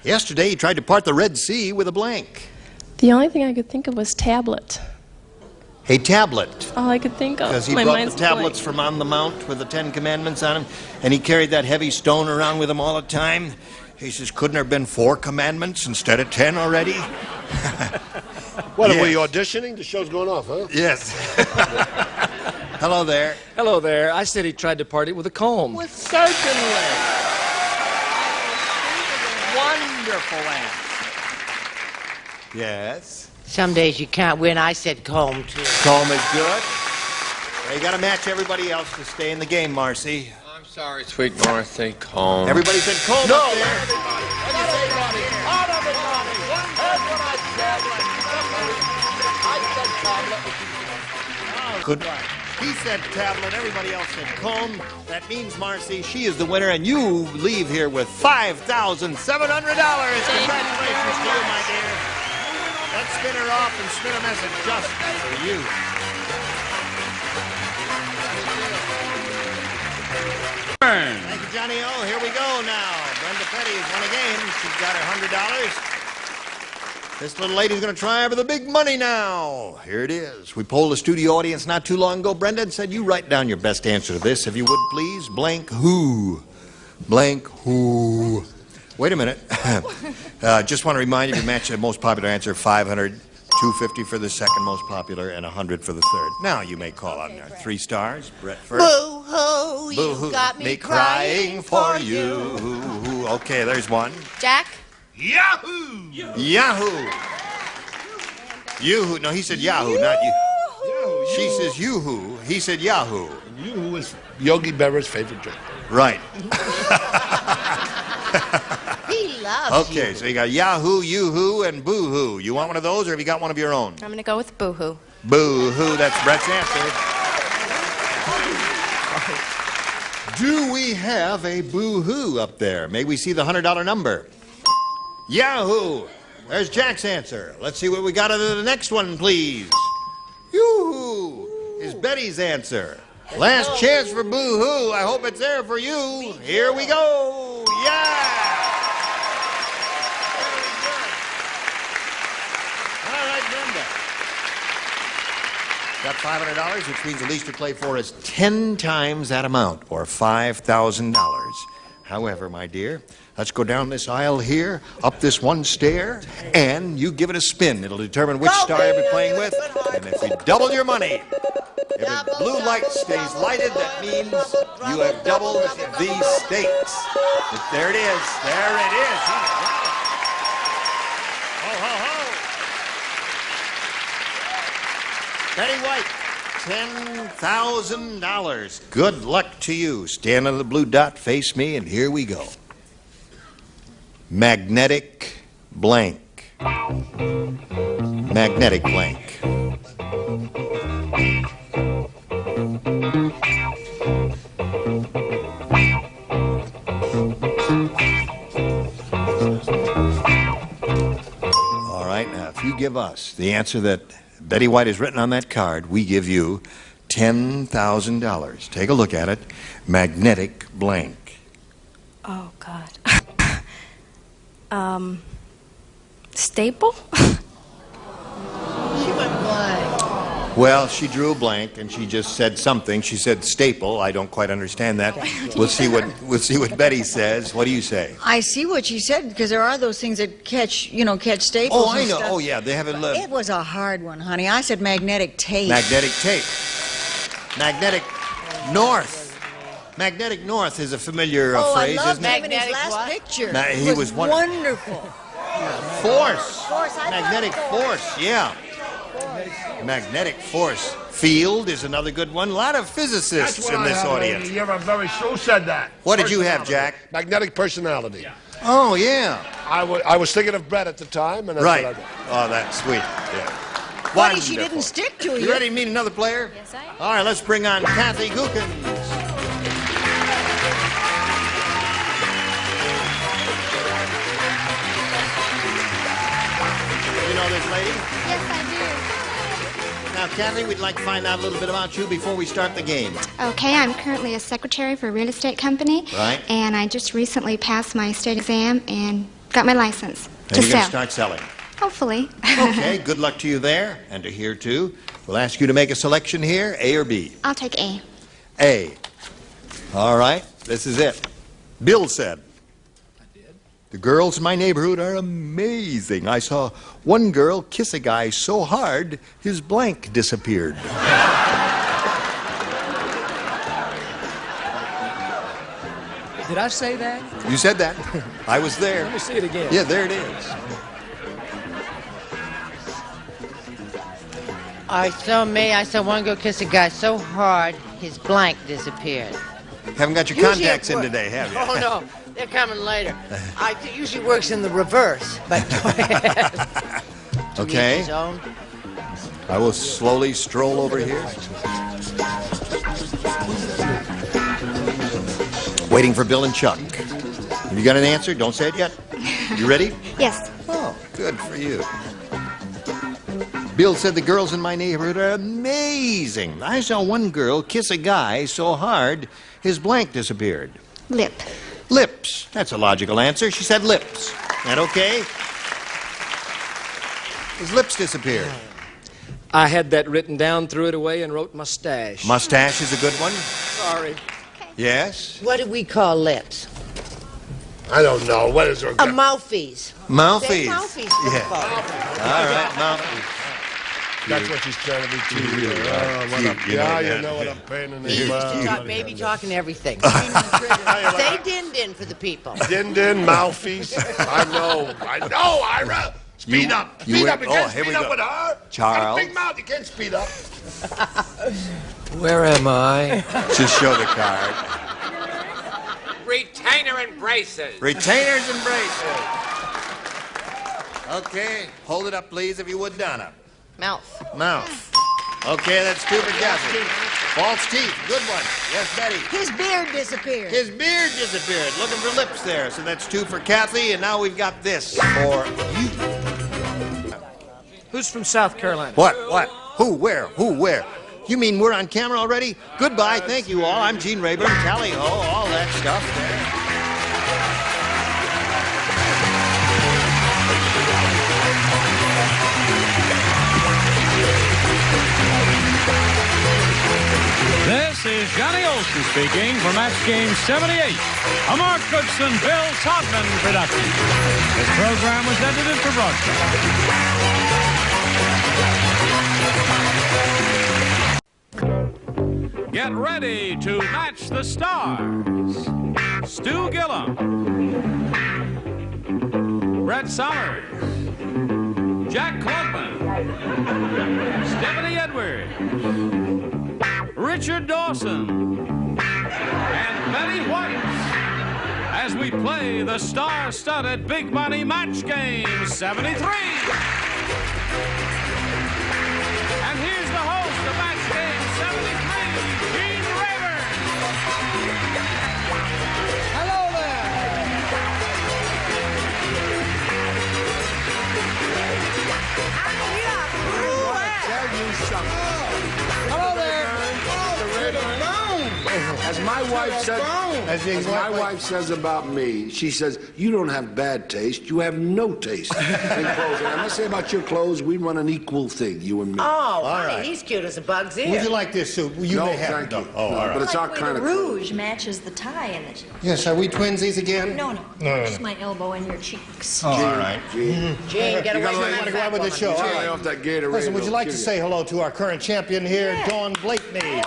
Yesterday he tried to part the Red Sea with a blank. The only thing I could think of was tablet. A tablet. All I could think of. Because he My brought mind's the tablets blank. from on the mount with the 10 Commandments on him, and he carried that heavy stone around with him all the time. He says, couldn't there have been 4 commandments instead of 10 already? What, Yes. are we auditioning? The show's going off, huh? Yes. Hello there. Hello there. I said he tried to party with a comb. Well, certainly. Wonderful answer. Yes. Some days you can't win. I said comb, too. Comb is good. Well, you got to match everybody else to stay in the game, Marcy. I'm sorry, sweet Marcy. Comb. Everybody said comb No. up there. Good. He said tablet. Everybody else said comb. That means, Marcy, she is the winner, and you leave here with $5,700. Congratulations to you, my dear. Let's spin her off and spin a message just for you. Thank you, Johnny O. Here we go now. Brenda Petty has won a game. She's got her $100. This little lady's going to try for the big money now. Here it is. We polled the studio audience not too long ago, Brenda, and said, you write down your best answer to this, if you would, please. Blank who. Blank who. Wait a minute. Just want to remind you to match the most popular answer, 500, 250 for the second most popular, and 100 for the third. Now you may call on there. 3 stars. Brett first. Boo-hoo, you Boo-hoo. got me crying for you. Okay, there's one. Jack? Yahoo! Yahoo! Yoo-hoo. No, he said Yahoo, not you. She says Yoo-hoo. He said Yahoo. Yoo-hoo is Yogi Berra's favorite drink. Right. He loves Okay, you. so you got Yahoo, Yoo-hoo, and Boo-hoo. You want one of those, or have you got one of your own? I'm going to go with boohoo. Boo-hoo, that's Brett's answer. Do we have a boo-hoo up there? May we see the $100 number? Yahoo! There's Jack's answer. Let's see what we got under the next one, please. Yoo-hoo is Betty's answer. Last chance for boo-hoo. I hope it's there for you. Here we go. Yeah! All right, Brenda. Got $500, which means the least to play for is 10 times that amount, or $5,000. However, my dear, let's go down this aisle here, up this one stair, and you give it a spin. It'll determine which star you'll be playing with. And if you double your money, if the blue light stays lighted, that means you have doubled the stakes. There it is. There it is. Ho, ho, ho. Betty White, $10,000. Good luck to you. Stand on the blue dot, face me, and here we go. Magnetic blank. Magnetic blank. All right, now, if you give us the answer that Betty White has written on that card, we give you $10,000. Take a look at it. Magnetic blank. Oh, God. Staple? She went blank. Well, she drew a blank and she just said something. She said staple. I don't quite understand that. We'll see what Betty says. What do you say? I see what she said, because there are those things that catch staples. Oh, I and know. stuff. Oh, yeah, they have it. It was a hard one, honey. I said magnetic tape. Magnetic tape. Magnetic north. Magnetic north is a familiar phrase, I loved isn't it? him in his last picture. He was wonderful. Force. Magnetic force, yeah. Magnetic force. Field is another good one. A lot of physicists in this audience. You're a very who said that? What did you have, Jack? Magnetic personality. Yeah. Oh, yeah. I was thinking of Brett at the time, and that's right. what I got. Oh, that's sweet. Yeah. Funny she didn't stick to you. You ready to meet another player? Yes, I am. All right, let's bring on Kathy Gookins. You know this lady? Yes, I Now, Kathy, we'd like to find out a little bit about you before we start the game. do. Okay, I'm currently a secretary for a real estate company. Right. And I just recently passed my state exam and got my license And to you're going sell. to start selling. Hopefully. Okay, good luck to you there and to here, too. We'll ask you to make a selection here, A or B. I'll take A. A. All right, this is it. Bill said, "The girls in my neighborhood are amazing. I saw one girl kiss a guy so hard, his blank disappeared." Did I say that? You said that. I was there. Let me see it again. Yeah, there it is. I saw one girl kiss a guy so hard, his blank disappeared. Haven't got your Usually contacts it in works. today, have you? Oh, no. They're coming later. It usually works in the reverse, but Okay. his own. I will slowly stroll over here. Waiting for Bill and Chuck. Have you got an answer? Don't say it yet. You ready? Yes. Oh, good for you. Bill said the girls in my neighborhood are amazing. I saw one girl kiss a guy so hard, his blank disappeared. Lip. Lips. That's a logical answer. She said lips. That okay? His lips disappeared. I had that written down, threw it away, and wrote mustache. Mustache is a good one. Sorry. Yes. What do we call lips? I don't know. What is there? A mouthpiece. Mouthpiece. Say mouthpiece. Yeah. All right, mouthpiece. That's what she's trying to be to you. really Oh, are what cute, a, you know yeah, that. you know what I'm paying in He the used to talk baby talk and everything. Say din-din for the people. Din-din, mouthpiece. I know, Ira. Speed up. Speed up. You can't here we speed up go. with her. Charles. Got a big mouth. You can't speed up. Where am I? Just show the card. Retainer and braces. Retainers and braces. Okay, hold it up, please, if you would, Donna. Mouth. Mouth. Okay, that's two for Kathy. False teeth. Good one. Yes, Betty. His beard disappeared. His beard disappeared. Looking for lips there. So that's two for Kathy, and now we've got this for you. Who's from South Carolina? What? Who? Where? You mean we're on camera already? Goodbye. Thank you all. I'm Gene Rayburn. Tally ho. All that stuff there. This is Johnny Olson speaking for Match Game 78, a Mark Goodson, Bill Todman production. This program was edited for broadcast. Get ready to match the stars. Stu Gillum, Brett Somers, Jack Klugman, Stephanie Edwards, Richard Dawson, and Betty White as we play the star-studded Big Money Match Game 73. And here's the host of Match Game 73, Gene Rayburn. Hello there. As my wife says about me, she says, you don't have bad taste, you have no taste in clothes. And I must say about your clothes, we run an equal thing, you and me. Oh, honey, he's cute as a bug's ear. Would you like this suit? You No, may have thank it. you. Oh, No, all right. but it's our Like kind the of rouge matches the tie in it. Yes, are we twinsies again? No. No. Just my elbow in your cheeks. Oh, all right. Gene, get away from that Go on with the show. You All lay right. off that Gatorade. Listen, would you it'll like to kill say hello to our current champion here, Dawn Blakeney?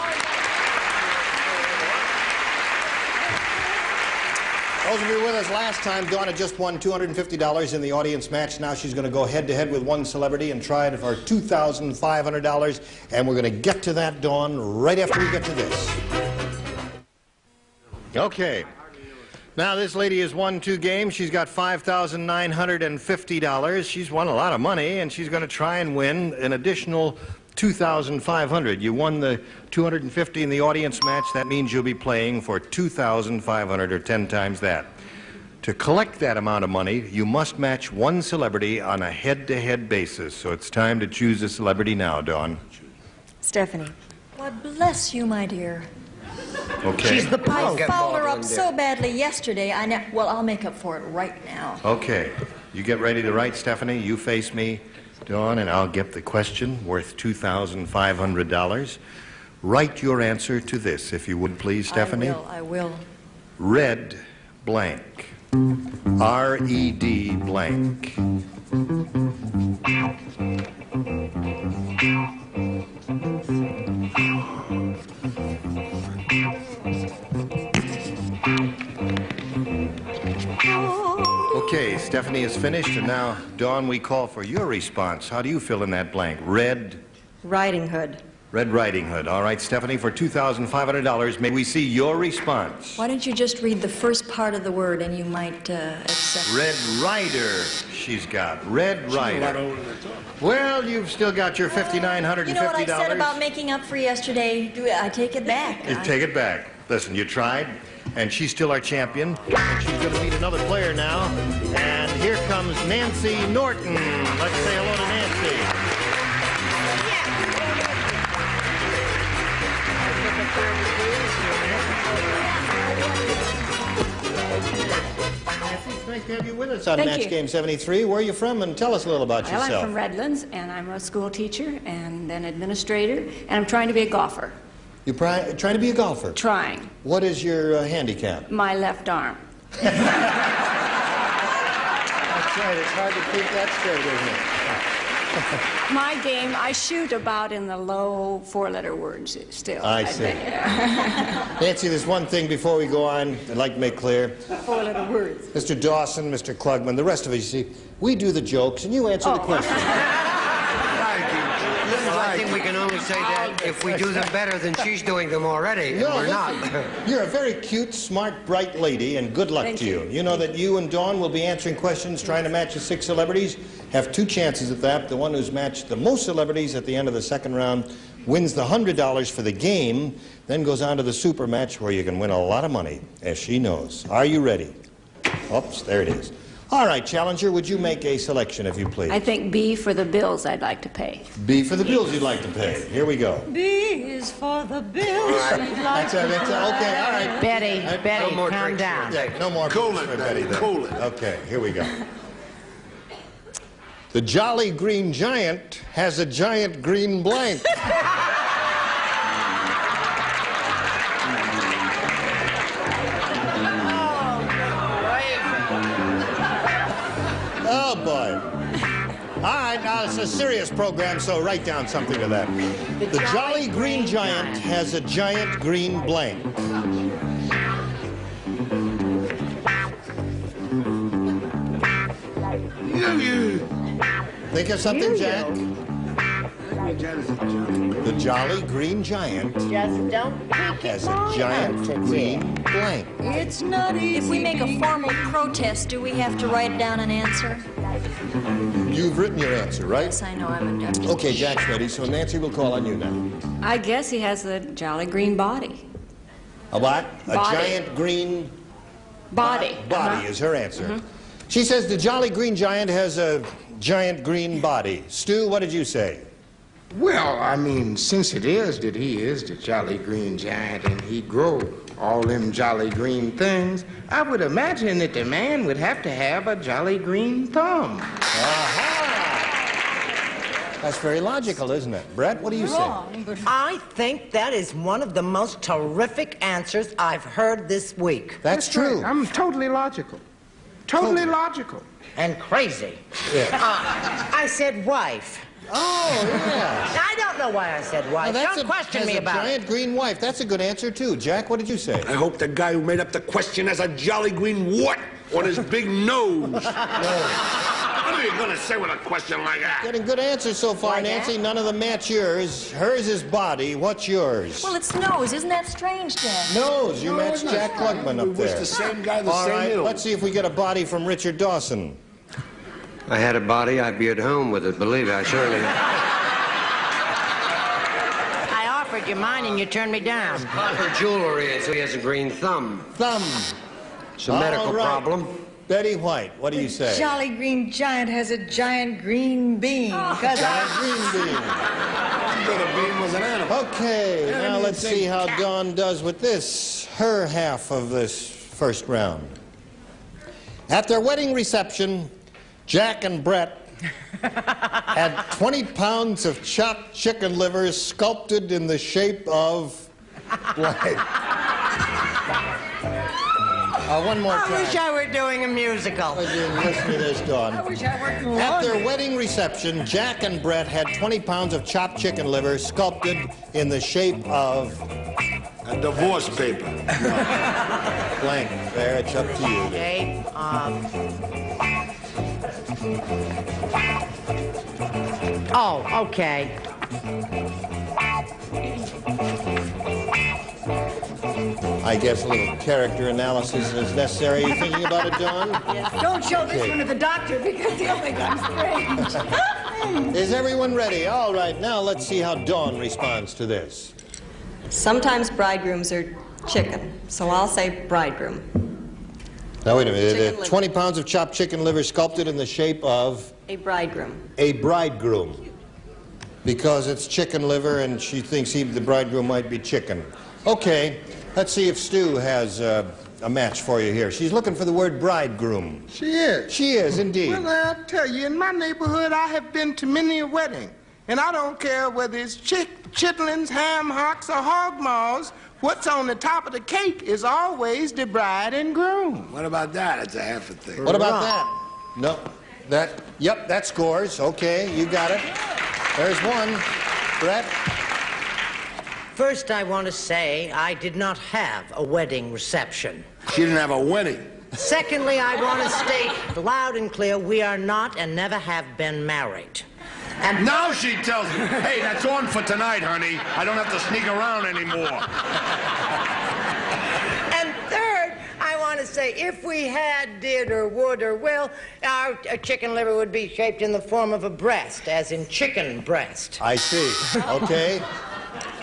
Those of you with us last time, Dawn had just won $250 in the audience match. Now she's going to go head-to-head with one celebrity and try it for $2,500. And we're going to get to that, Dawn, right after we get to this. Okay. Now, this lady has won 2 games. She's got $5,950. She's won a lot of money, and she's going to try and win an additional $2,500. You won the $250 in the audience match. That means you'll be playing for $2,500, or 10 times that. To collect that amount of money, you must match one celebrity on a head-to-head basis. So it's time to choose a celebrity now, Dawn. Stephanie. Why, bless you, my dear. Okay. She's the I Pope. fouled her up so badly yesterday. Well, I'll make up for it right now. Okay. You get ready to write, Stephanie. You face me, Dawn, and I'll get the question worth $2,500. Write your answer to this, if you would, please, Stephanie. I will. Red blank. R-E-D blank. Okay, Stephanie is finished, and now, Dawn, we call for your response. How do you fill in that blank? Red? Riding Hood. Red Riding Hood. All right, Stephanie, for $2,500, may we see your response? Why don't you just read the first part of the word and you might accept. Red Rider, she's got. Red Rider. Well, you've still got your $5,950. You know what I said about making up for yesterday? I take it back. You take it back. Listen, you tried, and she's still our champion. And she's going to meet another player now. And here comes Nancy Norton. Let's say hello to Nancy. It's nice to have you with us on Thank Match you. Game 73. Where are you from? And tell us a little about Well, yourself. I'm from Redlands, and I'm a school teacher and an administrator, and I'm trying to be a golfer. You're trying to be a golfer? Trying. What is your handicap? My left arm. That's right. It's hard to keep that straight, isn't it? My game, I shoot about in the low 4-letter words still. I see. think. Nancy, there's one thing before we go on I'd like to make clear. 4-letter words. Mr. Dawson, Mr. Klugman, the rest of us, you see, we do the jokes and you answer the questions. Well, I think we can only say that if we do them better than she's doing them already, and we're not. You're a very cute, smart, bright lady, and good luck Thank to you. You know that you and Dawn will be answering questions trying to match the 6 celebrities. Have 2 chances at that. The one who's matched the most celebrities at the end of the second round wins the $100 for the game, then goes on to the super match where you can win a lot of money, as she knows. Are you ready? Oops, there it is. All right, challenger, would you make a selection, if you please? I think B for the bills I'd like to pay. B for the bills you'd like to pay. Here we go. B is for the bills. That's okay, all right. Betty, No more calm drinks down. here. No more Cool drinks it, for Betty. Betty, then. cool it. Okay, here we go. The Jolly Green Giant has a giant green blank. Oh, boy. All right, now it's a serious program, so write down something to that. The Jolly Green Giant has a giant green blank. Think of something, Jack. The Jolly Green Giant Just don't pick has it a giant green blank. It's not easy. If we make a formal protest, do we have to write down an answer? You've written your answer, right? Yes, I know. I'm just... Okay, Jack's ready, so Nancy will call on you now. I guess he has a jolly green body. A what? A Body. giant green Body. body is her answer. She says the Jolly Green Giant has a giant green body. Stu, what did you say? Well, I mean, since it is that he is the Jolly Green Giant and he grow all them jolly green things, I would imagine that the man would have to have a jolly green thumb. Aha! That's very logical, isn't it? Brett, what do you say? I think that is one of the most terrific answers I've heard this week. That's true. Right. I'm totally logical. Totally logical. And crazy. Yeah. I said wife. Oh, yeah. I don't know why I said wife. Don't question me about a giant green wife. That's a good answer, too. Jack, what did you say? I hope the guy who made up the question has a jolly green what on his big nose. What are you going to say with a question like that? Getting good answers so far, Nancy. None of them match yours. Hers is body. What's yours? Well, it's nose. Isn't that strange, Dan? Nose. You matched Jack Klugman up there. It's the same guy, the All same right, ill. let's see if we get a body from Richard Dawson. If I had a body, I'd be at home with it. Believe me, I certainly. I offered you mine and you turned me down. Copper jewelry, and so he has a green thumb. Thumb. It's a medical problem. Betty White, what do you say? Jolly Green Giant has a giant green bean. Giant green bean. The bean was an animal. Okay, now let's see how Dawn does with this. Her half of this first round. At their wedding reception, Jack and Brett had 20 pounds of chopped chicken liver sculpted in the shape of blank. One more time. I wish I were doing a musical. Listen to this, Dawn. I wish I worked in At their wedding reception, Jack and Brett had 20 pounds of chopped chicken liver sculpted in the shape of a divorce paper. No. Blank. There, it's up to you. Okay. Oh, okay. I guess a little character analysis is necessary. You thinking about it, Dawn? Yes. Don't show this one to the doctor because he'll think I'm strange. Is everyone ready? All right, now let's see how Dawn responds to this. Sometimes bridegrooms are chicken, so I'll say bridegroom. Now, wait a minute. 20 pounds of chopped chicken liver sculpted in the shape of? A bridegroom. A bridegroom. Because it's chicken liver and she thinks the bridegroom might be chicken. Okay, let's see if Stu has a match for you here. She's looking for the word bridegroom. She is? She is, indeed. Well, I'll tell you, in my neighborhood, I have been to many a wedding. And I don't care whether it's chitlins, ham hocks, or hog maws. What's on the top of the cake is always the bride and groom. What about that? It's a half a thing. What about that? No. Yep, that scores. Okay, you got it. There's one. Brett? First, I want to say I did not have a wedding reception. She didn't have a wedding. Secondly, I want to state loud and clear, we are not and never have been married. And now she tells me, hey, that's on for tonight, honey. I don't have to sneak around anymore. And third, I want to say, if we had, did, or would, or will, our chicken liver would be shaped in the form of a breast, as in chicken breast. I see. Okay.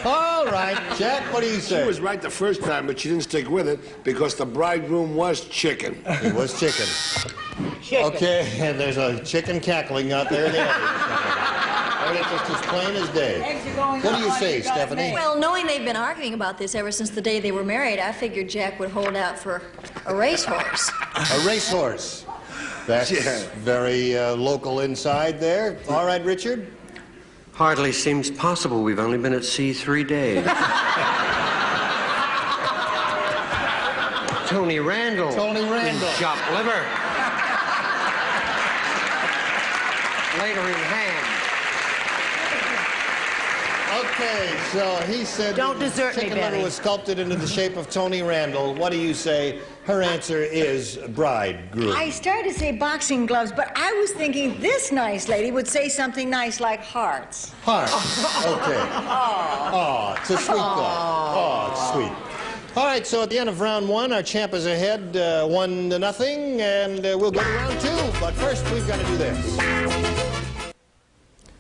All right. Jack, what do you say? She was right the first time, but she didn't stick with it because the bridegroom was chicken. He was chicken. Okay, and there's a chicken cackling out there in the attic. It's just as plain as day. What do you say, Stephanie? Well, knowing they've been arguing about this ever since the day they were married, I figured Jack would hold out for a racehorse. A racehorse. That's very local inside there. All right, Richard? Hardly seems possible. We've only been at sea 3 days. Tony Randall. Tony Randall. In chopped liver. Later in ham. Okay, so he said Don't desert me, chicken liver Betty. was sculpted into the shape of Tony Randall. What do you say? Her answer is bridegroom. I started to say boxing gloves, but I was thinking this nice lady would say something nice like hearts. Heart. Okay. Oh, it's a sweet thought. Oh, it's sweet. All right, so at the end of round one, our champ is ahead 1-0, and we'll go to round two. But first, we've got to do this.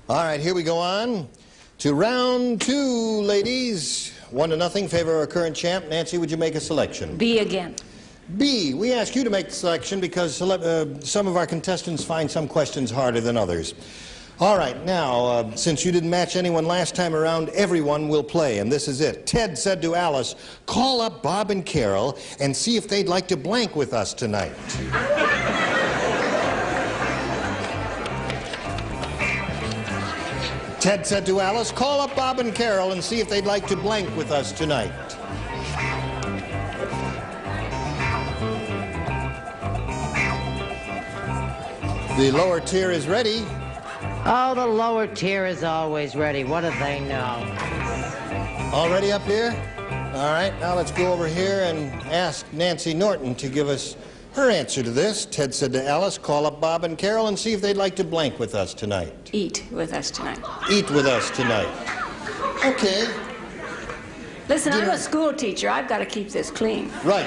All right, here we go on to round two, ladies. 1-0, favor our current champ. Nancy, would you make a selection? B again. B, we ask you to make the selection because some of our contestants find some questions harder than others. All right, now, since you didn't match anyone last time around, everyone will play, and this is it. Ted said to Alice, call up Bob and Carol and see if they'd like to blank with us tonight. Ted said to Alice, call up Bob and Carol and see if they'd like to blank with us tonight. The lower tier is ready. Oh, the lower tier is always ready. What do they know? All ready up here? All right, now let's go over here and ask Nancy Norton to give us her answer to this. Ted said to Alice, call up Bob and Carol and see if they'd like to blank with us tonight. Eat with us tonight. Eat with us tonight. Okay. Listen, I'm a school teacher. I've got to keep this clean. Right.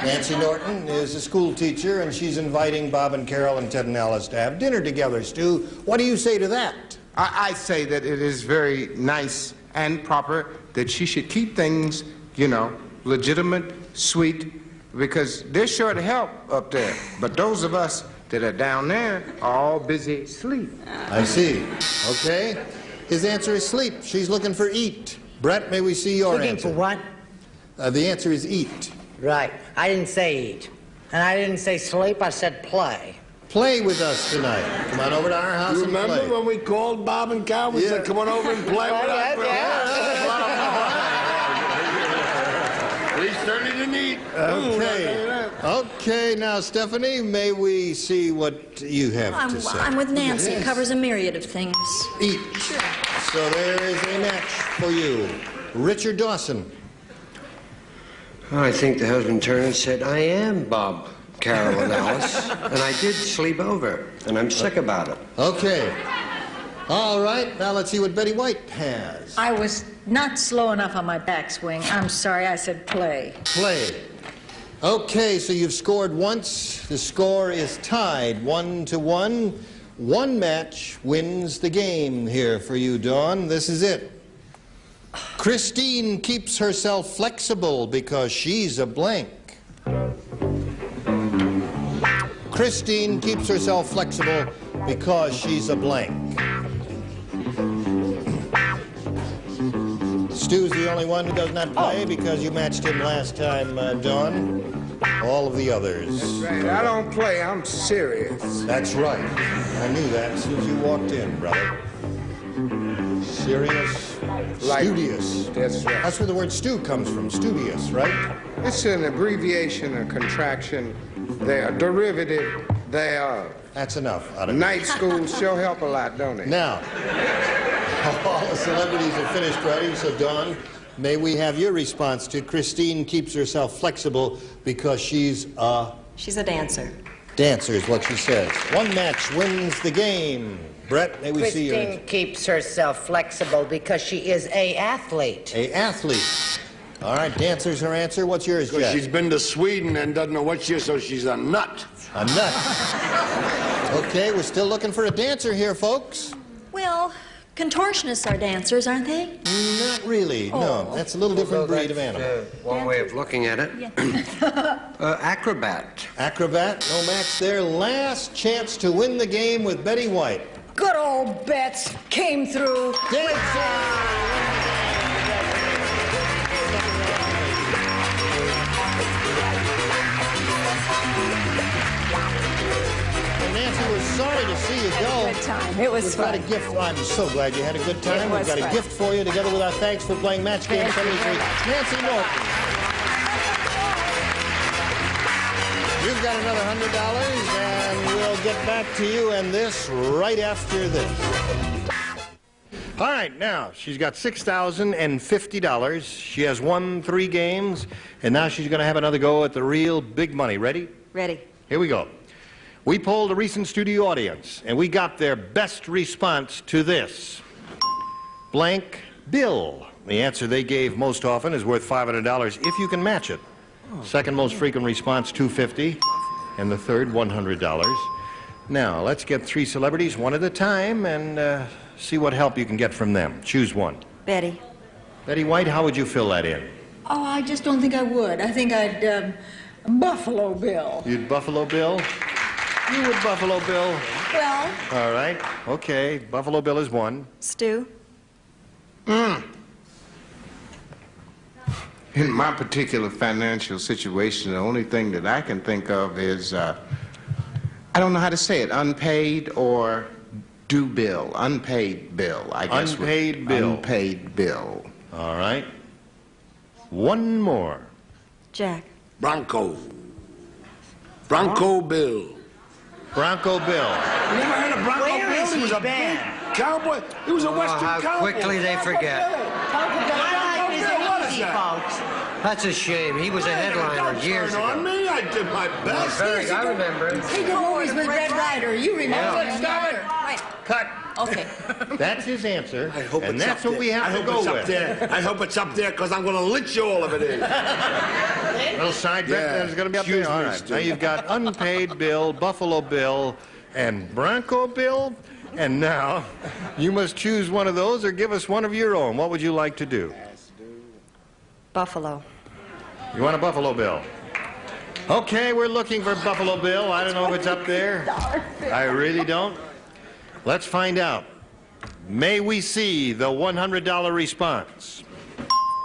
Nancy Norton is a school teacher, and she's inviting Bob and Carol and Ted and Alice to have dinner together. Stu, what do you say to that? I say that it is very nice and proper that she should keep things, you know, legitimate, sweet, because they're sure to help up there. But those of us that are down there are all busy sleep. I see. Okay. His answer is sleep. She's looking for eat. Brett, may we see your answer? Looking for what? The answer is eat. Right. I didn't say eat. And I didn't say sleep. I said play. Play with us tonight. Come on over to our house and play. Remember when we called Bob and Carol? We said, come on over and play with us. We certainly didn't eat. Okay. Okay, now, Stephanie, may we see what you have to say? I'm with Nancy. Yes. It covers a myriad of things. Eat. Sure. So there is a match for you. Richard Dawson. I think the husband turned and said, I am Bob, Carol, and Alice, and I did sleep over, and I'm sick about it. Okay. All right, now let's see what Betty White has. I was not slow enough on my backswing. I'm sorry, I said play. Play. Okay, so you've scored once. The score is tied 1-1. One match wins the game here for you, Dawn. This is it. Christine keeps herself flexible because she's a blank. Christine keeps herself flexible because she's a blank. Stu's the only one who does not play because you matched him last time, Dawn. All of the others. That's right. I don't play. I'm serious. That's right. I knew that as soon as you walked in, brother. Serious, studious. That's right. That's where the word stew comes from, studious, right? It's an abbreviation, a contraction. They are derivative. They are. That's enough. Out of Night schools sure help a lot, don't they? Now, all the celebrities are finished writing, so Dawn, may we have your response to Christine keeps herself flexible because she's a... She's a dancer. Dancer is what she says. One match wins the game. Brett, may we see your... Christine keeps herself flexible because she is a athlete. A athlete. All right, dancer's her answer. What's yours, Because Jack? she's been to Sweden and doesn't know what she is, so she's a nut. A nut. Okay, we're still looking for a dancer here, folks. Well, contortionists are dancers, aren't they? Not really, no. That's a little different breed of animal. One way of looking at it. Acrobat. Acrobat, no match there. Last chance to win the game with Betty White. Good old Bets came through. Nancy, we're sorry to see you go. Good time. It was We've fun. got a gift. I'm so glad you had a good time. We've got a gift for you, together with our thanks for playing Match Game 73. Nancy Norton. You've got another $100, and we'll get back to you and this right after this. All right, now, she's got $6,050. She has won 3 games, and now she's going to have another go at the real big money. Ready? Ready. Here we go. We polled a recent studio audience, and we got their best response to this. Blank bill. The answer they gave most often is worth $500 if you can match it. Second most frequent response, $250, and the third, $100. Now, let's get 3 celebrities one at a time and see what help you can get from them. Choose one. Betty. Betty White, how would you fill that in? Oh, I just don't think I would. I think I'd Buffalo Bill. You'd Buffalo Bill? You with Buffalo Bill? Well, All right. Okay. Buffalo Bill is one. Stu. In my particular financial situation, the only thing that I can think of is, I don't know how to say it, unpaid or due bill. Unpaid bill, I guess. Unpaid bill. Unpaid bill. All right. One more. Jack. Bronco. Bronco Bill. Bronco Bill. You never heard of Bronco Where Bill? is He was he a been? big cowboy. He was a Western how cowboy. quickly they forget. Easy, folks. That's a shame. He was a headliner years Turn on ago. me. I did my best. Very, I remember him. He did movies with Red Ryder. You remember? Stop it. Cut. Okay. That's his answer. I hope and it's that's up what there. we have I to hope go it's with. up there. I hope it's up there because I'm going to lynch you all of it in. Little side bet Yeah. that is going to be up Excuse there. All me, right. Stu. Now you've got unpaid bill, Buffalo Bill, and Bronco Bill. And now you must choose one of those or give us one of your own. What would you like to do? Buffalo. You want a Buffalo Bill? Okay, we're looking for Buffalo Bill. I don't know if it's up there. I really don't. Let's find out. May we see the $100 response?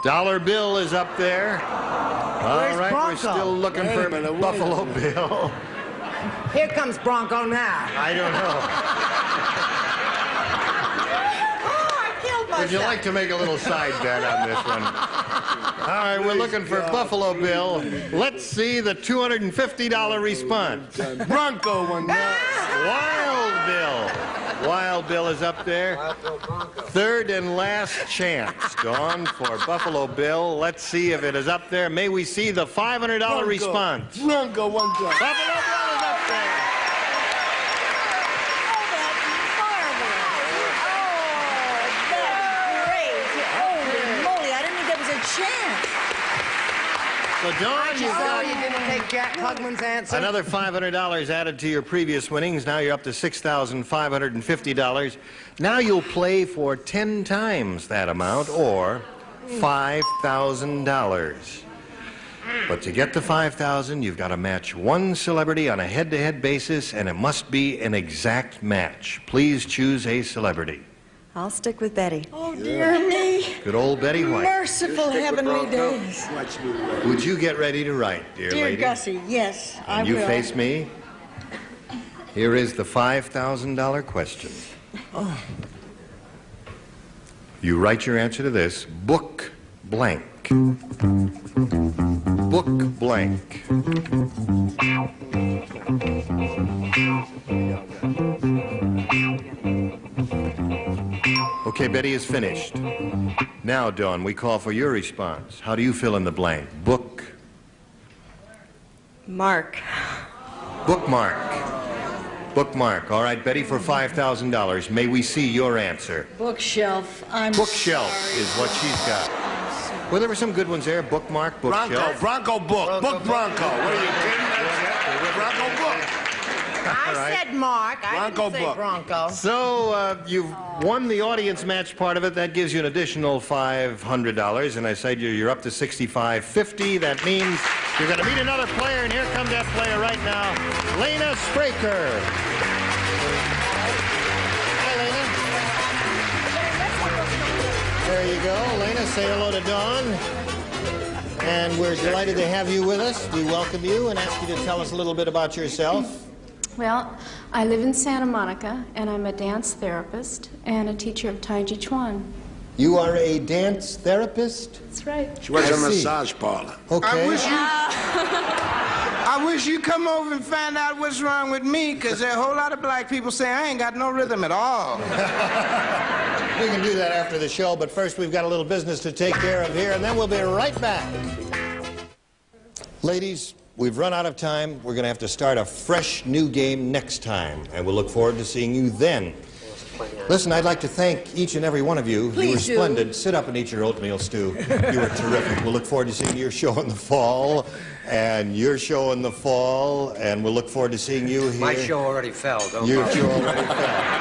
Dollar bill is up there. All Where's right, Bronco? we're still looking Wait a for minute, wait a Buffalo minute. Bill. Here comes Bronco now. I don't know. Would you like to make a little side bet on this one? All right, we're looking for Buffalo Bill. Let's see the $250 response. Bronco one now. Wild Bill. Wild Bill is up there. Third and last chance. Dawn for Buffalo Bill. Let's see if it is up there. May we see the $500 response. Bronco one time. Buffalo Bill is up there. So, Dawn, you've got You didn't take Jack Klugman's answer? another $500 added to your previous winnings. Now you're up to $6,550. Now you'll play for 10 times that amount, or $5,000. But to get to $5,000, you've got to match one celebrity on a head-to-head basis, and it must be an exact match. Please choose a celebrity. I'll stick with Betty. Oh, dear me. Good old Betty White. Merciful heavenly days. Would you get ready to write, dear Dear lady? Gussie, yes, I And will. you face me. Here is the $5,000 question. Oh. You write your answer to this. Book blank. Book blank. Okay, Betty is finished. Now, Dawn, we call for your response. How do you fill in the blank? Book. Mark. Bookmark. Bookmark. All right, Betty, for $5,000. May we see your answer? Bookshelf. I'm Bookshelf sorry. is what she's got. Well, there were some good ones there. Bookmark, bookshelf. Bronco book. Book Bronco. What are you kidding? Bronco book. I said Mark. I Bronco didn't say book. Bronco. So you've won the audience match part of it. That gives you an additional $500. And I said you're up to $6,550. That means you're going to meet another player. And here comes that player right now, Lena Spraker. Hi, Lena. There you go. Lena, say hello to Dawn. And we're delighted to have you with us. We welcome you and ask you to tell us a little bit about yourself. Well, I live in Santa Monica, and I'm a dance therapist and a teacher of Tai Chi Chuan. You are a dance therapist? That's right. She works I in a see. massage parlor. Okay. I wish you come over and find out what's wrong with me, because there are a whole lot of black people saying I ain't got no rhythm at all. We can do that after the show, but first we've got a little business to take care of here, and then we'll be right back. Ladies, we've run out of time. We're going to have to start a fresh new game next time, and we'll look forward to seeing you then. Listen, I'd like to thank each and every one of you. Please you were do. splendid. Sit up and eat your oatmeal stew. You were terrific. We'll look forward to seeing your show in the fall, and your show in the fall, and we'll look forward to seeing you here. My show already fell. Don't Your bother. show already fell.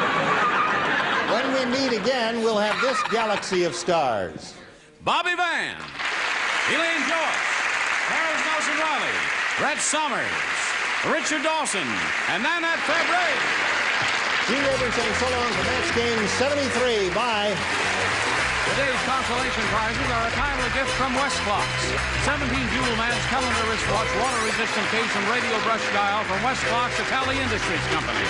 When we meet again, we'll have this galaxy of stars. Bobby Van, Elaine Joyce, Harold Nelson Riley, Brett Somers, Richard Dawson, and Nanette Fabre. Gene Rayburn saying so long for match game 73. Bye. Today's consolation prizes are a timely gift from Westclox. 17 Jewel Man's calendar wristwatch, water-resistant case, and radio brush dial from Westclox Italian Industries Company.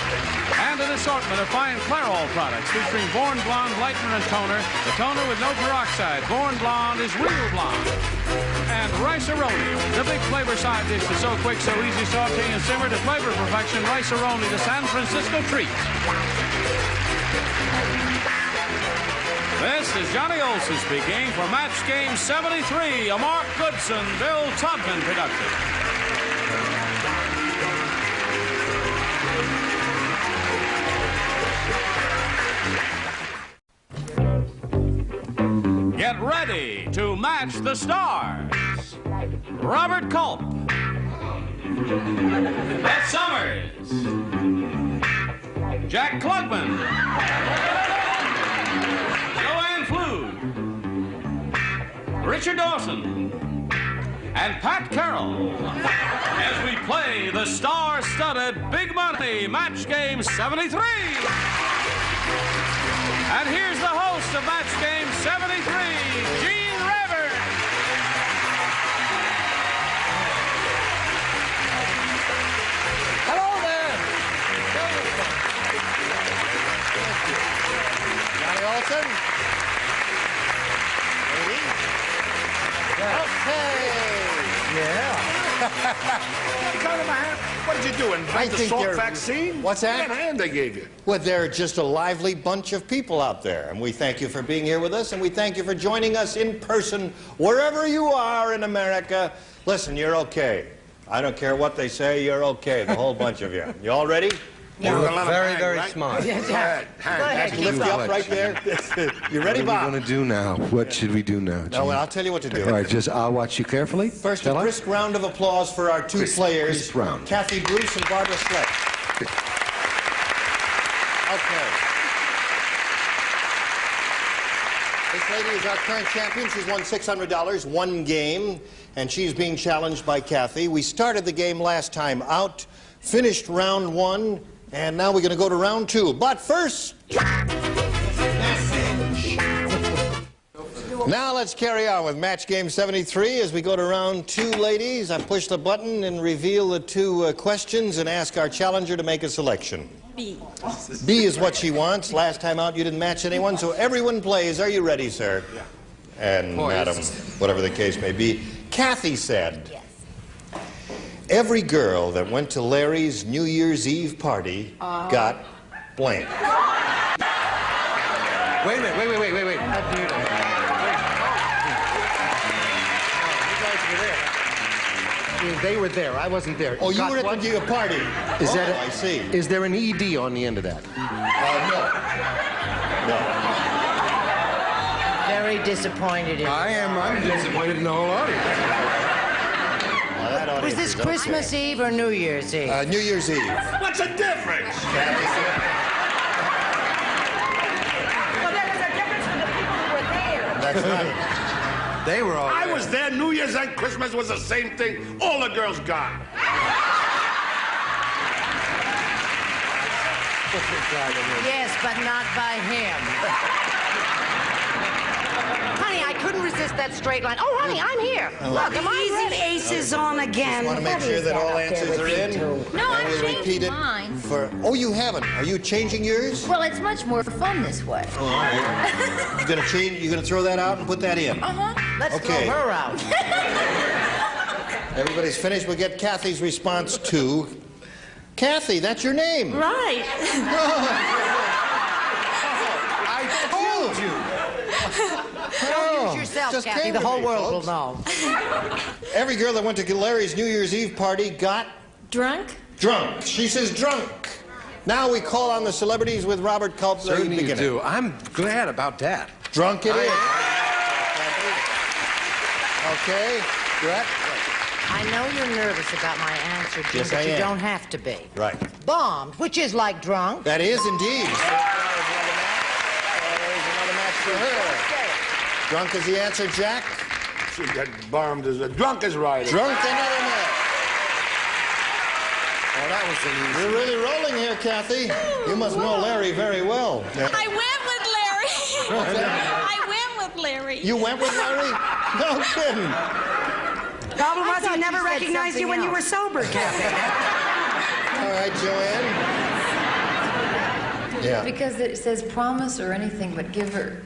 And an assortment of fine Clairol products featuring Born Blonde Lightener and Toner, the toner with no peroxide. Born Blonde is real blonde. And Rice-A-Roni, the big flavor side dish that's so quick, so easy, saute and simmer to flavor perfection. Rice-A-Roni, the San Francisco treat. This is Johnny Olson speaking for Match Game 73, a Mark Goodson, Bill Todman production. Get ready to match the stars. Robert Culp, Brett Somers, Jack Klugman, Richard Dawson, and Pat Carroll as we play the star-studded Big Money Match Game 73. And here's the host of Match Game 73, Gene Rayburn. Hello there. Johnny Olson. Okay. Yeah. What did you do? Invent the Salk vaccine? What's that? What hand they gave you? Well, they're just a lively bunch of people out there, and we thank you for being here with us, and we thank you for joining us in person wherever you are in America. Listen, you're okay. I don't care what they say, you're okay, the whole bunch of you. You all ready? Yeah. Very smart. Yes, lift you up right there. You ready, Bob? What are we going to do now? What should we do now, Gene? No, well, I'll tell you what to do. All right, I'll watch you carefully. First, a brisk round of applause for our two players, brisk round. Kathy Bruce and Barbara Slett. Okay. This lady is our current champion. She's won $600, one game, and she's being challenged by Kathy. We started the game last time out, finished round one, and now we're going to go to round two. But first, now let's carry on with Match Game 73 as we go to round two, ladies. I push the button and reveal the two questions and ask our challenger to make a selection. B. B is what she wants. Last time out, you didn't match anyone, so everyone plays. Are you ready, sir? Yeah. And madam, whatever the case may be. Kathy said, yes. Every girl that went to Larry's New Year's Eve party got blank. Wait a minute, wait. They were there. I wasn't there. Oh, you were at the party. Is that I see. Is there an ED on the end of that? No. Very disappointed in I'm disappointed in the whole audience. Was this Christmas Eve or New Year's Eve? New Year's Eve. What's the difference? Well, there was a difference for the people who were there. That's right. They were all I there. was there. New Year's and Christmas was the same thing. All the girls gone. Yes, but not by him. Honey, I couldn't resist that straight line. Oh, honey, I'm here. Look, am I ready? Aces on again. Want to make sure that all answers are in. No, I'm we'll repeat changing it mine. for. Oh, you haven't. Are you changing yours? Well, it's much more fun this way. Oh, all right. You're gonna change. You're gonna throw that out and put that in. Let's throw her out. Everybody's finished. We'll get Kathy's response to. Kathy, that's your name. Right. I told you. Don't use yourself, just Kathy. came The to whole me, world folks. will know. Every girl that went to Larry's New Year's Eve party got Drunk? drunk. She says drunk. Now we call on the celebrities with Robert Culp. Certainly you do. I'm glad about that. Drunk it is. Okay, Brett. I know you're nervous about my answer, Jim, Yes, but I you am. don't have to be. Right. Bombed, which is like drunk. That is indeed. There's another match for her. Drunk is the answer, Jack. She got bombed as a drunk is right. Drunk, another match. Oh, that was an easy. You're really rolling here, Kathy. You must know Larry very well. I went with Larry. I went with Larry. You went with Larry? No kidding. Problem was thought he never you said recognized you when you were something sober, Kathy. All right, Joanne. Yeah. Because it says promise or anything but give her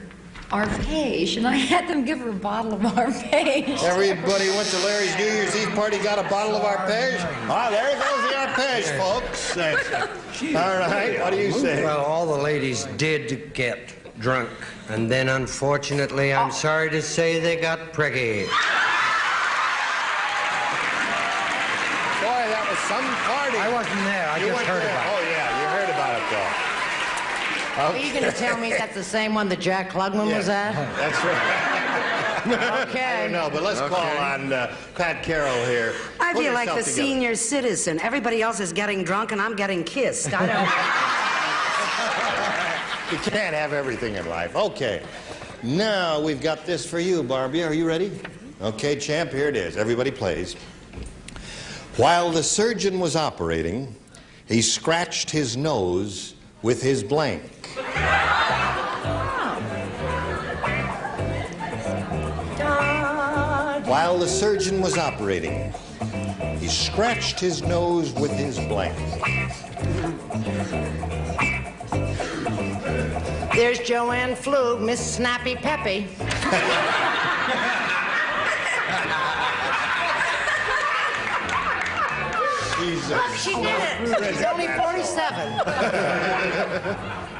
arpege, and I had them give her a bottle of arpege. Everybody went to Larry's New Year's Eve party, got a bottle of arpege. Ah, there goes the arpege, folks. All right, what do you say? Well, all the ladies did get drunk, and then unfortunately, I'm sorry to say they got pricky. Boy, that was some party. I wasn't there. I just heard about it. Oh, yeah, you heard about it, though. Are you going to tell me that's the same one that Jack Klugman was at? That's right. Okay. I don't know, but let's call on Pat Carroll here. I Pull feel like the yourself together. senior citizen. Everybody else is getting drunk and I'm getting kissed. I don't... You can't have everything in life. Okay. Now we've got this for you, Barbie. Are you ready? Okay, champ, here it is. Everybody plays. While the surgeon was operating, he scratched his nose with his blank. While the surgeon was operating, he scratched his nose with his blank. There's Joanne Flug, Miss Snappy Peppy. Look, she did it. She's only 47.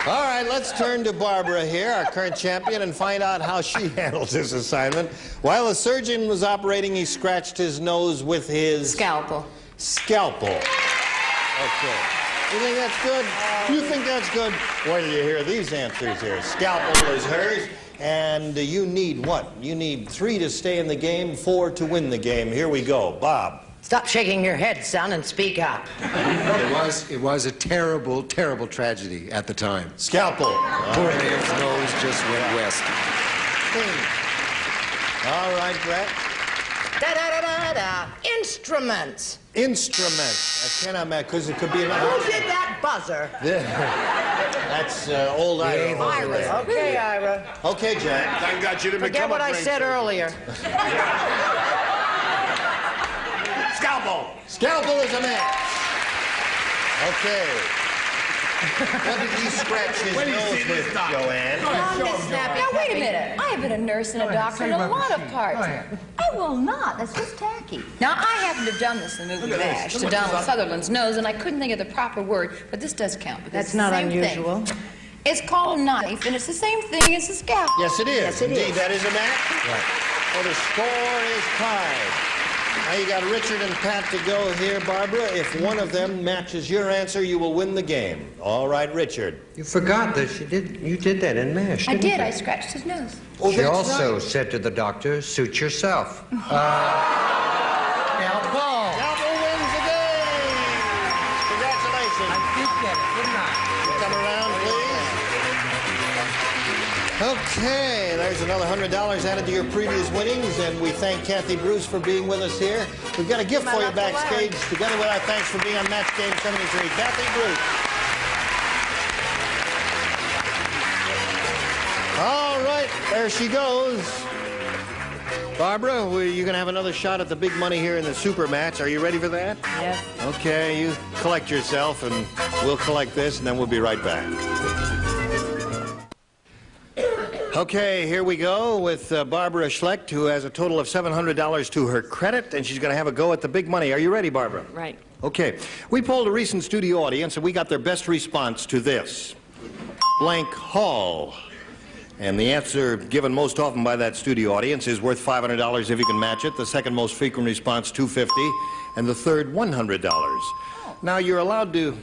All right, let's turn to Barbara here, our current champion, and find out how she handles this assignment. While the surgeon was operating, he scratched his nose with his... Scalpel. Scalpel. Okay. You think that's good? You think that's good? Wait till you hear these answers here. Scalpel is hers, and you need what? You need 3 to stay in the game, 4 to win the game. Here we go. Bob. Stop shaking your head, son, and speak up. It was a terrible, terrible tragedy at the time. Scalpel. Poor man's nose just went west. All right, Brett. Da-da-da-da-da. Instruments. Instruments. I cannot imagine, because it could be another... Who did that buzzer? That's old Ira. Ira. Okay, Ira. Okay, Jack. Thank God you didn't Forget become what a I brain said surgeon. earlier. Scalpel. Scalpel is a match. Okay. What did he scratch his nose with, Joanne? Now, wait a minute. I have been a nurse and a doctor in a lot of parts. I will not. That's just tacky. Now, I happen to have done this in the movie Bash to Donald Sutherland's nose, and I couldn't think of the proper word, but this does count. Because That's not unusual. It's called a knife, and it's the same thing as a scalpel. Yes, it is. Yes, it Indeed, is. that is a match. Right. Well, the score is tied. Now you got Richard and Pat to go here, Barbara. If one of them matches your answer, you will win the game. All right, Richard. You forgot that you did that in MASH, I didn't did. you? I scratched his nose. Oh, She that's also right. said to the doctor, suit yourself. Scalpel wins the game. Congratulations. I did get it, didn't I? Come around, please. Okay, there's another $100 added to your previous winnings, and we thank Kathy Bruce for being with us here. We've got a gift for you backstage, together with our thanks for being on Match Game 73. Kathy Bruce. All right, there she goes. Barbara, you're going to have another shot at the big money here in the super match. Are you ready for that? Yes. Okay, you collect yourself, and we'll collect this, and then we'll be right back. Okay, here we go with Barbara Schlecht, who has a total of $700 to her credit, and she's going to have a go at the big money. Are you ready, Barbara? Right. Okay. We polled a recent studio audience, and we got their best response to this. Blank Hall. And the answer given most often by that studio audience is worth $500 if you can match it. The second most frequent response, $250, and the third, $100. Now, you're allowed to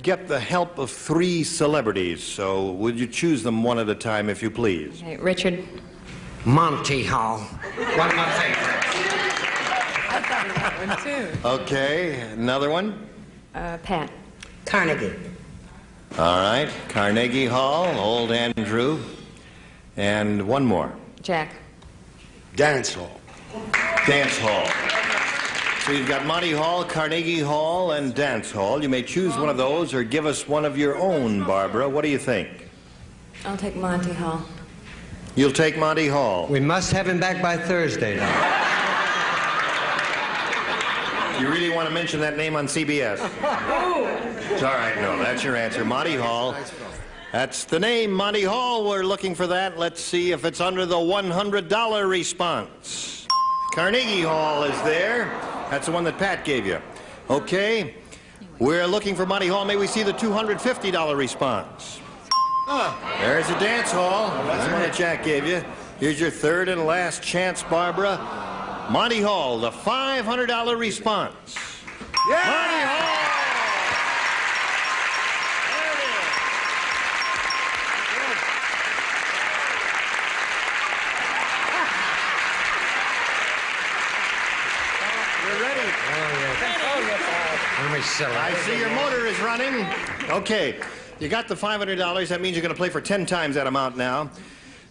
get the help of 3 celebrities, so would you choose them one at a time, if you please? Okay, Richard. Monty Hall. One of my favorites. I thought of that one, too. Okay, another one? Pat. Carnegie. All right, Carnegie Hall, old Andrew. And one more. Jack. Dance hall. Dance Hall. So you've got Monty Hall, Carnegie Hall, and Dance Hall. You may choose one of those or give us one of your own, Barbara. What do you think? I'll take Monty Hall. You'll take Monty Hall. We must have him back by Thursday now. You really want to mention that name on CBS? It's all right, no, that's your answer. Monty Hall. That's the name, Monty Hall. We're looking for that. Let's see if it's under the $100 response. Carnegie Hall is there. That's the one that Pat gave you. Okay. We're looking for Monty Hall. May we see the $250 response? There's the Dance Hall. That's the one that Jack gave you. Here's your third and last chance, Barbara. Monty Hall, the $500 response. Yeah! Monty Hall! I see your motor is running. Okay, you got the $500. That means you're going to play for 10 times that amount now,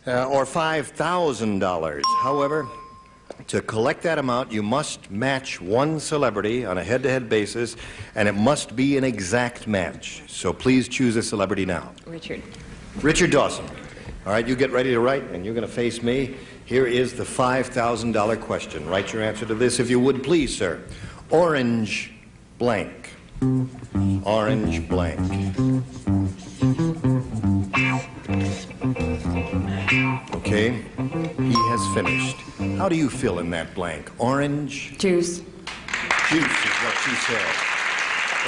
or $5,000. However, to collect that amount, you must match one celebrity on a head-to-head basis, and it must be an exact match. So please choose a celebrity now. Richard. Richard Dawson. All right, you get ready to write, and you're going to face me. Here is the $5,000 question. Write your answer to this, if you would, please, sir. Orange blank. Orange blank. Okay, he has finished. How do you fill in that blank? Orange? Juice. Juice is what she said.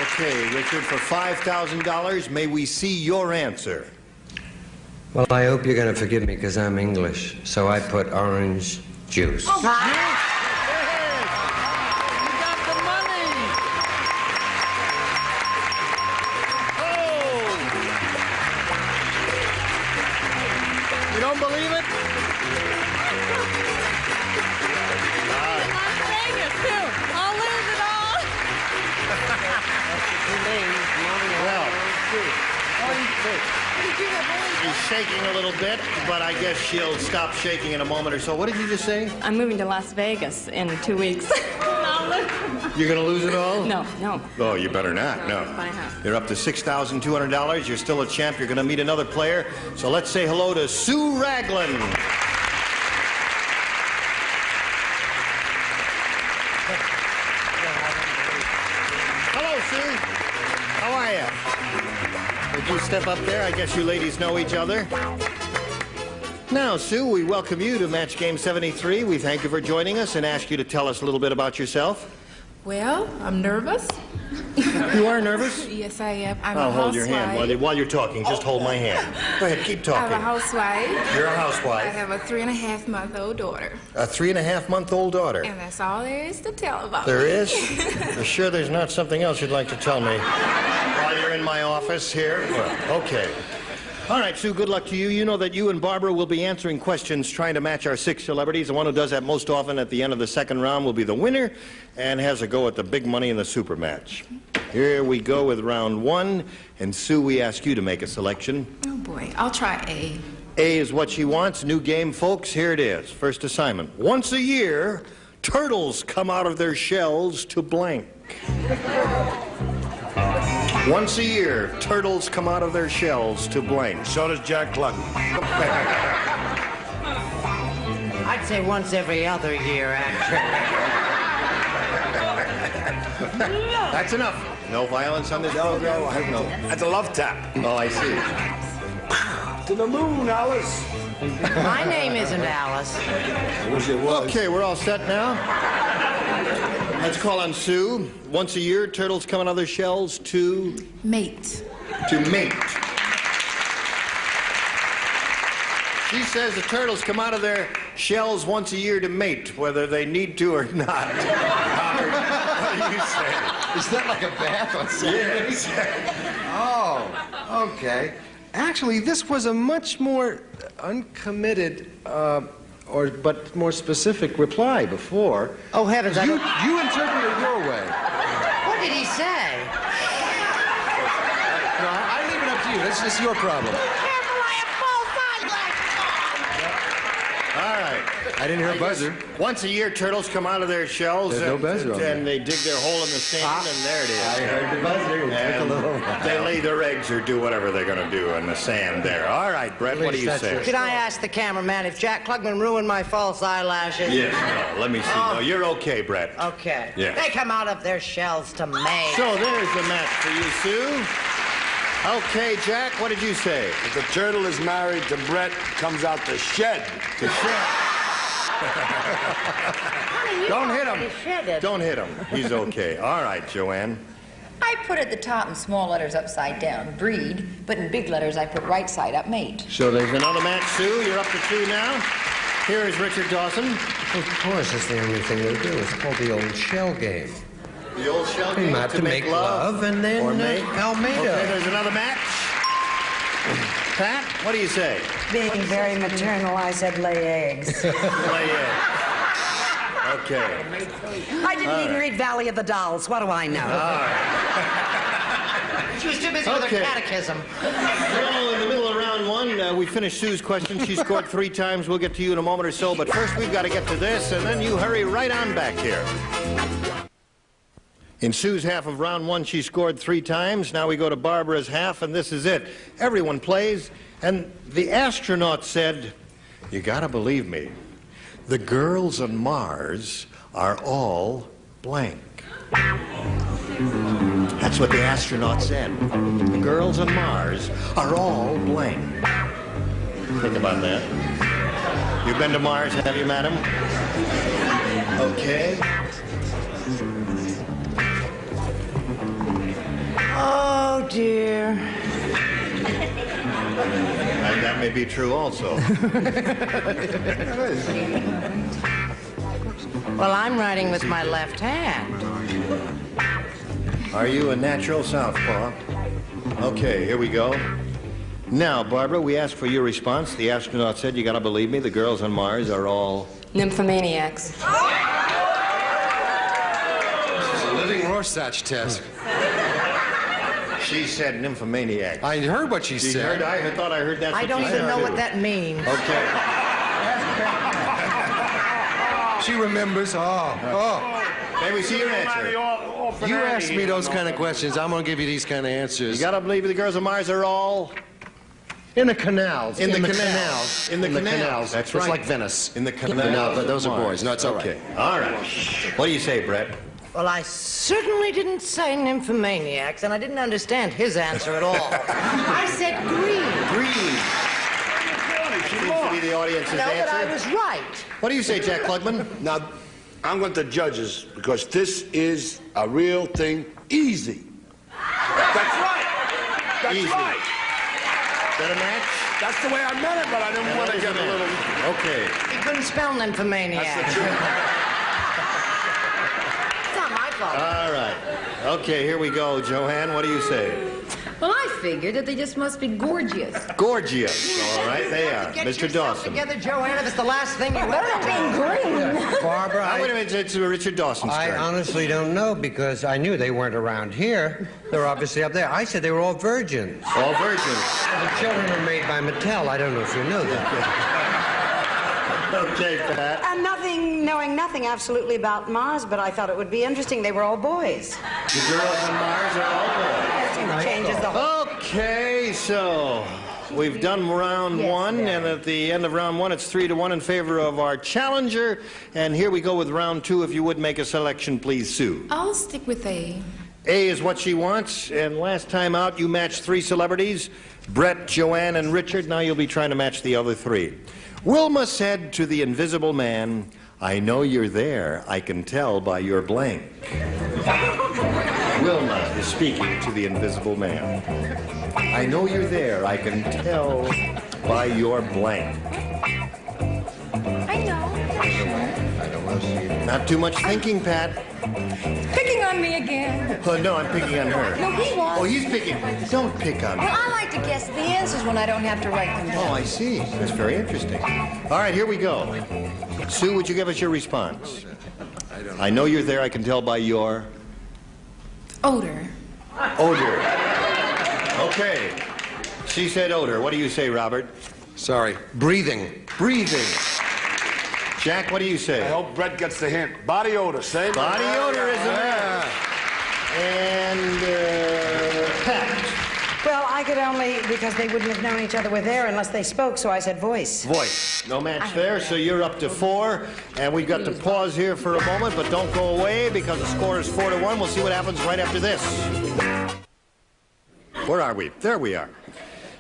Okay, Richard, for $5,000, may we see your answer? Well, I hope you're going to forgive me because I'm English, so I put orange juice. Oh, you don't believe it? Las Vegas, too. I'll lose it all. Well, she's shaking a little bit, but I guess she'll stop shaking in a moment or so. What did you just say? I'm moving to Las Vegas in 2 weeks. You're going to lose it all? No, no. Oh, you better not, no. Buy a house. You're up to $6,200. You're still a champ. You're going to meet another player. So let's say hello to Sue Ragland. Hello, Sue. How are you? Would you step up there? I guess you ladies know each other. Now, Sue, we welcome you to Match Game 73. We thank you for joining us and ask you to tell us a little bit about yourself. Well, I'm nervous. You are nervous? Yes, I am. I'm I'll a hold your hand while you're talking. Just hold my hand. Go ahead, keep talking. I'm a housewife. You're a housewife. I have a 3.5-month-old daughter. A 3.5-month-old daughter. And that's all there is to tell about There me. is? You're sure there's not something else you'd like to tell me while you're in my office here? Well, okay. All right, Sue, good luck to you. You know that you and Barbara will be answering questions trying to match our 6 celebrities. The one who does that most often at the end of the second round will be the winner and has a go at the big money in the super match. Here we go with round 1. And Sue, we ask you to make a selection. Oh, boy. I'll try A. A is what she wants. New game, folks. Here it is. First assignment. Once a year, turtles come out of their shells to blank. Once a year, turtles come out of their shells to blank. So does Jack Klugman. I'd say once every other year, actually. That's enough. No violence on this program? No. That's a love tap. Oh, I see. To the moon, Alice. My name isn't Alice. I wish it was. Okay, we're all set now. Let's call on Sue. Once a year, turtles come out of their shells to... Mate. To mate. She says the turtles come out of their shells once a year to mate, whether they need to or not. Howard, what do you say? Is that like a bath on Yes. Oh, okay. Actually, this was a much more uncommitted, but more specific reply before. Oh, heavens, You interpreted it your way. What did he say? No, I leave it up to you. That's just your problem. All right. I didn't hear a buzzer. Once a year, turtles come out of their shells There's no buzzer on and there. they dig their hole in the sand, and there it is. I heard the buzzer. It took a little while. They lay their eggs or do whatever they're going to do in the sand there. All right, Brett, what do you say? Could I ask the cameraman if Jack Klugman ruined my false eyelashes? Yes, no, let me see. No, you're okay, Brett. Okay. Yeah. They come out of their shells to mate. So there's the match for you, Sue. Okay, Jack, what did you say? If the turtle is married to Brett, comes out the shed. To shed. Don't hit him. Don't hit him. He's okay. All right, Joanne. I put at the top in small letters upside down, breed, but in big letters I put right side up, mate. So there's another match, Sue. You're up to 2 now. Here is Richard Dawson. Of course, it's the only thing they do. It's called the old shell game. The old shell Came game out to make love and then or make Almeida. Okay, there's another match. Pat, what do you say? Being very maternal, I said lay eggs. Lay eggs. Okay. I didn't even read Valley of the Dolls. What do I know? All right. She was too busy with her catechism. Well, in the middle of round 1, we finished Sue's question. She scored 3 times. We'll get to you in a moment or so. But first, we've got to get to this, and then you hurry right on back here. In Sue's half of round 1, she scored 3 times. Now we go to Barbara's half, and this is it. Everyone plays, and the astronaut said, "You gotta believe me, the girls on Mars are all blank." That's what the astronaut said. The girls on Mars are all blank. Think about that. You've been to Mars, have you, madam? Okay. Oh, dear. And that may be true also. Well, I'm writing with my left hand. Are you a natural southpaw? Okay, here we go. Now, Barbara, we asked for your response. The astronaut said, "You gotta believe me, the girls on Mars are all..." Nymphomaniacs. It's a living Rorschach test. She said nymphomaniac. I heard what she said. I thought I heard that. I don't even know what that means. Okay. She remembers. May we see your answer? You ask me those kind of questions, I'm going to give you these kind of answers. You gotta believe the girls on Mars are all... In the canals. In the canals. In the canals. That's It's right. like Venice. In the canals. No, but those are Mars. boys. No, it's all right. Okay. All right. What do you say, Brett? Well, I certainly didn't say nymphomaniacs, and I didn't understand his answer at all. I said green. Green. Seems to be the audience's No, answer. but I was right. What do you say, Jack Klugman? Now, I'm going to judges because this is a real thing. Easy. That's right. That's Easy. right. Is that a match? That's the way I meant it, but I didn't want to get a little... Okay. He couldn't spell nymphomaniac. That's the truth. It's not my fault. All right. Okay, here we go. Joanne, what do you say? Well, I figured that they just must be gorgeous. Gorgeous. All right, they are. Get Mr. yourself Dawson. together, Joanna. That's the last thing you Better ever than do. green. Barbara, Wait a minute, it's Richard Dawson's I turn. honestly don't know because I knew they weren't around here. They're obviously up there. I said they were all virgins. All virgins. The children are made by Mattel. I don't know if you know that. Okay, Pat. And knowing nothing absolutely about Mars, but I thought it would be interesting. They were all boys. The girls on Mars are all boys. Changes the whole... Okay, so we've done round 1, and at the end of round 1, it's 3-1 in favor of our challenger. And here we go with round 2. If you would make a selection, please, Sue. I'll stick with A. A is what she wants, and last time out, you matched 3 celebrities, Brett, Joanne, and Richard. Now you'll be trying to match the other 3. Wilma said to the invisible man, "I know you're there. I can tell by your blank." Wilma is speaking to the invisible man. "I know you're there. I can tell by your blank." I know. Not too much thinking, Pat. Picking on me again. Oh, no, I'm picking on her. No, he was. Oh, he's picking. Don't pick on Well, me. I like to guess the answers when I don't have to write them down. Oh, I see. That's very interesting. All right, here we go. Sue, would you give us your response? I know you're there. I can tell by your... Odor. Odor. Okay. She said odor. What do you say, Robert? Sorry. Breathing. Breathing. Jack, what do you say? I hope Brett gets the hint. Body odor, same. Body odor is the man. And Pat. Well, I could only, because they wouldn't have known each other were there unless they spoke, so I said voice. Voice. No match there, so you're up to 4. And we've got to pause here for a moment, but don't go away because the score is 4-1. We'll see what happens right after this. Where are we? There we are.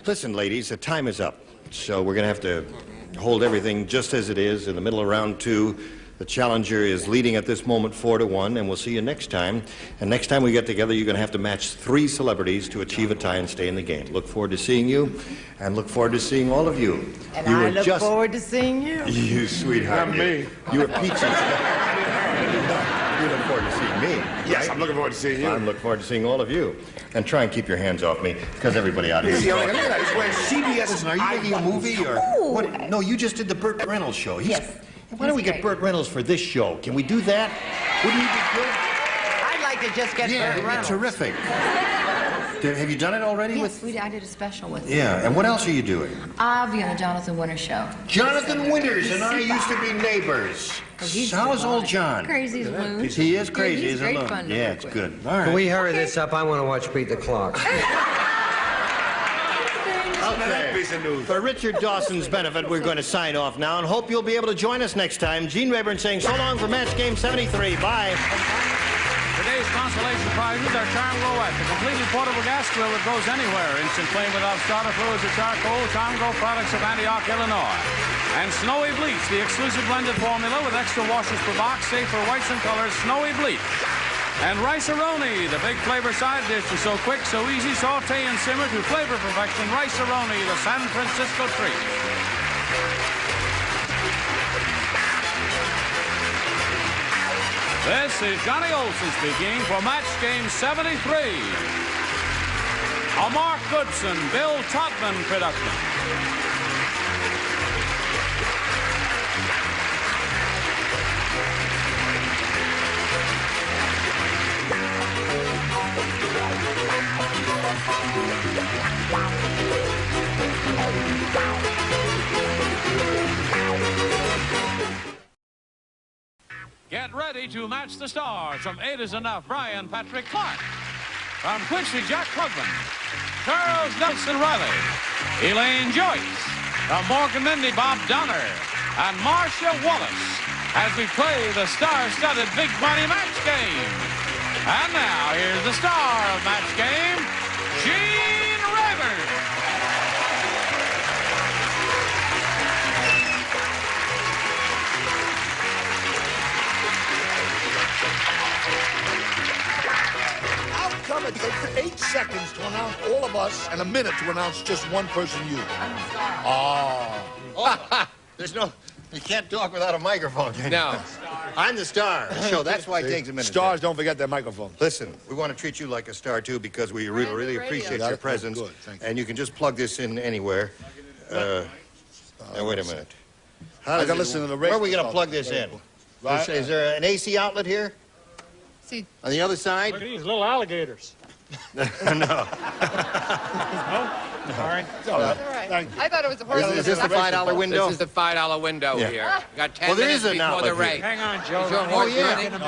Listen, ladies, the time is up. So we're going to have to hold everything just as it is in the middle of round 2. The challenger is leading at this moment 4-1, and we'll see you next time. And next time we get together, you're going to have to match 3 celebrities to achieve a tie and stay in the game. Look forward to seeing you, and look forward to seeing all of you. And I look forward to seeing you. You sweetheart. Not me. You were peachy. You look forward to seeing me. Yes, right? I'm looking forward to seeing you. I'm looking forward to seeing all of you. And try and keep your hands off me, because everybody out here is Look at that. He's wearing CBS. Listen, are you making a movie or what? No, you just did the Burt Reynolds show. Yes. Why don't we get Burt Reynolds for this show? Can we do that? Wouldn't he be good? I'd like to just get Burt Reynolds. Terrific. Have you done it already? Yes, I did a special with him. Yeah, and what else are you doing? I'll be on the Jonathan Winters show. Jonathan Winters and I used to be neighbors. How's old John? Crazy as a loon. He is crazy He's as a great loon. fun to Yeah, work it's with. good. All right. Can we hurry this up? I want to watch Beat the Clock. Okay. For Richard Dawson's benefit, we're going to sign off now and hope you'll be able to join us next time. Gene Rayburn saying so long for Match Game 73. Bye. Today's consolation prizes are Charm Roulette, the completely portable gas grill that goes anywhere. Instant flame without starter fluids or charcoal. Tomgo products of Antioch, Illinois. And Snowy Bleach, the exclusive blended formula with extra washers per box, safe for whites and colors. Snowy Bleach. And Rice-A-Roni, the big flavor side dish is so quick, so easy, saute and simmer to flavor perfection. Rice-A-Roni, the San Francisco treat. This is Johnny Olson speaking for Match Game 73. A Mark Goodson, Bill Todman production. Get ready to match the stars from 8 is Enough, Brian Patrick Clark. From Quincy, Jack Klugman. Charles Nelson Riley. Elaine Joyce. From Morgan Mindy, Bob Donner. And Marcia Wallace as we play the star-studded Big Money Match Game. And now, here's the star of Match Game, Gene Rayburn. It takes 8 seconds to announce all of us and a minute to announce just one person, you. Oh. There's no... You can't talk without a microphone. No. I'm the star. So that's why it takes a minute. Stars don't forget their microphones. Listen, we want to treat you like a star, too, because we really appreciate your presence. Good, thank you. And you can just plug this in anywhere. Now, wait a minute. I got to listen to the radio. Where are we going to plug this in? Right. Is there an AC outlet here? See. On the other side? Look at these little alligators. No. Sorry. It's all right. I thought it was a horse. Is this the $5 window? This is the $5 window Yeah. here. Got 10 Well, there minutes is an before the outlet here. race. Hang on, Joe. Is your Oh, horse yeah. running?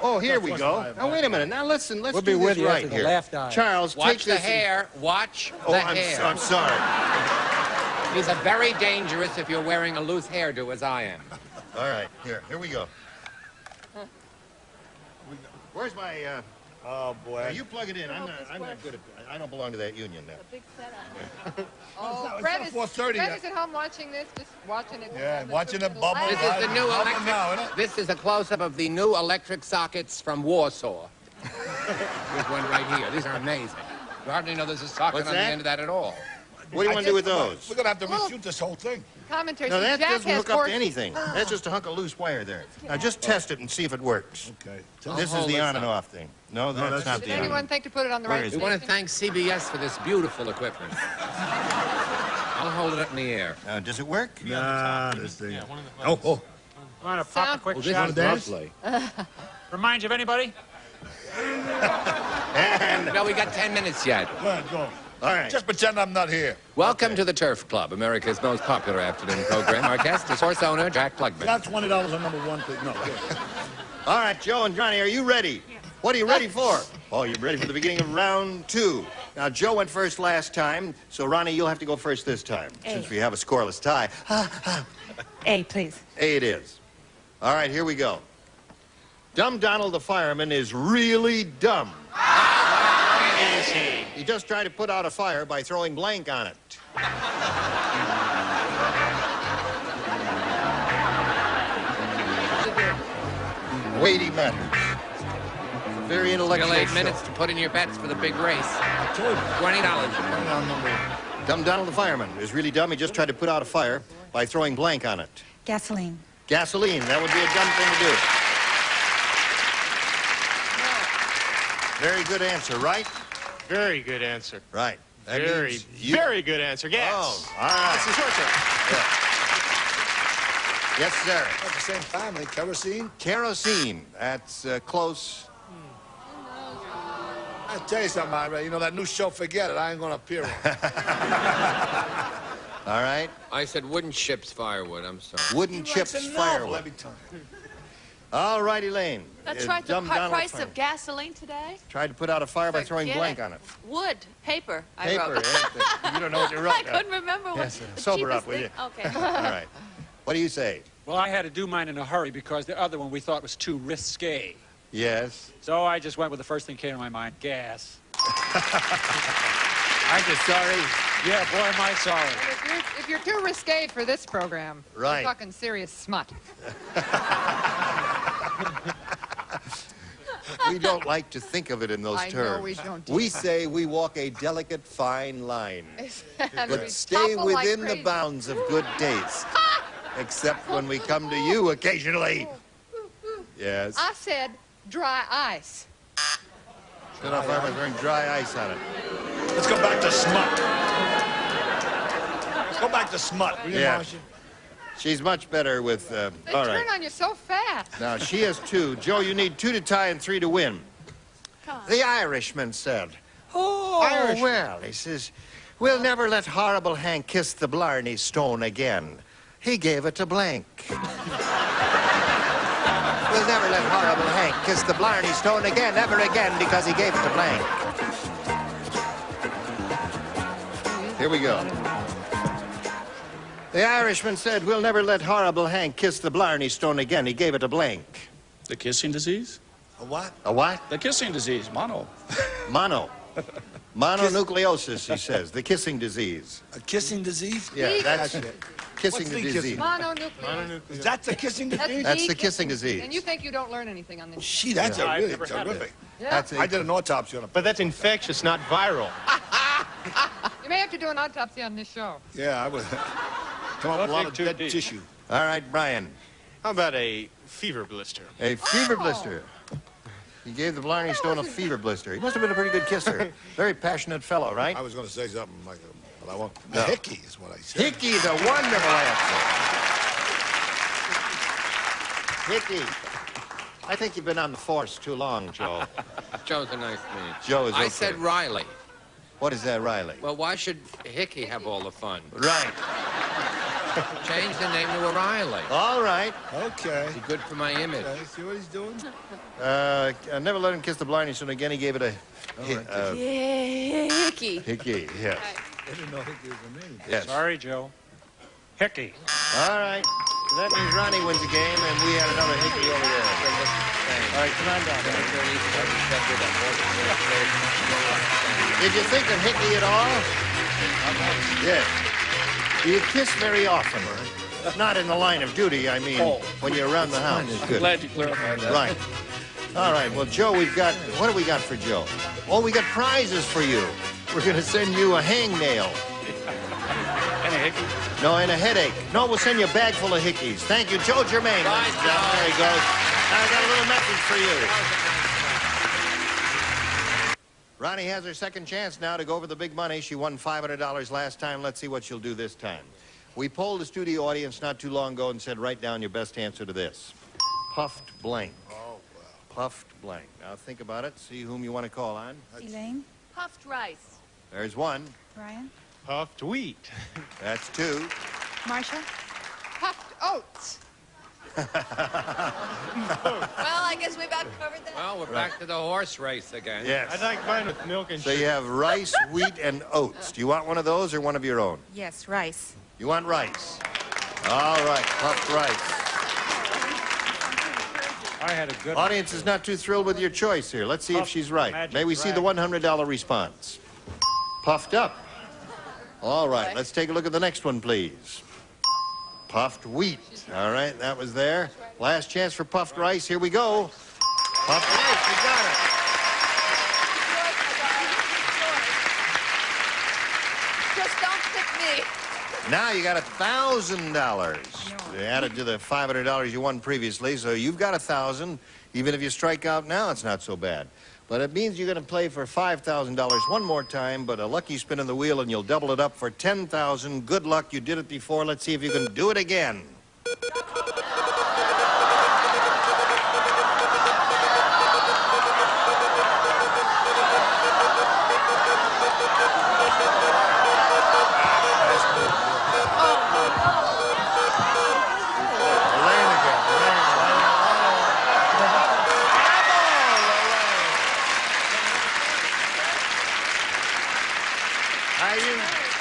Oh, here we go. Now, wait a minute. Now, listen. Let's We'll do be with this you right after the here. left eye. Charles, take Watch the this. hair. Watch Oh, the I'm hair. sorry. These are very dangerous if you're wearing a loose hairdo, as I am. All right. Here we go. Where's my... Oh, boy. you plug it in. I'm not good at... I don't belong to that union now. Big setup. Oh, Brett it's is, not 4:30 Brett yet. is at home watching this, just watching it. Yeah, watching it bubble. This is the new Bubble now, isn't electric. it? This is a close-up of the new electric sockets from Warsaw. There's one right here. These are amazing. You hardly know there's a socket What's on the that? end of that at all. What do you want to do with those? We're going to have to reshoot this whole thing. Commentary. No, See, that Jack doesn't has hook up horse- to anything. That's just a hunk of loose wire there. Now, just test it and see if it works. Okay. This is hold the this on and up. off thing. No, that's not Did the on. anyone think to put it on the Where right is We it? want to station? thank CBS for this beautiful equipment. I'll hold it up in the air. Does it work? Nah, this thing. Oh. Want to pop a Sound- quick Well, this shot is of this? lovely. Remind you of anybody? And No, we got 10 minutes yet. Go ahead, go. All right. Just pretend I'm not here. Welcome to the Turf Club, America's most popular afternoon program. Our guest is horse owner Jack Klugman. Got $20 on number one, please. No, good. All right, Joe and Johnny, are you ready? What are you ready for? Oh, you're ready for the beginning of round 2. Now, Joe went first last time, so Ronnie, you'll have to go first this time, since we have a scoreless tie. A, please. A it is. All right, here we go. Dumb Donald the fireman is really dumb. He just tried to put out a fire by throwing blank on it. Weighty matters. Very intellectual. Still 8 show. minutes to put in your bets for the big race. $20. Dumb Donald the fireman is really dumb. He just tried to put out a fire by throwing blank on it. Gasoline. Gasoline. That would be a dumb thing to do. Very good answer, right? Very good answer. Right. That Very, means you- very good answer. Gas. Oh, all right. This is your turn. Yes, sir. That's the same family. Kerosene? Kerosene. That's close. I'll tell you something, Ira. You know, that new show, forget it. I ain't going to appear on it. All right. I said wooden chips firewood. I'm sorry. Wooden chips firewood. Every time. All right, Elaine. That's right, the Dumb Donald price fireman of gasoline today? tried to put out a fire by throwing Forget blank it. on it. Wood, paper, I Paper. wrote. You don't know what you wrote. I couldn't remember what Yes, the sober cheapest up, will you? thing. Okay. All right. What do you say? Well, I had to do mine in a hurry because the other one we thought was too risque. Yes. So I just went with the first thing that came to my mind, gas. Aren't you sorry? Yeah, boy, am I sorry. If you're too risque for this program, Right. you're talking serious smut. We don't like to think of it in those I know terms. we don't. We say we walk a delicate, fine line, And we but stay topple like within the crazy. bounds of good taste. Except when we come to you occasionally. Yes. I said dry ice. Set off fire by throwing dry ice on it. Let's go back to smut. Let's go back to smut. Will you, Yeah. Marcia? She's much better with, They all turn right. on you so fast. Now, she has 2. Joe, you need 2 to tie and 3 to win. The Irishman said, Oh, well, he says, we'll never let horrible Hank kiss the Blarney Stone again. He gave it to blank. We'll never let horrible Hank kiss the Blarney Stone again, ever again, because he gave it to blank. Here we go. The Irishman said, we'll never let horrible Hank kiss the Blarney Stone again. He gave it to blank. The kissing disease? A what? A what? The kissing disease, mono. Mono. Mononucleosis, he says. The kissing disease. A kissing disease? Yeah, that's it. Kissing What's the the disease. Mononucleosis. That's the kissing disease? That's the kissing disease. And you think you don't learn anything on this? Gee, that's Yeah. a I've really never had terrific. Yeah. That's I it. did an autopsy on a... But that's infectious, not viral. You may have to do an autopsy on this show. Yeah, I would come up with a lot of too dead deep. tissue. All right, Brian. How about a fever blister? A fever blister. He gave the Blarney Stone a fever blister. He must have been a pretty good kisser. Very passionate fellow, right? I was going to say something like, but I won't. No. Hickey is what I said. Hickey's a wonderful answer. Hickey. I think you've been on the force too long, Joe. Joe's a nice man. Joe is I okay. said Riley. What is that, Riley? Well, why should Hickey have all the fun? Right. Change the name to O'Reilly. All right. Okay. Be good for my image. Okay, see what he's doing? I never let him kiss the Blarney Stone again. He gave it a Hickey. Hickey. Yes. I didn't know Hickey was a name. Yes. Sorry, Joe. Hickey. All right. So that means Ronnie wins the game, and we had another Hickey over there. All right, come on down. Did you think of Hickey at all? Yes. Do you kiss very often? Not in the line of duty, I mean, when you're around the house. Good. Glad you clarified that. Right. All right, well, Joe, we've got, what do we got for Joe? Oh, we got prizes for you. We're going to send you a hangnail. And a hickey. No, and a headache. No, we'll send you a bag full of hickeys. Thank you, Joe Germain. Bye, Joe. There he goes. Now I got a little message for you. Ronnie has her second chance now to go over the big money. She won $500 last time. Let's see what she'll do this time. We polled the studio audience not too long ago and said, write down your best answer to this. Puffed blank. Oh, well. Puffed blank. Now think about it. See whom you want to call on. Elaine? Puffed rice. There's one. Brian? Puffed wheat. That's two. Marcia? Puffed oats. Well, I guess we about covered that. Well, we're back to the horse race again. Yes. I'd like mine with milk and So sugar. you have rice, wheat, and oats. Do you want one of those or one of your own? Yes, rice. You want rice. All right, puffed rice. I had a good Audience is not too thrilled with your choice here. Let's see if she's right. May we see the $100 response? Puffed up. All right, let's take a look at the next one, please. Puffed wheat. All right, that was there. Last chance for puffed rice. Here we go. Puffed rice, we got it. Just don't pick me. Now you got $1,000. Added to the $500 you won previously, so you've got $1,000. Even if you strike out now, it's not so bad. But it means you're going to play for $5,000 one more time, but a lucky spin on the wheel and you'll double it up for $10,000. Good luck. You did it before. Let's see if you can do it again.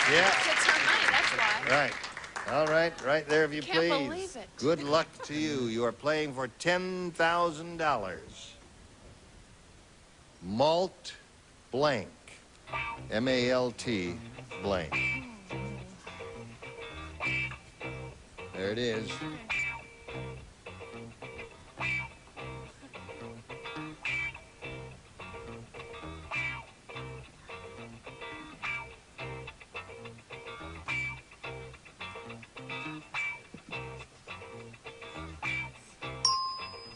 Yeah. It's her money, that's why. Right. All right, right there, if you Can't please. believe it. Good luck to you. You are playing for $10,000. Malt blank. M-A-L-T blank. There it is.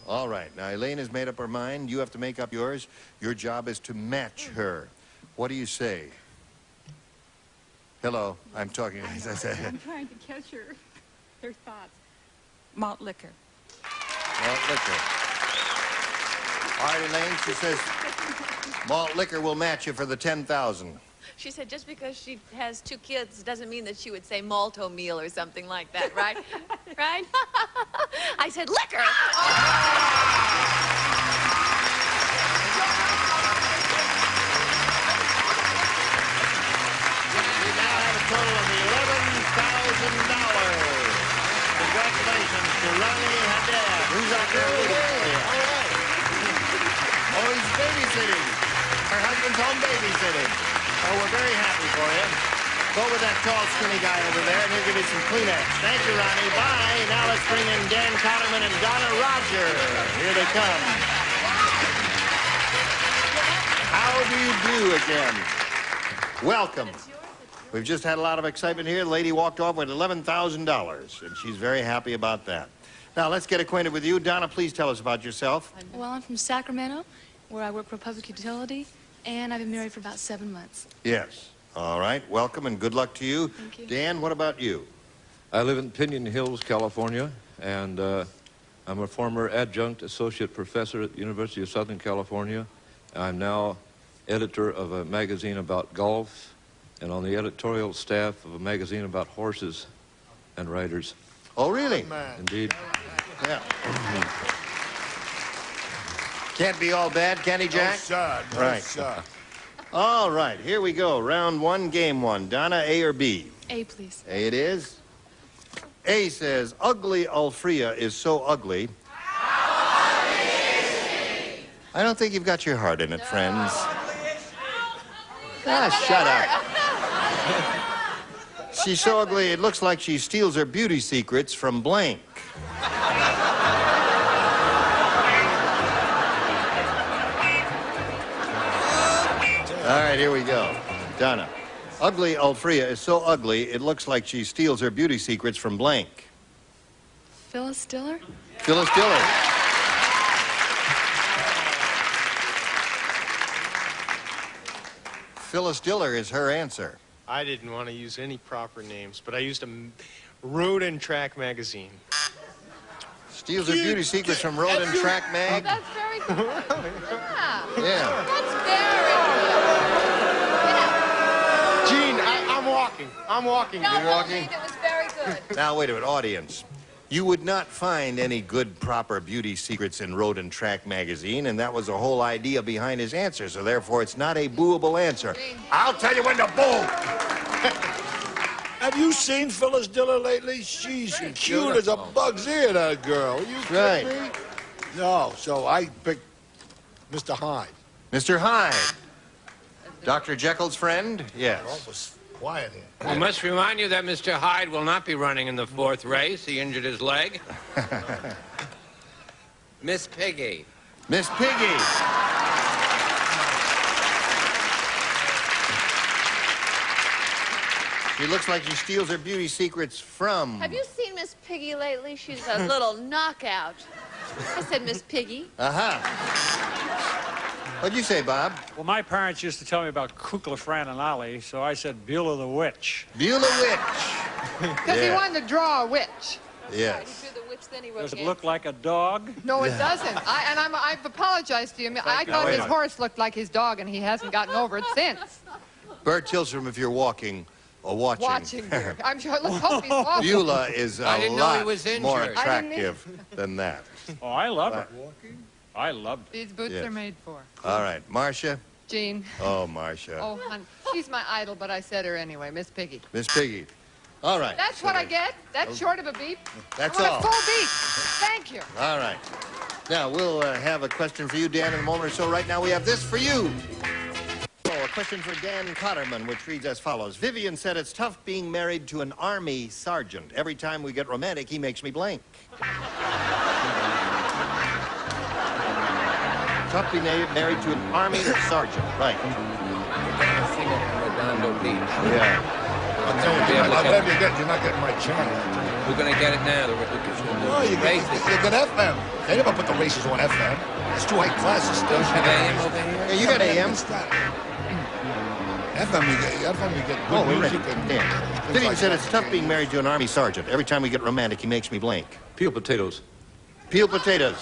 All right. Now, Elaine has made up her mind. You have to make up yours. Your job is to match her. What do you say? Hello. I'm talking. I'm trying to catch her thoughts. Malt liquor. Malt liquor. All right, Elaine, she says malt liquor will match you for the $10,000. She said just because she has 2 kids doesn't mean that she would say malto meal or something like that, right? Right? I said liquor. We now have a total of $11,000. Congratulations to Ronnie Haddad. Who's out there waiting for you? All right. Oh, he's babysitting. Her husband's home babysitting. Oh, we're very happy for you. Go with that tall, skinny guy over there, and he'll give you some Kleenex. Thank you, Ronnie. Bye. Now let's bring in Dan Cotterman and Donna Roger. Here they come. How do you do again? Welcome. We've just had a lot of excitement here. The lady walked off with $11,000, and she's very happy about that. Now, let's get acquainted with you. Donna, please tell us about yourself. Well, I'm from Sacramento, where I work for a public utility, and I've been married for about 7 months. Yes. All right. Welcome, and good luck to you. Thank you. Dan, what about you? I live in Pinyon Hills, California, and I'm a former adjunct associate professor at the University of Southern California. I'm now editor of a magazine about golf and on the editorial staff of a magazine about horses and riders. Oh, really? Indeed. Yeah. Can't be all bad, can he, Jack? No, sir. No, Right. sir. All right, here we go. Round 1, game 1. Donna, A or B? A, please. A it is. A says, ugly Alfrea is so ugly. I don't think you've got your heart in it, friends. Ah, shut up. She's so ugly, it looks like she steals her beauty secrets from blank. All right, here we go. Donna. Ugly Alfrea is so ugly, it looks like she steals her beauty secrets from blank. Phyllis Diller? Phyllis Diller. Phyllis Diller is her answer. I didn't want to use any proper names, but I used a Road and Track magazine. Steals her beauty secrets from Road and Track mag. That's very good. Yeah. Yeah. That's very good. walking. I'm walking. No, You're walking. It was very good. Now, wait a minute, audience. You would not find any good, proper beauty secrets in Road and Track magazine, and that was the whole idea behind his answer, so therefore it's not a booable answer. I'll tell you when to boo! Have you seen Phyllis Diller lately? She's cute as a bug's ear, that girl. Are you kidding me? No, so I picked Mr. Hyde. Mr. Hyde. Dr. Jekyll's friend? Yes. Oh, it was quiet here. We must remind you that Mr. Hyde will not be running in the 4th race. He injured his leg. Miss Piggy. Miss Piggy. She looks like she steals her beauty secrets from... Have you seen Miss Piggy lately? She's a little knockout. I said Miss Piggy. What'd you say, Bob? Well, my parents used to tell me about Kukla, Fran, and Ali, so I said Beulah the Witch. Beulah Witch. Because he wanted to draw a witch. Yes. Does it look like a dog? No, it doesn't. I've apologized to you. I thought his horse looked like his dog, and he hasn't gotten over it since. Bert Tillstrom, if you're walking or watching. Watching here. I'm sure. Let's hope he's walking. Beulah is a lot more injured. attractive than that. Oh, I love it. I loved it. These boots are made for. All right, Marcia. Jean. Oh, Marcia. Oh, hon. She's my idol, but I said her anyway. Miss Piggy. Miss Piggy. All right. That's what I get. That's short of a beep. That's I want all. a full beep. Thank you. All right. Now, we'll have a question for you, Dan, in a moment or so. Right now, we have this for you. So, a question for Dan Cotterman, which reads as follows. Vivian said it's tough being married to an Army sergeant. Every time we get romantic, he makes me blank. Tough being married to an Army sergeant. Right. Yeah. I bet you're not getting my channel. We're going to get it now. No, you get FM. They never put the races on FM. It's too high class. Don't you have AM over here? Yeah, you got AM. FM, you get good music. Dan. Vivian said it's tough being married to an Army sergeant. Every time we get romantic, he makes me blank. Peel potatoes. Peel potatoes.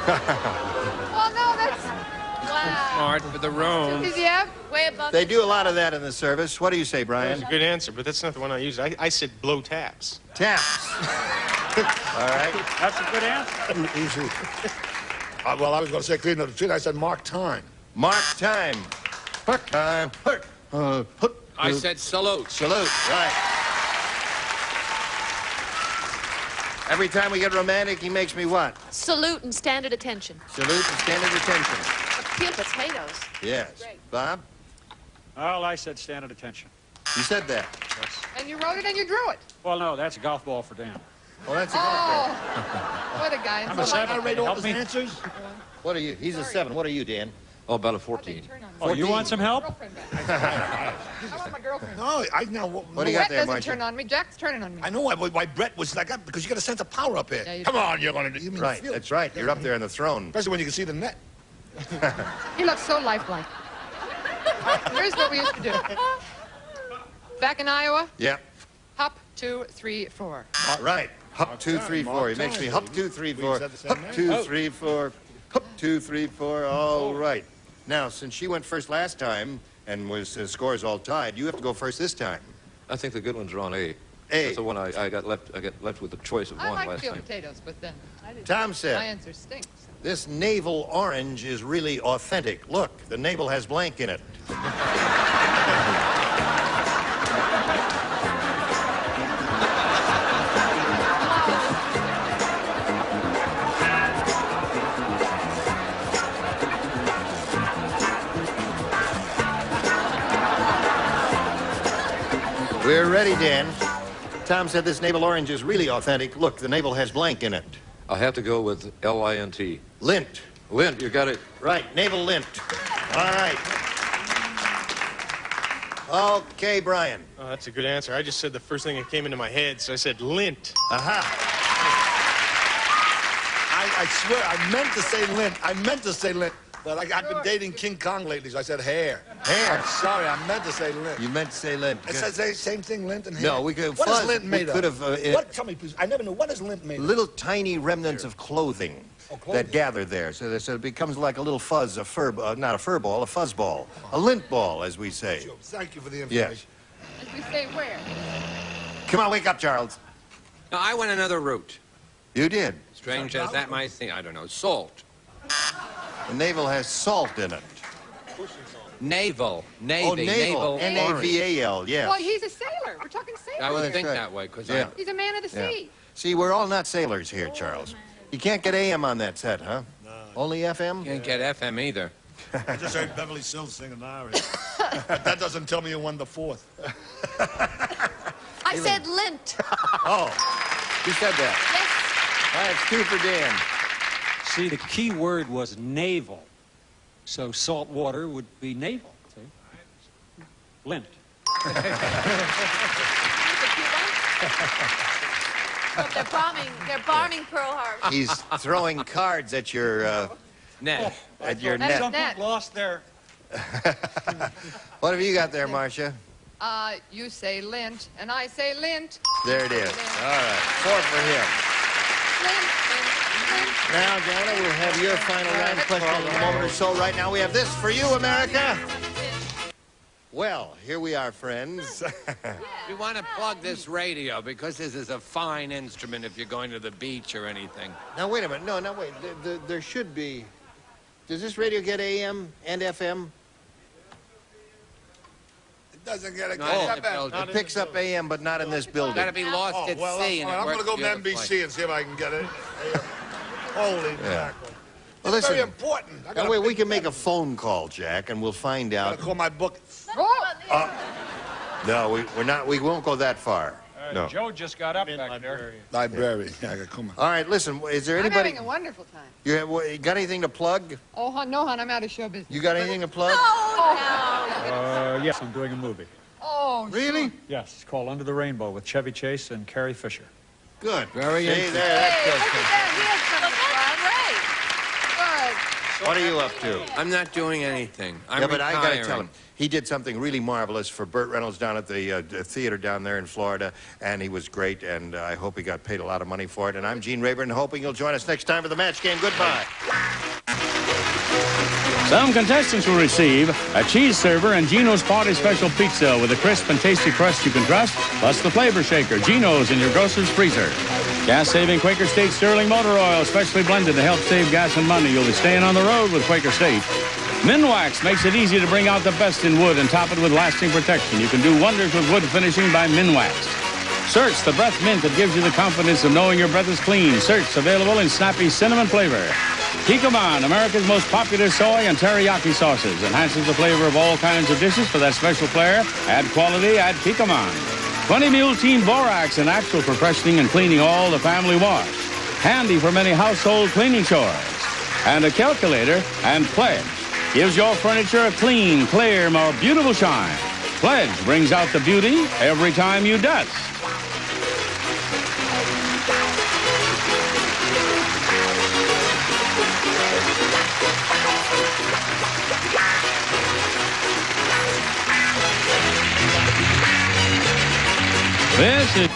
Oh, no, that's... Wow. Smart for the roan. Is he up? Way above. They do a lot of that in the service. What do you say, Brian? That's a good answer, but that's not the one I used. I said blow taps. Taps. All right. That's a good answer. Easy. Well, I was going to say clean up the street. I said mark time. Mark time. Mark time. I said salute. Salute. Right. Every time we get romantic, he makes me what? Salute and stand at attention. Salute and stand at attention. Peel potatoes. Yes. Great. Bob? Well, I said stand at attention. You said that. Yes. And you wrote it and you drew it. Well, no, that's a golf ball for Dan. Well, that's a What a guy. I'm a 7. I rate all Help his me. answers. What are you? He's a 7. What are you, Dan? Oh, about a 14. Oh, you want some help? I want my girlfriend. No, I know. What do you got Brett there, doesn't Marcia? turn on me. Jack's turning on me. I know why Brett was like that, because you got a sense of power up here. Yeah, you Come do. on, you're going to do. You mean Right. feel it. That's right. You're up there on the throne. Especially when you can see the net. He looks so lifelike. Here's what we used to do. Back in Iowa, Yeah. hop, 2, 3, 4. Right. Hop 2, 3, 4. He makes me hop 2, 3, 4. Hop 2, 3, 4. Hop 2, 3, 4. All right. Now, since she went first last time and was scores all tied, you have to go first this time. I think the good ones are on A. A. That's the one I got left. I got left with the choice of I one like last peeled time. potatoes, but then I didn't. Tom said, My answer stinks. this navel orange is really authentic. Look, the navel has blank in it. We're ready, Dan. Tom said this navel orange is really authentic. Look, the navel has blank in it. I'll have to go with L-I-N-T. Lint. Lint, you got it. Right, navel lint. All right. Okay, Brian. Oh, that's a good answer. I just said the first thing that came into my head, so I said lint. Aha. I swear, I meant to say lint. I meant to say lint. But I've been dating King Kong lately, so I said hair. Hair. I'm sorry, I meant to say lint. You meant to say lint. It says the same thing, lint and hair. No, we could. What is lint we made could of? have. What? Tell me, please. I never knew. What is lint made of? Little tiny remnants of clothing. that gather there. So it becomes like a little fuzz, not a fur ball, a fuzz ball, a lint ball, as we say. Sure. Thank you for the information. Yes. As we say where? Come on, wake up, Charles. No, I went another route. You did. Strange as that might seem. I don't know. Salt. The navel has salt in it. Naval. Navy. Oh, naval. N-A-V-A-L, yes. Well, he's a sailor. We're talking sailor. I would here. think that way, because He's a man of the sea. See, we're all not sailors here, Charles. You can't get AM on that set, huh? No. Only FM? Can't get FM either. I just heard Beverly Sills sing an aria. But that doesn't tell me you won the fourth. I said lint. Oh, you said that. Yes. All right, it's 2 for Dan. See, the key word was naval. So salt water would be naval. See? Lint. Well, they're bombing Pearl Harbor. He's throwing cards at your net. At your net. Something lost there. What have you got there, Marcia? You say lint, and I say lint. There it is. All right, 4 for him. Lint, lint, lint. Now, Dana, we'll have your final round question in a moment or so. Right now, we have this for you, America. Well, here we are, friends. We want to plug this radio because this is a fine instrument if you're going to the beach or anything. Now, wait a minute. No, wait. There should be... Does this radio get AM and FM? It doesn't get a It picks up AM, but not in this building. Got to be lost at sea. I'm going to go to NBC and see if I can get it. Holy mackerel. Well, listen. Very important. Now, wait, we can make a phone call, Jack, and we'll find out. Gotta call my book. No, we're not. We won't go that far. No. Joe just got up back there. Library. Yeah, I got come on. All right, listen. Is there I'm anybody? having a wonderful time. You got anything to plug? Oh, hon, no, hon, I'm out of show business. You got anything to plug? Yes, I'm doing a movie. Oh, really? Sure. Yes, it's called Under the Rainbow with Chevy Chase and Carrie Fisher. Good. Very interesting. There, that's good. Look at that. He has something Good. What are you up to? I'm not doing anything. I'm But I got to retiring. tell him. He did something really marvelous for Burt Reynolds down at the theater down there in Florida, and he was great, and I hope he got paid a lot of money for it. And I'm Gene Rayburn, hoping you'll join us next time for the match game. Goodbye. Some contestants will receive a cheese server and Gino's Party Special Pizza with a crisp and tasty crust you can trust, plus the flavor shaker, Gino's, in your grocer's freezer. Gas-saving Quaker State Sterling Motor Oil, specially blended to help save gas and money. You'll be staying on the road with Quaker State. Minwax makes it easy to bring out the best in wood and top it with lasting protection. You can do wonders with wood finishing by Minwax. Search the breath mint that gives you the confidence of knowing your breath is clean. Search available in snappy cinnamon flavor. Kikkoman, America's most popular soy and teriyaki sauces, enhances the flavor of all kinds of dishes for that special flair. Add quality, add Kikkoman. 20 Mule Team Borax, an actual for freshening and cleaning all the family wash. Handy for many household cleaning chores. And a calculator and Pledge gives your furniture a clean, clear, more beautiful shine. Pledge brings out the beauty every time you dust. This is...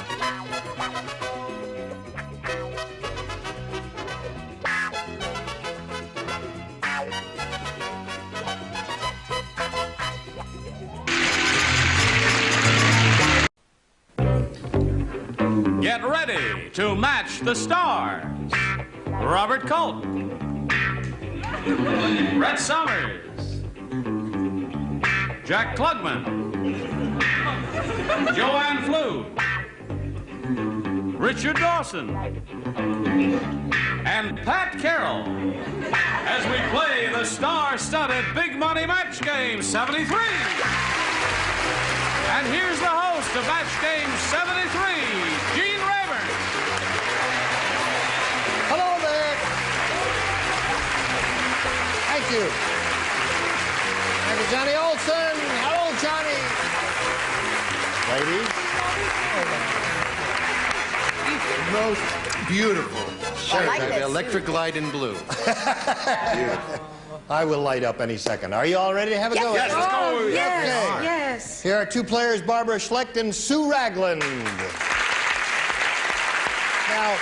Get ready to match the stars. Robert Colton, Brett Somers, Jack Klugman, Joanne Flew, Richard Dawson, and Pat Carroll as we play the star-studded Big Money Match Game 73. And here's the host of Match Game 73, Gene Rayburn. Hello there. Thank you. Thank you, Johnny Olson. Hello, Johnny. Ladies. Most beautiful shirt. like that Electric light in blue. Beautiful. I will light up any second. Are you all ready to have a go? Yes, let's go. Yes, Okay. yes. Here are two players, Barbara Schlecht and Sue Ragland. Now,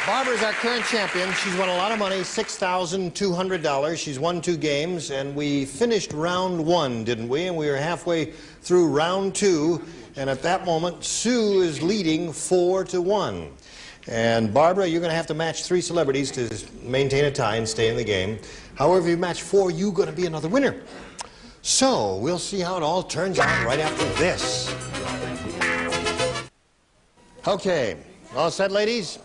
Barbara's our current champion. She's won a lot of money, $6,200. She's won 2 games, and we finished round 1, didn't we? And we were halfway through round 2, and at that moment, Sue is leading 4-1. And Barbara, you're going to have to match 3 celebrities to maintain a tie and stay in the game. However, if you match 4, you're going to be another winner. So, we'll see how it all turns out right after this. Okay, all set, ladies?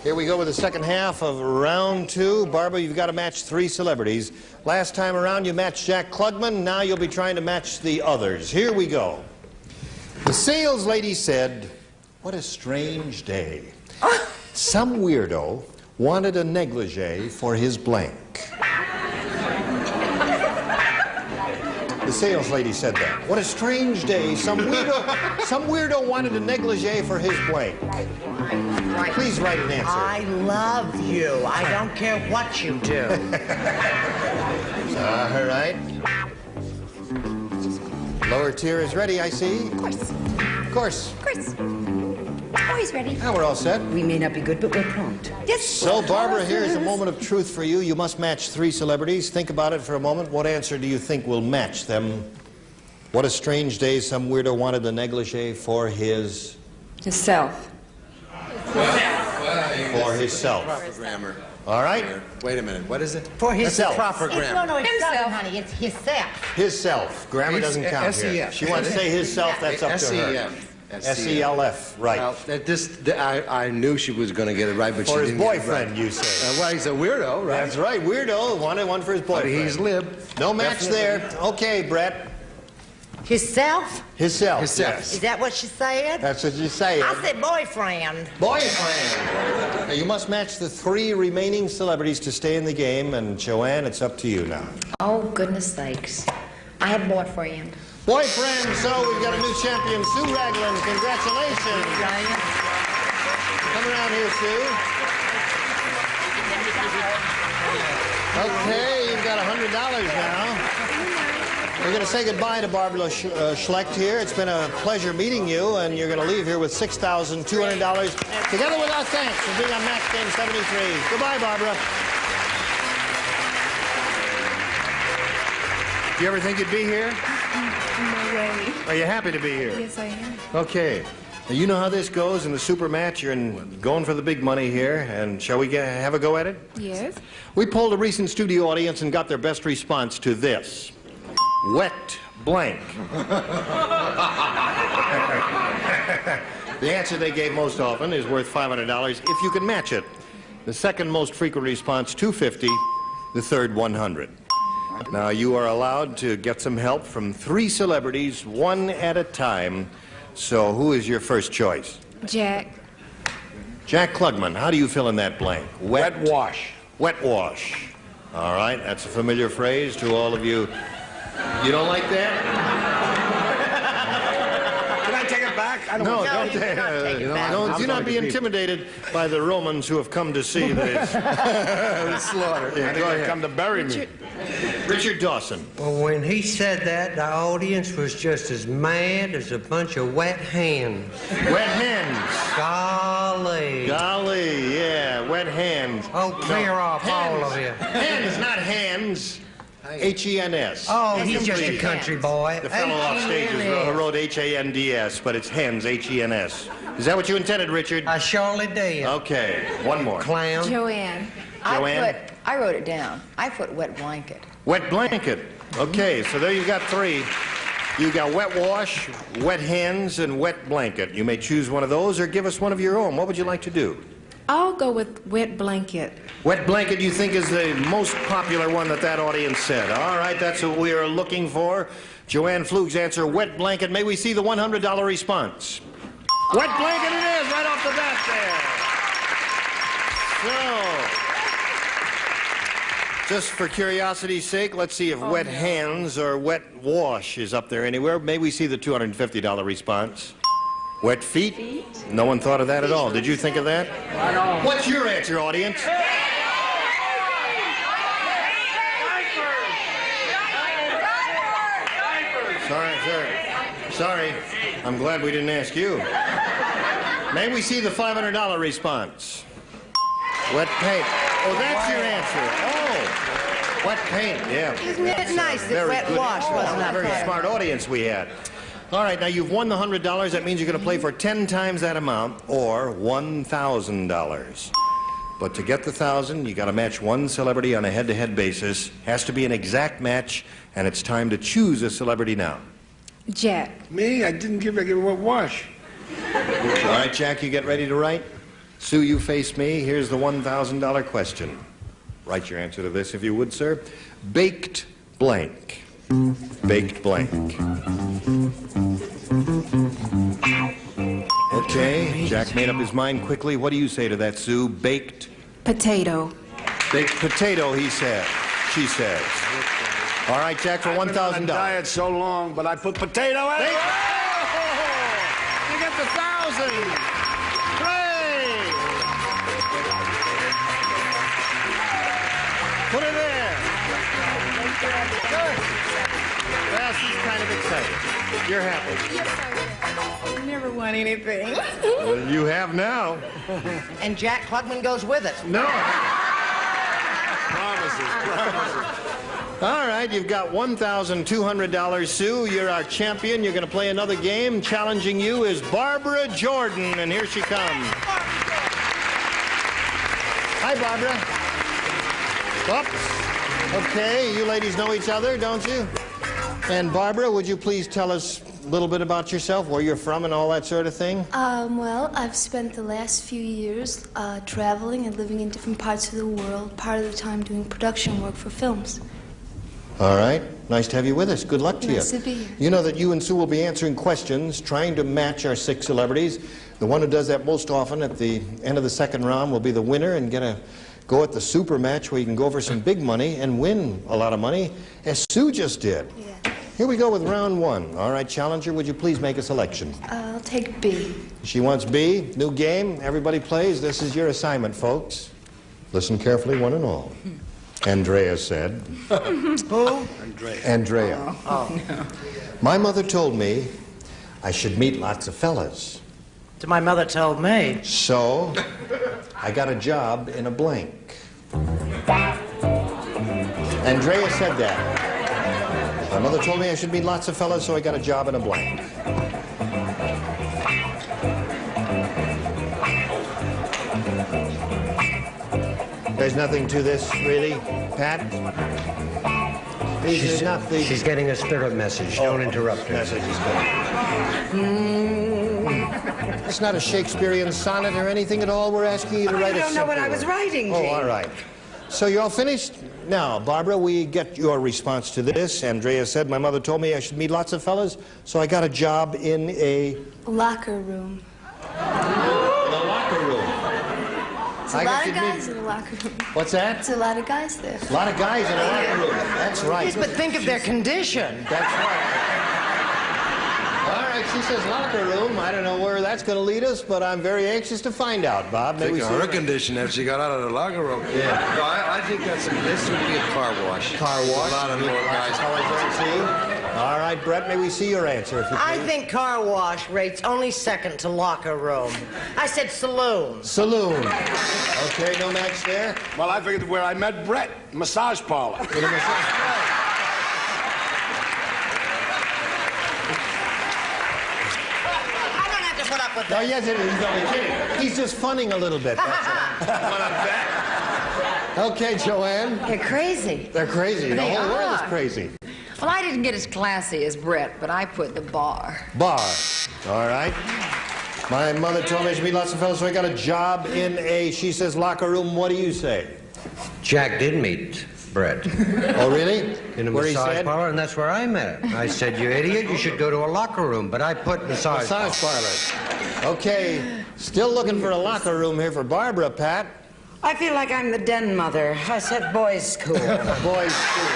Here we go with the second half of round 2. Barbara, you've got to match 3 celebrities. Last time around, you matched Jack Klugman. Now you'll be trying to match the others. Here we go. The sales lady said, "What a strange day. Some weirdo wanted a negligee for his blank." The sales lady said that. What a strange day. Some weirdo wanted a negligee for his blank. Please write an answer. I love you. I don't care what you do. All right. Lower tier is ready, I see. Of course. Of course. Of course. Always ready. Now we're all set. We may not be good, but we're prompt. Yes. So, Barbara, here is a moment of truth for you. You must match 3 celebrities. Think about it for a moment. What answer do you think will match them? What a strange day. Some weirdo wanted the negligee for his... Himself. For himself. Proper grammar. All right. Wait a minute. What is it? For himself. Proper grammar. No, it's not, honey. It's himself. Himself. Grammar doesn't count here. S-E-F. She wants to say himself, that's up to her. S-E-F. S-E-L-F, right. Well, I knew she was going to get it right, but she For his didn't boyfriend, get it right. you say. Well, he's a weirdo, right? That's right, weirdo. Wanted one for his boyfriend. But he's lib. No match there. Okay, Brett. Himself? Himself. Himself. Is that what she said? That's what you say. I said boyfriend. Boyfriend. Now, you must match the 3 remaining celebrities to stay in the game, and Joanne, it's up to you now. Oh, goodness sakes. I have boyfriend. Boyfriend, so we've got a new champion, Sue Ragland. Congratulations. Come around here, Sue. Okay, you've got $100 now. We're going to say goodbye to Barbara Schlecht here. It's been a pleasure meeting you, and you're going to leave here with $6,200. Together with our thanks for being on Match Game 73. Goodbye, Barbara. Do you ever think you'd be here? No way. Are you happy to be here? Yes, I am. Okay. Now, you know how this goes in the super match. You're going for the big money here, and shall we have a go at it? Yes. We polled a recent studio audience and got their best response to this. Wet blank. The answer they gave most often is worth $500 if you can match it. The second most frequent response, $250. The third, $100. Now, you are allowed to get some help from 3 celebrities, 1 at a time. So, who is your first choice? Jack. Jack Klugman. How do you fill in that blank? Wet wash. Wet wash. All right, that's a familiar phrase to all of you. You don't like that? Can I take it back? I don't No, want to. don't take it back. Do not be intimidated by the Romans who have come to see this. Slaughter. Yeah, go ahead. Come to bury me. Richard Dawson. Well, when he said that, the audience was just as mad as a bunch of wet hands. Wet hands. Golly. Golly, yeah, wet hands. Oh, clear off, hands. all of you. Hands, not hands. H-E-N-S. Oh, he's just a country boy. The fellow off stage who wrote H-A-N-D-S, but it's hens, H-E-N-S. Is that what you intended, Richard? I surely did. Okay, one more. Clown. Joanne. Joanne? I wrote it down. I put wet blanket. Wet blanket. Okay, so there you got 3. You got wet wash, wet hens, and wet blanket. You may choose one of those or give us one of your own. What would you like to do? I'll go with wet blanket. Wet blanket you think is the most popular one that audience said. All right, that's what we are looking for. Joanne Flug's answer, wet blanket. May we see the $100 response? Wet blanket it is, right off the bat there. So, just for curiosity's sake, let's see if wet hands or wet wash is up there anywhere. May we see the $250 response? Wet feet? No one thought of that at all. Did you think of that? What's your answer, audience? Sorry. I'm glad we didn't ask you. May we see the $500 response? Wet paint. Oh, that's your answer. Oh, wet paint, yeah. Isn't it nice that wet wash wasn't up Very there? smart audience we had. All right, now you've won the $100. That means you're going to play for 10 times that amount, or $1,000. But to get the 1,000, you got to match one celebrity on a head-to-head basis. Has to be an exact match, and it's time to choose a celebrity now. Jack. Me? I didn't give a wet wash. All right, Jack, you get ready to write? Sue, you face me. Here's the $1,000 question. Write your answer to this, if you would, sir. Baked blank. Baked blank. Okay, Jack made up his mind quickly. What do you say to that, Sue? Baked? Potato. Baked potato, he said. She says. All right, Jack, for $1,000. I've been on a diet so long, but I put potato in it. You get the 1,000. Hooray! Put it there. Good. Well, she's kind of excited. You're happy. Yes, I am. Never won anything. Well, you have now. And Jack Klugman goes with it. No. Promises. All right, you've got $1,200, Sue. You're our champion. You're going to play another game. Challenging you is Barbara Jordan, and here she comes. Hi, Barbara. Oops. Okay, you ladies know each other, don't you? And Barbara, would you please tell us a little bit about yourself, where you're from and all that sort of thing? Well, I've spent the last few years traveling and living in different parts of the world, part of the time doing production work for films. All right. Nice to have you with us. Good luck to you. Nice to be here. You know that you and Sue will be answering questions, trying to match our 6 celebrities. The one who does that most often at the end of the second round will be the winner and get a go at the super match where you can go for some big money and win a lot of money, as Sue just did. Yeah. Here we go with round 1. All right, challenger, would you please make a selection? I'll take B. She wants B. New game. Everybody plays. This is your assignment, folks. Listen carefully, one and all. Andrea said. Who? Andrea. Oh. No. My mother told me I should meet lots of fellas. So my mother told me. So I got a job in a blank. Andrea said that. My mother told me I should meet lots of fellas, so I got a job in a blank. There's nothing to this, really, Pat? She's getting a spirit message. Don't interrupt her. Message is good. It's not a Shakespearean sonnet or anything at all. We're asking you to write a I don't know what simple I was one. writing, Oh, Gene. all right. So you're all finished? Now, Barbara, we get your response to this. Andrea said, my mother told me I should meet lots of fellas, so I got a job in a... Locker room. In a locker room. It's a lot of guys in the locker room. What's that? It's a lot of guys there. A lot of guys in a locker room. That's right. Yes, but think of their condition. That's right. All right, she says locker room. I don't know where that's going to lead us, but I'm very anxious to find out, Bob. Maybe Think of her condition after she got out of the locker room. Yeah. No, I think this would be a car wash. Car wash. A lot of more guys. All right, Brett, may we see your answer, if you I please? think car wash rates only second to locker room. I said saloon. Saloon. Okay, no match there. Well, I figured where I met Brett, massage parlor. In a massage. Put up with No, that. yes, it is. He's only kidding. He's just funning a little bit. That's all. Okay, Joanne. You're crazy. They're crazy. The They whole world is are. crazy. Well, I didn't get as classy as Brett, but I put the bar. Bar. All right. My mother told me I should meet lots of fellas, so I got a job in a, she says, locker room. What do you say? Jack did meet Brett. Oh, really? In a Where he massage said? parlor, and that's where I met him. I said, you idiot, you should go to a locker room. But I put massage parlor. Okay. Still looking for a locker room here for Barbara, Pat. I feel like I'm the den mother. I said boys' school. Boys' school.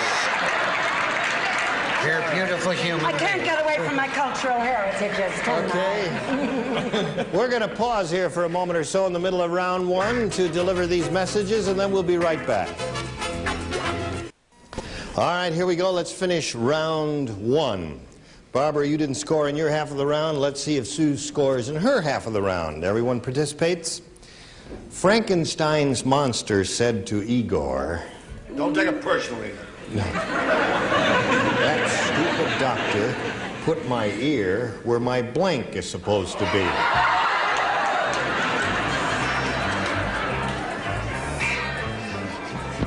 You're a beautiful human. I can't get away from my cultural heritages, can Okay. We're going to pause here for a moment or so in the middle of round 1 to deliver these messages, and then we'll be right back. All right, here we go. Let's finish round 1. Barbara, you didn't score in your half of the round. Let's see if Sue scores in her half of the round. Everyone participates? Frankenstein's monster said to Igor, Don't take it personally. that stupid doctor put my ear where my blank is supposed to be.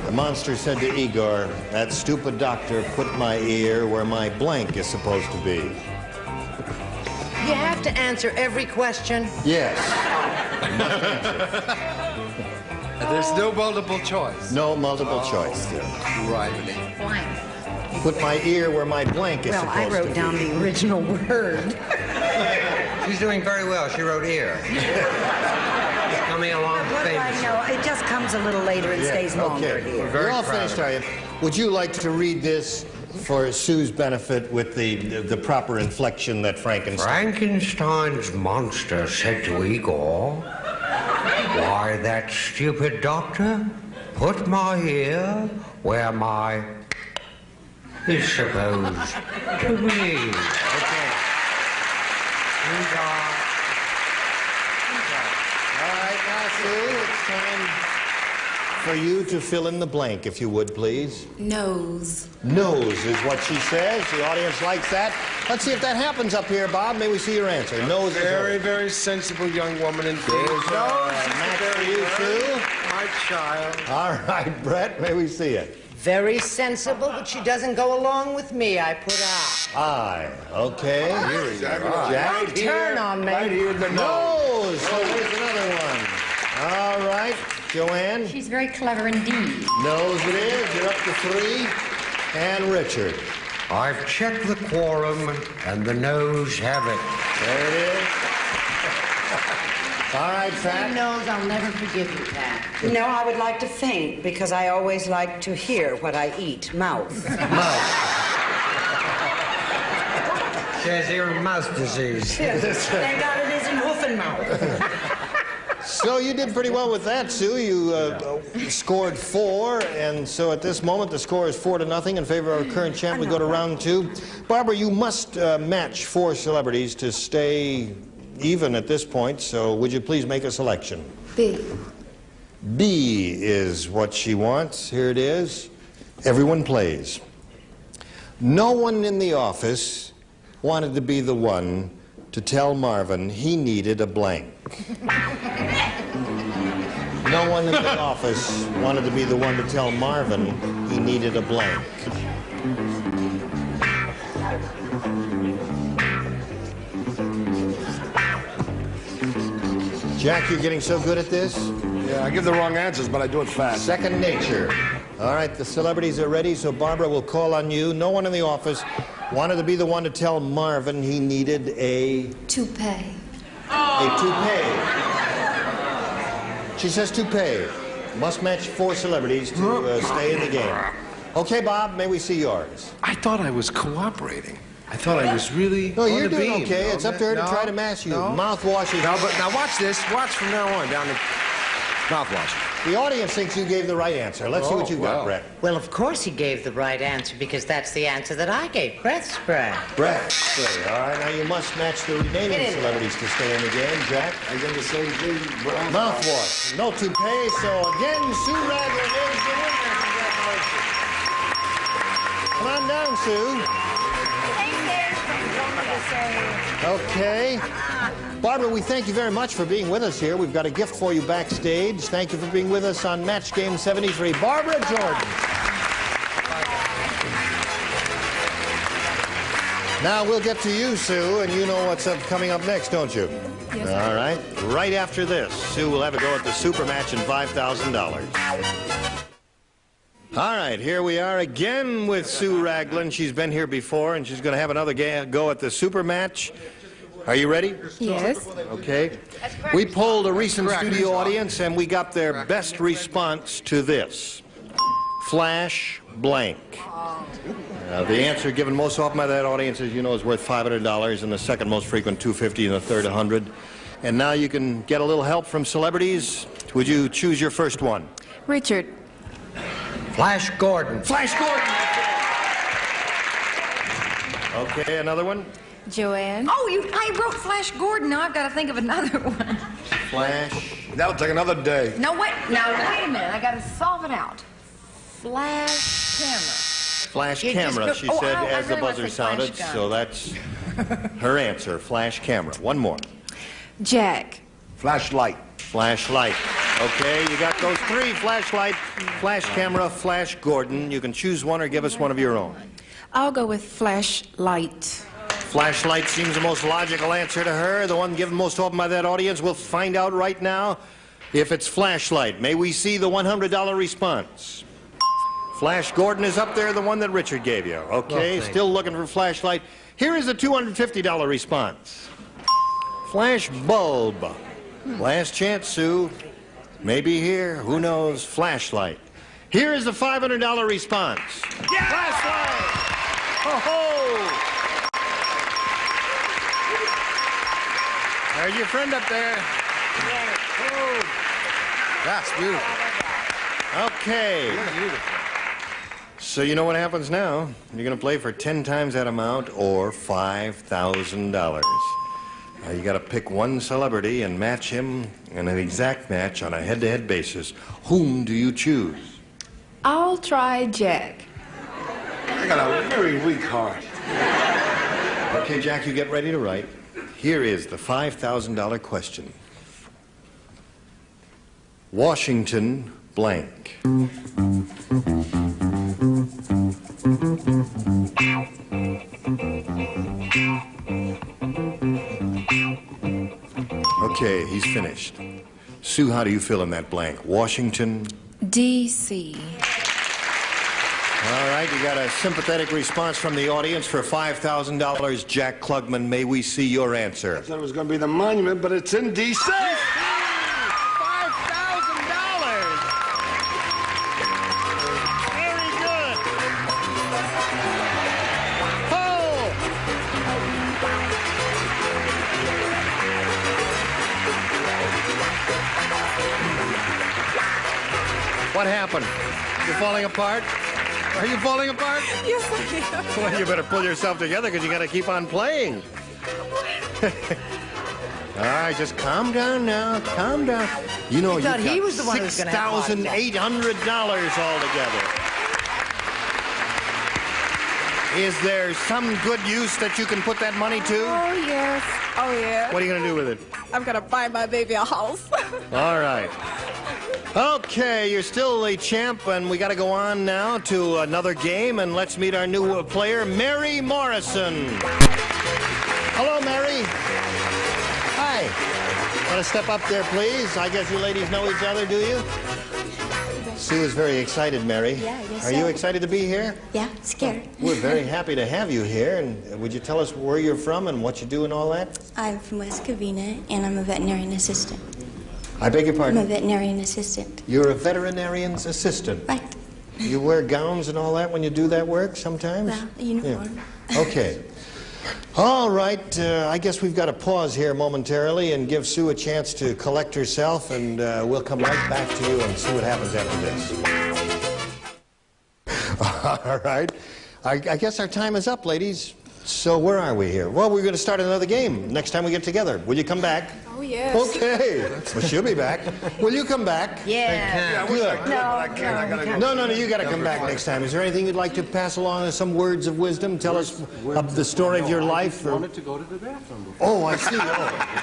The monster said to Igor, that stupid doctor put my ear where my blank is supposed to be. You have to answer every question. Yes. There's no multiple choice. No multiple choice. Right. Blank. Put my ear where my blank is Well, supposed to be. I wrote down the original word. She's doing very well. She wrote ear. Coming along What do I famously. know? It just comes a little later and stays longer Okay. here. You're all finished, are you? Would you like to read this for Sue's benefit with the proper inflection that Frankenstein... Frankenstein's monster said to Igor, why, that stupid doctor put my ear where my is supposed to be. Okay. All right, now, Sue, it's time for you to fill in the blank, if you would, please. Nose. Nose is what she says. The audience likes that. Let's see if that happens up here, Bob. May we see your answer. Nose is Very, very sensible young woman indeed. match for you, Sue. My child. All right, Brett, may we see it. Very sensible, but she doesn't go along with me. I put Aye. Okay. Jack? Turn on me. Right here, the nose. So there's another one. All right, Joanne. She's very clever indeed. Nose it is. You're up to 3. And Richard. I've checked the quorum, and the noes have it. There it is. All right, Pat. He knows I'll never forgive you, Pat. You know, I would like to faint because I always like to hear what I eat. Mouth. She has ear and mouth disease. Thank God it isn't hoof and mouth. So you did pretty well with that, Sue. You scored 4, and so at this moment the score is 4-0 in favor of our current champ. We go to round 2. Barbara, you must match 4 celebrities to stay even at this point, so would you please make a selection? B. B is what she wants. Here it is. Everyone plays. No one in the office wanted to be the one to tell Marvin he needed a blank. No one in the office wanted to be the one to tell Marvin he needed a blank. Jack, you're getting so good at this? Yeah, I give the wrong answers, but I do it fast. Second nature. All right, the celebrities are ready, so Barbara will call on you. No one in the office wanted to be the one to tell Marvin he needed a... Toupee. A toupee. She says toupee. Must match 4 celebrities to stay in the game. Okay, Bob, may we see yours? I thought I was cooperating. I thought I was really. No, you're on the doing beam. okay. It's up to her to try to match you. No. Mouthwash is... No, but now watch this. Watch from now on down to mouthwash. The audience thinks you gave the right answer. Let's see what you got, Brett. Well, of course he gave the right answer because that's the answer that I gave. Breath spray. Brett, spray. All right, now you must match the remaining celebrities to stay in the game. Jack? I did the same thing. Mouthwash. No toupee, so again, Sue Ragland is the winner. Congratulations. Come on down, Sue. Okay. Barbara, we thank you very much for being with us here. We've got a gift for you backstage. Thank you for being with us on Match Game 73. Barbara Jordan. Now we'll get to you, Sue, and you know what's coming up next, don't you? Yes. All right. Right after this, Sue will have a go at the super match and $5,000. All right, here we are again with Sue Ragland. She's been here before, and she's going to have another go at the super match. Are you ready? Yes. Okay. We polled a recent studio audience, and we got their best response to this. Flash blank. The answer given most often by that audience, as you know, is worth $500, and the second most frequent $250, and the third $100. And now you can get a little help from celebrities. Would you choose your first one? Richard. Flash Gordon. Flash Gordon. Okay, another one. Joanne. Oh, I wrote Flash Gordon. Now I've got to think of another one. Flash That'll take another day. No, wait. Now, wait a minute. I got to solve it out. Flash camera. Flash You just camera, go- she oh, said I as the really want to buzzer say flash sounded, gun. so that's her answer, flash camera. One more. Jack. Flashlight. Flashlight. Okay, you got those three: flashlight, flash camera, Flash Gordon. You can choose one or give us one of your own. I'll go with flashlight. Flashlight seems the most logical answer to her, the one given most often by that audience. We'll find out right now if it's flashlight. May we see the $100 response? Flash Gordon is up there, the one that Richard gave you. Okay, still looking for flashlight. Here is the $250 response. Flash bulb. Last chance, Sue. Maybe here. Who knows? Flashlight. Here is the $500 response. Yeah! Flashlight! Ho-ho! There's your friend up there. That's beautiful. Okay. So you know what happens now. You're going to play for 10 times that amount or $5,000. You got to pick one celebrity and match him in an exact match on a head-to-head basis. Whom do you choose? I'll try Jack. I got a very weak heart. Okay, Jack, you get ready to write. Here is the $5,000 question. Washington blank. Okay, he's finished. Sue, how do you fill in that blank? Washington? D.C. All right, you got a sympathetic response from the audience for $5,000. Jack Klugman, may we see your answer? I thought it was going to be the monument, but it's in D.C. $5,000! Very good. Oh! What happened? You're falling apart? Are you falling apart? Yes, I am. Well, you better pull yourself together because you got to keep on playing. All right, just calm down now. Calm down. You know, You thought you've he got was the one who was gonna have a heart attack. $6,800 altogether. Is there some good use that you can put that money to? Oh, yes. Oh, yeah. What are you going to do with it? I'm going to buy my baby a house. All right. Okay, you're still the champ, and we got to go on now to another game, and let's meet our new player, Mary Morrison. Hello, Mary. Hi. Want to step up there, please? I guess you ladies know each other, do you? Sue is very excited, Mary. Yeah, I guess Are so. you excited to be here? Yeah, scared. We're very happy to have you here, and would you tell us where you're from and what you do and all that? I'm from West Covina, and I'm a veterinarian assistant. I beg your I'm pardon? a veterinarian assistant. You're a veterinarian's assistant. Right. You wear gowns and all that when you do that work sometimes? Well, a uniform. Yeah. Okay. All right, I guess we've got to pause here momentarily and give Sue a chance to collect herself, and we'll come right back to you and see what happens after this. All right. I guess our time is up, ladies. So where are we here? Well, we're going to start another game next time we get together. Will you come back? Oh, yes. Okay. Well, she'll be back. Will you come back? Yeah. Good. No, You got to come back next time. Is there anything you'd like to pass along as some words of wisdom? Tell us the story of your life? I wanted to go to the bathroom. Oh, I see.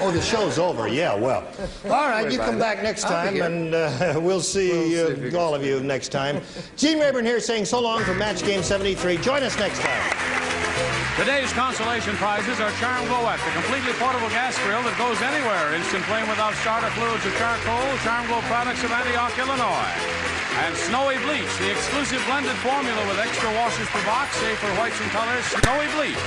Oh, the show's over. Yeah, well. All right, you come back next time, and we'll see all of you next time. Gene Rayburn here saying so long from Match Game 73. Join us next time. Today's consolation prizes are Charm Glow-Ette, the completely portable gas grill that goes anywhere. Instant flame without starter fluids or charcoal. Charm Glow products of Antioch, Illinois. And Snowy Bleach, the exclusive blended formula with extra washers per box, safe for whites and colors. Snowy Bleach.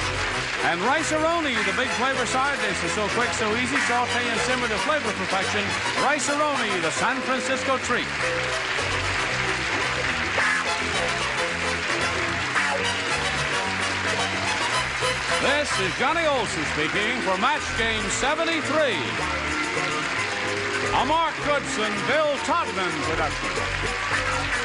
And Rice-A-Roni, the big flavor side dish is so quick, so easy, saute and simmer to flavor perfection. Rice-A-Roni, the San Francisco treat. This is Johnny Olson speaking for Match Game 73. A Mark Goodson, Bill Todman production.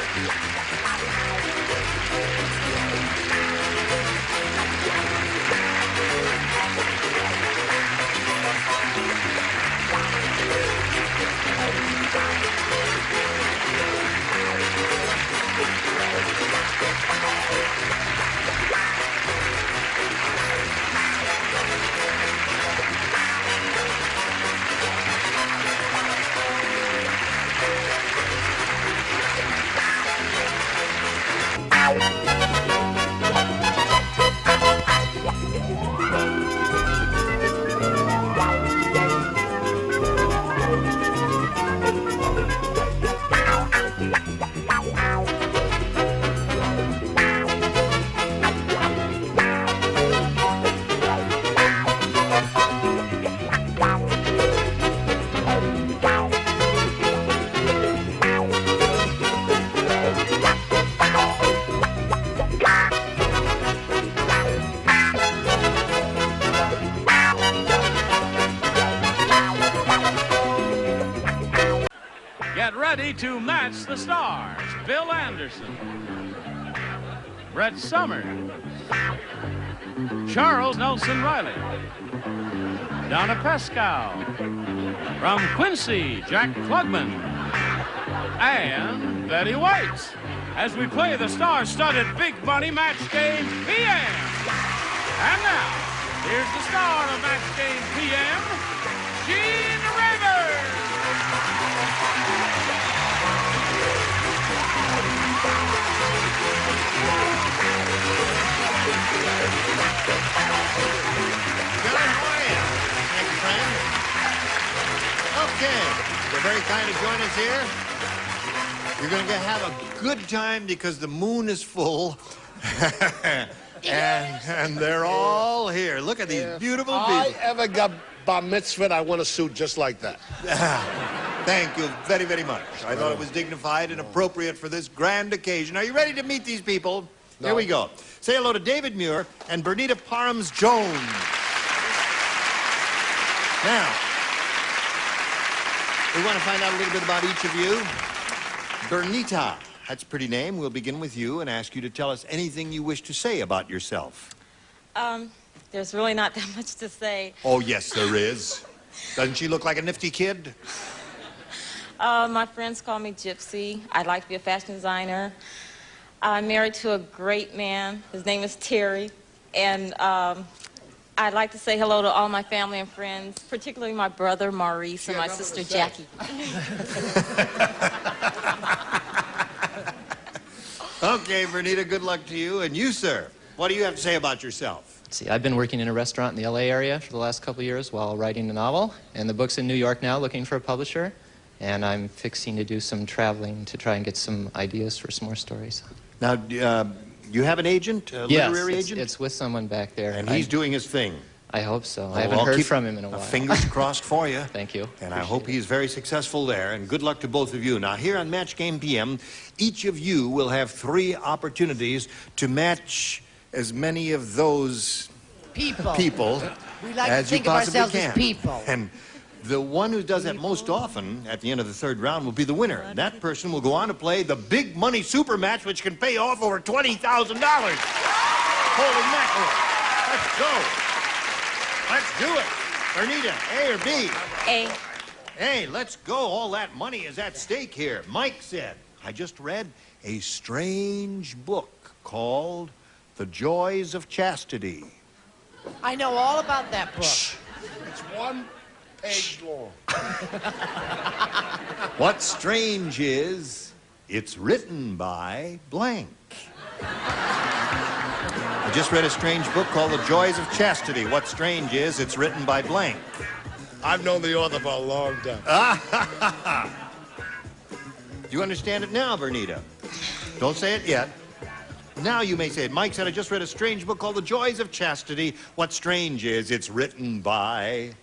Get ready to match the stars. Bill Anderson, Brett Somers, Charles Nelson Riley, Donna Pascal, from Quincy, Jack Klugman, and Betty White, as we play the star-studded Big Money Match Game PM. And now, here's the star of Match Game PM, Gene Rivers. Thank you, friend. Okay, you're very kind to join us here. You're going to have a good time because the moon is full. and they're all here. Look at these beautiful people. If I ever got bar mitzvah, I want a suit just like that. Thank you very, very much. I thought it was dignified and appropriate for this grand occasion. Are you ready to meet these people? No. Here we go. Say hello to David Muir and Bernita Parhams-Jones. Now, we want to find out a little bit about each of you. Bernita, that's a pretty name. We'll begin with you and ask you to tell us anything you wish to say about yourself. There's really not that much to say. Oh, yes, there is. Doesn't she look like a nifty kid? My friends call me Gypsy. I'd like to be a fashion designer. I'm married to a great man. His name is Terry. And I'd like to say hello to all my family and friends, particularly my brother Maurice and my sister Jackie. Okay, Bernita, good luck to you. And you, sir, what do you have to say about yourself? See, I've been working in a restaurant in the LA area for the last couple of years while writing a novel, and the book's in New York now looking for a publisher, and I'm fixing to do some traveling to try and get some ideas for some more stories. Now, you have an agent, a literary agent? It's with someone back there. And he's doing his thing. I hope so. Well, I haven't I'll heard keep from him in a while. Fingers crossed for you. Thank you. And I hope he's very successful there, and good luck to both of you. Now, here on Match Game PM, each of you will have 3 opportunities to match as many of those people We like as to you think of possibly ourselves can. as people. And the one who does that most often at the end of the 3rd round will be the winner. And that person will go on to play the Big Money Super Match, which can pay off over $20,000. Holy mackerel. Let's go. Let's do it. Bernita, A or B? A. Hey, let's go. All that money is at stake here. Mike said, I just read a strange book called The Joys of Chastity. I know all about that book. It's 1 page long. What's strange is it's written by blank. I just read a strange book called The Joys of Chastity. What's strange is it's written by blank. I've known the author for a long time. Do you understand it now, Bernita? Don't say it yet. Now you may say it. Mike said, I just read a strange book called The Joys of Chastity. What's strange is it's written by...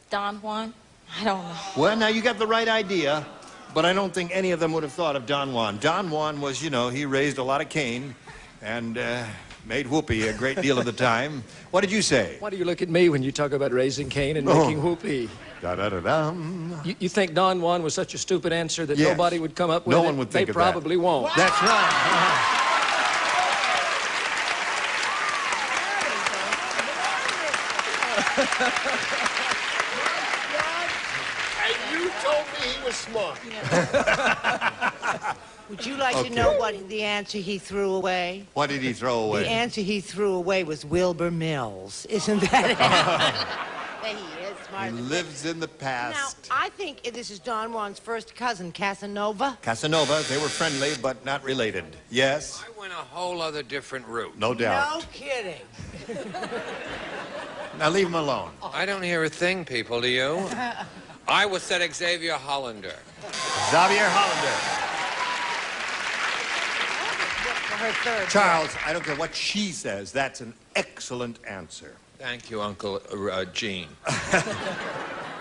Don Juan? I don't know. Well, now you got the right idea, but I don't think any of them would have thought of Don Juan. Don Juan was, you know, he raised a lot of cane and made whoopee a great deal of the time. What did you say? Why do you look at me when you talk about raising cane and making whoopee? Da-da-da-dum. You think Don Juan was such a stupid answer that Yes. nobody would come up with No it? one would think They of that. probably won't. That's right. And you told me he was smart. Would you like to know what the answer he threw away? What did he throw away? The answer he threw away was Wilbur Mills. Isn't that it? There he is, smart. He lives in the Now, past. I think this is Don Juan's first cousin, Casanova. Casanova, they were friendly, but not related. Yes? I went a whole other different route. No doubt. No kidding. Now leave him alone. I don't hear a thing, people, do you? I was said Xavier Hollander. Xavier Hollander. For her third. Charles, I don't care what she says. That's an excellent answer. Thank you, Uncle Gene.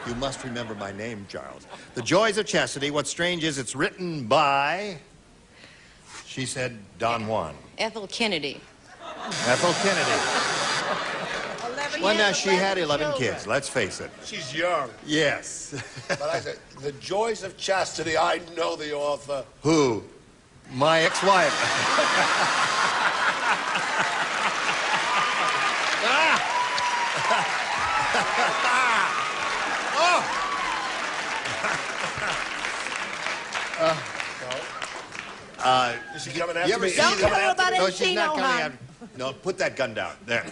You must remember my name, Charles. The Joys of Chastity. What's strange is it's written by... She said Don Juan. Ethel Kennedy. Ethel Kennedy. Well, now, has she had 11 children. kids, let's face it. She's young. Yes. But I said, The Joys of Chastity, I know the author. Who? My ex-wife. Is she coming after You ever me? see Don't tell her about No, she's not Encino, coming hon. after. No, put that gun down. There.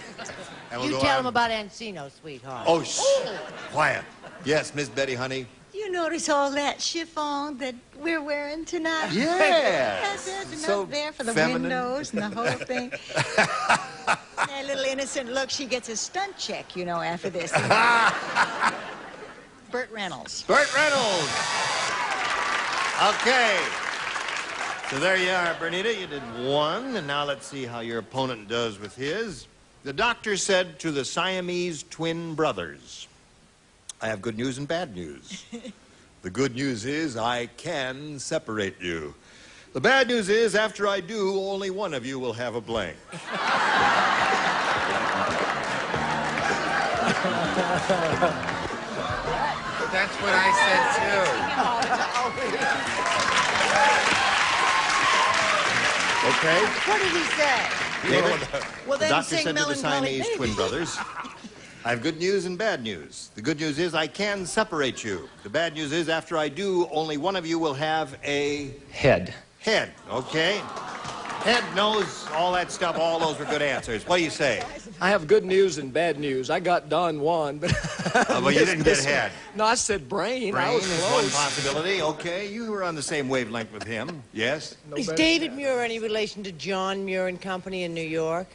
And we'll You go tell on. him about Encino, sweetheart. Oh, quiet. Yes, Miss Betty, honey. You notice all that chiffon that we're wearing tonight? Yes. There's enough So there for the feminine. windows and the whole thing. That little innocent look, she gets a stunt check, you know, after this. Burt Reynolds. Burt Reynolds. Okay. So there you are, Bernita. You did one, and now let's see how your opponent does with his. The doctor said to the Siamese twin brothers, I have good news and bad news. The good news is I can separate you. The bad news is after I do, only one of you will have a blank. That's what I said, Okay? What did he say? David? Well, The then doctor sing said to the Melancholy Siamese Baby. twin brothers, I have good news and bad news. The good news is I can separate you. The bad news is after I do, only one of you will have a Head. head, okay? Head, nose, all that stuff, all those were good answers. What do you say? I have good news and bad news. I got Don Juan, but... Well, you didn't get head. No, I said brain. I Brain was is close. one possibility. Okay, you were on the same wavelength with him. Yes? Is David Muir any relation to John Muir and Company in New York?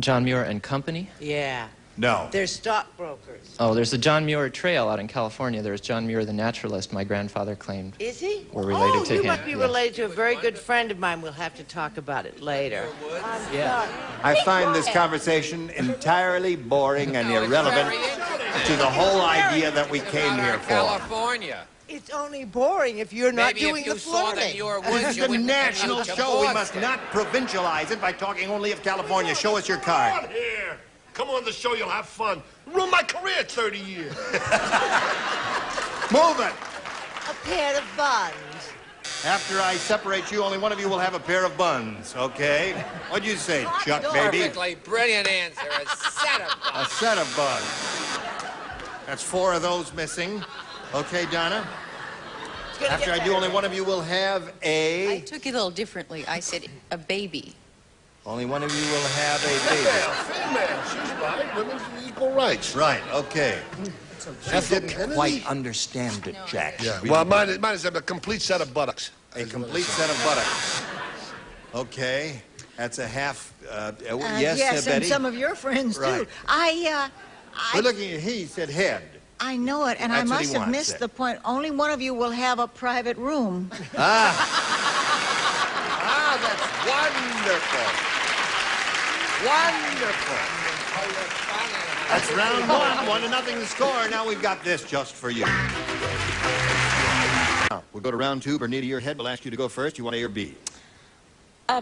John Muir and Company? Yeah. No. They're stockbrokers. Oh, there's the John Muir Trail out in California. There's John Muir the naturalist, my grandfather claimed. Is he? We're related to you him. must be Yeah. related to a very good friend of mine. We'll have to talk about it later. Yeah. I find this conversation entirely boring and irrelevant to the whole idea that we came here for. California. It's only boring if you're not Maybe doing if you the saw flirting. that your This woods, is you the wouldn't national commute to show. We must Boston. not provincialize it by talking only of California. Show us your Come card. on here. Come on the show, you'll have fun. Ruined my career 30 years. Move it. A pair of buns. After I separate you, only one of you will have a pair of buns, okay? What'd you say, Chuck, baby? Perfectly brilliant answer. A set of A set of buns. That's 4 of those missing. Okay, Donna? After I do, only one of you will have I a... took it a little differently. I said a baby. Only one of you will have a Female, baby. female. She's right. Women's equal rights. Right, okay. She didn't quite understand it, Jack. Yeah. Well, mine is a complete set of buttocks. A complete set of buttocks. Okay. That's a half... yes, yes, and Betty? some of your friends, Right. too. We're looking at... He said head. I know it, and I That's what he must have wants, missed then. the point. Only one of you will have a private room. Ah, that's wonderful. Wonderful. That's round 1, 1-0 the score. Now we've got this just for you. Now, we'll go to round 2. Bernita, your head. We'll ask you to go first. You want A or B?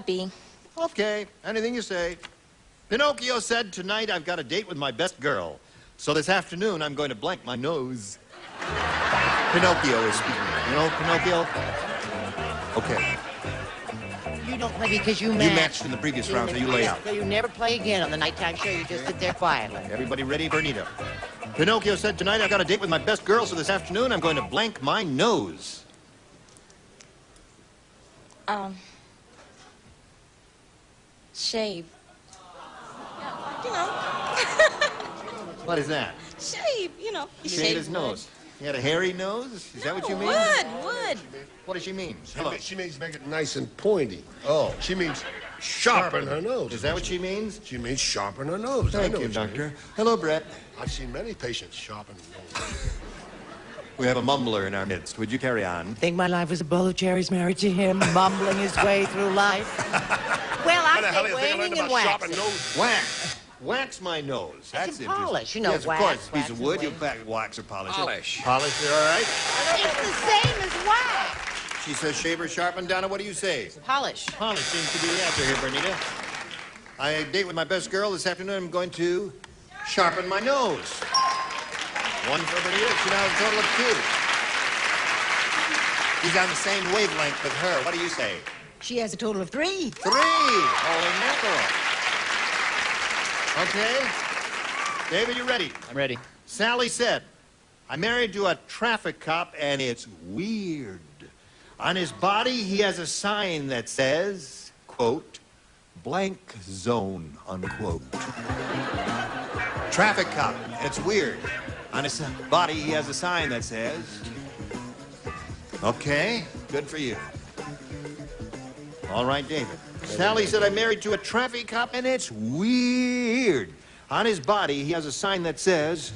B. Okay, anything you say. Pinocchio said, tonight I've got a date with my best girl. So this afternoon I'm going to blank my nose. Pinocchio is speaking. You know Pinocchio? Okay. You don't play because you You matched. matched in the previous round, so you lay out. So you never play again on the nighttime show. You just sit there quietly. Everybody ready, Bernita? Pinocchio said, tonight I've got a date with my best girl, so this afternoon I'm going to blank my nose. Shave. You know. What is that? Shave, you know. Shave his nose. He had a hairy nose? Is that what you mean? Wood. What does she mean? She means make it nice and pointy. Oh. She means sharpen her nose. Is that what she means? She means sharpen her nose. I Thank know you, what doctor. Hello, Brett. I've seen many patients sharpen noses. We have a mumbler in our midst. Would you carry on? Think my life was a bowl of cherries married to him, mumbling his way through life. Well, How the I hell say do you think I learned wanging and about sharpen waxing. noses? Wax. Wax my nose. That's some polish, you know, Yes, wax, of course. wax Piece of and wood, you wax. back wax or polish it. Polish. Polish it, all right? It's the same as wax. She says shave or sharpen. Donna, what do you say? Polish. Polish seems to be the answer here, Bernita. I date with my best girl this afternoon. I'm going to Sharpen my nose. One for Bernita. She now has a total of 2. He's on the same wavelength with her. What do you say? She has a total of 3. 3. Holy mackerel. Okay. David, you ready? I'm ready. Sally said, I'm married to a traffic cop, and it's weird. On his body, he has a sign that says, quote, blank zone, unquote. Traffic cop, it's weird. On his body, he has a sign that says, okay, good for you. All right, David. Sally said, I'm married to a traffic cop, and it's weird. On his body, he has a sign that says,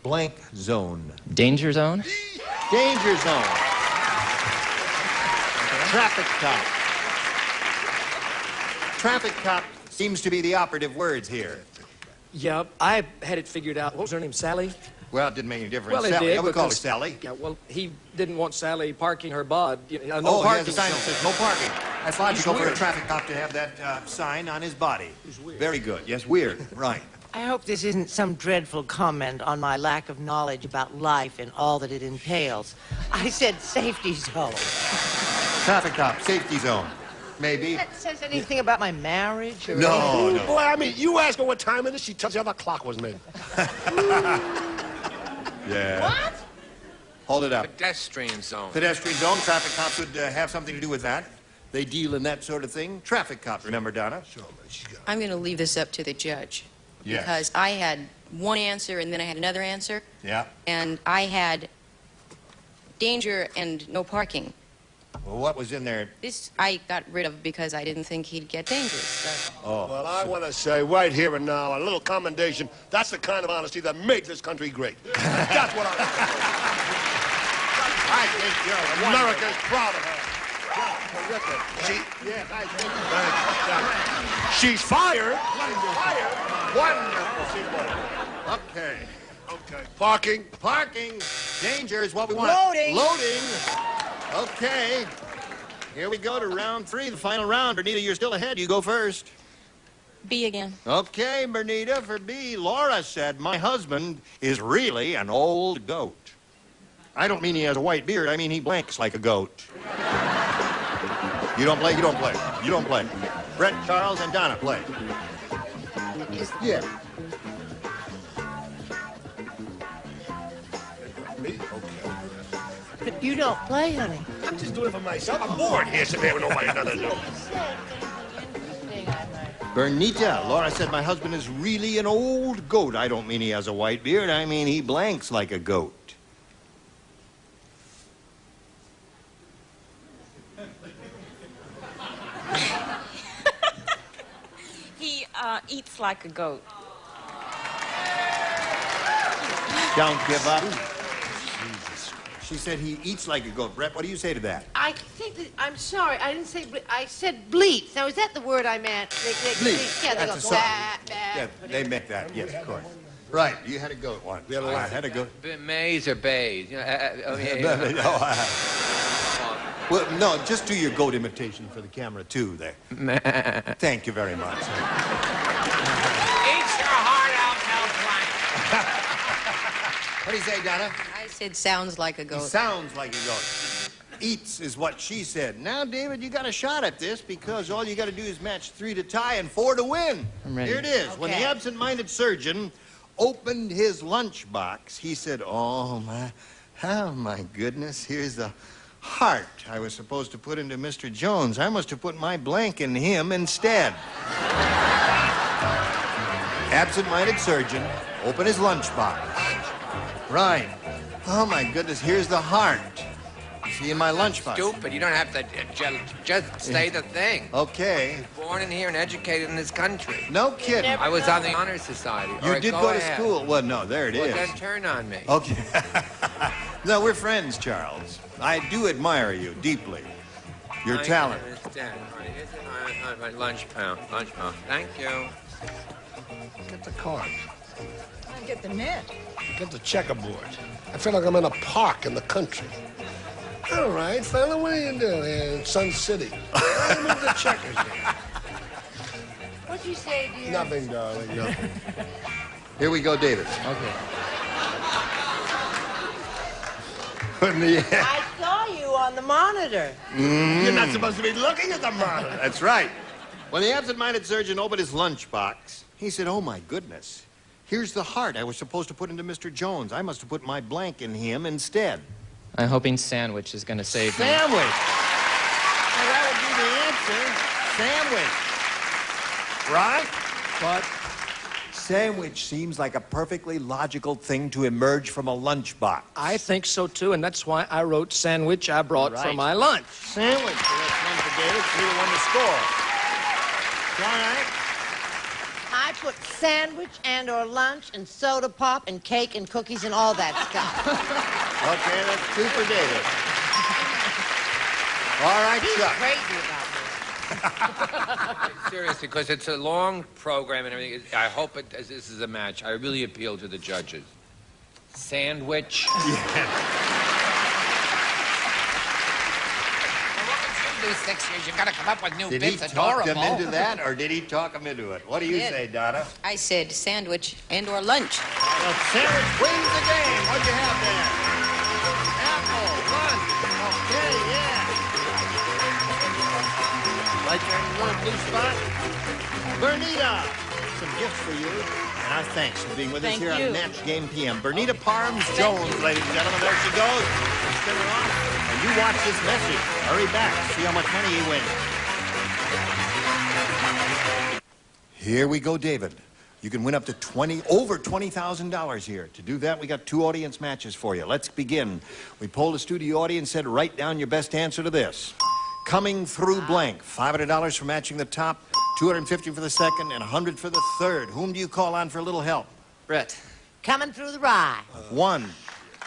blank zone. Danger zone? Danger zone. Traffic cop. Traffic cop seems to be the operative words here. Yeah, I had it figured out. What was her name, Sally? Well, it didn't make any difference. Well, it Sally. did. Yeah, we call her because- Sally. Yeah, well, he didn't want Sally parking her bod. No Oh, he has parking a sign that zone. says no parking. That's logical for a weird. traffic cop to have that sign on his body. Very good. Yes, weird. Right. I hope this isn't some dreadful comment on my lack of knowledge about life and all that it entails. I said safety zone. Traffic cop, safety zone. Maybe. That says anything about my marriage or No, no. Boy, I mean, you ask her what time it is, she tells you how the clock was made. Yeah. What? Hold it up. Pedestrian zone. Pedestrian zone. Traffic cops would have something to do with that. They deal in that sort of thing. Traffic cops, remember, Donna? Sure, I'm going to leave this up to the judge. Yes. Because I had one answer and then I had another answer. Yeah. And I had danger and no parking. Well, what was in there? This I got rid of because I didn't think he'd get dangerous. So. Oh. Well, I want to say right here and now, a little commendation. That's the kind of honesty that made this country great. That's what I think you're America's proud of her. Terrific. Yes, I think. She's fired. Fired. Wonderful. Okay. Okay. Parking. Parking. Danger is what we want. Loading. Loading. Okay. Here we go to round 3, the final round. Bernita, you're still ahead. You go first. B again. Okay, Bernita, for B. Laura said, my husband is really an old goat. I don't mean he has a white beard. I mean he blanks like a goat. You don't play, you don't play. You don't play. Brett, Charles, and Donna play. Yeah. But you don't play, honey. I'm just doing it for myself. I'm bored here sitting here with nobody nothing to do. Bernita, Laura said, my husband is really an old goat. I don't mean he has a white beard. I mean he blanks like a goat. He eats like a goat. Don't give up. She said he eats like a goat. Brett, what do you say to that? I think that, I'm sorry, I didn't say, I said bleats. Now, is that the word I meant? Bleat. Yeah, they That's go, a song. bah, bah. Yeah, they make that. Yes, of course. Right. You had a goat once. I had a goat. Maize or bays. Well, no, just do your goat imitation for the camera, too, there. Thank you very much. Eat your heart out, Mel Blanc. What do you say, Donna? I said sounds like a He goat. sounds like a goat. Eats is what she said. Now, David, you got a shot at this because all you got to do is match 3 to tie and 4 to win. I'm ready. Here it is. When the Okay. absent-minded surgeon opened his lunchbox, he said, oh, my goodness, here's the heart I was supposed to put into Mr. Jones. I must have put my blank in him instead. Absent-minded surgeon, open his lunchbox. Right. Oh, my goodness, here's the heart. See in my lunchbox. Stupid. You don't have to just say the thing. Okay. Born in here and educated in this country. No kidding. I was on the honor society. All You right, did go to ahead. school. Well, no, there it Well, is. then turn on me. Okay. No, we're friends, Charles. I do admire you deeply. Your I talent. understand. All right, here's my lunch pound. Thank you. Get the card. I get the net. Get the checkerboard. I feel like I'm in a park in the country. All right, fella, what are you doing here in Sun City? I'm in the checkers here. What'd you say, dear? Nothing, darling, nothing. Here we go, David. Okay. I saw you on the monitor. You're not supposed to be looking at the monitor. That's right. When the absent-minded surgeon opened his lunchbox, he said, "Oh, my goodness. Here's the heart I was supposed to put into Mr. Jones. I must have put my blank in him instead." I'm hoping sandwich is going to save me. Sandwich. Well, that would be the answer. Sandwich. Right? But sandwich seems like a perfectly logical thing to emerge from a lunchbox. I think so, too, and that's why I wrote sandwich I brought for my lunch. Sandwich. So that's one for David, 3-1 to score. All right. I put sandwich and or lunch and soda pop and cake and cookies and all that stuff. Okay, that's 2 for David. All right, He's Chuck. crazy about me. Seriously, because it's a long program and everything. I hope this is a match. I really appeal to the judges. Sandwich. Do 6 years, you gotta come up with new Did he bits. talk Adorable. him into that, or did he talk him into it? What do you say, Donna? I said sandwich and or lunch. Well, sandwich wins the game. What'd you have there? Apple, lunch. Okay, yeah. Right there in the little blue spot. Bernita, some gifts for you. And our thanks for being with us Thank here you. on Match Game PM. Bernita Parms Jones, ladies and gentlemen. There she goes. Spin her off. And you watch this message. Hurry back. See how much money you win. Here we go, David. You can win up to over $20,000 here. To do that, we got 2 audience matches for you. Let's begin. We polled a studio audience, said write down your best answer to this. Coming through blank. $500 for matching the top, $250 for the second, and $100 for the third. Whom do you call on for a little help? Brett. Coming through the rye. 1.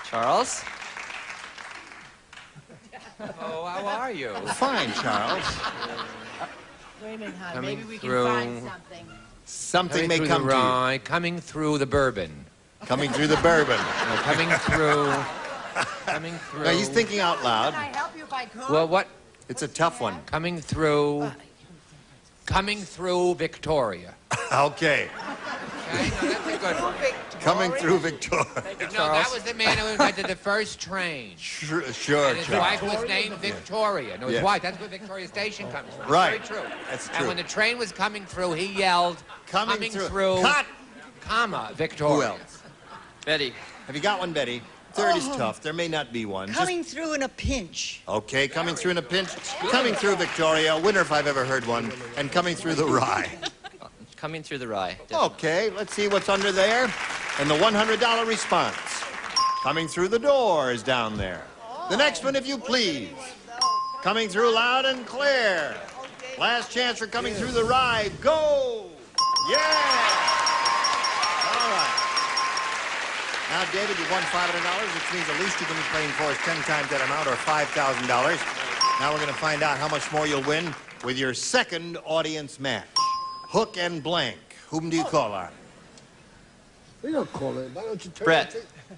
Charles? Oh, how are you? Fine, Charles. Wait a minute, hon. Coming Maybe we through. can find something. Something may through come the to you. rye, coming through the bourbon. Coming through the bourbon. No, coming through. Coming through. No, he's thinking out loud. Can I help you if I could? Well, what? It's a tough one. Coming through. Coming through Victoria. Okay. Okay, no, that's a good one. Coming through Victoria. No, that was the man who invented the first train. Sure, And his Charles. wife was named Victoria. No, his Yeah. wife. That's where Victoria Station comes from. Right. Very true. That's And true. when the train was coming through, he yelled, Coming through. Cut! comma, Victoria. Who else? Betty. Have you got one, Betty? Third is tough. There may not be one. Just- Coming through in a pinch. Okay, coming through in a pinch. Coming through Victoria, winner if I've ever heard one. And coming through the rye. Coming through the rye. Okay, let's see what's under there. And the $100 response. Coming through the door is down there. The next one, if you please. Coming through loud and clear. Last chance for coming through the rye. Go! Yeah! All right. Now, David, you won $500, which means the least you can be playing for is 10 times that amount, or $5,000. Now we're going to find out how much more you'll win with your second audience match. Hook and blank. Whom do you call on? You don't call it. Why don't you turn Brett. that thing?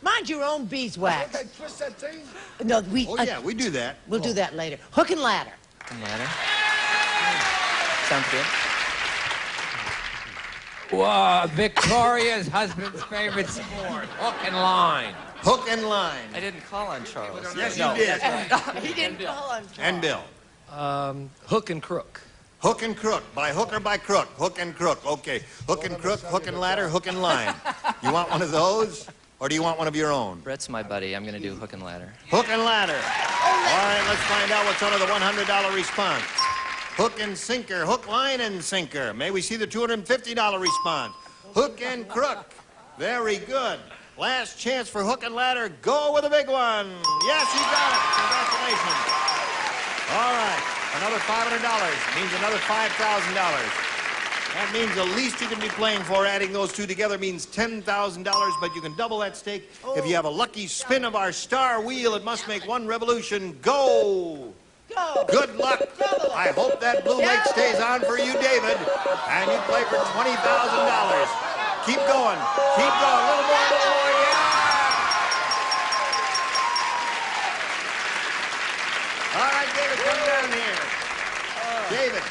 Mind your own beeswax. Don't they twist that thing? No, we. Oh, yeah, we do that. We'll do that later. Hook and ladder. Ladder. Sounds good. Wow, Victoria's husband's favorite sport, hook and line. Hook and line. I didn't call on Charles. Yes, you did. He didn't call on. And Bill. Hook and crook. Hook and crook. By hook or by crook? Hook and crook. Okay. Hook and crook, hook and ladder, hook and line. You want one of those? Or do you want one of your own? Brett's my buddy. I'm going to do hook and ladder. Hook and ladder. All right, let's find out what's under the $100 response. Hook and sinker. Hook, line, and sinker. May we see the $250 response? Hook and crook. Very good. Last chance for hook and ladder. Go with a big one. Yes, you got it. Congratulations. All right. Another $500 means another $5,000. That means the least you can be playing for, adding those two together, means $10,000, but you can double that stake if you have a lucky spin of our star wheel. It must make one revolution. Go! Go. Good luck. I hope that blue light stays on for you, David, and you play for $20,000. Keep going. Keep going. A little more, yeah! All right, David, come down here. David,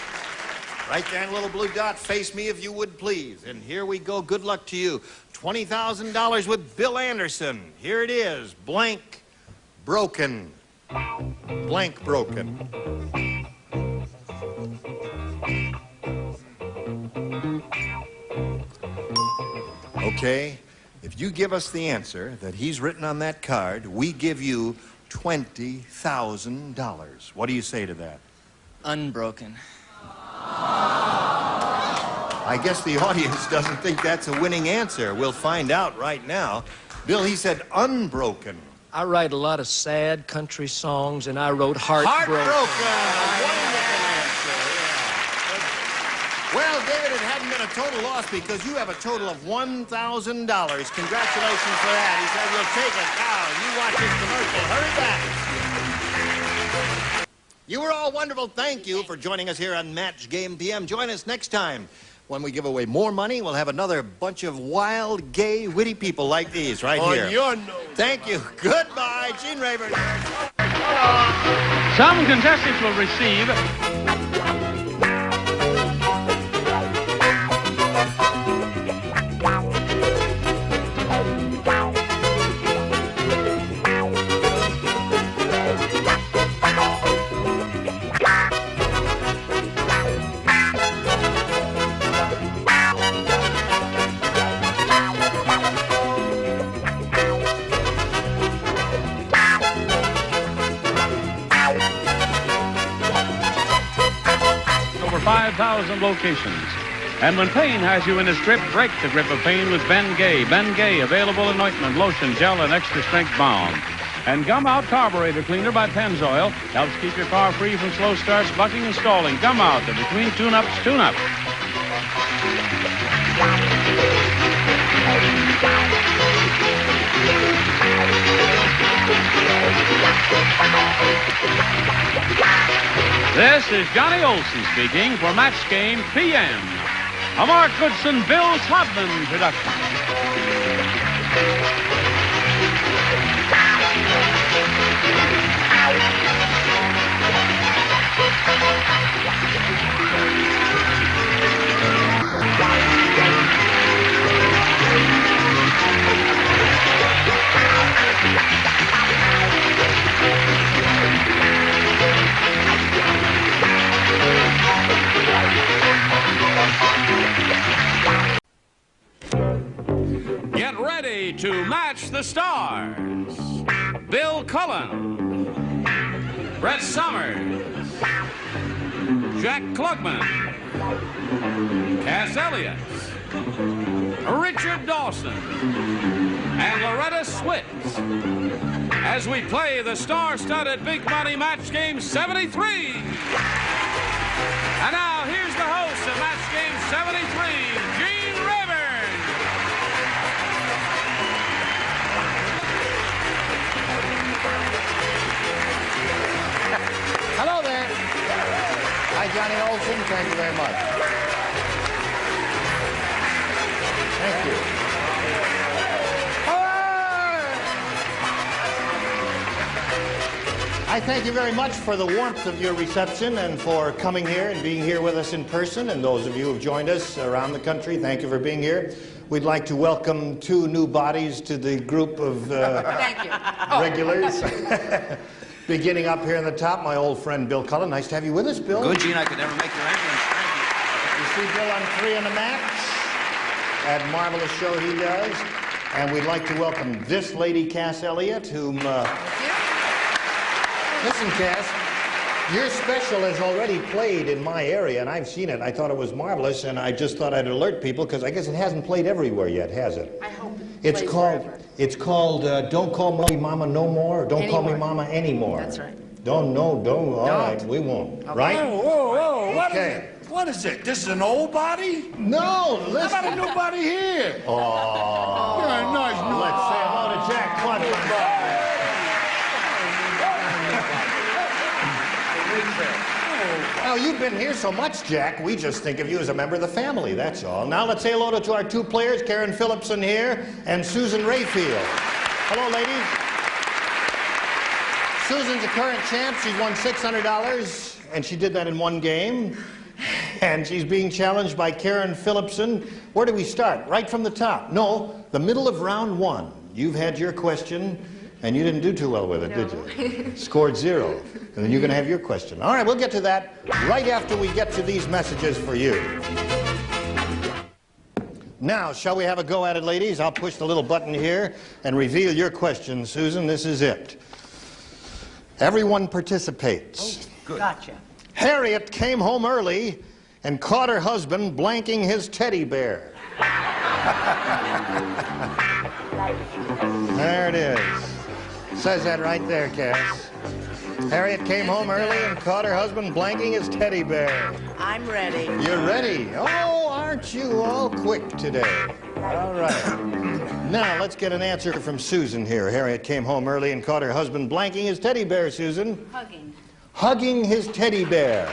Right there in a little blue dot. Face me if you would, please. And here we go. Good luck to you. $20,000 with Bill Anderson. Here it is. Blank broken. Blank broken. Okay. If you give us the answer that he's written on that card, we give you $20,000. What do you say to that? Unbroken. I guess the audience doesn't think that's a winning answer. We'll find out right now. Bill, he said unbroken. I write a lot of sad country songs, and I wrote Heartbroken. Wonderful answer, yeah. Well, David, it hadn't been a total loss because you have a total of $1,000. Congratulations for that. He said we'll take it. Now, you watch this commercial. Hurry back. You were all wonderful. Thank you for joining us here on Match Game PM. Join us next time. When we give away more money, we'll have another bunch of wild, gay, witty people like these right here. On your nose. Thank you. Goodbye, Gene Rayburn. Some contestants will receive over 5,000 locations. And when pain has you in its grip, break the grip of pain with Ben Gay. Ben Gay, available in ointment, lotion, gel, and extra strength balm. And Gum Out Carburetor Cleaner by Pennzoil helps keep your car free from slow starts, bucking, and stalling. Gum Out, the between tune-ups, tune-up. This is Johnny Olson speaking for Match Game PM, a Mark Goodson, Bill Klugman production. Get ready to match the stars. Bill Cullen, Brett Somers, Jack Klugman, Cass Elliott, Richard Dawson, and Loretta Switz as we play the star-studded Big Money Match Game 73. And now, here's the host of Match Game 73, Gene Rayburn. Hello there. Hi, Johnny Olson. Thank you very much. Thank you. I thank you very much for the warmth of your reception and for coming here and being here with us in person. And those of you who have joined us around the country, thank you for being here. We'd like to welcome 2 new bodies to the group of regulars. Beginning up here in the top, my old friend Bill Cullen. Nice to have you with us, Bill. Good, Gene. I could never make your entrance. Thank you. You see Bill on 3 on the match. That marvelous show he does. And we'd like to welcome this lady, Cass Elliott, whom... Listen, Cass, your special has already played in my area, and I've seen it. I thought it was marvelous, and I just thought I'd alert people, because I guess it hasn't played everywhere yet, has it? I hope It's called Don't Call Me Mama No More, or Don't Call Me Mama Anymore. That's right. All right, we won't. Okay. Right? Whoa, what is Okay. it? What is it? This is an old body? No, listen. How about a new body here? Oh. Yeah, nice new Let's say hello to Jack Klugman. Now, you've been here so much, Jack, we just think of you as a member of the family, that's all. Now, let's say hello to our 2 players, Karen Phillipson here and Susan Rayfield. Hello, ladies. Susan's a current champ. She's won $600, and she did that in 1 game. And she's being challenged by Karen Phillipson. Where do we start? Right from the top? No, the middle of round 1. You've had your question, and you didn't do too well with it, did you? Scored 0. And then you're going to have your question. All right, we'll get to that right after we get to these messages for you. Now, shall we have a go at it, ladies? I'll push the little button here and reveal your question, Susan. This is it. Everyone participates. Good. Gotcha. Harriet came home early and caught her husband blanking his teddy bear. There it is. Says that right there, Cass. Harriet came home early and caught her husband blanking his teddy bear. I'm ready. You're ready? Oh, aren't you all quick today? All right. Now, let's get an answer from Susan here. Harriet came home early and caught her husband blanking his teddy bear, Susan. Hugging. Hugging his teddy bear.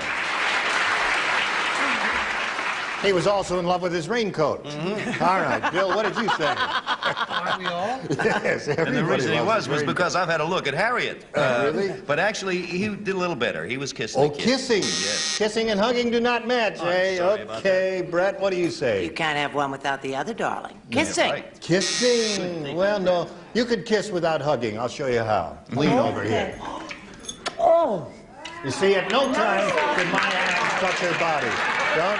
He was also in love with his raincoat. All right, Bill, what did you say? Aren't we all? Yes, everybody. And the reason he was raincoat. because I've had a look at Harriet. Really? But actually, he did a little better. He was kissing. Oh, the kid. kissing. Yes. Kissing and hugging do not match, eh? sorry about Okay, Brett, what do you say? You can't have one without the other, darling. Kissing. Yeah, right. Kissing. Well, no. You could kiss without hugging. I'll show you how. Lean over here. Oh. You see, at no time did my hands touch her body. Don't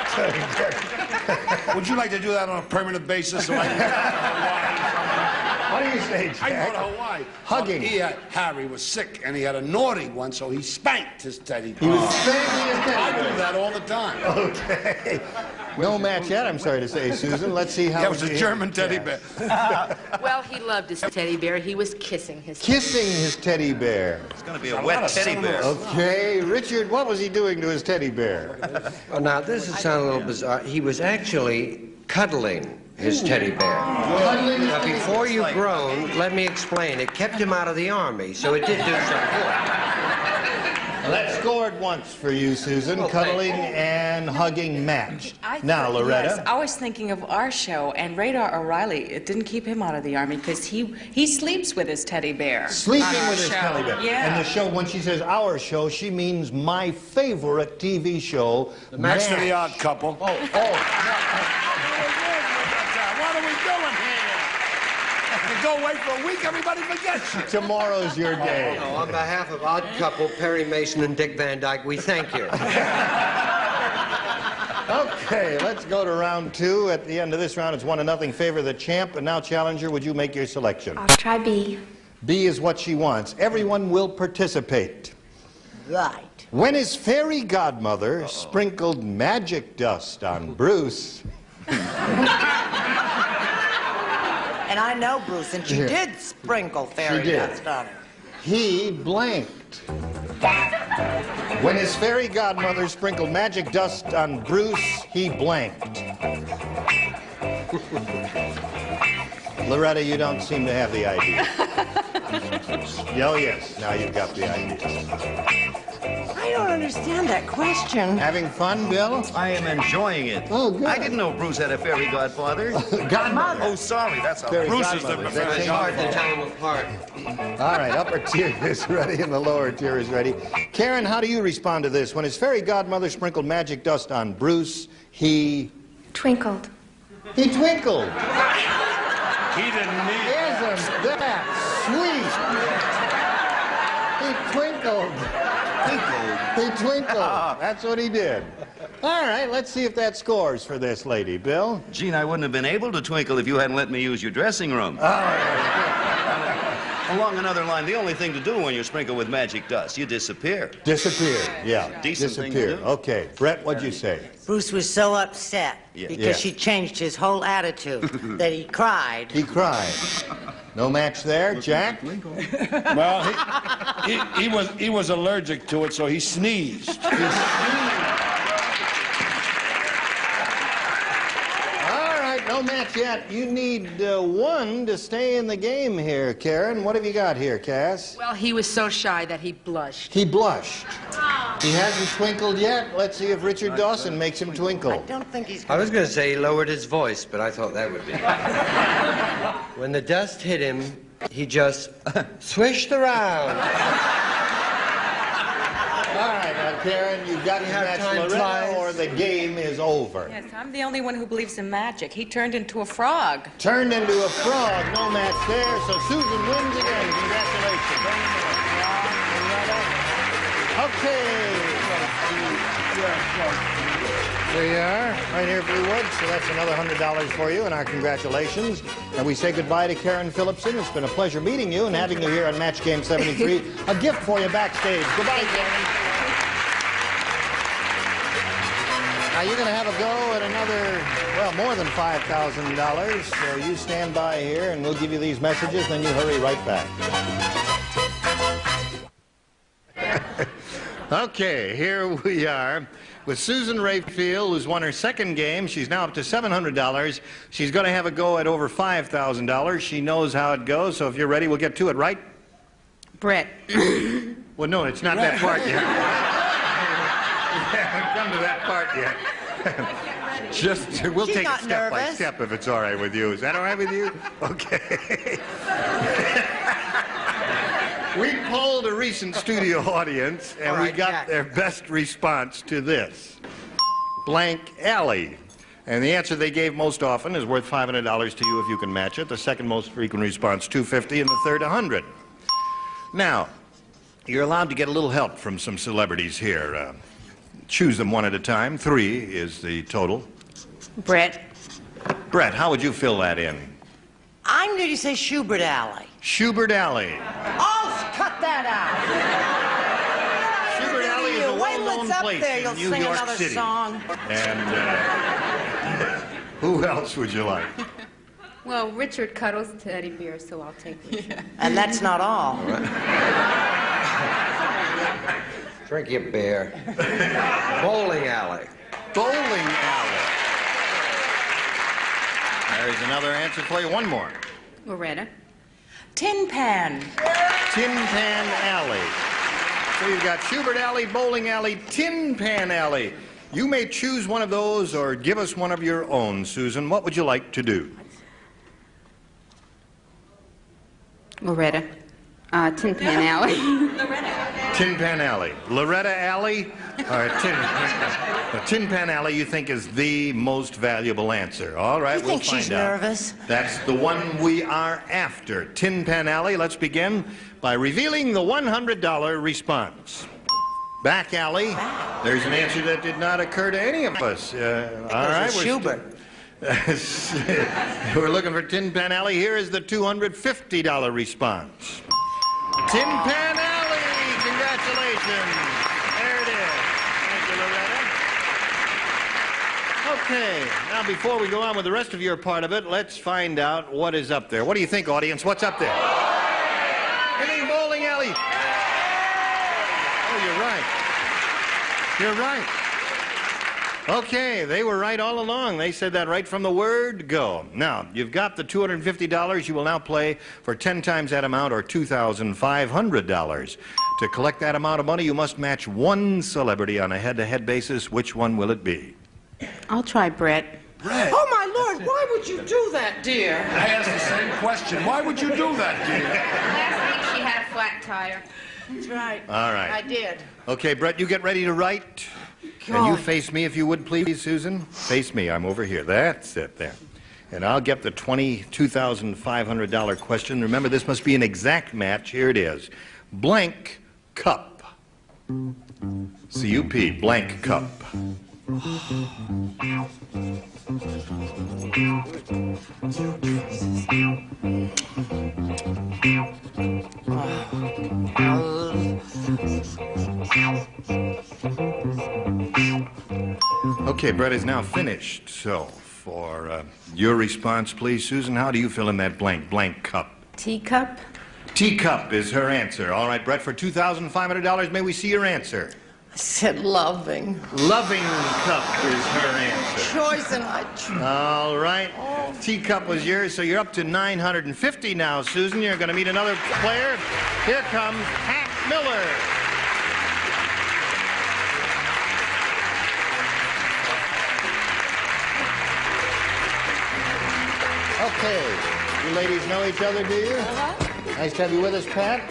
Would you like to do that on a permanent basis? So I can What do you say, Jack? I go to Hawaii. Hugging. Harry was sick, and he had a naughty one, so he spanked his teddy bear. He was spanking his teddy I bear. do that all the time. Okay. No match yet, I'm sorry to say, Susan. Let's see how... That was a German teddy bear. Well, he loved his teddy bear. He was kissing his Kissing his teddy bear. It's going to be a wet teddy bear. Okay, Richard, what was he doing to his teddy bear? Well, now, this will sound a little bizarre. He was actually cuddling his teddy bear. Now, before you groan, let me explain. It kept him out of the army, so it did do some good. That scored once for you, Susan. Well, Cuddling and hugging matched. I Now, thought- Loretta. Yes, I was thinking of our show, and Radar O'Reilly, it didn't keep him out of the army because he sleeps with his teddy bear. Sleeping on our with his show. teddy bear. Yeah. And the show, when she says our show, she means my favorite TV show. The Match to the Odd Couple. Oh. What are we doing here? You go away for a week, everybody forgets you. Tomorrow's your day. No, on behalf of Odd Couple, Perry Mason and Dick Van Dyke, we thank you. Okay, let's go to round 2. At the end of this round, it's 1-0 favor of the champ. And now, challenger, would you make your selection? I'll try B. B is what she wants. Everyone will participate. Right. When his fairy godmother sprinkled magic dust on Bruce... And I know Bruce, and she Yeah. did sprinkle fairy She did. dust on him. He blanked. When his fairy godmother sprinkled magic dust on Bruce, he blanked. Loretta, you don't seem to have the idea. Oh, yes. Now you've got the idea. I don't understand that question. Having fun, Bill? I am enjoying it. Oh, good. I didn't know Bruce had a fairy godfather. Godmother. Oh, sorry. That's how Fairy Bruce is godmother. the That It's came hard to out. tell them apart. All right, upper tier is ready and the lower tier is ready. Karen, how do you respond to this? When his fairy godmother sprinkled magic dust on Bruce, he... Twinkled. He twinkled. He didn't need Isn't that sweet? He twinkled. He twinkled. That's what he did. All right, let's see if that scores for this lady. Bill? Gene, I wouldn't have been able to twinkle if you hadn't let me use your dressing room. Along another line, the only thing to do when you're sprinkled with magic dust, you disappear. Disappear, yeah. Decent thing to Disappear. do. Okay, Brett, what'd you say? Bruce was so upset Yeah. because Yeah. she changed his whole attitude that he cried. He cried. No match there, Jack? Well, he was allergic to it, so he sneezed. All right, no match yet. You need one to stay in the game here, Karen. What have you got here, Cass? Well, he was so shy that he blushed. He blushed. He hasn't twinkled yet. Let's see if Richard Dawson makes him twinkle. I don't think he's I was going to say he lowered his voice, but I thought that would be. When the dust hit him, he just swished around. All right, Karen, you've got to match Loretta or the game is over. Yes, I'm the only one who believes in magic. He turned into a frog. Turned into a frog. No match there, so Susan wins again. Congratulations. Okay. There you are, right here, Bluewood. So that's another $100 for you, and our congratulations. And we say goodbye to Karen Phillipson. It's been a pleasure meeting you and having you here on Match Game 73. A gift for you backstage. Goodbye, Karen. Now, you're going to have a go at another, well, more than $5,000. So you stand by here, and we'll give you these messages, then you hurry right back. Okay, here we are with Susan Rayfield, who's won her second game. She's now up to $700. She's going to have a go at over $5,000. She knows how it goes, so if you're ready, we'll get to it, right? Brett. Well, no, it's not that part yet. We haven't come to that part yet. We'll take it step by step if it's all right with you. Is that all right with you? Okay. We polled a recent studio audience, and we got their best response to this. Blank alley. And the answer they gave most often is worth $500 to you if you can match it. The second most frequent response, $250, and the third, $100. Now, you're allowed to get a little help from some celebrities here. Choose them one at a time. 3 is the total. Brett. Brett, how would you fill that in? I'm going to say Schubert Alley. Schubert Alley. Oh, cut that out. Schubert Alley is a well-known place in New York City. Song. And who else would you like? Well, Richard cuddles teddy bear, so I'll take Richard. And that's not all. Drink your beer. Bowling alley. Bowling alley. There's another answer for you. One more. Loretta. Tin Pan. Tin Pan Alley. So you've got Schubert Alley, Bowling Alley, Tin Pan Alley. You may choose one of those or give us one of your own, Susan. What would you like to do? Loretta. Tin Pan Alley. Tin Pan Alley. Loretta Alley? All right, Tin Pan Alley you think is the most valuable answer. All right, we'll find out. You think she's nervous? That's the one we are after. Tin Pan Alley. Let's begin by revealing the $100 response. Back alley. There's an answer that did not occur to any of us. All right, Schubert. We're looking for Tin Pan Alley. Here is the $250 response. Tin Pan Alley! Congratulations! There it is. Thank you, Loretta. Okay, now before we go on with the rest of your part of it, let's find out what is up there. What do you think, audience? What's up there? Hitting Bowling Alley! Oh, you're right. You're right. Okay, they were right all along. They said that right from the word go. Now, you've got the $250. You will now play for 10 times that amount, or $2,500. To collect that amount of money, you must match one celebrity on a head-to-head basis. Which one will it be? I'll try Brett. Brett. Oh, my Lord, why would you do that, dear? I asked the same question. Why would you do that, dear? Last week she had a flat tire. That's right. All right. I did. Okay, Brett, you get ready to write. And you face me if you would, please, Susan. Face me. I'm over here. That's it there. And I'll get the $22,500 question. Remember, this must be an exact match. Here it is. Blank cup. C-U-P. Blank cup. Okay, Brett is now finished. So, for your response, please, Susan, how do you fill in that blank cup? Teacup. Teacup is her answer. All right, Brett, for $2,500, may we see your answer? I said loving. Loving cup is her answer. Choice and I... All right. Teacup was yours, so you're up to $950 now, Susan. You're going to meet another player. Here comes Pat Miller. Okay. You ladies know each other, do you? Nice to have you with us, Pat.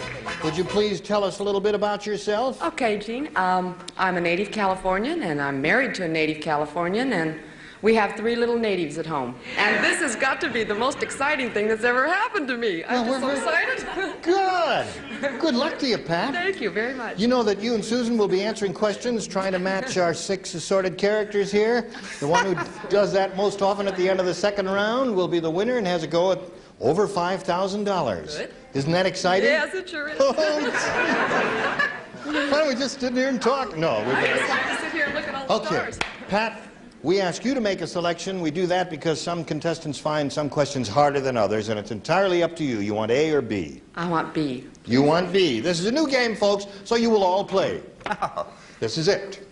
Would you please tell us a little bit about yourself? Okay, Gene. I'm a native Californian, and I'm married to a native Californian, and we have 3 little natives at home. And this has got to be the most exciting thing that's ever happened to me. I'm just so excited. Good. Good luck to you, Pat. Thank you very much. You know that you and Susan will be answering questions trying to match our 6 assorted characters here. The one who does that most often at the end of the second round will be the winner and has a go at over $5,000. Good. Isn't that exciting? Yes, it sure is. Why don't we just sit here and talk? No, we're I just like to sit here and look at all the stars. Pat, we ask you to make a selection. We do that because some contestants find some questions harder than others, and it's entirely up to you. You want A or B? I want B. You want B. This is a new game, folks, so you will all play. This is it.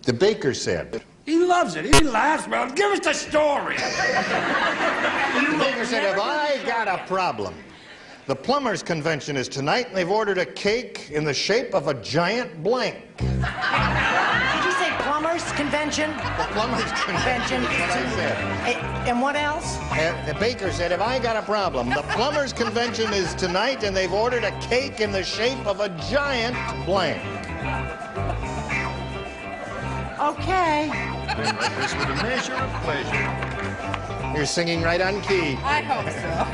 The baker said... He loves it. He laughs, man. Give us the story. The baker said, have I got a problem? The plumbers' convention is tonight, and they've ordered a cake in the shape of a giant blank. Did you say plumbers convention? The plumbers' convention. That's what I said. And what else? The baker said, have I got a problem? The plumbers' convention is tonight, and they've ordered a cake in the shape of a giant blank. Okay. Been like this with a measure of pleasure. You're singing right on key. I hope so.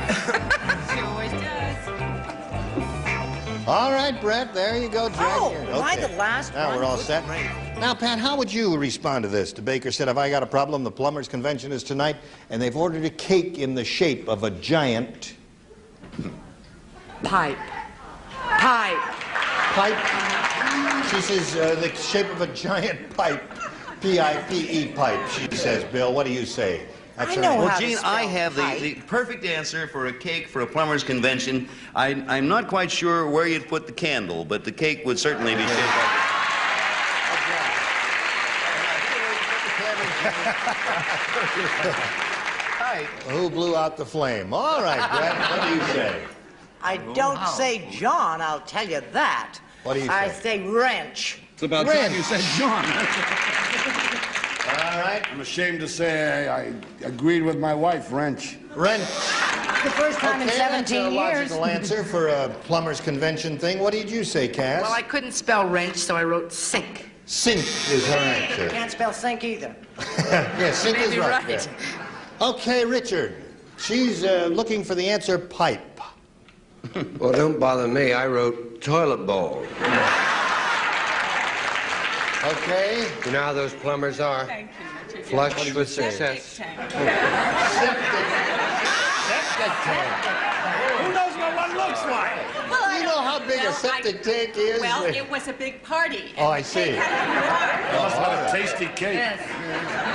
She always does. All right, Brett, there you go. Oh, am I the last now one? we're all Good set. grief. Now, Pat, how would you respond to this? The baker said, have I got a problem? The plumbers' convention is tonight, and they've ordered a cake in the shape of a giant... Pipe. Pipe. Pipe? She says, the shape of a giant pipe. P-I-P-E pipe, she says. Bill, what do you say? That's I know Well, how to Gene, spell I have the perfect answer for a cake for a plumber's convention. I'm not quite sure where you'd put the candle, but the cake would certainly be shaped like... Who blew out the flame? All right, Brett, what do you say? I don't say John, I'll tell you that. What do you say? I say wrench. It's about Wrench. time you said John. All right. I'm ashamed to say I agreed with my wife, wrench. Wrench. The first time in 17 that's a years. logical answer for a plumber's convention thing. What did you say, Cass? Well, I couldn't spell wrench, so I wrote sink. Sink is her answer. Can't spell sink either. Yeah, sink is Maybe right. right. Yeah. Okay, Richard. She's looking for the answer pipe. Well, don't bother me. I wrote toilet bowl. Okay. You know how those plumbers are? Thank you. Flush with success. Septic tank. Who knows what one looks like? You know how big a septic tank is? Well, it was a big party. Oh, I see. Must have a tasty cake. Yes.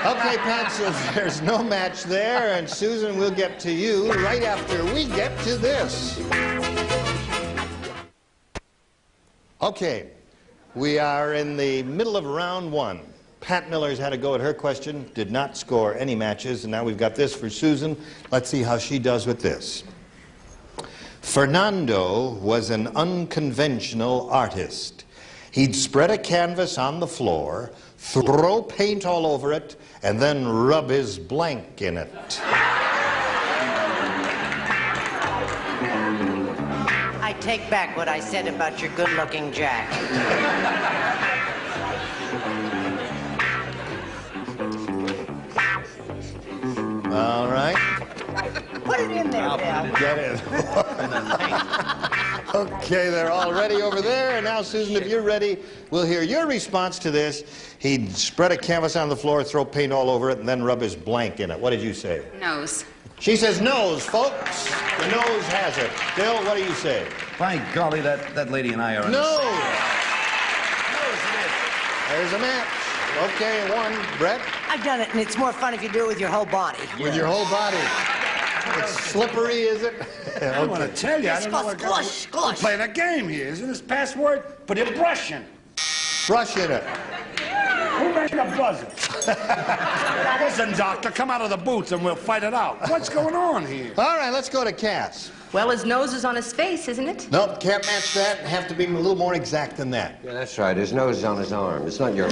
Okay, Pat, so there's no match there, and Susan, we'll get to you right after we get to this. Okay, we are in the middle of round 1. Pat Miller's had a go at her question, did not score any matches, and now we've got this for Susan. Let's see how she does with this. Fernando was an unconventional artist. He'd spread a canvas on the floor, throw paint all over it, and then rub his blank in it. I take back what I said about your good-looking Jack. All right. Put it in there, Bill. Get it. Okay, they're all ready over there. And now, Susan, if you're ready, we'll hear your response to this. He'd spread a canvas on the floor, throw paint all over it, and then rub his blank in it. What did you say? Nose. She says nose, folks. The nose has it. Bill, what do you say? By golly, that lady and I are... Nose. There's a match. Okay, 1. Brett? I've done it, and it's more fun if you do it with your whole body. With your whole body. It's slippery, is it? I want to tell you, I don't know what... We're playing a game here. Isn't this password? Put a brush in. Brush in it. Who rang the buzzer? Listen, doctor, come out of the boots and we'll fight it out. What's going on here? All right, let's go to Cass. Well, his nose is on his face, isn't it? Nope, can't match that. Have to be a little more exact than that. Yeah, that's right. His nose is on his arm. It's not your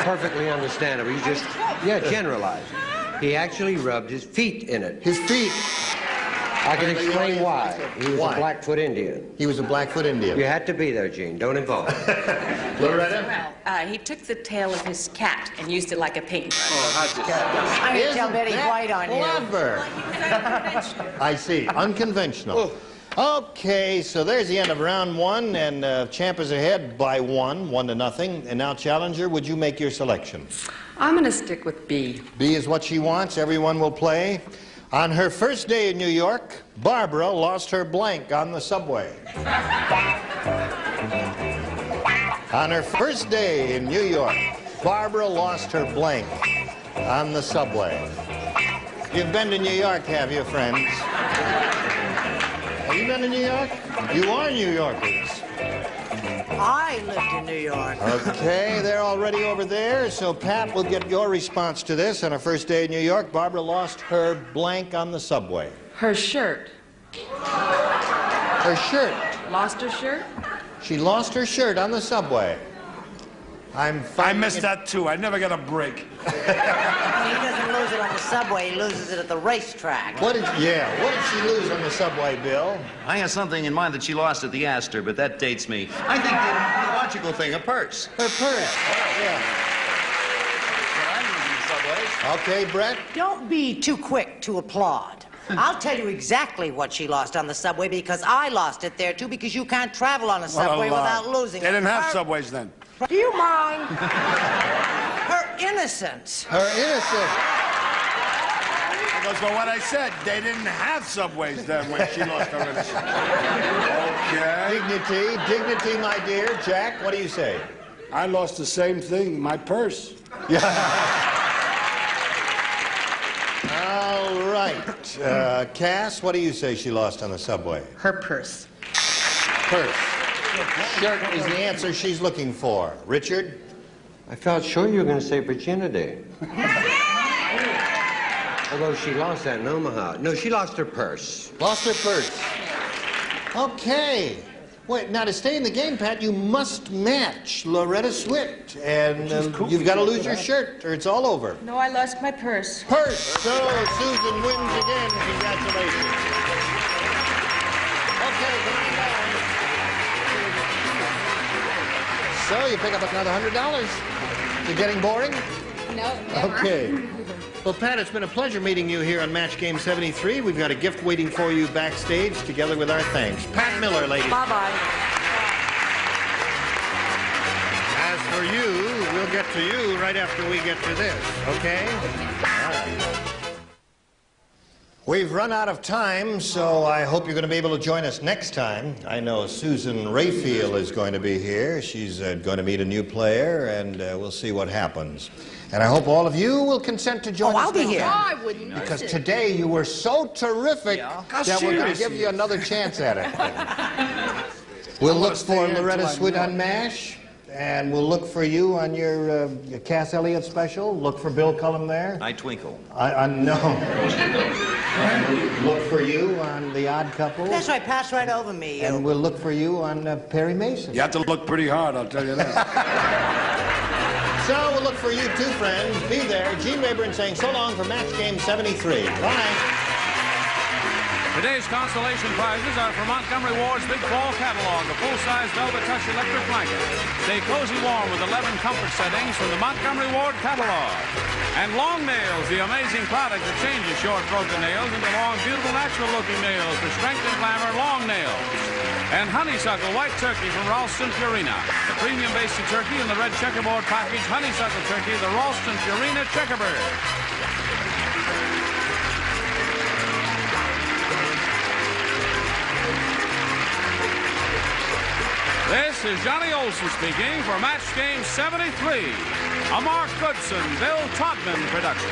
Perfectly understandable. You just, generalize. He actually rubbed his feet in it. His feet. I can explain why. He was Why? a Blackfoot Indian. He was a Blackfoot Indian. You had to be there, Gene. Don't involve him. Loretta? Well, he took the tail of his cat and used it like a paintbrush. I'm going to tell Betty White on you. Clever. I see. Unconventional. Okay, so there's the end of round one, and champ is ahead by 1-0. And now, challenger, would you make your selection? I'm going to stick with B. B is what she wants. Everyone will play. On her first day in New York, Barbara lost her blank on the subway. On her first day in New York, Barbara lost her blank on the subway. You've been to New York, have you, friends? Have you been to New York? You are New Yorkers. I lived in New York. Okay, they're already over there, so Pat will get your response to this. On her first day in New York, Barbara lost her blank on the subway. Her shirt. Her shirt. Lost her shirt? She lost her shirt on the subway. I missed that too. I never got a break. He doesn't lose it on the subway, he loses it at the racetrack. What did she lose on the subway, Bill? I had something in mind that she lost at the Astor, but that dates me. I think the logical thing, a purse. Her purse. Yeah. Okay, Brett? Don't be too quick to applaud. I'll tell you exactly what she lost on the subway because I lost it there too because you can't travel on a subway without losing They it. didn't have subways then. Do you mind? Her innocence. Her innocence. Because for what I said, they didn't have subways then when she lost her innocence. Okay. Dignity, my dear. Jack, what do you say? I lost the same thing, my purse. Yeah. All right. Cass, what do you say she lost on the subway? Her purse. Purse. Shirt is the answer she's looking for. Richard? I felt sure you were going to say virginity. Although she lost that in Omaha. No, she lost her purse. Lost her purse. Okay. Wait, now to stay in the game, Pat, you must match Loretta Swit. And you've got to lose your shirt or it's all over. No, I lost my purse. Purse. So Susan wins again. Congratulations. Okay, come on down. So you pick up another $100. You're getting boring? No, never. Okay. Well, Pat, it's been a pleasure meeting you here on Match Game 73. We've got a gift waiting for you backstage, together with our thanks. Pat Miller, ladies. Bye-bye. As for you, we'll get to you right after we get to this, okay? All right. We've run out of time, so I hope you're going to be able to join us next time. I know Susan Rayfield is going to be here. She's going to meet a new player, and we'll see what happens. And I hope all of you will consent to join us. I'll be next here. time. Oh, I wouldn't miss Because it. today you were so terrific that we're going to give you another chance at it. We'll look for Loretta Swit on MASH, and we'll look for you on your Cass Elliot special. Look for Bill Cullum there. I twinkle. No. Look for you on The Odd Couple. That's right, pass right over me. And we'll look for you on Perry Mason. You have to look pretty hard, I'll tell you that. So we'll look for you too, friends. Be there. Gene Rayburn saying so long for Match Game 73. Bye. Today's consolation prizes are for Montgomery Ward's Big Fall Catalog, a full-size Velvet Touch electric blanket. Stay cozy warm with 11 comfort settings from the Montgomery Ward catalog. And Long Nails, the amazing product that changes short, broken nails into long, beautiful, natural-looking nails for strength and glamour. Long Nails. And Honeysuckle White Turkey from Ralston Purina, the premium basic turkey in the red checkerboard package. Honeysuckle Turkey, the Ralston Purina Checkerbird. This is Johnny Olson speaking for Match Game 73, a Mark Goodson, Bill Todman production.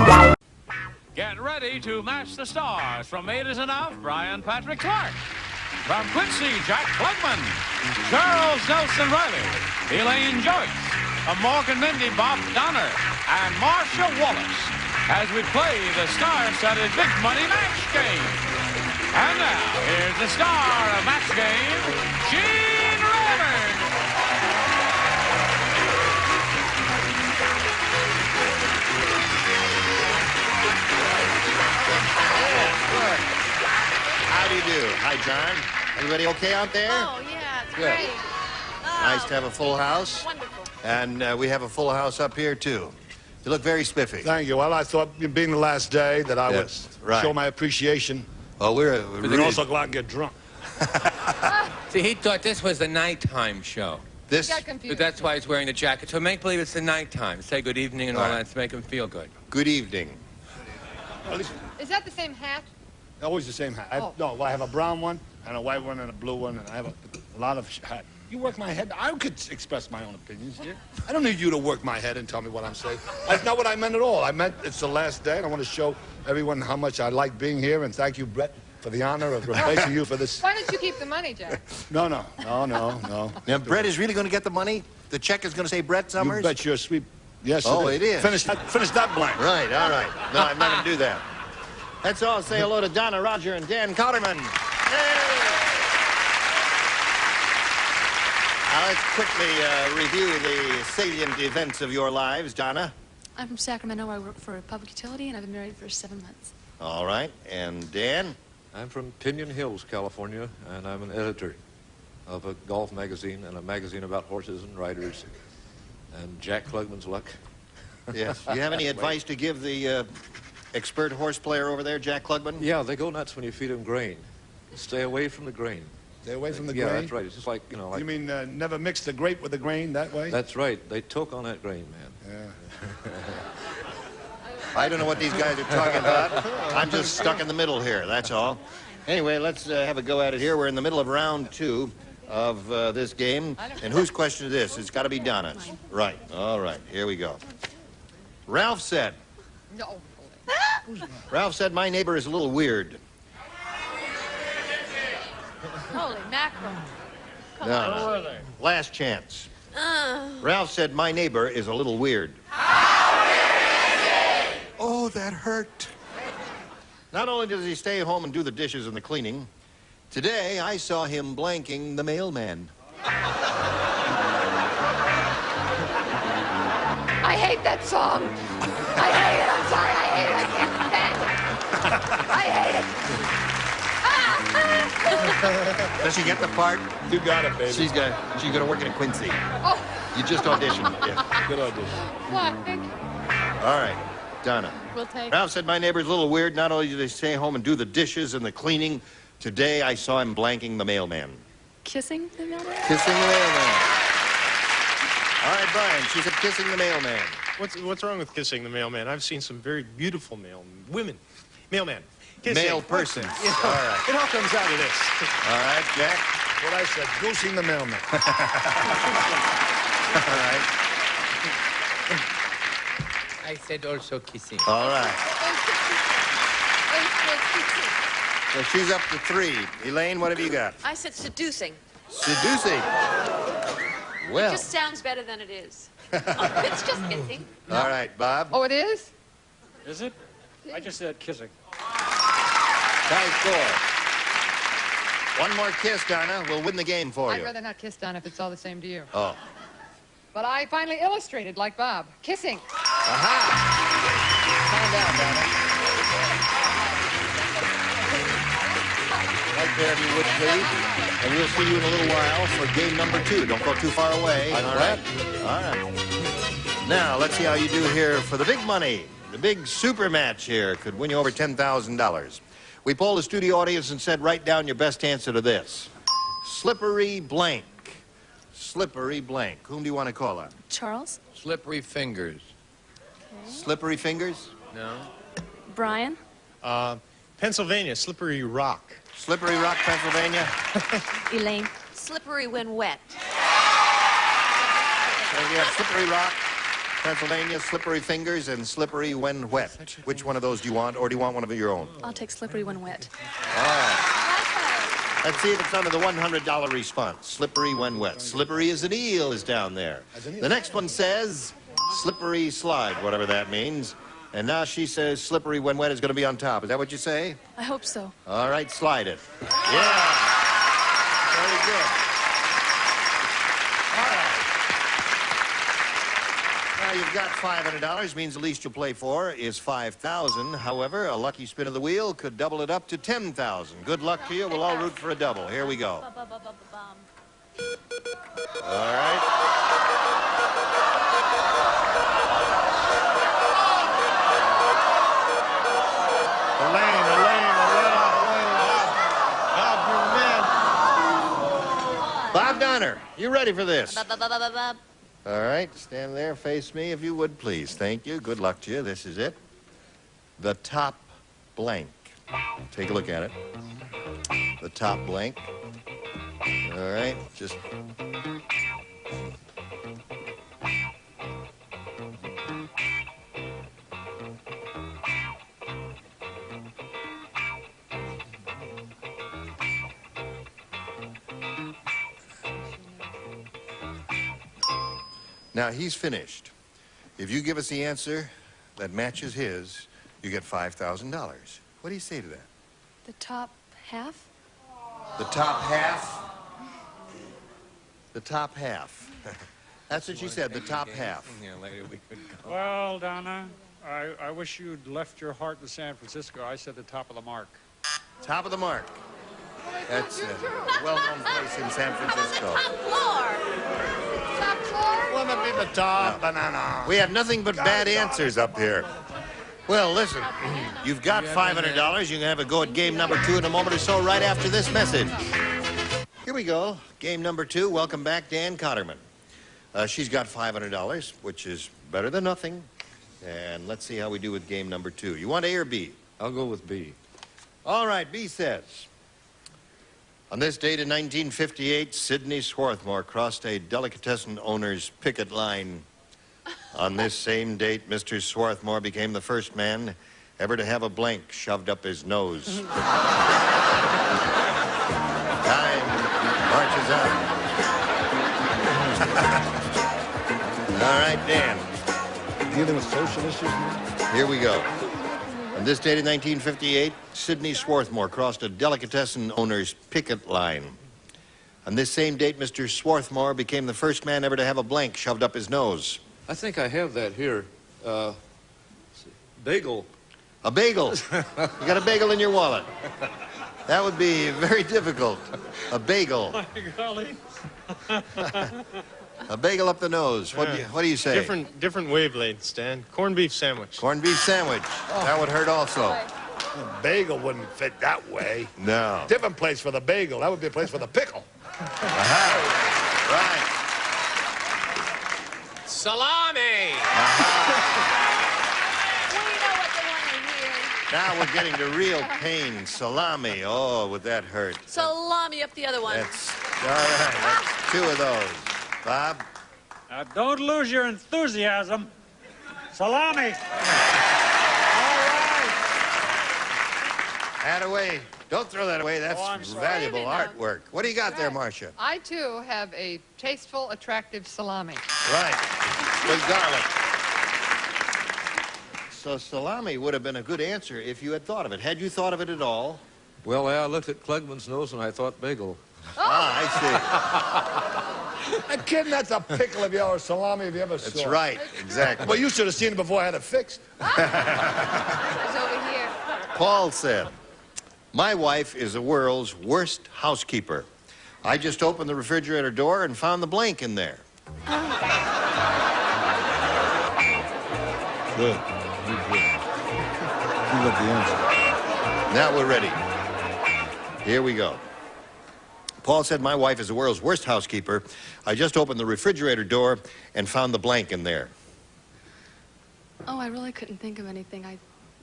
Wow. ready to match the stars. From 8 is Enough, Brian Patrick Clark. From Quincy, Jack Klugman. Charles Nelson Riley. Elaine Joyce. From Morgan Mindy, Bob Donner. And Marcia Wallace. As we play the star-studded Big Money Match Game. And now, here's the star of Match Game, Gene Rayburn. How do you do? Hi, John. Everybody okay out there? Oh, yeah, it's Good. great. Nice to have a full house. Wonderful. And we have a full house up here, too. You look very spiffy. Thank you. Well, I thought, being the last day, that I would show my appreciation. Oh, we're But also go out and get drunk. See, he thought this was the nighttime show. This? Got confused. But that's why he's wearing the jacket. So make believe it's the nighttime. Say good evening and all Right. that to make him feel good. Good evening. At least, Is that the same hat? always the same hat. No, I have a brown one, and a white one, and a blue one, and I have a lot of hat. You work my head. I could express my own opinions here. I don't need you to work my head and tell me what I'm saying. That's not what I meant at all. I meant it's the last day, and I want to show everyone how much I like being here, and thank you, Brett, for the honor of replacing you for this. Why don't you keep the money, Jack? No. Now, Brett is really going to get the money? The check is going to say Brett Somers? You bet your sweet... Yes, Oh, it it is. Finish that blank. Right, all right. No, I'm not going to do that. Let's all say hello to Donna, Roger, and Dan Cotterman. Now, let's quickly review the salient events of your lives. Donna? I'm from Sacramento. I work for a public utility, and I've been married for 7 months. All right. And Dan? I'm from Pinion Hills, California, and I'm an editor of a golf magazine and a magazine about horses and riders and Jack Klugman's luck. Yes. Do you have any advice to give the expert horse player over there, Jack Klugman? Yeah, they go nuts when you feed them grain. Stay away from the grain. Stay away from the Yeah, grain? that's right. It's just like, you know... Like, You mean never mix the grape with the grain that way? That's right. They took on that grain, man. Yeah. I don't know what these guys are talking about. I'm just stuck in the middle here, that's all. Anyway, let's have a go at it here. We're in the middle of round 2 of this game. And whose question is this? It's got to be Donna's. Right. All right. Here we go. Ralph said, No. my neighbor is a little weird. Holy mackerel. No. Last chance. Ralph said, my neighbor is a little weird. Oh, that hurt. Not only does he stay home and do the dishes and the cleaning, today I saw him blanking the mailman. I hate that song. I hate it. I'm sorry. I hate it. I can't stand it. I hate it. Does she get the part? You got it, baby. She's gonna work in Quincy. Oh. You just auditioned. Yeah. Good audition. What? All right, Donna. We'll take Ralph said my neighbor's a little weird. Not only do they stay home and do the dishes and the cleaning, today I saw him blanking the mailman. Kissing the mailman? Kissing the mailman. All right, Brian. She said kissing the mailman. What's wrong with kissing the mailman? I've seen some very beautiful mailman. Kissing. Male persons. You know, All right. It all comes out of this. All right, Jack. What I said, goosing the mailman. All right. I said also kissing. All right. So she's up to 3. Elaine, what have you got? I said seducing. Seducing. It Well. just sounds better than it is. It's just kissing. All right, Bob. Oh, it is? Is it? I just said kissing. Tie score. One more kiss, Donna. We'll win the game for I'd you. rather not kiss Don if it's all the same to you. Oh. But I finally illustrated like Bob. Kissing. Aha! Find out, Donna. Right there, if you would, please. And we'll see you in a little while for game number 2. Don't go too far away. All right? All right. Now, let's see how you do here for the big money. The big super match here could win you over $10,000. We polled the studio audience and said, write down your best answer to this. Slippery blank. Slippery blank. Whom do you want to call on? Charles? Slippery fingers. Slippery fingers? No. Brian? Pennsylvania, Slippery Rock. Slippery Rock, Pennsylvania. Pennsylvania, slippery fingers, and slippery when wet. Which one of those do you want, or do you want one of your own? I'll take slippery when wet. All right. Let's see if it's under the $100 response. Slippery when wet. Slippery as an eel is down there. The next one says slippery slide, whatever that means. And now she says slippery when wet is going to be on top. Is that what you say? I hope so. All right, slide it. Yeah. Very good. All right. Now you've got $500, means the least you'll play for is $5,000. However, a lucky spin of the wheel could double it up to $10,000. Good luck to you. We'll all root for a double. Here we go. All right. Bob Donner, you ready for this? All right, stand there, face me if you would, please. Thank you. Good luck to you. This is it. The top blank. Take a look at it. The top blank. All right, just... Now, he's finished. If you give us the answer that matches his, you get $5,000. What do you say to that? The top half? The top half? The top half. That's what she said, the top half. Well, Donna, I wish you'd left your heart in San Francisco. I said the top of the mark. Top of the mark. That's a well-known place in San Francisco. Top floor. Top floor? Wouldn't it be the top banana? We have nothing but bad answers up here. Well, listen, you've got $500. You can have a go at game number 2 in a moment or so right after this message. Here we go. Game number 2. Welcome back, Dan Cotterman. She's got $500, which is better than nothing. And let's see how we do with game number 2. You want A or B? I'll go with B. All right, B says, on this date in 1958, Sidney Swarthmore crossed a delicatessen owner's picket line. On this same date, Mr. Swarthmore became the first man ever to have a blank shoved up his nose. Time marches on. All right, Dan. Dealing with social issues? Here we go. On this date in 1958, Sidney Swarthmore crossed a delicatessen owner's picket line. On this same date, Mr. Swarthmore became the first man ever to have a blank shoved up his nose. I think I have that here. Bagel. A bagel. You got a bagel in your wallet. That would be very difficult. A bagel. My golly. A bagel up the nose. What do you say? Different wavelengths, Dan. Corned beef sandwich. Corned beef sandwich. That would hurt also. A bagel wouldn't fit that way. No. Different place for the bagel. That would be a place for the pickle. Right. Salami! Now we're getting to real pain. Salami. Oh, would that hurt? Salami up the other one. That's all right. That's 2 of those. Bob? Now, don't lose your enthusiasm. Salami. That away. Don't throw that away. That's valuable artwork. What do you got there, Marcia? I, too, have a tasteful, attractive salami. Right. With garlic. So salami would have been a good answer if you had thought of it. Had you thought of it at all? Well, I looked at Klugman's nose and I thought bagel. Ah, I see. I'm kidding, that's a pickle if you ever salami if you ever saw. That's right, exactly. Well, you should have seen it before I had it fixed. It's over here. Paul said, my wife is the world's worst housekeeper. I just opened the refrigerator door and found the blank in there. Good. You got the answer. Now we're ready. Here we go. Paul said, my wife is the world's worst housekeeper. I just opened the refrigerator door and found the blank in there. Oh, I really couldn't think of anything.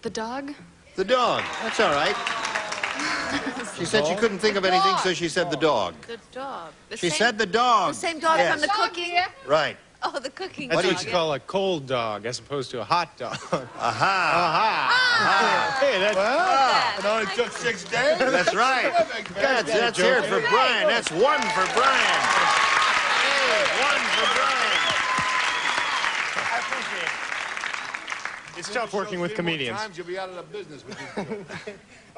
The dog? The dog. That's all right. She said she couldn't think of anything, so she said the dog. The dog. She said the dog. The same dog Yes. from the cooking? Right. Oh, the cooking That's dog. what you call a cold dog as opposed to a hot dog. Aha. Hey, that's... It only took 6 days? That's right. That's here for Brian. That's 1 for Brian. Hey, 1 for Brian. I appreciate it. It's tough working with comedians. Times you'll be out of the business with these.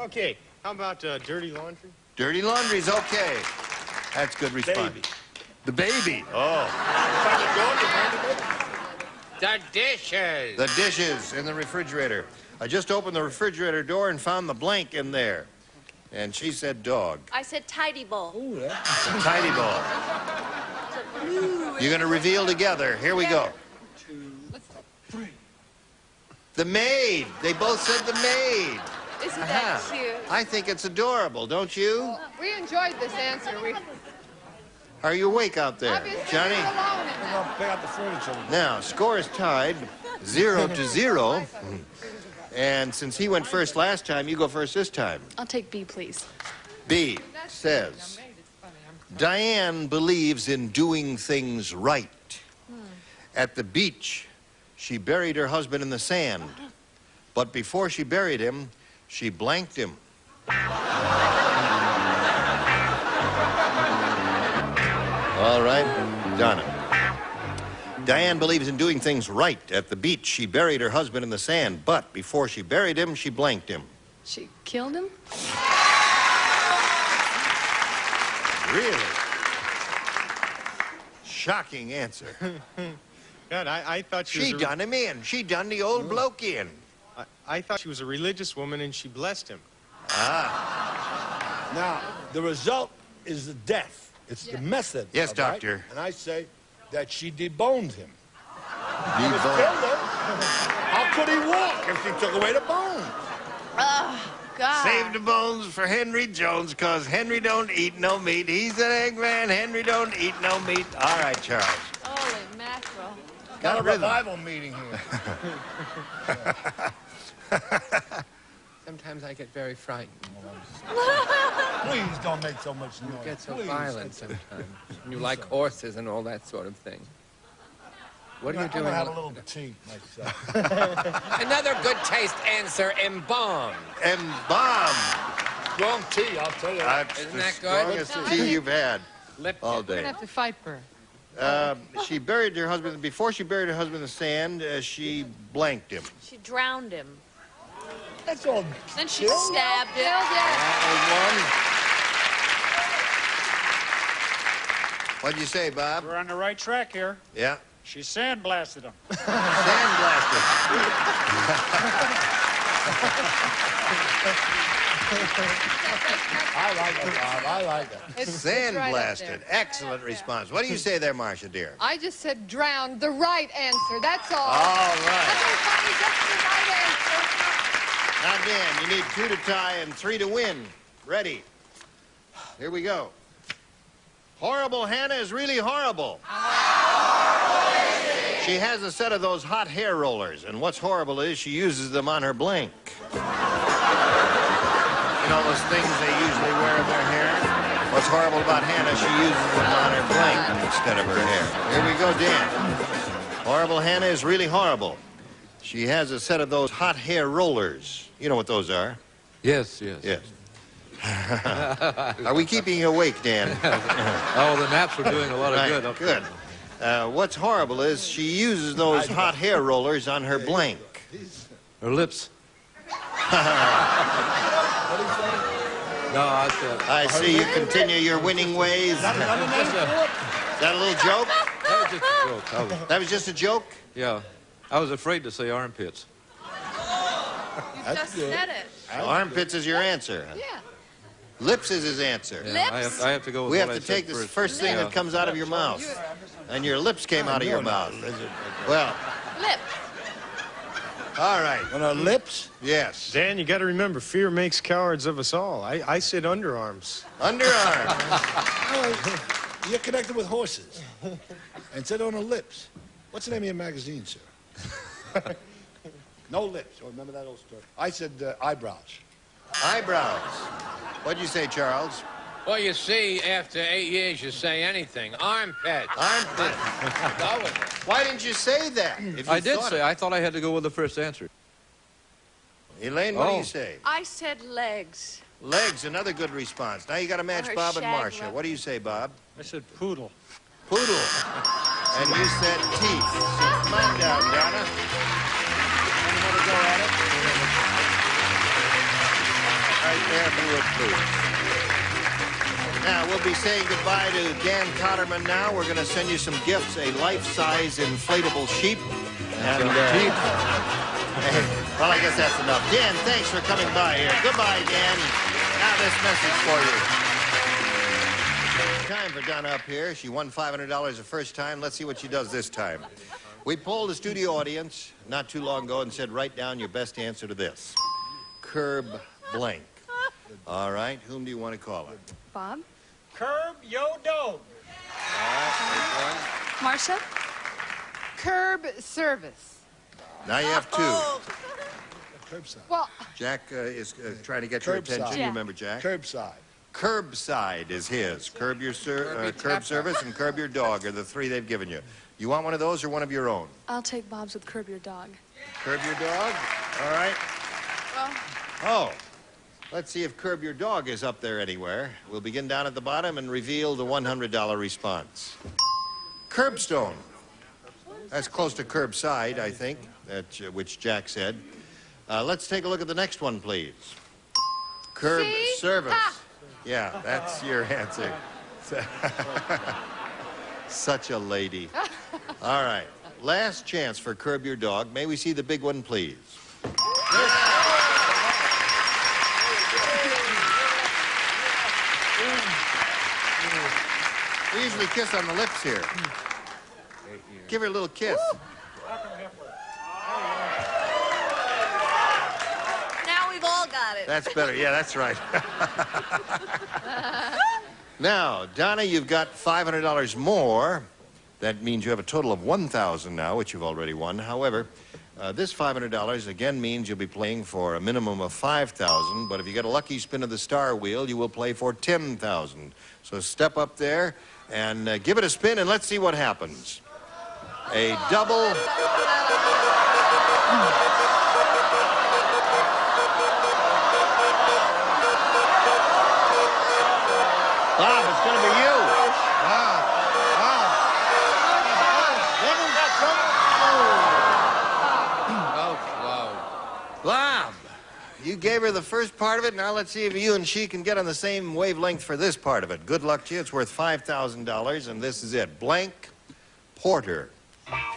Okay, how about dirty laundry? Dirty laundry's okay. That's good response. Baby. The baby. Oh. The dishes. The dishes in the refrigerator. I just opened the refrigerator door and found the blank in there. And she said dog. I said tidy bowl. Ooh, that's a tidy ball. You're going to reveal together. Here we go. 2, 3. The maid. They both said the maid. Isn't that cute? I think it's adorable, don't you? We enjoyed this answer. Are you awake out there, Obviously, Johnny? we're alone in We're going to pick out the furniture. Now, score is tied 0-0. And since he went first last time, you go first this time. I'll take B, please. B says, Diane believes in doing things right. At the beach, she buried her husband in the sand. But before she buried him, she blanked him. All right, Donna. Diane believes in doing things right. At the beach, she buried her husband in the sand, but before she buried him, she blanked him. She killed him? Really? Shocking answer. God, I thought She done him in. She done the old bloke in. I thought she was a religious woman and she blessed him. Ah. Now, the result is the death. It's the method. Yes, all right? doctor. And I say that she deboned him. Deboned. How could he walk if she took away the bones? Oh, God. Save the bones for Henry Jones, because Henry don't eat no meat. He's an egg man. Henry don't eat no meat. All right, Charles. Holy mackerel. Got a rhythm. revival meeting here. Sometimes I get very frightened. Please don't make so much noise. You get so Please. violent sometimes. You like horses and all that sort of thing. What are you doing? I'm gonna have a little tea myself. Another good taste answer, embalmed. Embalmed. Strong tea, I'll tell you. That's Isn't the that good? strongest tea you've had all We're going day. to have to fight for her. She buried her husband. Before she buried her husband in the sand, she blanked him. She drowned him. That's all. Then she stabbed him. What'd you say, Bob? We're on the right track here. Yeah. She sandblasted him. Sandblasted. I like it, Bob. I like it. It's right up Sandblasted. there. Excellent response. What do you say there, Marcia, dear? I just said drowned. The right answer. That's all. All right. Nothing funny, just the right answer. Now, Dan, you need 2 to tie and 3 to win. Ready? Here we go. Horrible Hannah is really horrible. She has a set of those hot hair rollers, and what's horrible is she uses them on her blank. You know those things they usually wear in their hair? What's horrible about Hannah, she uses them on her blank instead of her hair. Here we go, Dan. Horrible Hannah is really horrible. She has a set of those hot hair rollers. You know what those are? Yes, yes. Yes. Are we keeping you awake, Dan? Oh, the naps are doing a lot of good. Right, good. What's horrible is she uses those hot hair rollers on her blank. Her lips. No, I see you continue your winning ways. Is that a little joke? That was just a joke. That was just a joke? Yeah. I was afraid to say armpits. You just said it. Armpits is your answer. Yeah. Lips is his answer. Yeah, I have to go with We what have I to said take this first. first thing that comes out of your mouth. And your lips came out of your mouth. Well, Lip. all right. On her lips? Yes. Dan, you got to remember, fear makes cowards of us all. I said underarms. Underarm. You're connected with horses. And said on her lips. What's the name of your magazine, sir? No lips. Oh, remember that old story? I said eyebrows. Eyebrows. What'd you say, Charles? Well, you see, after 8 years, you say anything. Armpit. Armpit. Go with it. Why didn't you say that? If you I did thought say, it? I thought I had to go with the first answer. Elaine, what do Oh. you say? I said legs. Legs, another good response. Now you got to match Or Bob and shag Marcia. leather. What do you say, Bob? I said poodle. Poodle. And you said teeth. So come on down, Donna. Anybody go at it? Right there, if you would, please. Now, we'll be saying goodbye to Dan Cotterman now. We're going to send you some gifts, a life-size inflatable sheep. And, well, I guess that's enough. Dan, thanks for coming by here. Goodbye, Dan. Now this message for you. Time for Donna up here. She won $500 the first time. Let's see what she does this time. We polled the studio audience not too long ago and said, write down your best answer to this. Curb blank. All right, whom do you want to call it? Bob? Curb yo dog. All right, Marcia? Curb service. now you have two. Curbside. Well, Jack is trying to get your Curbside. attention. You Yeah. remember Jack? Curbside. Curbside is his. Curb service and curb your dog are the three they've given you. You want one of those or one of your own? I'll take Bob's with Curb Your Dog. Curb your dog? All right. Well, Oh, let's see if Curb Your Dog is up there anywhere. We'll begin down at the bottom and reveal the $100 response. Curbstone. That's close to curbside, I think, which Jack said. Let's take a look at the next one, please. Curb service. Ha! Yeah, that's your answer. Such a lady. All right. Last chance for Curb Your Dog. May we see the big one, please? We usually kiss on the lips here. Give her a little kiss. Now we've all got it. That's better. Yeah, that's right. Now, Donna, you've got $500 more. That means you have a total of $1,000 now, which you've already won. However, this $500 again means you'll be playing for a minimum of $5,000. But if you get a lucky spin of the star wheel, you will play for $10,000. So step up there and give it a spin, and let's see what happens. A double. Bob, it's going to be you. Bob, you gave her the first part of it. Now let's see if you and she can get on the same wavelength for this part of it. Good luck to you. It's worth $5,000, and this is it. Blank Porter.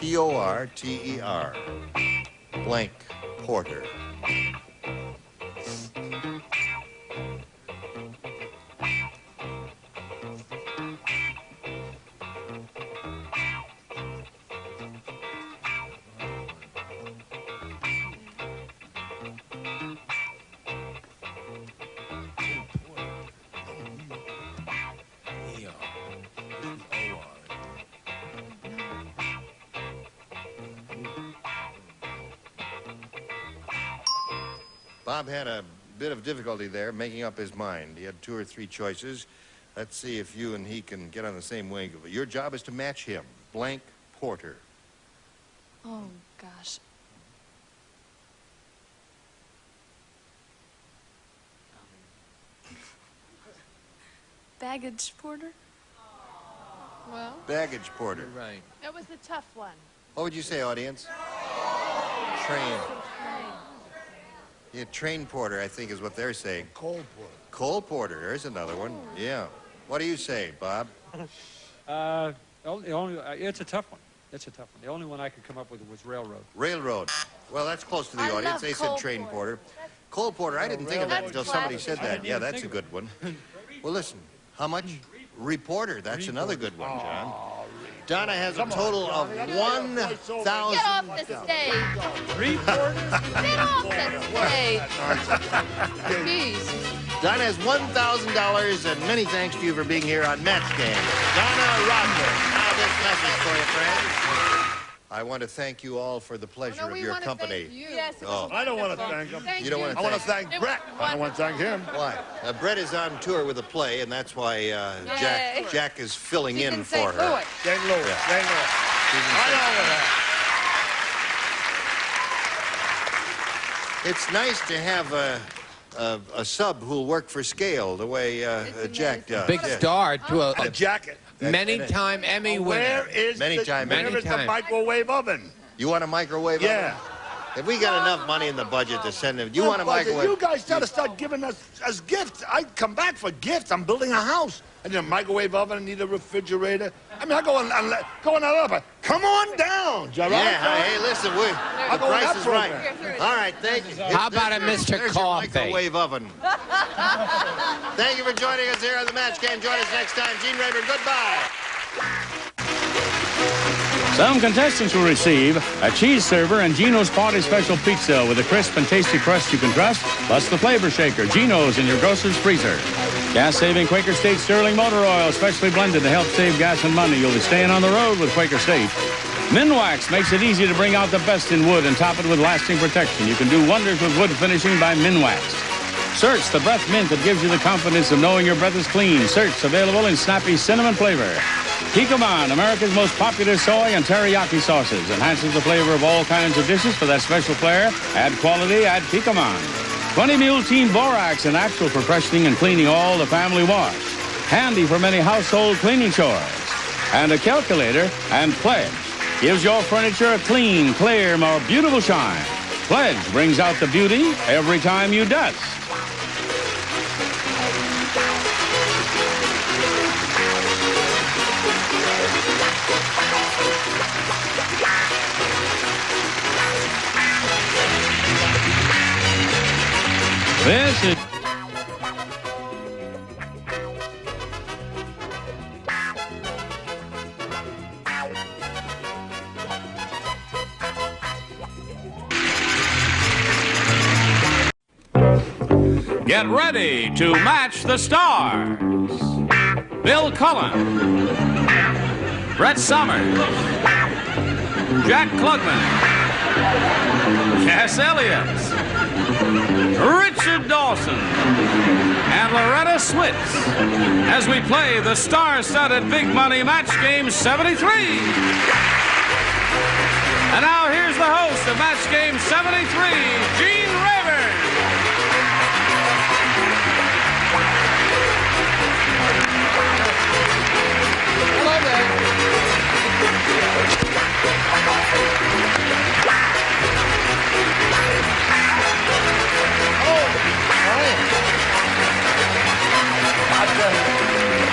P-O-R-T-E-R. Blank Porter. Bob had a bit of difficulty there making up his mind. He had 2 or 3 choices. Let's see if you and he can get on the same wing. Your job is to match him. Blank Porter. oh, gosh. Baggage porter? well, Baggage Porter. Right. that was a tough one. What would you say, audience? Train. Yeah, train porter, I think, is what they're saying. Coal porter. Coal porter. There's another one. Yeah. What do you say, Bob? It's a tough one. It's a tough one. The only one I could come up with was railroad. Railroad. Well, that's close to the I audience. love They said coal train porter. porter. Coal porter, I didn't think of that That's until somebody classic. said that. Yeah, that's a good one. Well, listen. How much? Reporter. That's another good one, John. Donna has a total of $1,000. Get off the stage. Get off the stage. Jeez. Donna has $1,000, and many thanks to you for being here on Match Game. Donna Rodgers. Now this message for you, friends. I want to thank you all for the pleasure of your company. Yes, I don't want to thank him. You don't want to I want to thank thank Brett. I don't want to thank him. Why? Brett is on tour with a play, and that's why Jack is filling in for her. St. Louis. Yeah. St. Louis. It's nice to have a sub who'll work for scale the way Jack does. Big star to a jacket. Many-time Emmy winner. Where is the microwave oven? You want a microwave oven? Yeah. If we got enough money in the budget to send him, you want a microwave? You guys got to start giving us gifts. I'd come back for gifts. I'm building a house. I need a microwave oven. I need a refrigerator. I mean, I go on that up. Come on down, Gerard. Yeah, hey, listen, the price is right. All right, thank you. How about a Mr. Coffee? Microwave oven. Thank you for joining us here on the Match Game. Join us next time. Gene Rayburn, goodbye. Some contestants will receive a cheese server and Gino's Party Special Pizza with a crisp and tasty crust you can trust, plus the flavor shaker, Gino's, in your grocer's freezer. Gas-saving Quaker State Sterling Motor Oil, specially blended to help save gas and money. You'll be staying on the road with Quaker State. Minwax makes it easy to bring out the best in wood and top it with lasting protection. You can do wonders with wood finishing by Minwax. Search the breath mint that gives you the confidence of knowing your breath is clean. Search available in snappy cinnamon flavor. Kikkoman, America's most popular soy and teriyaki sauces, enhances the flavor of all kinds of dishes for that special flair. Add quality, add Kikkoman. 20 Mule Team Borax, an actual for freshening and cleaning all the family wash. Handy for many household cleaning chores. And a calculator and Pledge gives your furniture a clean, clear, more beautiful shine. Pledge brings out the beauty every time you dust. This is... Get ready to match the stars. Bill Cullen, Brett Somers, Jack Klugman, Cass Elliott, Richard Dawson, and Loretta Switz as we play the star-studded Big Money Match Game 73. And now here's the host of Match Game 73, Gene Rayburn. Hello there.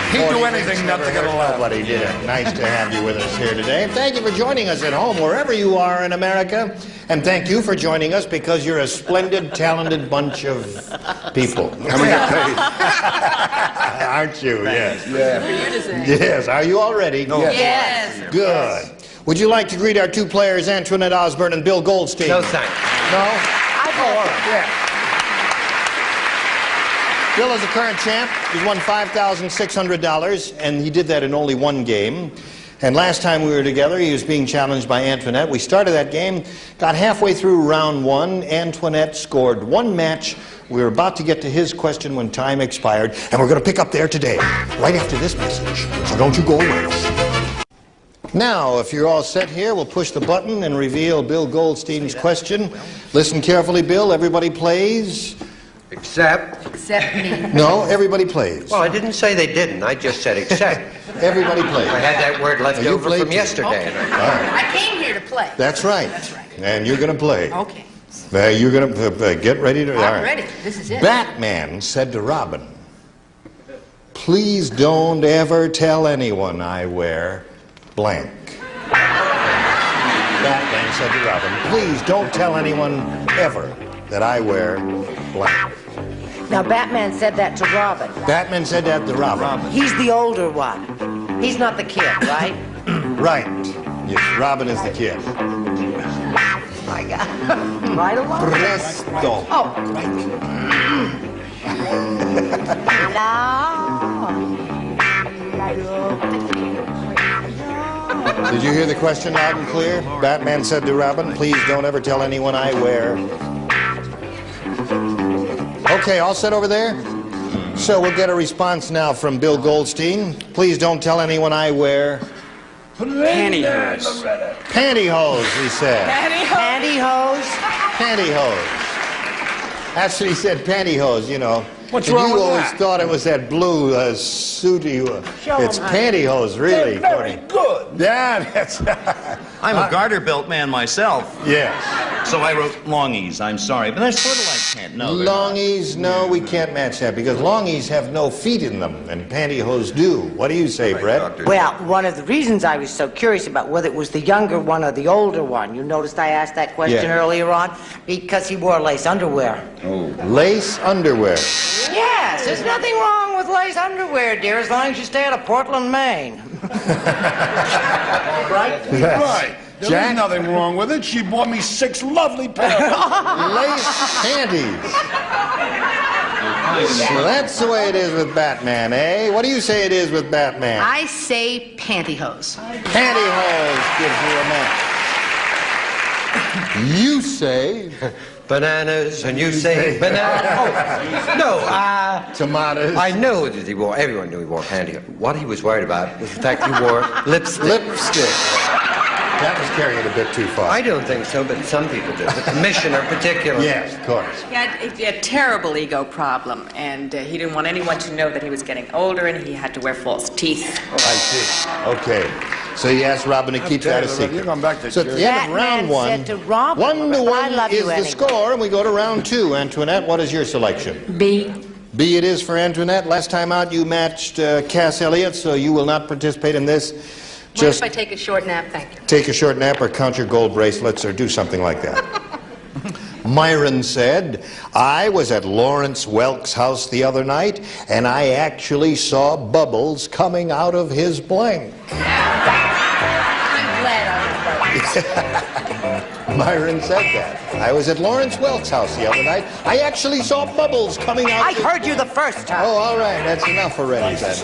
He'd do anything not to get along. Nobody did it. Nice to have you with us here today. Thank you for joining us at home, wherever you are in America. And thank you for joining us because you're a splendid, talented bunch of people. Aren't you? Yes. Yeah. Yes. Are you all ready? No. Yes. Good. Would you like to greet our two players, Antoinette Osborne and Bill Goldstein? No, thanks. No? I go. Yeah. Bill is the current champ. He's won $5,600, and he did that in only one game. And last time we were together, he was being challenged by Antoinette. We started that game, got halfway through round one. Antoinette scored one match. We were about to get to his question when time expired, and we're going to pick up there today, right after this message. So don't you go away. Now, if you're all set here, we'll push the button and reveal Bill Goldstein's question. Listen carefully, Bill. Everybody plays. Except me. No, everybody plays. Well, I didn't say they didn't. I just said except. Everybody plays. I had that word left over from yesterday. Okay. I came here to play. That's right. And you're going to play. Okay. You're going to get ready to... I'm ready. This is it. Batman said to Robin, "Please don't ever tell anyone I wear blank." Batman said to Robin, "Please don't tell anyone ever that I wear blank." Now, Batman said that to Robin. Batman said that to Robin. He's the older one. He's not the kid, right? Right. Yes, Robin is the kid. My God. Right along. Presto. Oh. Did you hear the question loud and clear? Batman said to Robin, "Please don't ever tell anyone I wear." Okay, all set over there? So we'll get a response now from Bill Goldstein. "Please don't tell anyone I wear Pantyhose. Pantyhose, he said. Pantyhose? Pantyhose. That's what he said, pantyhose, you know. What's and wrong you with always that? thought it was that blue suit it's pantyhose, really. They're very good. Yeah, that's... I'm a garter-belt man myself. Yes. So I wrote longies. I'm sorry, but that's sort of like pant. No, they're not. Longies, no, we can't match that because longies have no feet in them and pantyhose do. What do you say, Brett? Well, one of the reasons I was so curious about whether it was the younger one or the older one, you noticed I asked that question earlier on? Because he wore lace underwear. Oh. Lace underwear. Yes, there's nothing wrong with lace underwear, dear, as long as you stay out of Portland, Maine. Right? Right. There Jack? is nothing wrong with it. She bought me 6 lovely pairs. Lace panties. So that's the way it is with Batman, eh? What do you say it is with Batman? I say pantyhose. Pantyhose gives you a match. You say... Bananas, and you say banana. No, tomatoes. I know that everyone knew he wore pantyhose. What he was worried about was the fact he wore lipstick. Lipstick. That was carrying it a bit too far. I don't think so, but some people do. The commissioner particularly. Yes, of course. He had a terrible ego problem, and he didn't want anyone to know that he was getting older, and he had to wear false teeth. I see. Okay. So he asked Robin to keep that a secret. You're going back to so at the end of round one, said to Robin, 1-1 is the score, and we go to round 2. Antoinette, what is your selection? B. B it is for Antoinette. Last time out, you matched Cass Elliott, so you will not participate in this. What if I take a short nap? Thank you. Take a short nap or count your gold bracelets or do something like that. Myron said, I was at Lawrence Welk's house the other night, and I actually saw bubbles coming out of his blank. I'm glad I was right. Myron said that. I was at Lawrence Welk's house the other night. I actually saw bubbles coming out. I heard you the first time. Oh, all right. That's enough already, then.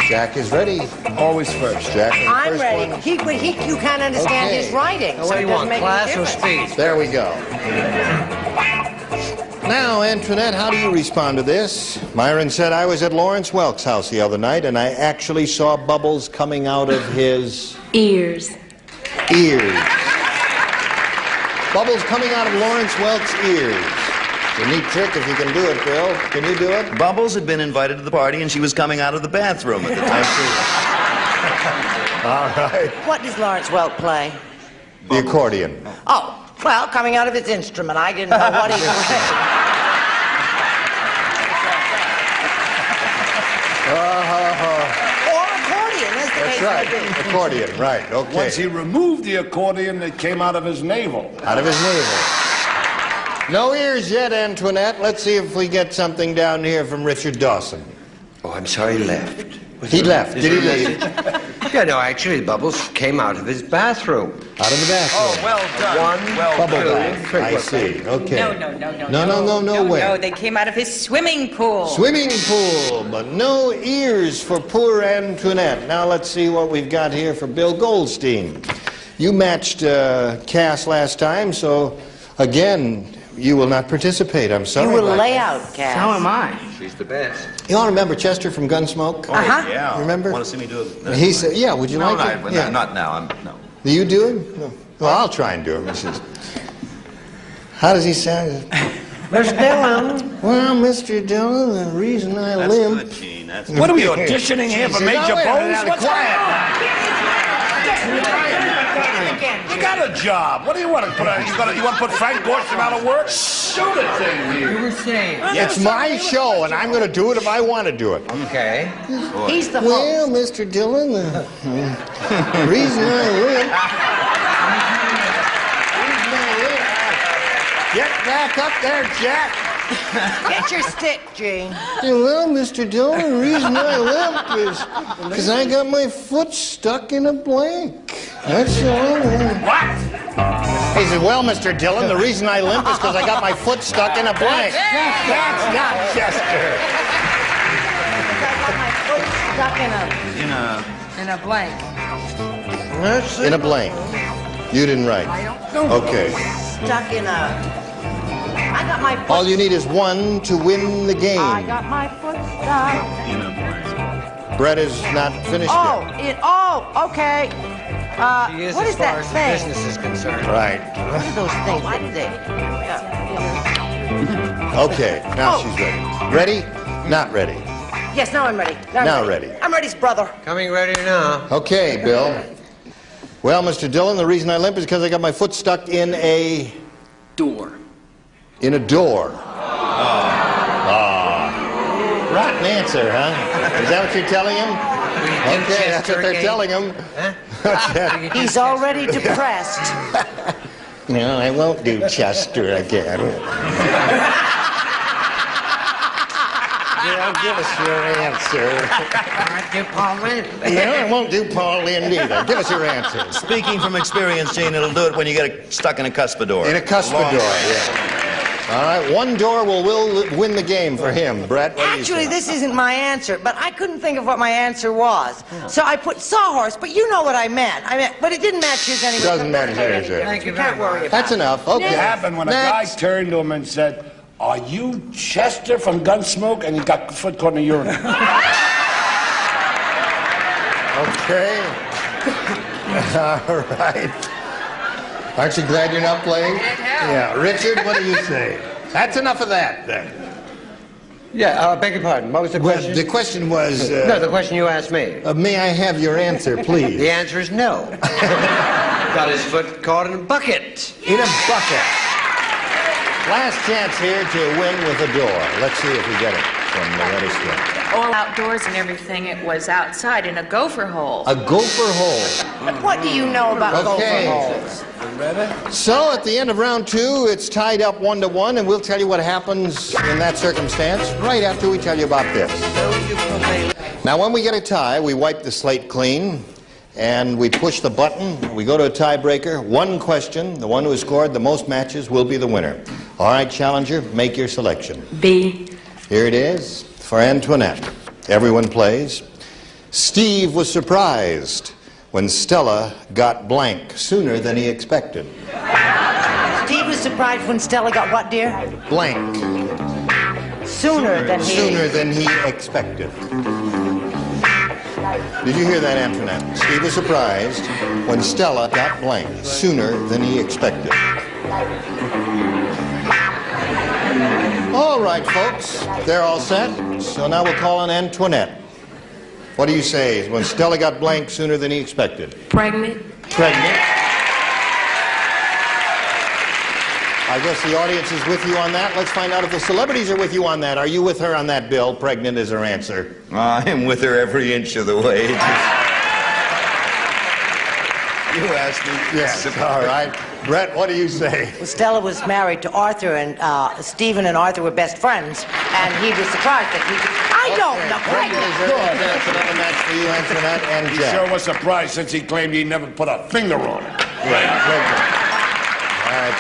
Jack is ready. Always first. Jack, I'm first ready. One. You can't understand his writing, so What do it you doesn't want, make class any or difference. speed? There we go. Now, Antoinette, how do you respond to this? Myron said, I was at Lawrence Welk's house the other night, and I actually saw bubbles coming out of his... Ears. ears. Bubbles coming out of Lawrence Welk's ears. It's a neat trick if you can do it, Bill. Can you do it? Bubbles had been invited to the party, and she was coming out of the bathroom at the time. All right. What does Lawrence Welk play? The accordion. Oh, well, coming out of his instrument. I didn't know what he played. Or accordion, as the case That's may be. right. Accordion, right. Okay. Once he removed the accordion, it came out of his navel. Out of his navel. No ears yet, Antoinette. Let's see if we get something down here from Richard Dawson. Oh, I'm sorry he left. He left. Did he leave? Yeah, no, actually, bubbles came out of his bathroom. Out of the bathroom. Oh, well done. One, well Bubble done. bath. I see. Okay. No way. No, they came out of his swimming pool. Swimming pool, but no ears for poor Antoinette. Now let's see what we've got here for Bill Goldstein. You matched Cass last time, so again, you will not participate. I'm sorry. You will about lay that. out, Cass. So am I. She's the best. You all remember Chester from Gunsmoke? Uh-huh. Yeah. Remember? Want to see me do it? He said, yeah, would you like it? No, Yeah. not now. No. Do you do it? No. Well, I'll try and do it, Mrs. How does he sound? Mr. Dillon. Well, Mr. Dillon, the reason I That's limp... good, Gene. That's What are we auditioning here for Now, Major wait a minute, Bones? now, What's You got a job. What do you want to put? You want to put Frank Gorshin out of work? Shoot it, thing here. You were saying. It's my show, and I'm going to do it if I want to do it. Okay. He's the Well, host. Mr. Dillon, the reason I limp... Get back up there, Jack. Get your stick, Gene. Yeah, well, Mr. Dillon, the reason I limp is because I got my foot stuck in a blank. That's all. What? He said, well, Mr. Dillon, the reason I limp is because I got my foot stuck in a blank. That's not Chester. Stuck In a... in a blank. In a blank. You didn't write. Okay. Stuck in a... I got my foot... All you need is one to win the game. I got my foot stuck. In a blank. Brett is not finished yet. Okay. She is What as is far that as the thing? business is concerned. Right. What are those things? What are they? Okay, now she's ready. Ready? Not ready. Yes, now I'm ready. Now ready. I'm ready's brother. Coming ready now. Okay, Bill. Well, Mr. Dillon, the reason I limp is because I got my foot stuck in a... Door. In a door. Rotten answer, huh? Is that what you're telling him? Okay, that's what they're telling him. He's already depressed. No, I won't do Chester again. Give us your answer. Do Paul Lynde. No, I won't do Paul Lynde either. Give us your answer. Speaking from experience, Gene, it'll do it when you get stuck in a cuspidor. In a cuspidor, yeah. All right, one door will win the game for him. Brett, what do you Actually, say? this isn't my answer, but I couldn't think of what my answer was. So I put sawhorse, but you know what I meant. But it didn't match his anyway. Doesn't match his, sir. Thank you can't worry about That's it. enough. Okay. It happened when a guy turned to him and said, "Are you Chester from Gunsmoke?" And he got foot caught in the urinal. Okay. All right. Aren't you glad you're not playing? Yeah. Richard, what do you say? That's enough of that, then. Yeah, beg your pardon. What was the question? The question was... no, the question you asked me. May I have your answer, please? The answer is no. Got his foot caught in a bucket. In a bucket. Last chance here to win with a door. Let's see if we get it from Loretta Smith. All outdoors and everything, it was outside in a gopher hole. A gopher hole. What do you know about Okay. gopher holes? So at the end of round 2, it's tied up 1-1, and we'll tell you what happens in that circumstance right after we tell you about this. Now, when we get a tie, we wipe the slate clean, and we push the button. We go to a tiebreaker. One question. The one who has scored the most matches will be the winner. All right, challenger, make your selection. B. Here it is for Antoinette. Everyone plays. Steve was surprised when Stella got blank sooner than he expected. Steve was surprised when Stella got what, dear? Blank. Sooner than he expected. Did you hear that, Antoinette? Steve was surprised when Stella got blank sooner than he expected. All right, folks, they're all set. So now we'll call on Antoinette. What do you say when Stella got blank sooner than he expected? Pregnant. Pregnant. I guess the audience is with you on that. Let's find out if the celebrities are with you on that. Are you with her on that, Bill? Pregnant is her answer. I am with her every inch of the way. You asked me. Yes, all right. Brett, what do you say? Well, Stella was married to Arthur, and Stephen and Arthur were best friends, and he was surprised that he... I don't know. That's another match for you, Antoinette and He Jack. sure was surprised since he claimed he never put a finger on it. Right. All right,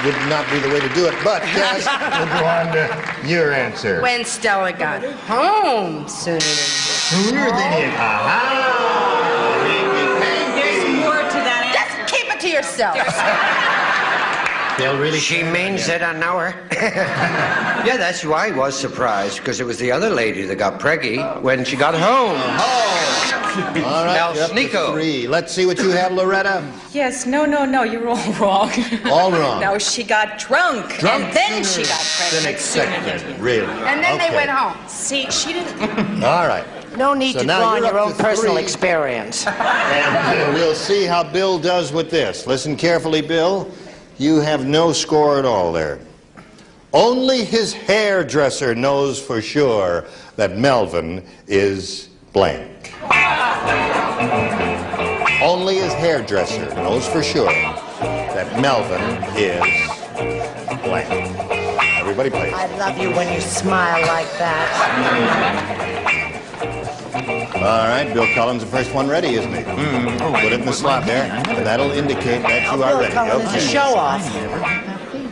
would not be the way to do it, but Cass, we'll go on to your answer. When Stella got home sooner than There's more to that. Just keep it to yourself. Bill, really? She means it, I know her. Yeah, that's why I was surprised, because it was the other lady that got preggy when she got home. All right, El you're up to Sneako. 3. Let's see what you have, Loretta. Yes, no, you're all wrong. All wrong. No, she got drunk, and then she got pregnant. Than expected, really. And then they went home. See, she didn't... All right. No need So to now draw on you're your up own to personal 3. experience. And we'll see how Bill does with this. Listen carefully, Bill. You have no score at all there. Only his hairdresser knows for sure that Melvin is blank. Only his hairdresser knows for sure that Melvin is blank. Everybody plays. I love you when you smile like that. All right, Bill Cullen's the first one ready, isn't he? Put it in the slot there, and that'll indicate that you are ready. Cullen is a show-off.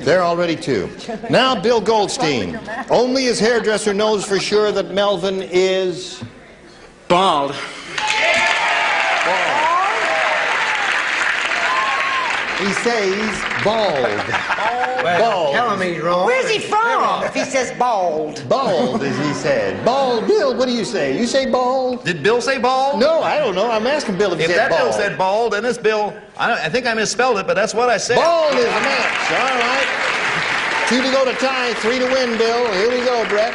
They're all ready, too. Now, Bill Goldstein. Only his hairdresser knows for sure that Melvin is... Bald. He says bald. Well, tell him he's wrong. Where's he from if he says bald? Bald, as he said. Bald. Bill, what do you say? You say bald? Did Bill say bald? No, I don't know. I'm asking Bill if he If said that bald. Bill said bald, then it's Bill. I think I misspelled it, but that's what I said. Bald is the match. All right. 2 to go to tie, 3 to win, Bill. Here we go, Brett.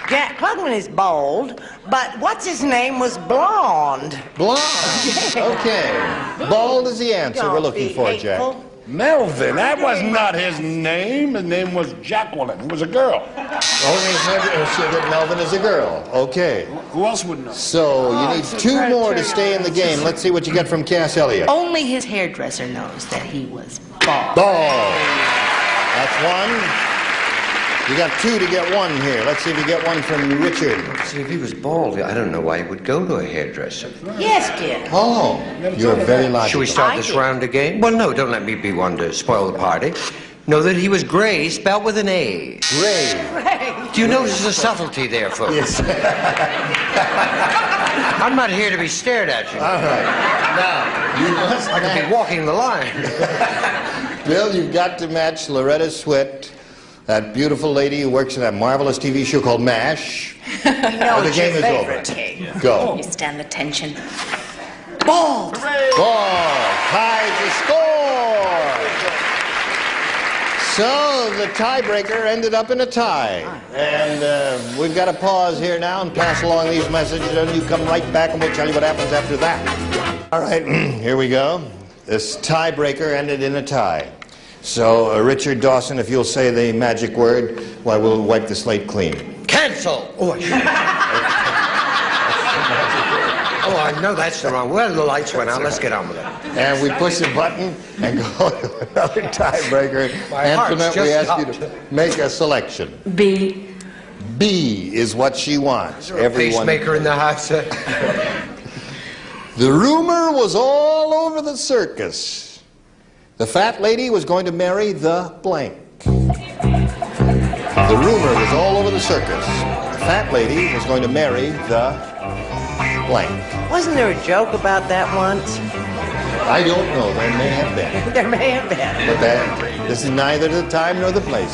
Jack Klugman is bald, but what's his name was blonde. Blonde. Okay. Bald is the answer we're looking for, Jack. Melvin, that was not his name. His name was Jacqueline. It was a girl. Only said that Melvin is a girl. Okay. Who else would know? So you need 2 more to stay in the game. Let's see what you get from Cass Elliott. Only his hairdresser knows that he was bald. Bald. That's 1. You got 2 to get 1 here. Let's see if you get 1 from Richard. See, if he was bald, I don't know why he would go to a hairdresser. Yes, kid. Oh, you're very logical. Should we start this round again? Well, no, don't let me be one to spoil the party. Know that he was gray, spelled with an A. Gray. Do you notice the subtlety there, folks? Yes. I'm not here to be stared at, you know. All right. Now, you must I could be walking the line. Bill, you've got to match Loretta Swit, that beautiful lady who works in that marvelous TV show called MASH. You know the it's game your is favorite over. cake. Go. You stand the tension. Bald. Ball. Ties the score. So the tiebreaker ended up in a tie. And we've got to pause here now and pass along these messages, and you come right back and we'll tell you what happens after that. All right, here we go. This tiebreaker ended in a tie. So, Richard Dawson, if you'll say the magic word, well, we'll wipe the slate clean. Cancel! Oh, I know that's the wrong. Well, the lights went out. Let's get on with it. And we push the button and go to another tiebreaker. My heart's Antoinette, we just ask you to make a selection. B. B is what she wants. Everyone. Pacemaker in the house. The rumor was all over the circus. The fat lady was going to marry the blank. The rumor was all over the circus. The fat lady was going to marry the blank. Wasn't there a joke about that once? I don't know. There may have been. There may have been. But this is neither the time nor the place.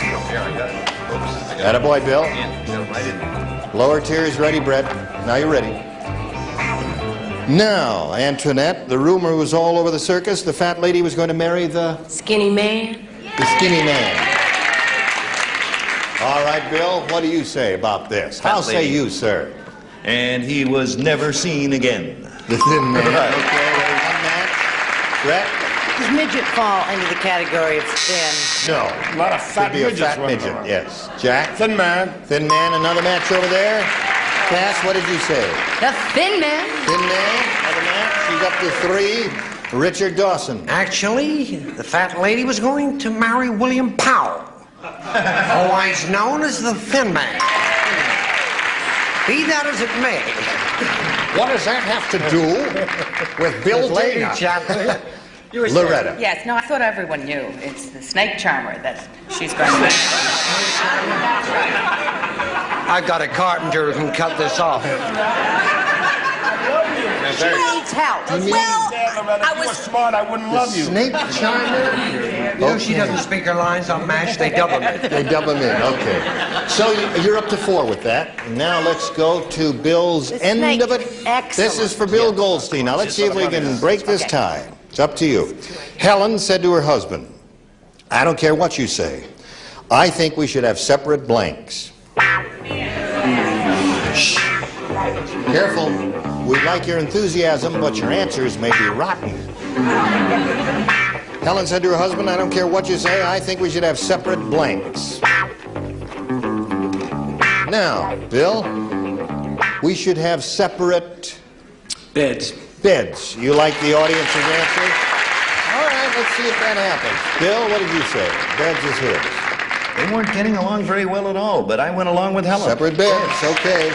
Attaboy, Bill. Lower tier is ready, Brett. Now you're ready. Now, Antoinette, the rumor was all over the circus. The fat lady was going to marry the... Skinny man? The skinny man. All right, Bill, what do you say about this? How say you, sir? And he was never seen again. The thin man. Okay, there's one match. Brett? Does midget fall into the category of thin? No. A lot of fat Should be a midgets fat running midget, around. yes. Jack? Thin man. Thin man, another match over there. Cass, what did you say? The Thin Man. Thin man, another match. She's up to 3. Richard Dawson. Actually, the fat lady was going to marry William Powell, otherwise known as the Thin Man. Be that as it may. What does that have to do with Bill Dana? You were Loretta. Yes, no, I thought everyone knew. It's the snake charmer that she's going to... I got a carpenter who can cut this off. She needs help. Well, I was smart. I wouldn't love you. Snake charmer? You know she doesn't speak her lines on MASH. They dub them in. They dub them in, okay. So you're up to 4 with that. Now let's go to Bill's end of it. Excellent. This is for Bill Goldstein. Now let's see if we can break this tie. It's up to you. Helen said to her husband, I don't care what you say. I think we should have separate blanks. Shh. Careful. We like your enthusiasm, but your answers may be rotten. Helen said to her husband, I don't care what you say, I think we should have separate blanks. Now, Bill, we should have separate... Beds. Beds. You like the audience's answer? All right, let's see if that happens. Bill, what did you say? Beds is his. They weren't getting along very well at all, but I went along with Helen. Separate beds, okay.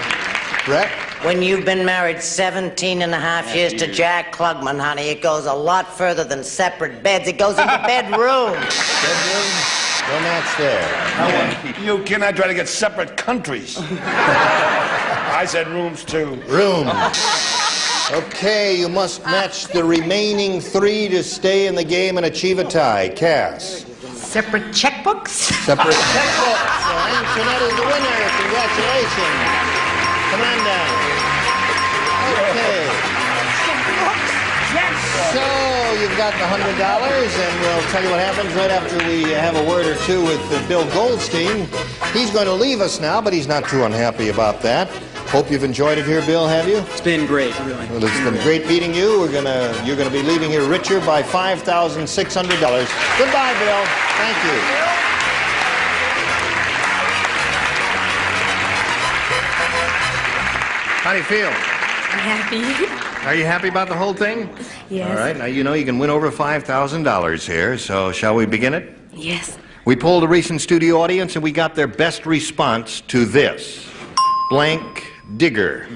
Brett? When you've been married 17 and a half years to Jack Klugman, honey, it goes a lot further than separate beds. It goes into bedrooms. Bedrooms? No match there. You cannot try to get separate countries. I said rooms, too. Rooms. Okay, you must match the remaining 3 to stay in the game and achieve a tie. Cass. Separate checkbooks? Separate checkbooks. So Antoinette is the winner. Congratulations. Come on down. Okay. So you've got the $100, and we'll tell you what happens right after we have a word or two with Bill Goldstein. He's going to leave us now, but he's not too unhappy about that. Hope you've enjoyed it here, Bill, have you? It's been great, really. Well, it's been great meeting you. You're gonna be leaving here richer by $5,600. Goodbye, Bill. Thank you. How do you feel? I'm happy. Are you happy about the whole thing? Yes. All right, now you know you can win over $5,000 here, so shall we begin it? Yes. We polled a recent studio audience and we got their best response to this. Blank Digger.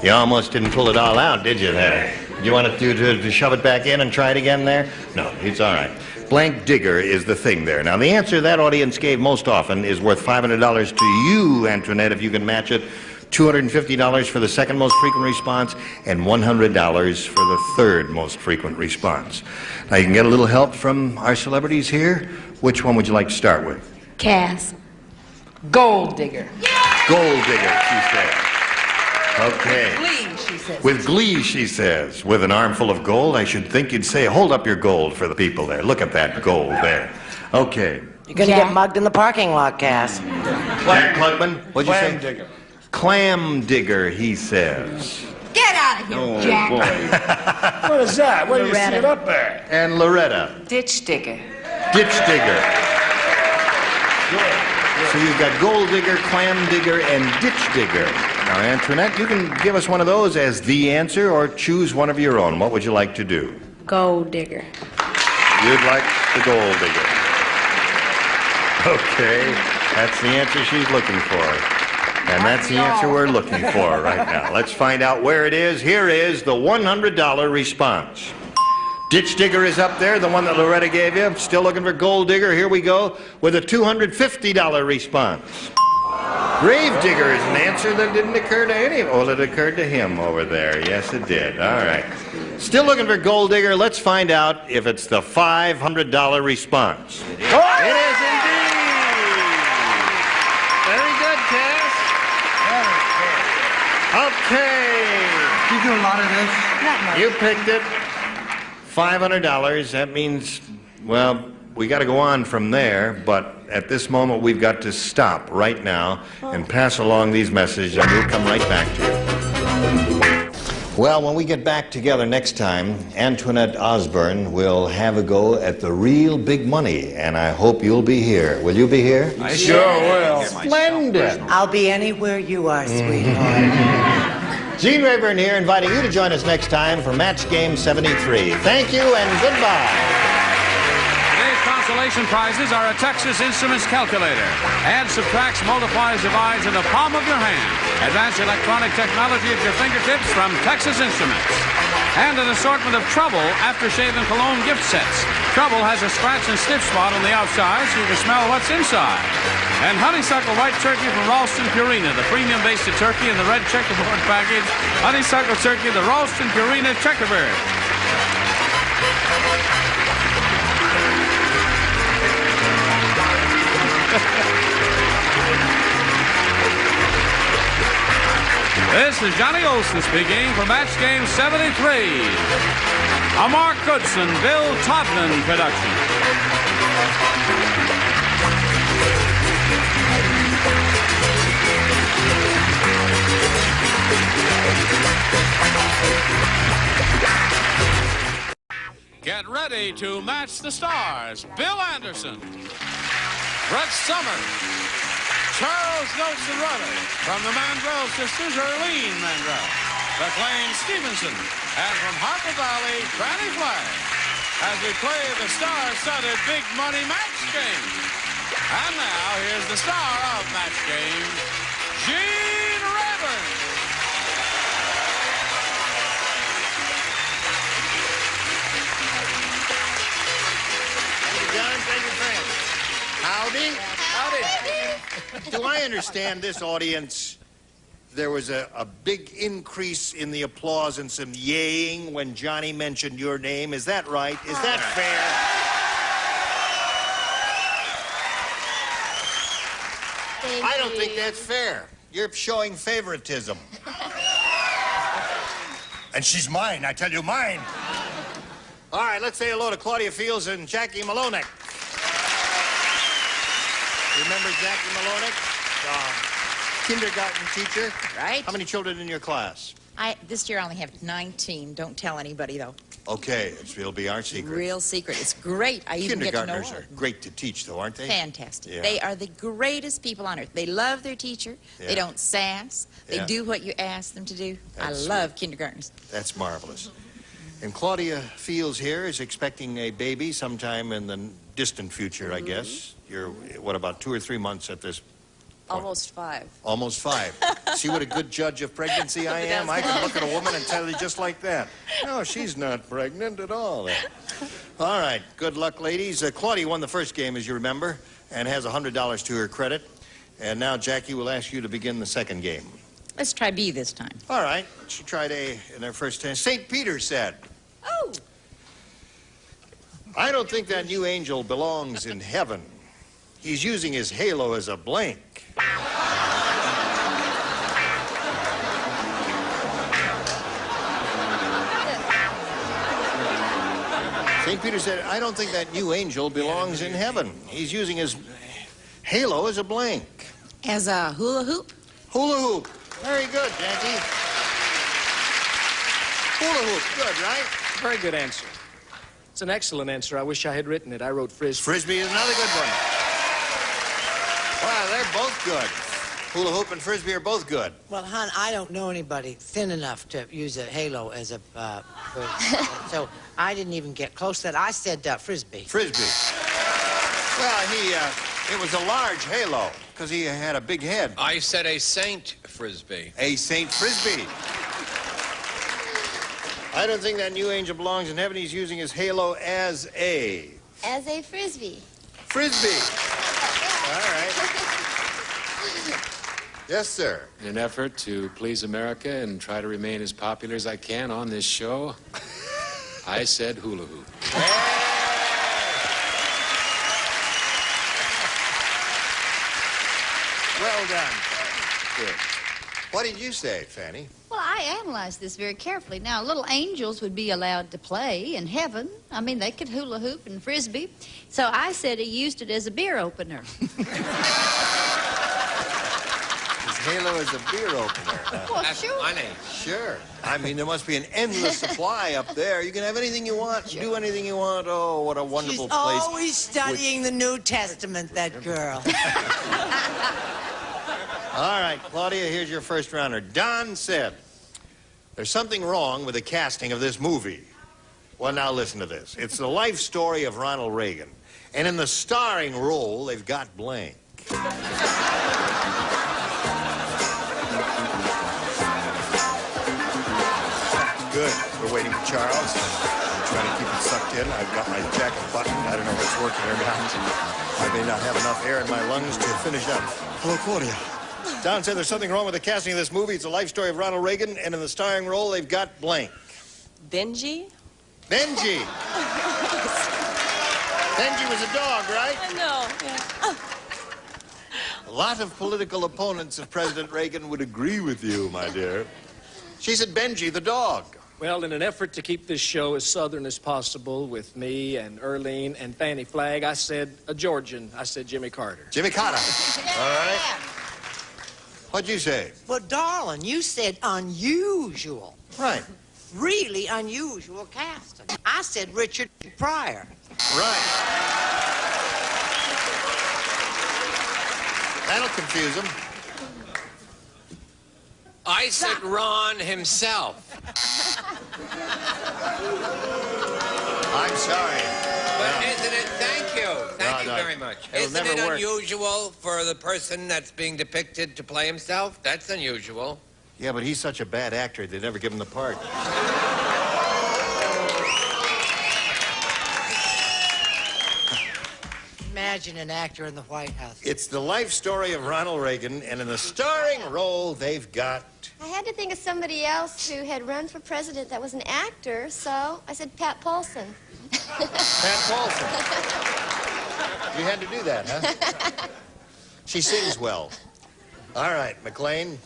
You almost didn't pull it all out, did you there? Do you want to shove it back in and try it again there? No, it's all right. Blank Digger is the thing there. Now, the answer that audience gave most often is worth $500 to you, Antoinette, if you can match it. $250 for the second most frequent response, and $100 for the third most frequent response. Now, you can get a little help from our celebrities here. Which one would you like to start with? Cass. Gold digger. Gold digger, she says. Okay. Glee, she says. With glee, she says. With an armful of gold, I should think you'd say, hold up your gold for the people there. Look at that gold there. Okay. You're going to get mugged in the parking lot, Cass. Jack Klugman, what'd you say? Clam digger. Clam digger, he says. Get out of here, Oh, Jack. boy. What is that? Where do you see Loretta. it up there? And Loretta. Ditch digger. Ditch digger. So you've got gold digger, clam digger, and ditch digger. Now, Antoinette, you can give us one of those as the answer or choose one of your own. What would you like to do? Gold digger. You'd like the gold digger. Okay, that's the answer she's looking for. And that's the answer we're looking for right now. Let's find out where it is. Here is the $100 response. Ditch digger is up there, the one that Loretta gave you. Still looking for gold digger. Here we go with a $250 response. Grave digger is an answer that didn't occur to any of. Well, it occurred to him over there. Yes, it did. All right. Still looking for gold digger. Let's find out if it's the $500 response. It is indeed. Very good, Cass. Okay. You do a lot of this? Not much. You picked it. $500. That means, well, we got to go on from there, but at this moment we've got to stop right now and pass along these messages, and we'll come right back to you. Well, when we get back together next time, Antoinette Osborne will have a go at the real big money, and I hope you'll be here. Will you be here? I sure will. Splendid. I'll be anywhere you are, sweetheart. Gene Rayburn here, inviting you to join us next time for Match Game 73. Thank you and goodbye. Today's consolation prizes are a Texas Instruments calculator. Adds, subtracts, multiplies, divides in the palm of your hand. Advanced electronic technology at your fingertips from Texas Instruments. And an assortment of Trouble aftershave and cologne gift sets. Trouble has a scratch and sniff spot on the outside so you can smell what's inside. And honeysuckle white turkey from Ralston Purina, the premium basted turkey in the red checkerboard package. Honeysuckle turkey, the Ralston Purina checkerboard. This is Johnny Olson speaking for Match Game 73. A Mark Goodson, Bill Todman production. Get ready to match the stars. Bill Anderson, Brett Somers, Charles Nelson Rudder, from the Mandrell sisters, Erlene Mandrell, McLean Stevenson, and from Harper Valley, Granny Flag, as we play the star-studded Big Money Match Game. And now, here's the star of Match Game, Gene Rayburn. John, thank you, friend. Howdy. Howdy. Do I understand this audience there was a big increase in the applause and some yaying when Johnny mentioned your name. Is that right? Is that fair? I don't think that's fair. You're showing favoritism. And she's mine, I tell you, mine. All right, let's say hello to Claudia Fields and Jackie Malonik. Remember Jackie Malonik? Kindergarten teacher. Right. How many children in your class? This year I only have 19. Don't tell anybody, though. Okay, it'll be our secret. Real secret. It's great. I even get to know Kindergartners her. are great to teach, though, aren't they? Fantastic. Yeah. They are the greatest people on earth. They love their teacher. Yeah. They don't sass. They Yeah. do what you ask them to do. That's I love kindergartners. That's marvelous. And Claudia Fields here is expecting a baby sometime in the distant future, I guess. You're, what, about 2 or 3 months at this? Almost 5. Almost 5. See what a good judge of pregnancy I am? I can look at a woman and tell you just like that. No, she's not pregnant at all. All right, good luck, ladies. Claudia won the first game, as you remember, and has $100 to her credit. And now Jackie will ask you to begin the second game. Let's try B this time. All right. She tried A in her first 10. St. Peter said, Oh! I don't think that new angel belongs in heaven. He's using his halo as a blank. St. Peter said, I don't think that new angel belongs in heaven. He's using his halo as a blank. As a hula hoop? Hula hoop. Very good, Jackie. Hula hoop. Good, right? Very good answer. It's an excellent answer. I wish I had written it. I wrote Frisbee. Frisbee is another good one. Wow, they're both good. Hula hoop and Frisbee are both good. Well, hon, I don't know anybody thin enough to use a halo as a... so I didn't even get close to that. I said Frisbee. Frisbee. Well, it was a large halo because he had a big head. I said a Saint Frisbee. A Saint Frisbee. I don't think that new angel belongs in heaven. He's using his halo as a... As a Frisbee. Frisbee. All right. Yes, sir. In an effort to please America and try to remain as popular as I can on this show, I said hula hoop. Well done. Good. What did you say, Fanny? Well, I analyzed this very carefully. Now, little angels would be allowed to play in heaven. I mean, they could hula hoop and Frisbee. So I said he used it as a beer opener. Halo is a beer opener. Well, sure. Funny. Sure. I mean, there must be an endless supply up there. You can have anything you want, do anything you want. Oh, what a wonderful She's place. always studying the New Testament, that girl. All right, Claudia, here's your first rounder. Don said, there's something wrong with the casting of this movie. Well, now listen to this. It's the life story of Ronald Reagan. And in the starring role, they've got blank. Good. We're waiting for Charles. I'm trying to keep it sucked in. I've got my jacket buttoned. I don't know if it's working or not. I may not have enough air in my lungs to finish up. Hello, Claudia. Don said there's something wrong with the casting of this movie. It's a life story of Ronald Reagan, and in the starring role, they've got blank. Benji? Benji. Benji was a dog, right? I know. Yeah. A lot of political opponents of President Reagan would agree with you, my dear. She said Benji the dog. Well, in an effort to keep this show as Southern as possible with me and Earlene and Fanny Flagg, I said a Georgian. I said Jimmy Carter. Jimmy Carter. All right. What'd you say? Well, darling, you said unusual. Right. Really unusual casting. I said Richard Pryor. Right. That'll confuse him. I said Ron himself. I'm sorry. But isn't it, thank you. Thank you very much. It'll Isn't never it work. unusual for the person that's being depicted to play himself? That's unusual. Yeah, but he's such a bad actor, they never give him the part. imagine an actor in the White House. It's the life story of Ronald Reagan, and in the starring role, they've got... I had to think of somebody else who had run for president that was an actor, so I said Pat Paulson. Pat Paulson. You had to do that, huh? She sings well. All right, McLean.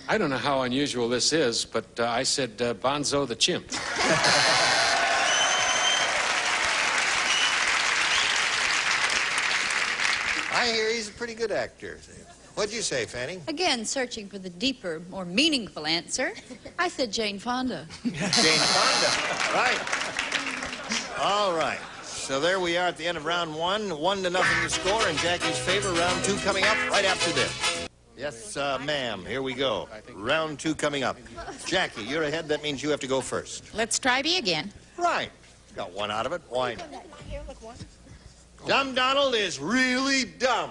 I don't know how unusual this is, but I said Bonzo the Chimp. I hear he's a pretty good actor. What'd you say, Fanny? Again, searching for the deeper, more meaningful answer, I said Jane Fonda. Jane Fonda. Right. All right. So there we are at the end of round 1. 1-0 the score in Jackie's favor. Round 2 coming up right after this. Yes, ma'am. Here we go. Round 2 coming up. Jackie, you're ahead. That means you have to go first. Let's try B again. Right. Got one out of it. Why? Dumb Donald is really dumb.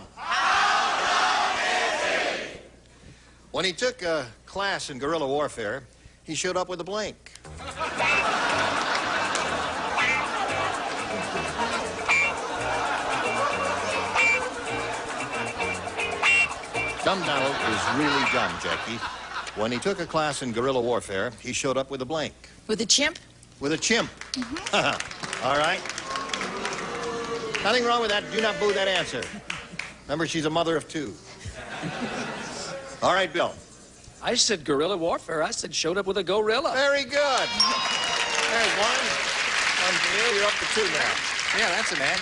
When he took a class in guerrilla warfare, he showed up with a blank. Dumb Donald is really dumb, Jackie. When he took a class in guerrilla warfare, he showed up with a blank. With a chimp? With a chimp. All right. Nothing wrong with that. Do not boo that answer. Remember, she's a mother of 2. All right, Bill. I said guerrilla warfare. I said showed up with a gorilla. Very good. There's one. One for you. You're up to 2 now. Yeah, that's a match.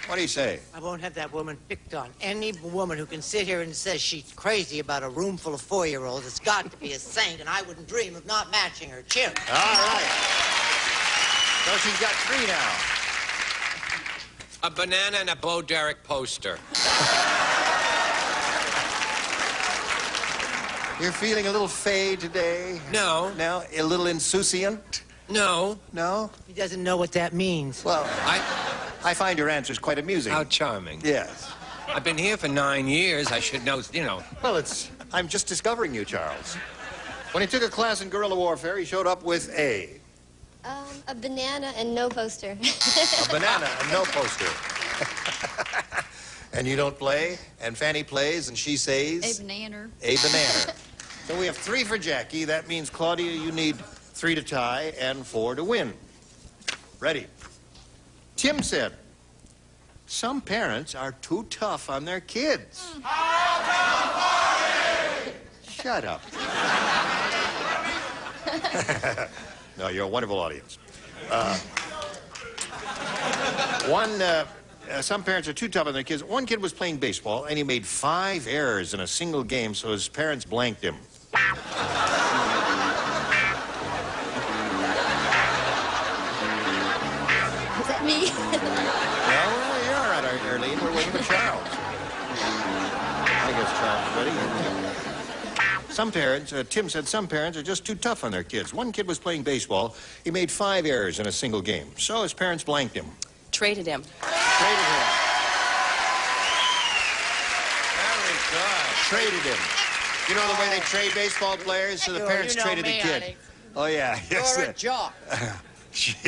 What do you say? I won't have that woman picked on. Any woman who can sit here and says she's crazy about a room full of 4-year-olds has got to be a saint, and I wouldn't dream of not matching her chimp. All right. So she's got 3 now. A banana and a Bo Derek poster. You're feeling a little fey today? No. No? A little insouciant? No. No? He doesn't know what that means. Well, I find your answers quite amusing. How charming. Yes. I've been here for 9 years. I should know, you know. Well, I'm just discovering you, Charles. When he took a class in guerrilla warfare, he showed up with a banana and no poster. A banana and no poster. And you don't play, and Fanny plays, and she says... A banana. A banana. So we have 3 for Jackie. That means, Claudia, you need 3 to tie and 4 to win. Ready. Tim said, some parents are too tough on their kids. Shut up. No, you're a wonderful audience. Some parents are too tough on their kids. One kid was playing baseball, and he made 5 errors in a single game, so his parents blanked him. Is that me? Well, you're all right, Arlene. We're waiting for Charles. I guess Charles is ready. Some parents, Tim said some parents are just too tough on their kids. One kid was playing baseball. He made 5 errors in a single game, so his parents blanked him. Traded him. Traded him. Very good. Traded him. You know the way they trade baseball players? So the parents traded the kid. Honey. Oh, yeah. Yes, You're a jock.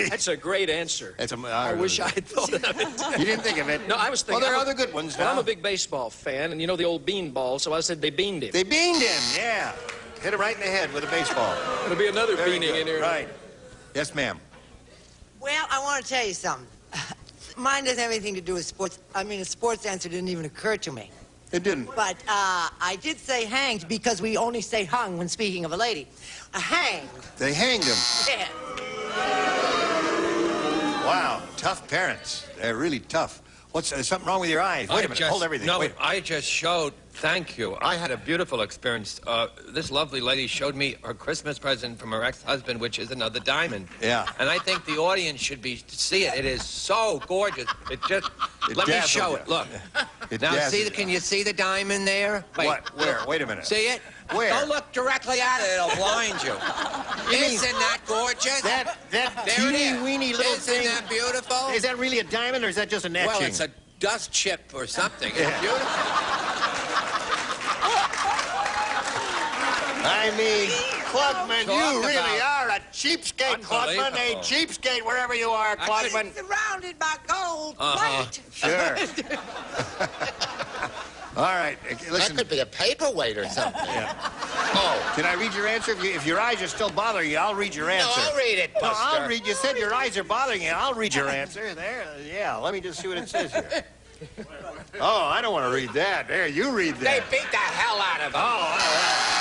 That's a great answer. I wish I had thought of it. You didn't think of it? No, I was thinking... Well, there are other good ones now. Well, I'm a big baseball fan, and you know the old beanball, so I said they beaned him. They beaned him, yeah. Hit him right in the head with a baseball. There'll be another beaning in here. Right. Yes, ma'am. Well, I want to tell you something. Mine doesn't have anything to do with sports. I mean, a sports answer didn't even occur to me. It didn't. But I did say hanged because we only say hung when speaking of a lady. Hanged. They hanged him. Yeah. Wow, tough parents. They're really tough. What's something wrong with your eyes? Wait a minute. Hold everything. No, Wait. I just showed. Thank you. I had a beautiful experience. This lovely lady showed me her Christmas present from her ex-husband, which is another diamond. Yeah. And I think the audience should see it. It is so gorgeous. Let me show it. Look. Now, can you see the diamond there? Wait, what? Where? Look. Wait a minute. See it? Where? Don't look directly at it. It'll blind you. Isn't that gorgeous? That teeny-weeny little thing. Isn't that beautiful? Is that really a diamond, or is that just an etching? Well, it's a dust chip or something. It's beautiful. I mean, Klugman, you really are a cheapskate, Klugman. A cheapskate wherever you are, Klugman. Surrounded by gold plate. Sure. All right, listen. That could be a paperweight or something. Yeah. Oh, can I read your answer? If your eyes are still bothering you, I'll read your answer. No, I'll read it, No, Buster. I'll read. You said your eyes are bothering you. I'll read your answer. There. Yeah, let me just see what it says here. Oh, I don't want to read that. There, you read that. They beat the hell out of him. Oh, all right.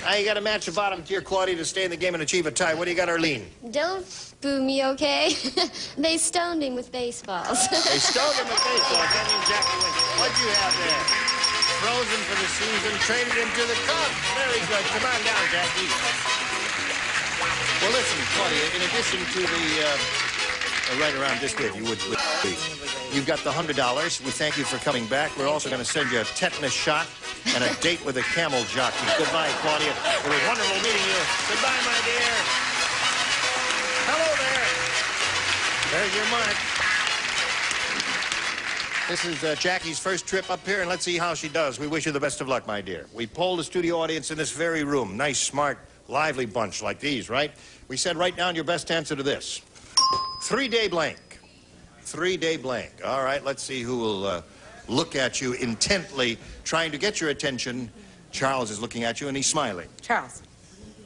Now you got to match the bottom tier, Claudia, to stay in the game and achieve a tie. What do you got, Arlene? Don't boo me, okay? They stoned him with baseballs. They stoned him with baseballs. That means Jackie wins. What'd you have there? Frozen for the season, traded him to the Cubs. Very good. Come on down, Jackie. Well, listen, Claudia, in addition to the, right around this way, if you would, please. You've got the $100. We thank you for coming back. We're also going to send you a tetanus shot and a date with a camel jockey. Goodbye, Claudia. It was wonderful meeting you. Goodbye, my dear. Hello there. There's your mark. This is Jackie's first trip up here, and let's see how she does. We wish you the best of luck, my dear. We polled the studio audience in this very room. Nice, smart, lively bunch like these, right? We said, write down your best answer to this. 3-day blank. 3-day blank. All right, let's see who will look at you intently, trying to get your attention. Charles is looking at you, and he's smiling. Charles.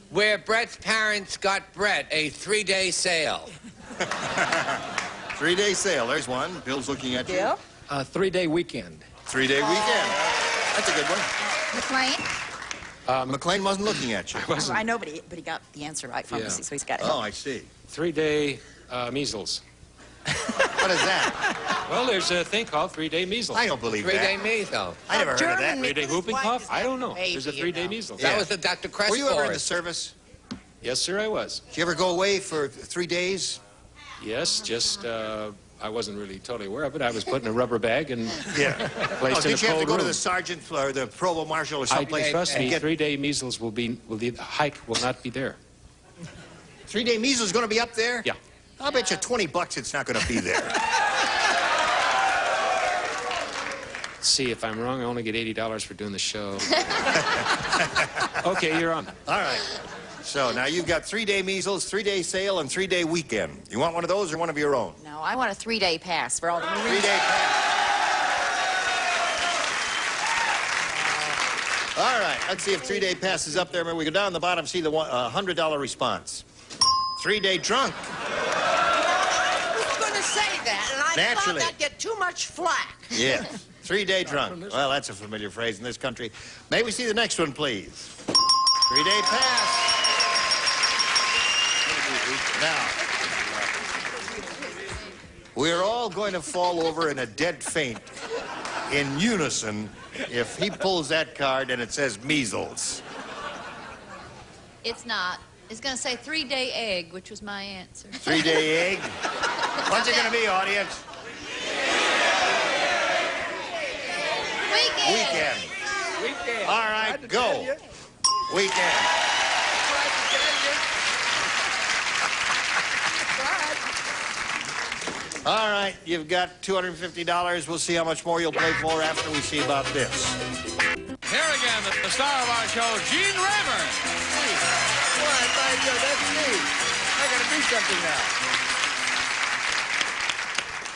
Where Brett's parents got Brett, a 3-day sale. 3-day sale. There's one. Bill's looking at you. Bill? 3-day weekend. 3-day weekend. That's a good one. McLean? McLean wasn't looking at you. I know, but he got the answer right from us, so he's got it. Oh, I see. 3-day measles. What is that? Well, there's a thing called 3-day measles. I don't believe that. 3-day measles. I never heard of that. 3-day whooping cough? I don't know. There's a 3-day measles. That was the Dr. Crest Were you ever in the course. service? Yes, sir, I was. Did you ever go away for 3 days? Yes, just I wasn't really totally aware of it. I was put in a rubber bag and Oh, placed in a did you have to cold go to room. the sergeant or the provost marshal or someplace? Trust me, and 3-day measles the hike will not be there. 3-day measles is going to be up there? Yeah. I'll bet you $20 it's not going to be there. See, if I'm wrong, I only get $80 for doing the show. Okay, you're on. All right. So now you've got 3-day measles, 3-day sale, and 3-day weekend. You want one of those or one of your own? No, I want a 3-day pass for all the Marines. 3-day pass. All right. Let's see if 3-day pass is up there. When we go down the bottom, see the $100 response. 3-day drunk. I was going to say that, and I Naturally. thought I'd get too much flack. Yes. 3-day drunk. Well, that's a familiar phrase in this country. May we see the next one, please? 3-day pass. Now, we're all going to fall over in a dead faint in unison if he pulls that card and it says measles. It's not. It's going to say 3-day egg, which was my answer. 3-day egg? What's it going to be, audience? Weekend. Weekend. All right, go. Weekend. All right, you've got $250. We'll see how much more you'll play for after we see about this. Here again, the star of our show, Gene Rayburn. What? That's me. I got to do something now.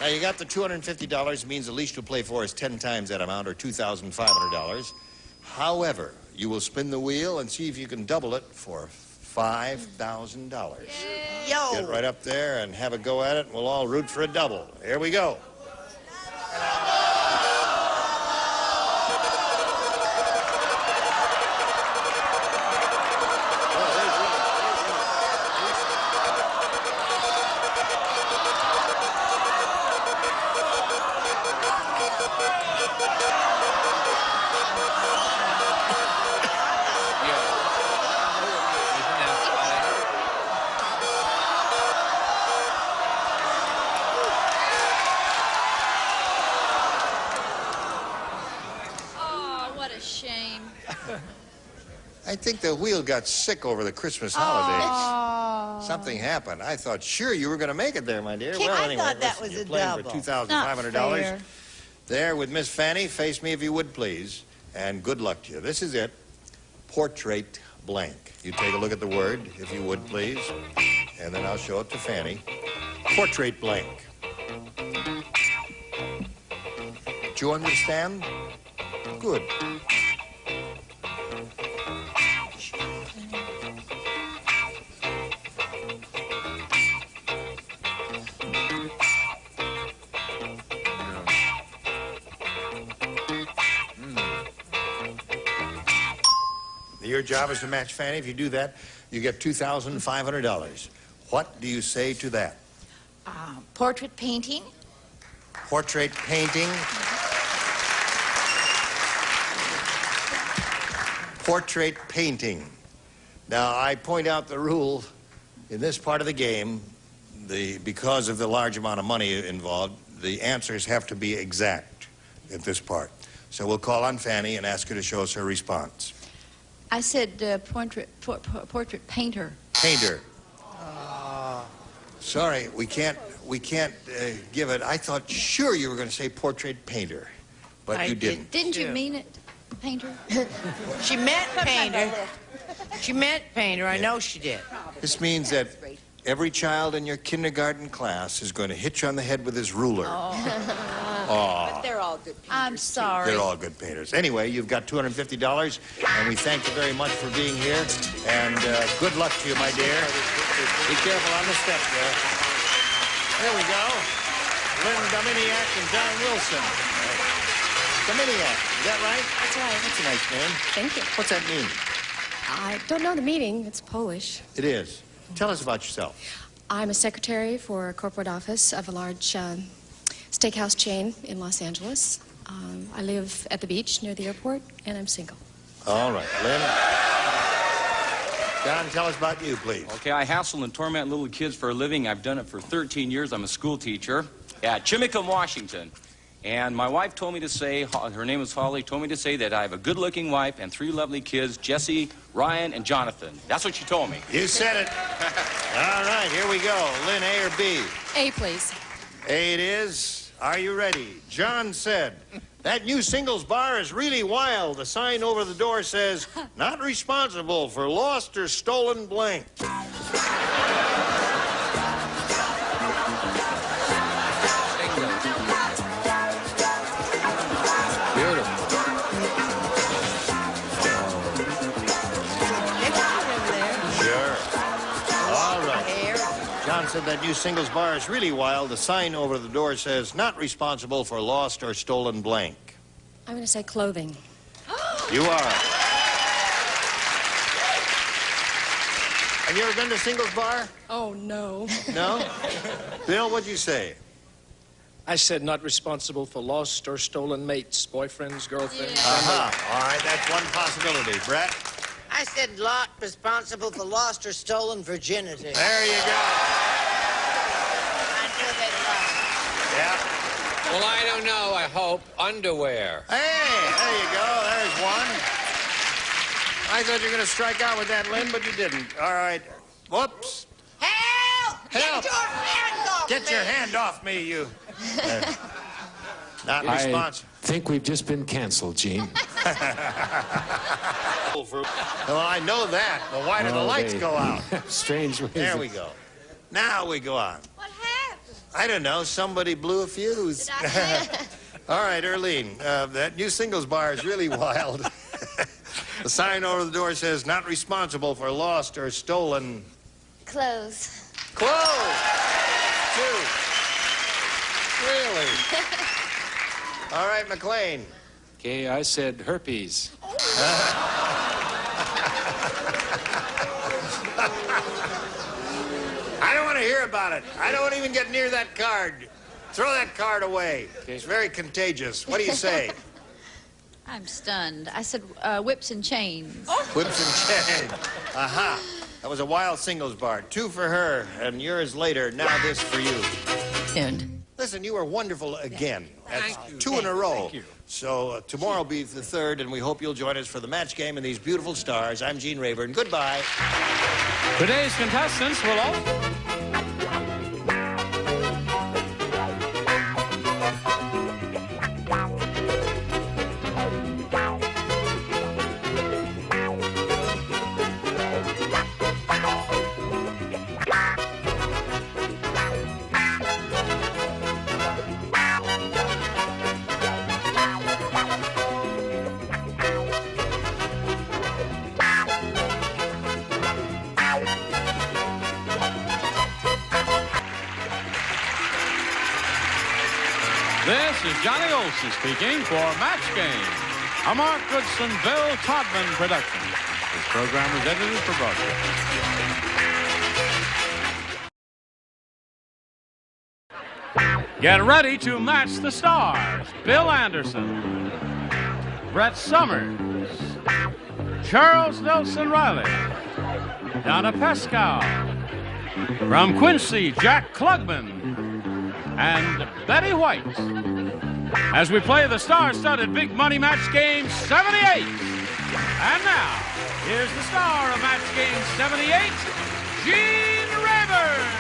Now, you got the $250. It means the least you'll play for is 10 times that amount, or $2,500. However, you will spin the wheel and see if you can double it for $5,000. Yo. Get right up there and have a go at it. We'll all root for a double. Here we go. I think the wheel got sick over the Christmas holidays. Something happened. I thought, sure, you were going to make it there, my dear. Kid, Well, I anyway, thought that listen, was you're a playing double. for $2,500. There with Miss Fanny. Face me if you would, please. And good luck to you. This is it. Portrait blank. You take a look at the word, if you would, please. And then I'll show it to Fanny. Portrait blank. Do you understand? Good. Your job is to match Fanny. If you do that, you get $2,500. What do you say to that? Portrait painting. Portrait painting. Portrait painting. Now, I point out the rule in this part of the game, because of the large amount of money involved, the answers have to be exact at this part. So we'll call on Fanny and ask her to show us her response. I said portrait painter. Painter. Sorry, we can't give it. I thought sure you were going to say portrait painter, but you didn't. Didn't you mean it, painter? She meant painter. She meant painter. I know she did. This means that every child in your kindergarten class is going to hit you on the head with his ruler. But they're all good painters. I'm sorry. They're all good painters. Anyway, you've got $250, and we thank you very much for being here. And good luck to you, my dear. Be careful on the steps there. There we go. Lynn Dominiak and Don Wilson. Dominiak, is that right? That's right. That's a nice name. Thank you. What's that mean? I don't know the meaning. It's Polish. It is. Tell us about yourself. I'm a secretary for a corporate office of a large steakhouse chain in Los Angeles. I live at the beach near the airport, and I'm single. All right, Lynn. Don, tell us about you, please. Okay, I hassle and torment little kids for a living. I've done it for 13 years. I'm a school teacher at Chimicum, Washington. And my wife told me to say, her name is Holly, told me to say that I have a good-looking wife and 3 lovely kids, Jesse, Ryan, and Jonathan. That's what she told me. You said it. All right, here we go. Lynn, A or B? A, please. A it is. Are you ready? John said, that new singles bar is really wild. The sign over the door says, not responsible for lost or stolen blank. Said that new singles bar is really wild. The sign over the door says, not responsible for lost or stolen blank. I'm going to say clothing. You are. Have you ever been to singles bar? Oh, no. No? Bill, what'd you say? I said not responsible for lost or stolen mates, boyfriends, girlfriends. All right, that's one possibility. Brett? I said not responsible for lost or stolen virginity. There you go. I knew they'd love Yeah. Well, I don't know. I hope underwear. Hey, there you go. There's one. I thought you were going to strike out with that, Lynn, but you didn't. All right. Whoops. Help! Help! Get your hand off Get me! your hand off me, you. Not I responsible. think we've just been canceled, Gene. Well, I know that, but why did the lights go out? Strange ways. There we go. Now we go on. What happened? I don't know. Somebody blew a fuse. All right, Earlene, that new singles bar is really wild. The sign over the door says, not responsible for lost or stolen... Clothes. Clothes! 2. Really? All right, McLean. Okay, I said herpes. I don't want to hear about it. I don't want to even get near that card. Throw that card away. It's very contagious. What do you say? I'm stunned. I said whips and chains. Whips and chains. Aha. That was a wild singles bar. 2 for her, and yours later. Now this for you. Listen, you were wonderful again. That's 2 in a row. Thank you. So tomorrow will be the 3rd, and we hope you'll join us for the match game and these beautiful stars. I'm Gene Rayburn. Goodbye. Today's contestants will all... This is Johnny Olson speaking for Match Game, a Mark Goodson, Bill Klugman production. This program is edited for broadcast. Get ready to match the stars. Bill Anderson, Brett Somers, Charles Nelson Riley, Donna Pescow, from Quincy, Jack Klugman, and Betty White, as we play the star-studded Big Money Match Game 78. And now, here's the star of Match Game 78, Gene Rayburn.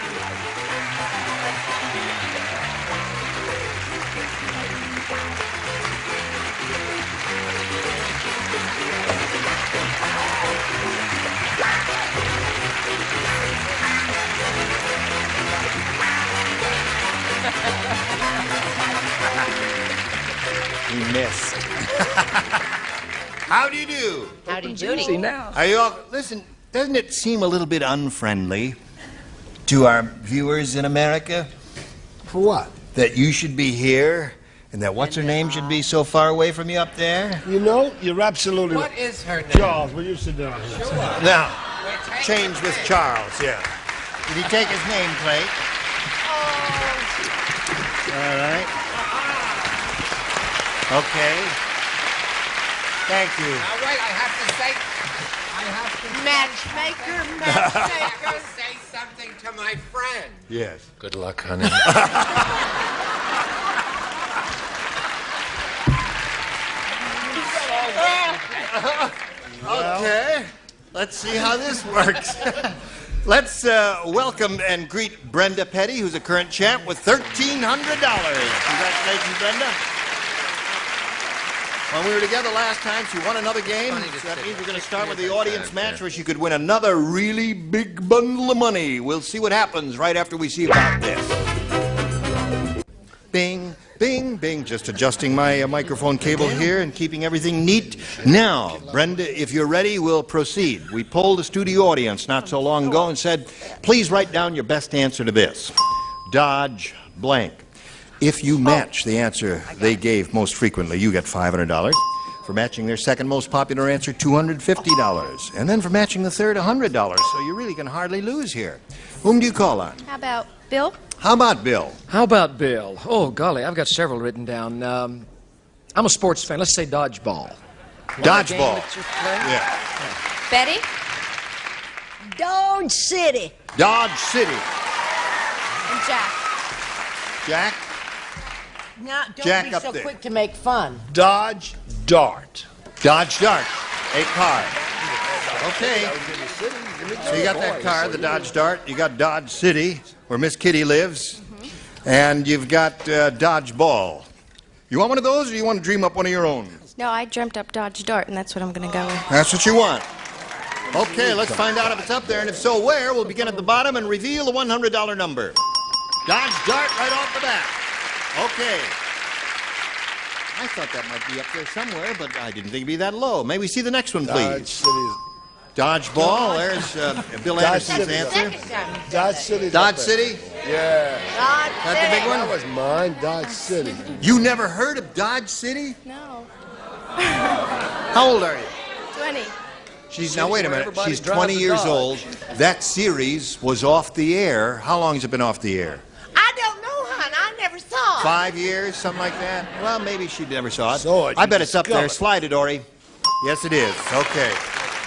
He missed. How do you do? Howdy doody. Now. Are you all... Listen, doesn't it seem a little bit unfriendly to our viewers in America? For what? That you should be here and that what's-her-name should be so far away from you up there? You know, you're absolutely What is her name? Charles, will you sit down here? Sure. Now, change with Charles, yeah. Did he take his nameplate? All right. Okay. Thank you. Now, wait, I have to say Matchmaker. say something to my friend. Yes. Good luck, honey. Okay. Let's see how this works. Let's welcome and greet Brenda Petty, who's a current champ with $1,300. Congratulations, Brenda. When we were together last time, she won another game. So that means we're going to start with the audience match where she could win another really big bundle of money. We'll see what happens right after we see about this. Bing, bing, bing. Just adjusting my microphone cable here and keeping everything neat. Now, Brenda, if you're ready, we'll proceed. We polled the studio audience not so long ago and said, please write down your best answer to this. Dodge blank. If you match the answer they gave most frequently, you get $500. For matching their second most popular answer, $250. And then for matching the third, $100. So you really can hardly lose here. Whom do you call on? How about Bill? How about Bill? How about Bill? Oh, golly, I've got several written down. I'm a sports fan. Let's say dodgeball. Dodgeball. Yeah. Betty? Dodge City. Dodge City. And Jack. Jack? Now, don't Jack be up so there. quick to make fun. Dodge Dart. Dodge Dart. A car. Okay. So you got that car, the Dodge Dart. You got Dodge City, where Miss Kitty lives. And you've got Dodge Ball. You want one of those, or you want to dream up one of your own? No, I dreamt up Dodge Dart, and that's what I'm going to go with. That's what you want. Okay, let's find out if it's up there, and if so, where. We'll begin at the bottom and reveal the $100 number. Dodge Dart right off the bat. Okay. I thought that might be up there somewhere, but I didn't think it'd be that low. May we see the next one, please? Dodge City. Dodge Ball. There's Bill Anderson's answer. Dodge City. Dodge City? Yeah. That's the big one? That was mine, Dodge City. You never heard of Dodge City? No. How old are you? 20. Now, wait a minute. She's 20 years old. That series was off the air. How long has it been off the air? I don't know, hon. I never saw it. 5 years, something like that? Well, maybe she never saw it. Saw it. I bet it's up there. Discovered. Slide it, Ori. Yes, it is. Okay.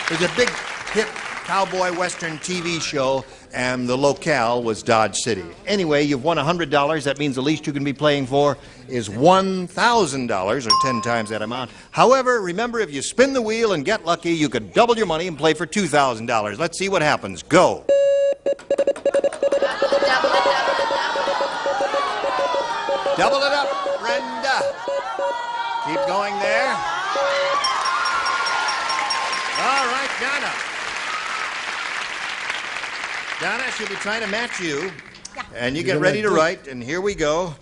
There's a big hit cowboy western TV show, and the locale was Dodge City. Anyway, you've won $100. That means the least you can be playing for is $1,000, or 10 times that amount. However, remember, if you spin the wheel and get lucky, you could double your money and play for $2,000. Let's see what happens. Go. Double it up, Brenda. Keep going there. All right, Donna. Donna, she'll be trying to match you. And you get ready to write, and here we go.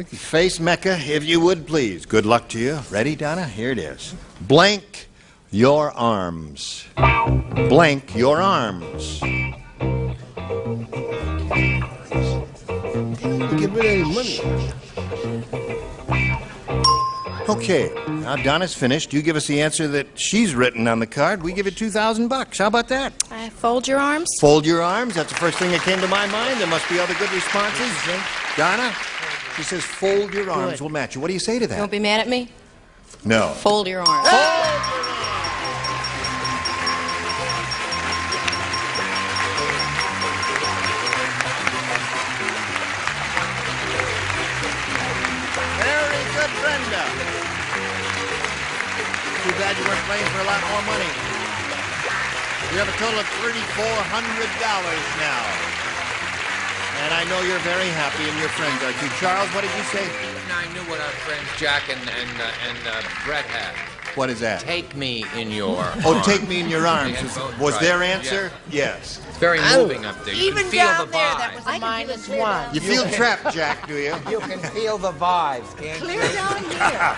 Face Mecca, if you would, please. Good luck to you. Ready, Donna? Here it is. Blank your arms. Blank your arms. Give it any money. Okay, now Donna's finished. You give us the answer that she's written on the card. We give you $2,000. How about that? Fold your arms. Fold your arms. That's the first thing that came to my mind. There must be other good responses. Donna, she says fold your arms. Good. We'll match you. What do you say to that? Don't be mad at me. No. Fold your arms. Very good, Brenda. Too bad you weren't playing for a lot more money. You have a total of $3,400 now. And I know you're very happy and your friends are too. Charles, what did you say? I knew what our friends Jack and Brett had. What is that? Take me in your Oh, arms. take me in your arms. They had both Was tried. their answer? Yes. It's very moving up there. You Even can feel down the there, vibe. that was a -1. You feel trapped, Jack, do you? You can feel the vibes, can't you? Clear down here.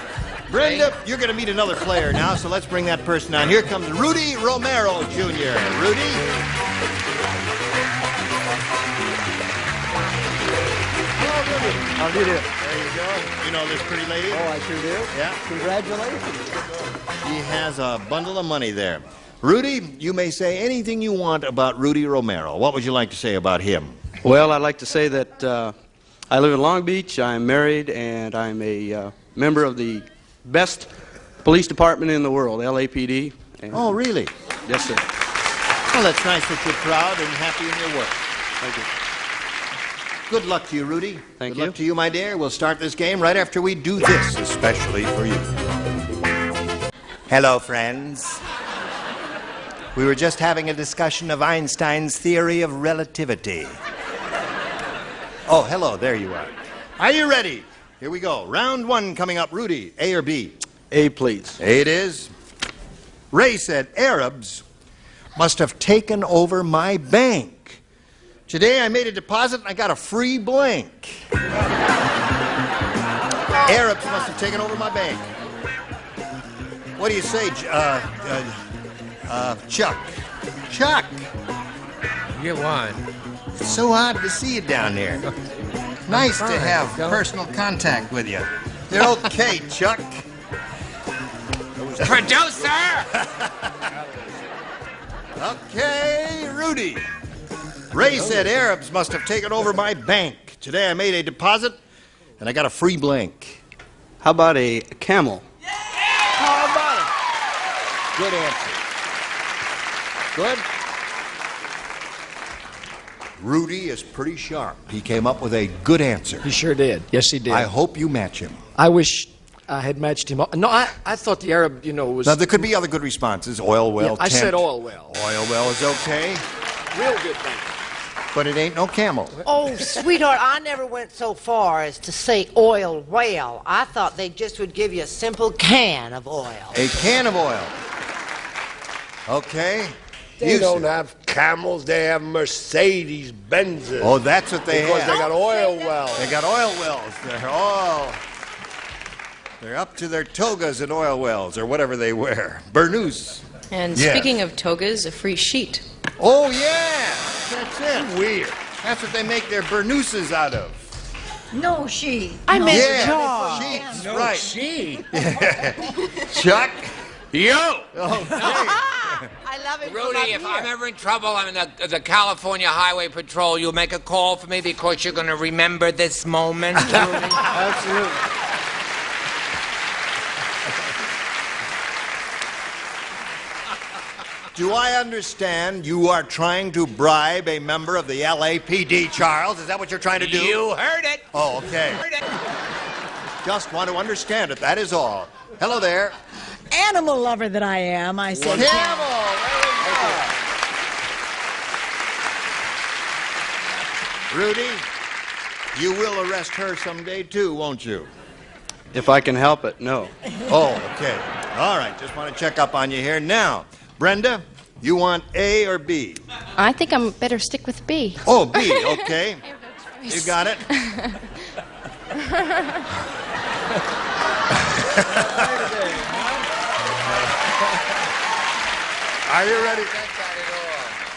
Brenda, you're going to meet another player now, so let's bring that person on. Here comes Rudy Romero, Jr. Rudy? How do you do? There you go. You know this pretty lady? Oh, I sure do. Yeah. Congratulations. She has a bundle of money there. Rudy, you may say anything you want about Rudy Romero. What would you like to say about him? Well, I'd like to say that I live in Long Beach, I'm married, and I'm a member of the best police department in the world, LAPD. And Oh, really? yes, sir. Well, that's nice that you're proud and happy in your work. Thank you. Good luck to you, Rudy. Thank Good you. luck to you, my dear. We'll start this game right after we do this, especially for you. Hello, friends. We were just having a discussion of Einstein's theory of relativity. Oh, hello, there you are. Are you ready? Here we go. Round one coming up. Rudy, A or B? A, please. A it is. Ray said Arabs must have taken over my bank. Today I made a deposit and I got a free blank. Arabs must have taken over my bank. What do you say, Chuck? Chuck! You won. It's so hard to see you down there. Nice to have personal contact with you. You're okay, Chuck. Producer! Okay, Rudy. Ray said Arabs must have taken over my bank. Today I made a deposit and I got a free blank. How about a camel? How about it? Good answer. Good. Rudy is pretty sharp. He came up with a good answer. He sure did. Yes, he did. I hope you match him. I wish I had matched him. No, I thought the Arab, was... Now, there could be other good responses. Oil well, I tent. said oil well. Oil well is okay, Real good thing. but it ain't no camel. Oh, sweetheart, I never went so far as to say oil well. I thought they just would give you a simple can of oil. A can of oil. Okay. They You, don't sir. have camels, they have Mercedes Benzes. Oh, that's what they because have. they got oil wells. They got oil wells. They're up to their togas in oil wells or whatever they wear. Burnous. And Yeah. speaking of togas, a free sheet. Oh, yeah. That's it. Weird. That's what they make their burnooses out of. No, she. I meant Yeah. George. Sheets, No, right. she. Chuck. You! Okay. I love it. Rudy, if I'm ever in trouble, I'm in the California Highway Patrol. You'll make a call for me because you're going to remember this moment, Rudy? Absolutely. Do I understand you are trying to bribe a member of the LAPD, Charles? Is that what you're trying to do? You heard it. Oh, okay. Just want to understand it, that is all. Hello there. Animal lover that I am, I said. Camel, there we go. Rudy, you will arrest her someday too, won't you? If I can help it, no. Oh, okay. All right, just want to check up on you here. Now, Brenda, you want A or B? I think I'm better stick with B. Oh, B, okay. You got it. Are you ready?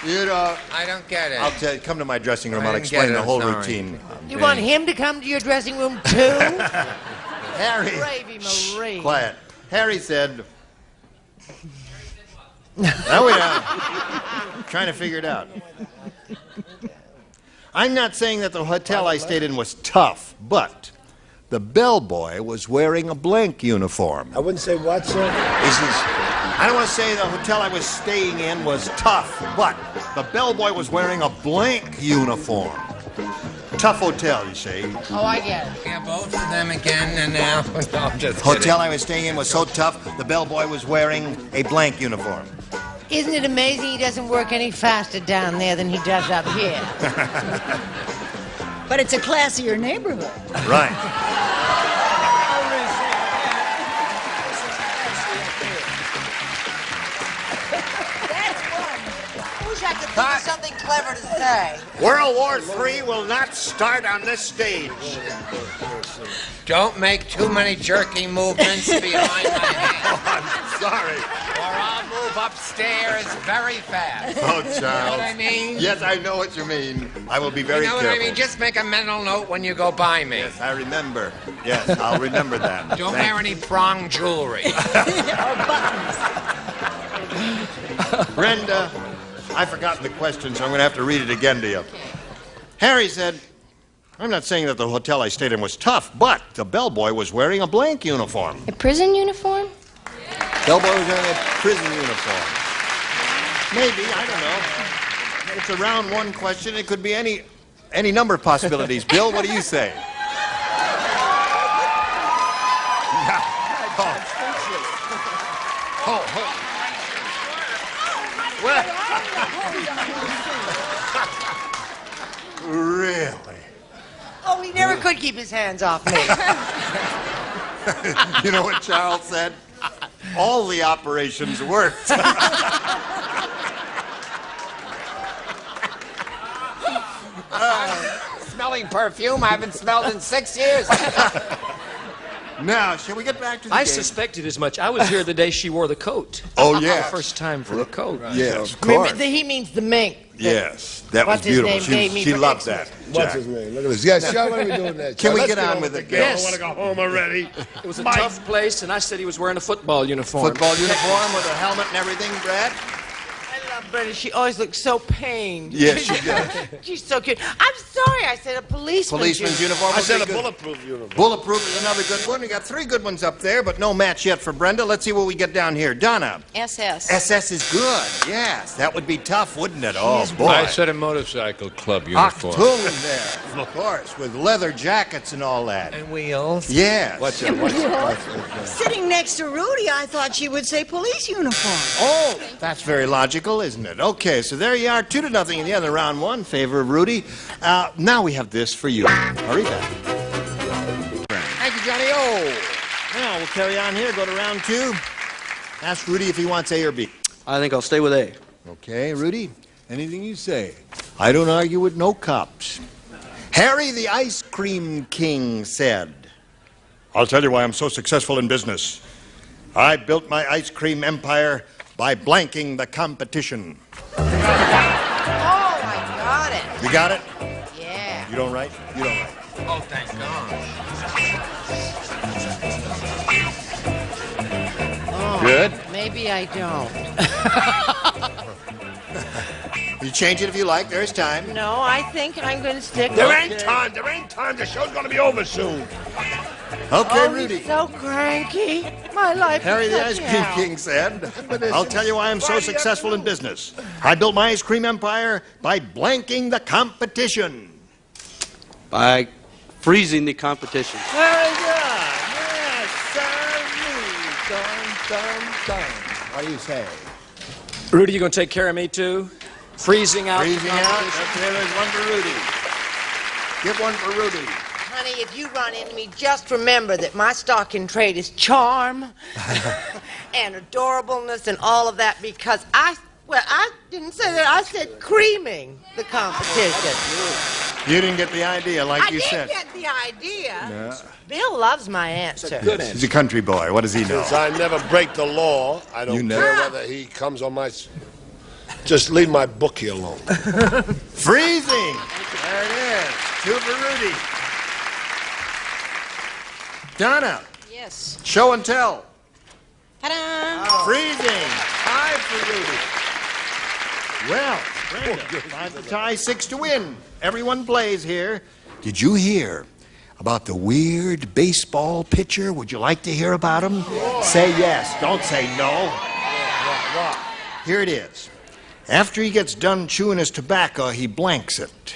You know, I don't get it. I'll tell you, come to my dressing room. I I'll didn't explain get it, the I'm whole sorry. routine. You want him to come to your dressing room too? Harry. Gravy Marie. Quiet. Harry said. Now we are trying to figure it out. I'm not saying that the hotel I stayed in was tough, but the bellboy was wearing a blank uniform. I wouldn't say what, sir? I don't want to say the hotel I was staying in was tough, but the bellboy was wearing a blank uniform. Tough hotel, you see. Oh, I get it. Yeah, both of them again and now. No, I'm just Hotel kidding. I was staying in was so tough, the bellboy was wearing a blank uniform. Isn't it amazing he doesn't work any faster down there than he does up here? But it's a classier neighborhood. Right. I wish I could think of something clever to say. World War III will not start on this stage. Don't make too many jerky movements behind my hand. I'm sorry. Or I'll move upstairs very fast. Oh, You know Charles. what I mean? Yes, I know what you mean. I will be very You know careful. what I mean? Just make a mental note when you go by me. Yes, I remember. Yes, I'll remember that. Don't Thank wear any prong jewelry. Brenda, I've forgotten the question, so I'm going to have to read it again to you. Harry said, I'm not saying that the hotel I stayed in was tough, but the bellboy was wearing a blank uniform. A prison uniform? Bellboy was wearing a prison uniform. Maybe, I don't know. It's a round one question. It could be any number of possibilities. Bill, what do you say? Really? Oh, he never could keep his hands off me. You know what Charles said? All the operations worked. Smelling perfume I haven't smelled in 6 years. Now, shall we get back to the I game? suspected as much. I was here the day she wore the coat. Oh, yeah. The first time for the coat. Yes, of Remember, course. he means the mink. Yes, that was What's his beautiful. name gave me She for loved Xmas. that. What's Jack. his name? Look at this. Yes, Sean, what are we doing next? Can we Let's get on on with the it, game. Bill? I want to go home already. It was a tough place, and I said he was wearing a football uniform. Football uniform with a helmet and everything, Brad? I love Brenda. She always looks so pained. Yes, she does. She's so cute. I'm sorry I said a policeman's uniform. I would said be a good. bulletproof uniform. Bulletproof is another good one. We got 3 good ones up there, but no match yet for Brenda. Let's see what we get down here. Donna. SS. SS is good. Yes, that would be tough, wouldn't it? Oh, boy. I said a motorcycle club uniform. Achtung there, of course, with leather jackets and all that. And wheels. Yes. What's that? Sitting next to Rudy, I thought she would say police uniform. Oh, that's very logical, isn't it? Okay, so there you are, 2-0 in the other round one, favor of Rudy. Now we have this for you. Hurry back. Thank you, Johnny O. Now we'll carry on here, go to round 2. Ask Rudy if he wants A or B. I think I'll stay with A. Okay, Rudy, anything you say. I don't argue with no cops. Harry the Ice Cream King said, I'll tell you why I'm so successful in business. I built my ice cream empire by blanking the competition. Oh, I got it. You got it? Yeah. You don't write? You don't write. Oh, thank God. Good. Maybe I don't. You change it if you like. There's time. No, I think I'm going to stick There with ain't time. There ain't time. The show's going to be over soon. Okay, oh, Rudy. He's so cranky. My life Harry is the such Ice Cream hell. King said, I'll tell you why I'm so successful in business. I built my ice cream empire by blanking the competition. By freezing the competition. Very good. Yes, sir. What do you say? Rudy, you going to take care of me, too? Freezing out. Freezing out. There's one for Rudy. Give one for Rudy. Honey, if you run into me, just remember that my stock in trade is charm and adorableness and all of that because I didn't say that. I said creaming the competition. You didn't get the idea like you said. I did get the idea. Yeah. Bill loves my answer. He's a country boy. What does he know? Since I never break the law, I don't care whether he comes on my... Just leave my bookie alone. Freezing. There it is. 2 for Rudy. Donna. Yes. Show and tell. Ta-da! Freezing. 5 for Rudy. Well, Brenda, 5 to tie, 6 to win. Everyone plays here. Did you hear about the weird baseball pitcher? Would you like to hear about him? Say yes. Don't say no. Here it is. After he gets done chewing his tobacco, he blanks it.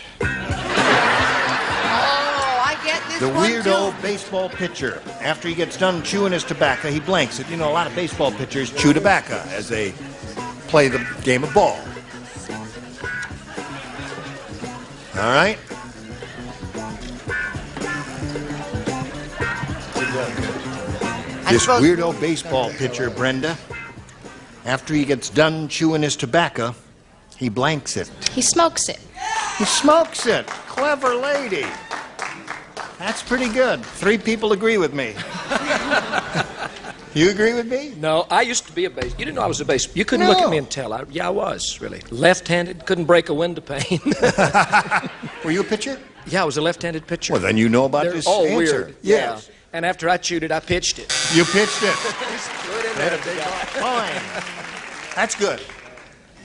The weirdo baseball pitcher. After he gets done chewing his tobacco, he blanks it. You know, a lot of baseball pitchers chew tobacco as they play the game of ball. All right? This weirdo baseball pitcher, Brenda, after he gets done chewing his tobacco, he blanks it. He smokes it. He smokes it. Clever lady. That's pretty good. 3 people agree with me. You agree with me? No, I used to be a bass. You didn't know I was a bass. You couldn't look at me and tell. I was, really. Left-handed, couldn't break a window pane. Were you a pitcher? Yeah, I was a left-handed pitcher. Well, then you know about this all answer. Weird. Yes. Yeah. And after I chewed it, I pitched it. You pitched it. That's fine. That's good.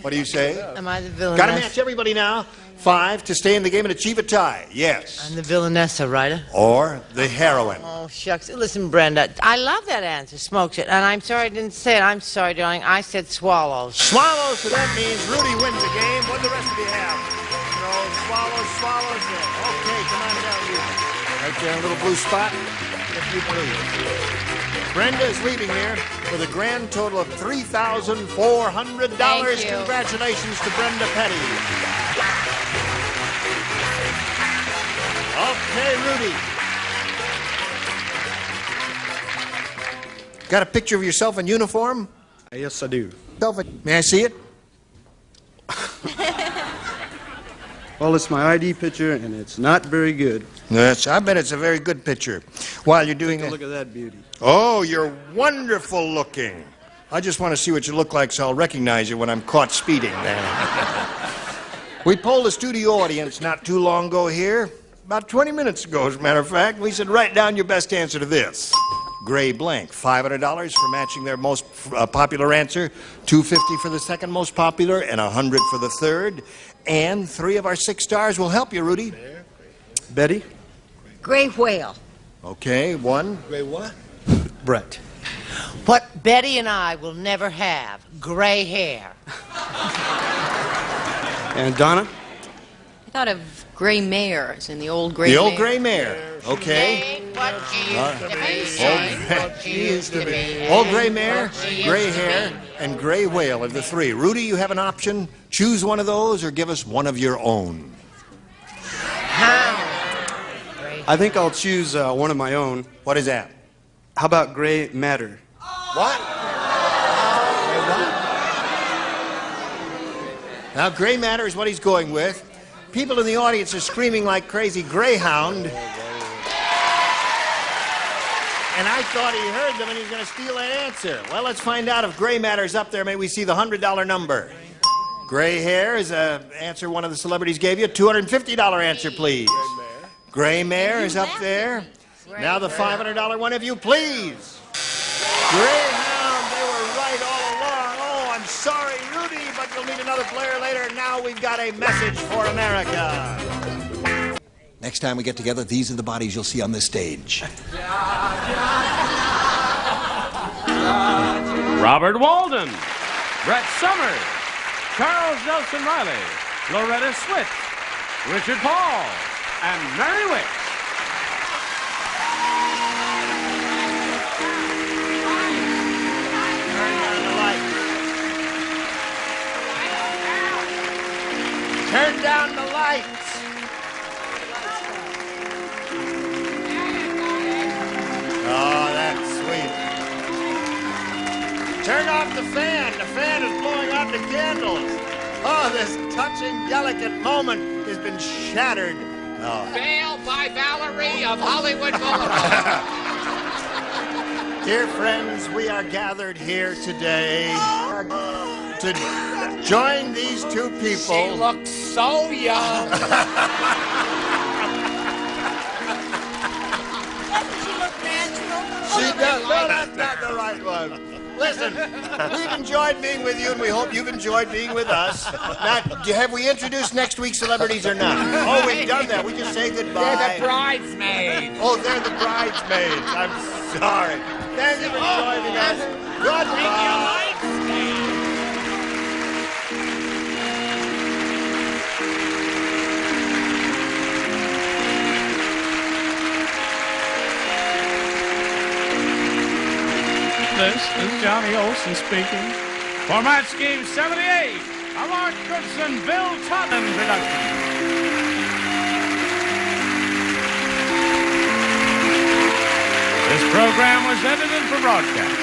What do you say? Am I the villainess? Got to match everybody now. 5 to stay in the game and achieve a tie. Yes. I'm the villainessa, right? Or the heroine. Oh, shucks. Listen, Brenda, I love that answer, smokes it. And I'm sorry I didn't say it. I'm sorry, darling. I said swallows. Swallows, so that means Rudy wins the game. What do the rest of you have? Swallows. Okay, come on down, you. Right there in a little blue spot. If you please. Brenda is leaving here with a grand total of $3,400. Congratulations to Brenda Petty. Okay, Rudy. Got a picture of yourself in uniform? Yes, I do. May I see it? Well, it's my ID picture, and it's not very good. Yes, I bet it's a very good picture. While you're doing that. Look at that beauty. Oh, you're wonderful looking. I just want to see what you look like so I'll recognize you when I'm caught speeding there. We polled a studio audience not too long ago here, about 20 minutes ago, as a matter of fact. We said, write down your best answer to this. Gray blank, $500 for matching their most popular answer, $250 for the second most popular, and $100 for the third. And 3 of our 6 stars will help you, Rudy. Betty? Gray whale. Okay, 1. Gray what? Brett. What Betty and I will never have, gray hair. And Donna? I thought of gray mare, as in the old gray The mare. old gray mare. Okay. Old gray mare, gray hair, and gray whale are the 3. Rudy, you have an option. Choose one of those or give us one of your own. I think I'll choose one of my own. What is that? How about gray matter? What? Now, gray matter is what he's going with. People in the audience are screaming like crazy, Greyhound. And I thought he heard them and he was going to steal that answer. Well, let's find out if gray matter's up there. May we see the $100 number. Gray hair is an answer one of the celebrities gave you. $250 answer, please. Gray mare is up there. Now the $500 one, if you please. Greyhound, they were right all along. Oh, I'm sorry, Rudy, but you'll need another player later. Now we've got a message for America. Next time we get together, these are the bodies you'll see on this stage. Robert Walden, Brett Somers, Charles Nelson Riley, Loretta Swit, Richard Paul, and Mary Wick. Turn down the lights. Oh, that's sweet. Turn off the fan. The fan is blowing out the candles. Oh, this touching, delicate moment has been shattered. Oh. Bail by Valerie of Hollywood Boulevard. Dear friends, we are gathered here today to join these 2 people. She looks so young. Doesn't she look natural? No, that's not the right one. Listen, we've enjoyed being with you, and we hope you've enjoyed being with us. Now, have we introduced next week's celebrities or not? Oh, we've done that. We just say goodbye. They're the bridesmaids. Oh, they're the bridesmaids. I'm sorry. Thank you for joining us. Goodbye. This is Johnny Olson speaking for Match Game 78, a Mark Goodson, Bill Tottenham production. This program was edited for broadcast.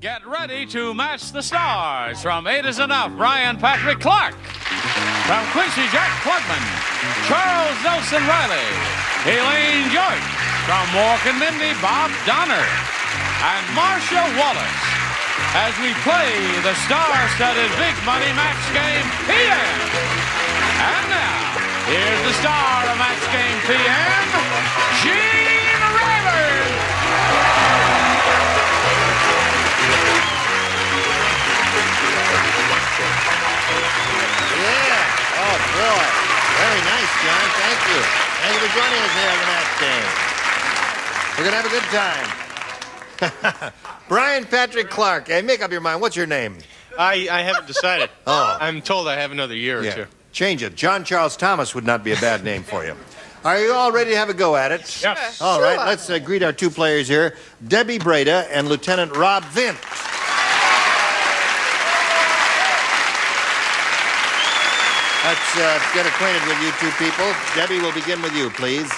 Get ready to match the stars. From 8 is Enough, Brian Patrick Clark. From Quincy, Jack Klugman, Charles Nelson Riley, Elaine George. From Mork and Mindy, Bob Donner, and Marcia Wallace. As we play the star-studded Big Money Match Game PM. And now, here's the star of Match Game PM, Gene Rayburn. Yeah. Oh, boy. Very nice, John. Thank you. Thank you for joining us here on the Match Game. We're going to have a good time. Brian Patrick Clark. Hey, make up your mind. What's your name? I haven't decided. Oh. I'm told I have another year or two. Change it. John Charles Thomas would not be a bad name for you. Are you all ready to have a go at it? Yes. All right. Let's greet our two players here, Debbie Breda and Lieutenant Rob Vint. Let's get acquainted with you two people. Debbie, we'll begin with you, please.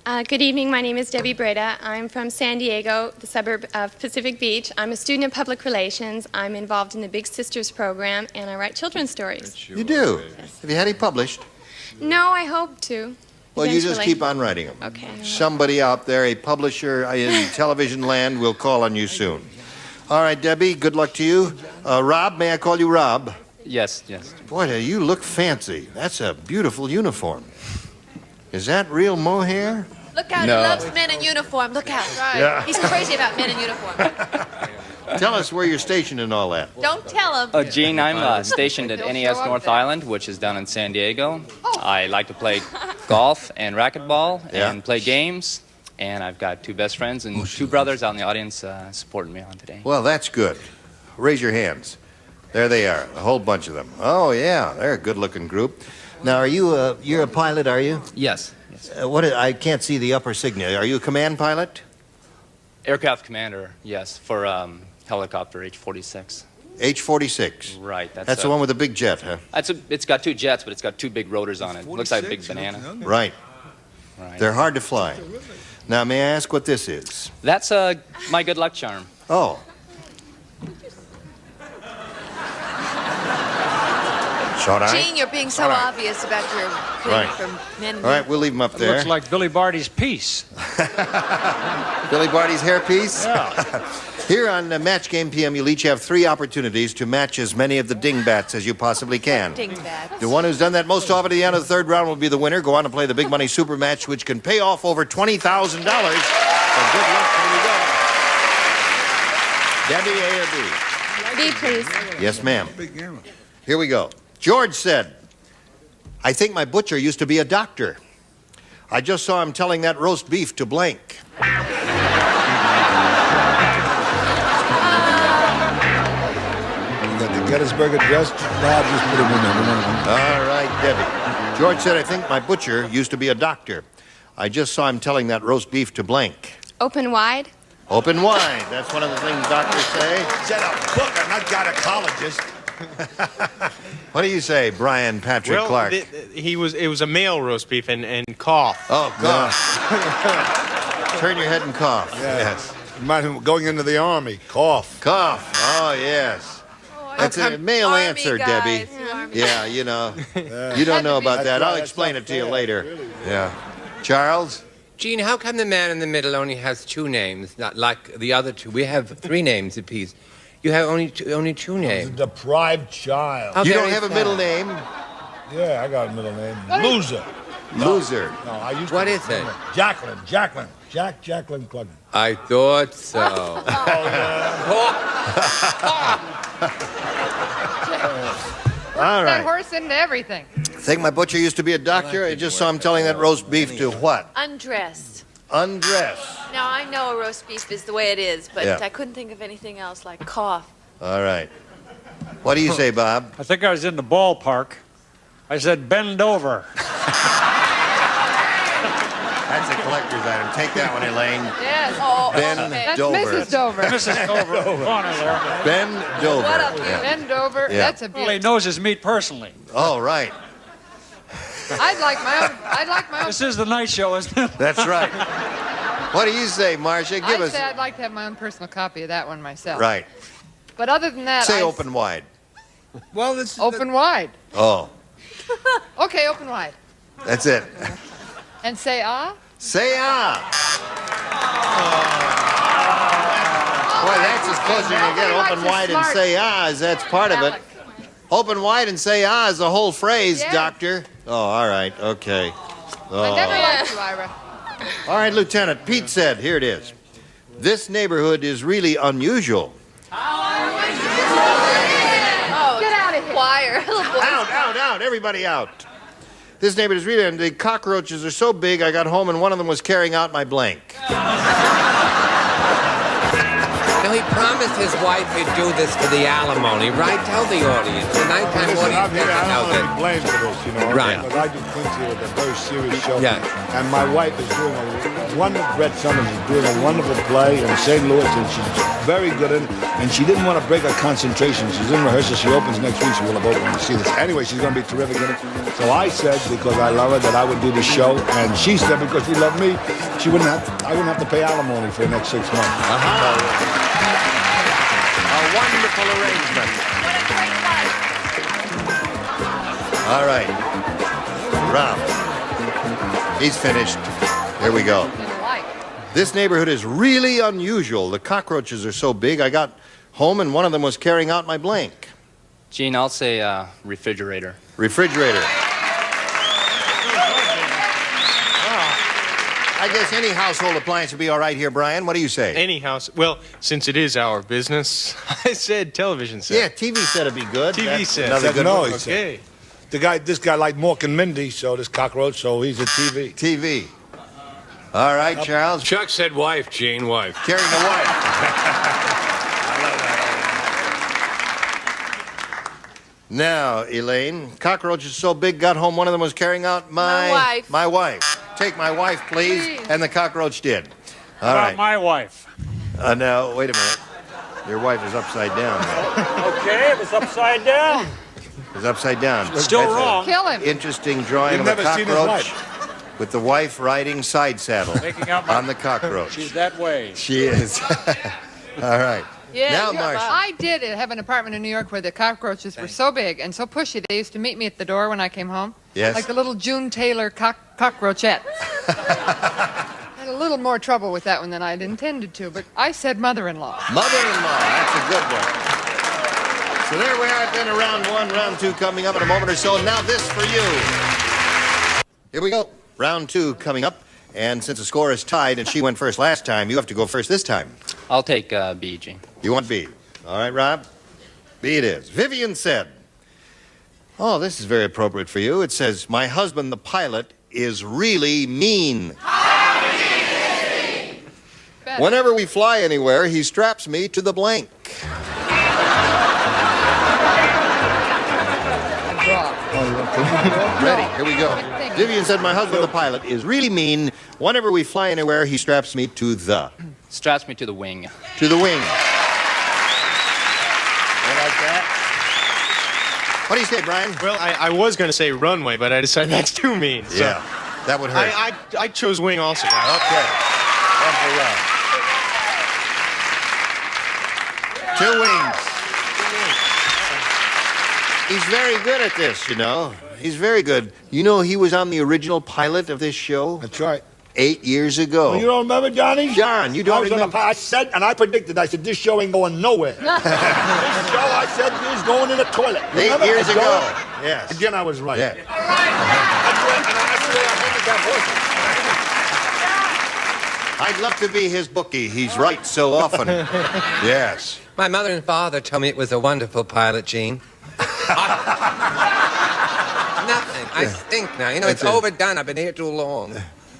Good evening. My name is Debbie Breda. I'm from San Diego, the suburb of Pacific Beach. I'm a student of public relations. I'm involved in the Big Sisters program, and I write children's stories. You do? Yes. Have you had any published? No, I hope to. Well, you just eventually. keep on writing them. Okay. Somebody out there, a publisher in television land, will call on you soon. All right, Debbie, good luck to you. Rob, may I call you Rob? Yes, yes. Boy, you look fancy. That's a beautiful uniform. Is that real mohair? Look out, No. he loves men in uniform. Look out. Right. Yeah. He's crazy about men in uniform. Tell us where you're stationed and all that. Don't tell him. Gene, I'm stationed at NES North Island, which is down in San Diego. I like to play golf and racquetball and play games. And I've got two best friends and two brothers out in the audience supporting me on today. Well, that's good. Raise your hands. There they are, a whole bunch of them. Oh, yeah, they're a good-looking group. Now, are you you're a pilot, are you? Yes. I can't see the upper signal. Are you a command pilot? Aircraft commander, yes, for helicopter H-46. H-46? Right. That's the one with the big jet, huh? It's got two jets, but it's got two big rotors on it. Looks like a big banana. Right. They're hard to fly. Now, may I ask what this is? That's my good luck charm. Oh. Gene, you're being so obvious about your Right. from men in All right, we'll leave them up there. Looks like Billy Barty's piece. Billy Barty's hairpiece? Yeah. Here on Match Game PM, you'll each have 3 opportunities to match as many of the dingbats as you possibly can. Dingbats. The one who's done that most often at the end of the 3rd round will be the winner. Go on to play the Big Money Super Match, which can pay off over $20,000. So good luck. Here we go. Debbie, A or B? B, please. Yes, ma'am. Here we go. George said, I think my butcher used to be a doctor. I just saw him telling that roast beef to blank. You got the Gettysburg Address. Bob, just put him in there. All right, Debbie. George said, I think my butcher used to be a doctor. I just saw him telling that roast beef to blank. Open wide. Open wide. That's one of the things doctors say. Said a booker, not gynecologist. What do you say, Brian Patrick Clark? It was a male roast beef and cough. Oh, cough. Turn your head and cough. Yeah. Yes. Going into the Army. Cough. Cough. Oh, yes. That's a male Army answer, guys, Debbie. you Army Yeah, you know. You don't know about that. I'll explain it to you later. Yeah. Charles? Gene, how come the man in the middle only has two names, not like the other two? We have three names apiece. You have only two names. He's a deprived child. How You don't very have a sad. middle name? Yeah, I got a middle name. Loser. Loser. No, I used What to. is it? Jacqueline. Jacqueline Klugman. I thought so. All That right. horse into everything. Think my butcher used to be a doctor? I just saw him telling that roast beef to what? Undressed. Undress. Now, I know a roast beef is the way it is, but Yeah. I couldn't think of anything else like cough. All right. What do you say, Bob? I think I was in the ballpark. I said, bend over. That's a collector's item. Take that one, Elaine. Yes. Oh, Ben okay. Dover. That's Mrs. Dover. Mrs. Dover, corner there. Ben Dover. What up, you? Yeah. Ben Dover. Yeah. That's a Well, he beauty. knows his meat personally. Oh, right. I'd like my own. This is the night show, isn't it? That's right. What do you say, Marcia? Give I'd us. say I'd like to have my own personal copy of that one myself. Right. But other than that, Say open wide. Well, this is Open wide. Oh, Okay, open wide. that's it. And say ah. Say ah. Boy, that's as close as you can get. Nobody Open likes a wide and smart say ah, as that's part of it. Alec. Open wide and say ah is the whole phrase, Yes. Doctor. Oh, all right. Okay. I never Oh. liked you, Ira. All right, Lieutenant. Pete said, here it is. This neighborhood is really unusual. Oh, get out of here. Choir. Out, everybody out. This neighborhood is really, and the cockroaches are so big, I got home and one of them was carrying out my blank. Now, he promised his wife he'd do this for the alimony, right? Tell the audience. The nighttime Listen, I'm audience here. doesn't I know don't want to this. be blamed for this, you know. Right. Because I do Quincy with a very serious show. Yeah. And my wife is doing a wonderful. Brett Somers is doing a wonderful play in St. Louis, and she's very good in it. And she didn't want to break her concentration. She's in rehearsal. She opens next week. She will have opened when you see this. Anyway, she's going to be terrific in it. So I said, because I love her, that I would do the show, and she said because she loved me, I wouldn't have to pay alimony for the next 6 months. A wonderful arrangement. All right. Rob. He's finished. Here we go. This neighborhood is really unusual. The cockroaches are so big, I got home and one of them was carrying out my blank. Gene, I'll say refrigerator. Refrigerator. I guess any household appliance would be all right here, Brian. What do you say? Any house. Well, since it is our business, I said television set. Yeah, TV set would be good. TV That's set. another Said good no, one. he said. Okay. This guy liked Mork and Mindy, so this cockroach, so he's a TV. TV. All right, Charles. Chuck said wife, Gene, wife. Carrying the wife. Now, Elaine, cockroaches so big, got home, one of them was carrying out my wife. My wife. Take my wife, please. And the cockroach did. All How right. about my wife? Now, wait a minute. Your wife is upside down. Okay, it was upside down. It's upside down. Still That's a wrong. Kill him. Interesting drawing You've of a never seen his cockroach wife. with the wife riding side saddle Taking out my- on the cockroach. She's that way. She is. All right. Yeah, Now, Marcia. I did have an apartment in New York where the cockroaches were so big and so pushy. They used to meet me at the door when I came home. Yes. Like the little June Taylor cockroachette. Had a little more trouble with that one than I'd intended to, but I said mother-in-law. Mother-in-law. That's a good one. So there we are at then round one, round two coming up in a moment or so. Now this for you. Here we go. Round two coming up. And since the score is tied and she went first last time, you have to go first this time. I'll take B, Gene. You want B? All right, Rob. B it is. Vivian said, oh, this is very appropriate for you. It says, my husband, the pilot, is really mean. Whenever we fly anywhere, he straps me to the blank. Ready, here we go. Vivian said, my husband, the pilot, is really mean. Whenever we fly anywhere, he straps me to the. Straps me to the wing. To the wing. You like that? What do you say, Brian? Well, I was going to say runway, but I decided that's too mean. So Yeah, that would hurt. I chose wing also. Okay. One for Rob. 2 wings. He's very good at this, you know. He's very good. You know, he was on the original pilot of this show. That's right. 8 years ago. Well, you don't remember, Johnny? John, you don't I was remember? I said, and I predicted, I said, this show ain't going nowhere. This show, I said, is going in the toilet. 8 years ago. Yes. Again, I was right. Yeah. I'd love to be his bookie. He's right so often. Yes. My mother and father told me it was a wonderful pilot, Gene. Nothing. I stink now. You know, it's overdone. I've been here too long.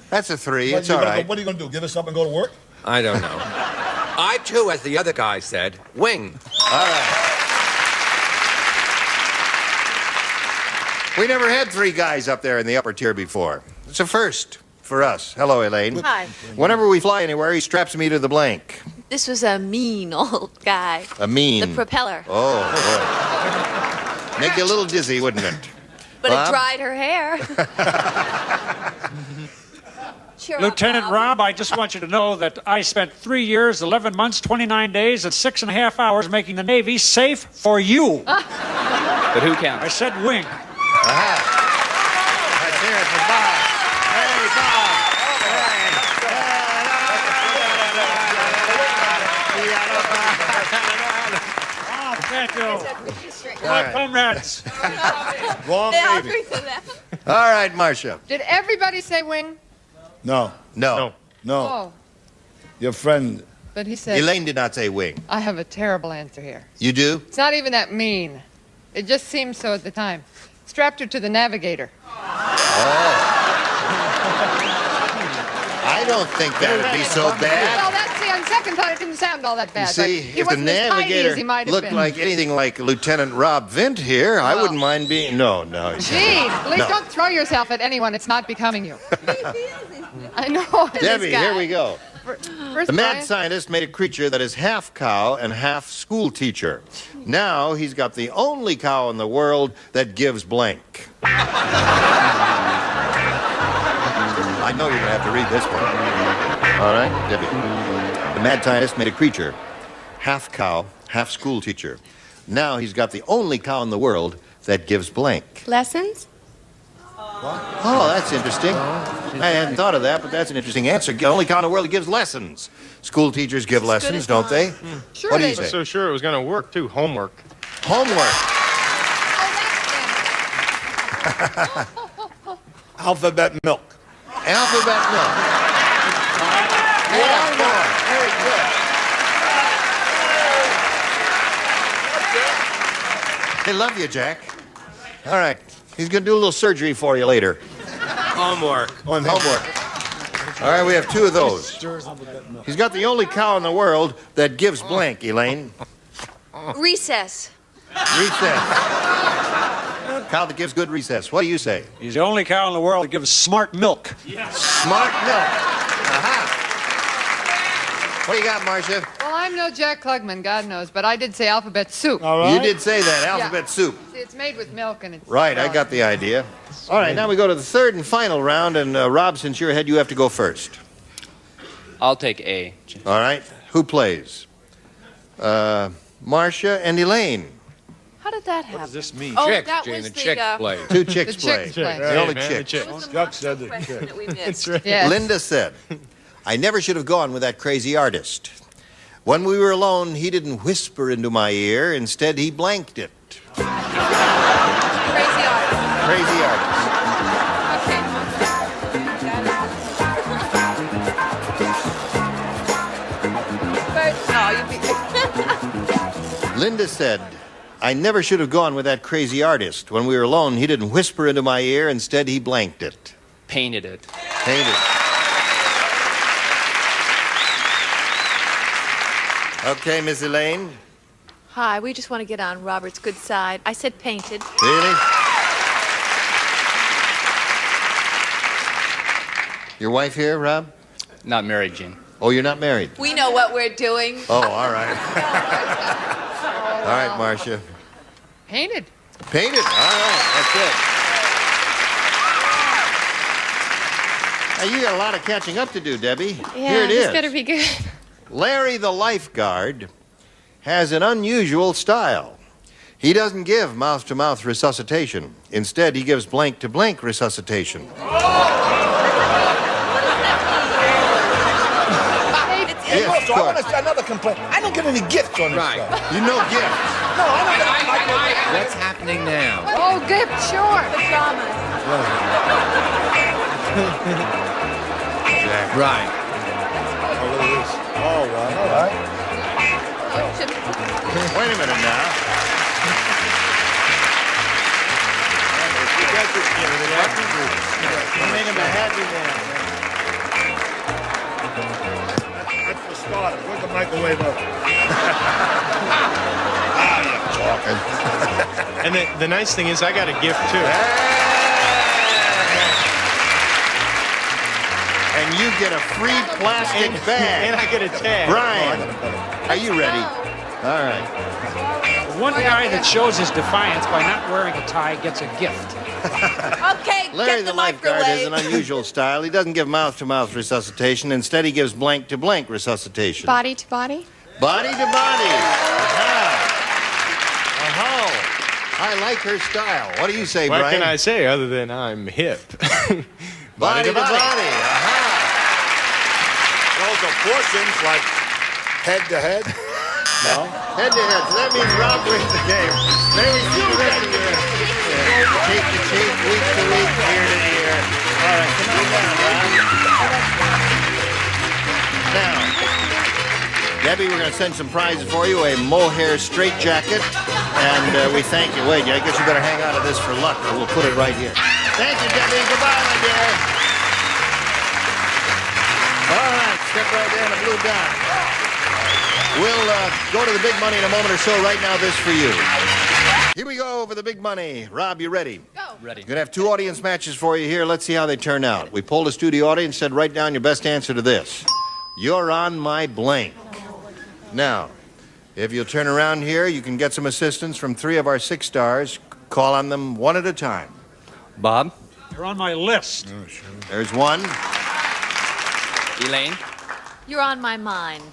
That's a 3. It's all right. What are you going to do? Give us up and go to work? I don't know. I, too, as the other guy said, wing. All right. We never had 3 guys up there in the upper tier before. It's a first for us. Hello, Elaine. Hi. Whenever we fly anywhere, he straps me to the blank. This was a mean old guy. A mean. The propeller. Oh, boy. Make you a little dizzy, wouldn't it? But Bob? it dried her hair. Cheer up, Lieutenant Bob. Rob, I just want you to know that I spent 3 years, 11 months, 29 days, and 6.5 hours making the Navy safe for you. But who counts? I said wing. Aha. Let's hear it for Bob. Hey, Bob. Oh, thank you. All My right. comrades. Wrong They all baby. agree to that. All right, Marcia. Did everybody say wing? No. No. Oh, Your friend. but he said, Elaine did not say wing. I have a terrible answer here. You do? It's not even that mean. It just seemed so at the time. Strapped her to the navigator. I don't think that would be so bad. Well, that's the on second thought, it didn't sound all that bad. You see, but he if the wasn't as tidy navigator as he might have looked been. like anything like Lieutenant Rob Vint here, I wouldn't mind being... No. Gene, please No. don't throw yourself at anyone. It's not becoming you. I know. Debbie, here we go. First, The mad Brian, scientist made a creature that is half cow and half school teacher. Now he's got the only cow in the world that gives blank. I know you're going to have to read this one. All right, Debbie. The mad scientist made a creature, half cow, half school teacher. Now he's got the only cow in the world that gives blank. Lessons? Oh, that's interesting. I hadn't thought of that, but that's an interesting answer. The only cow in the world that gives lessons. School teachers give lessons, don't they? Sure What do you they say? I'm so sure it was going to work, too. Homework. Homework. Alphabet milk. Alphabet milk. Yeah, boy. Very good. They love you, Jack. All right. He's going to do a little surgery for you later. Homework. Homework. All right, we have 2 of those. He's got the only cow in the world that gives blank, Elaine. Recess. Recess. Cow that gives good recess. What do you say? He's the only cow in the world that gives smart milk. Smart milk. Aha. What do you got, Marcia? Well, I'm no Jack Klugman, God knows, but I did say alphabet soup. All right. You did say that, alphabet soup. See, it's made with milk and it's... Right, I got the idea. All right, now we go to the third and final round, and Rob, since you're ahead, you have to go first. I'll take A. All right, who plays? Marcia and Elaine. How did that happen? What does this mean? Oh, Chicks, that Gene, was the the, chicks play. 2 chicks The play. chicks play. The only man, chicks. the That was the Chuck most said question that. that we missed. Yes. Linda said, I never should have gone with that crazy artist. When we were alone, he didn't whisper into my ear. Instead, he blanked it. Crazy artist. Crazy artist. Linda said, I never should have gone with that crazy artist. When we were alone, he didn't whisper into my ear. Instead, he blanked it. Painted it. Painted. Okay, Miss Elaine. Hi, we just want to get on Robert's good side. I said painted. Really? Your wife here, Rob? Not married, Gene. Oh, you're not married? We know what we're doing. Oh, all right. All right, Marcia. Painted. Painted. All right, that's it. Now, you got a lot of catching up to do, Debbie. Yeah, Here it this is. better be good. Larry the lifeguard has an unusual style. He doesn't give mouth-to-mouth resuscitation. Instead, he gives blank-to-blank resuscitation. Hey, Yes, so of I want course. to another complaint. I don't get any gifts on this show. You know gifts. No, I don't get What's happening now? Oh, gift, sure. Pajamas. Right. Oh, look at this. Oh, wow. All right. Wait a minute now. Made him a happy man. That's for starters. Where's the microwave oven? And the nice thing is I got a gift, too. And you get a free plastic bag. And I get a tag. Brian, are you ready? All right. One guy that shows his defiance by not wearing a tie gets a gift. Okay, Larry get the the lifeguard has microwave. an unusual style. He doesn't give mouth-to-mouth resuscitation. Instead, he gives blank-to-blank resuscitation. Body to body? Body to body. Aha. I like her style. What do you say, What Brian? can I say other than I'm hip? Body to body. Those are portions like head to head. No. Head to head. So that means Rob wins the game. There we see the rest of your cheek to cheek, week to week, ear to ear. All right, come on down, Rob. Now, Debbie, we're going to send some prizes for you, a mohair straight jacket, and we thank you. Wait, I guess you better hang on to this for luck, or we'll put it right here. Thank you, Debbie. Goodbye, my dear. All right, step right there in the blue dot. We'll go to the big money in a moment or so. Right now, this for you. Here we go for the big money. Rob, you ready? Ready. We're going to have two audience matches for you here. Let's see how they turn out. We polled a studio audience, said write down your best answer to this. You're on my blank. Now, if you'll turn around here, you can get some assistance from 3 of our 6 stars. Call on them one at a time. Bob, You're on my list. There's one. Elaine, You're on my mind.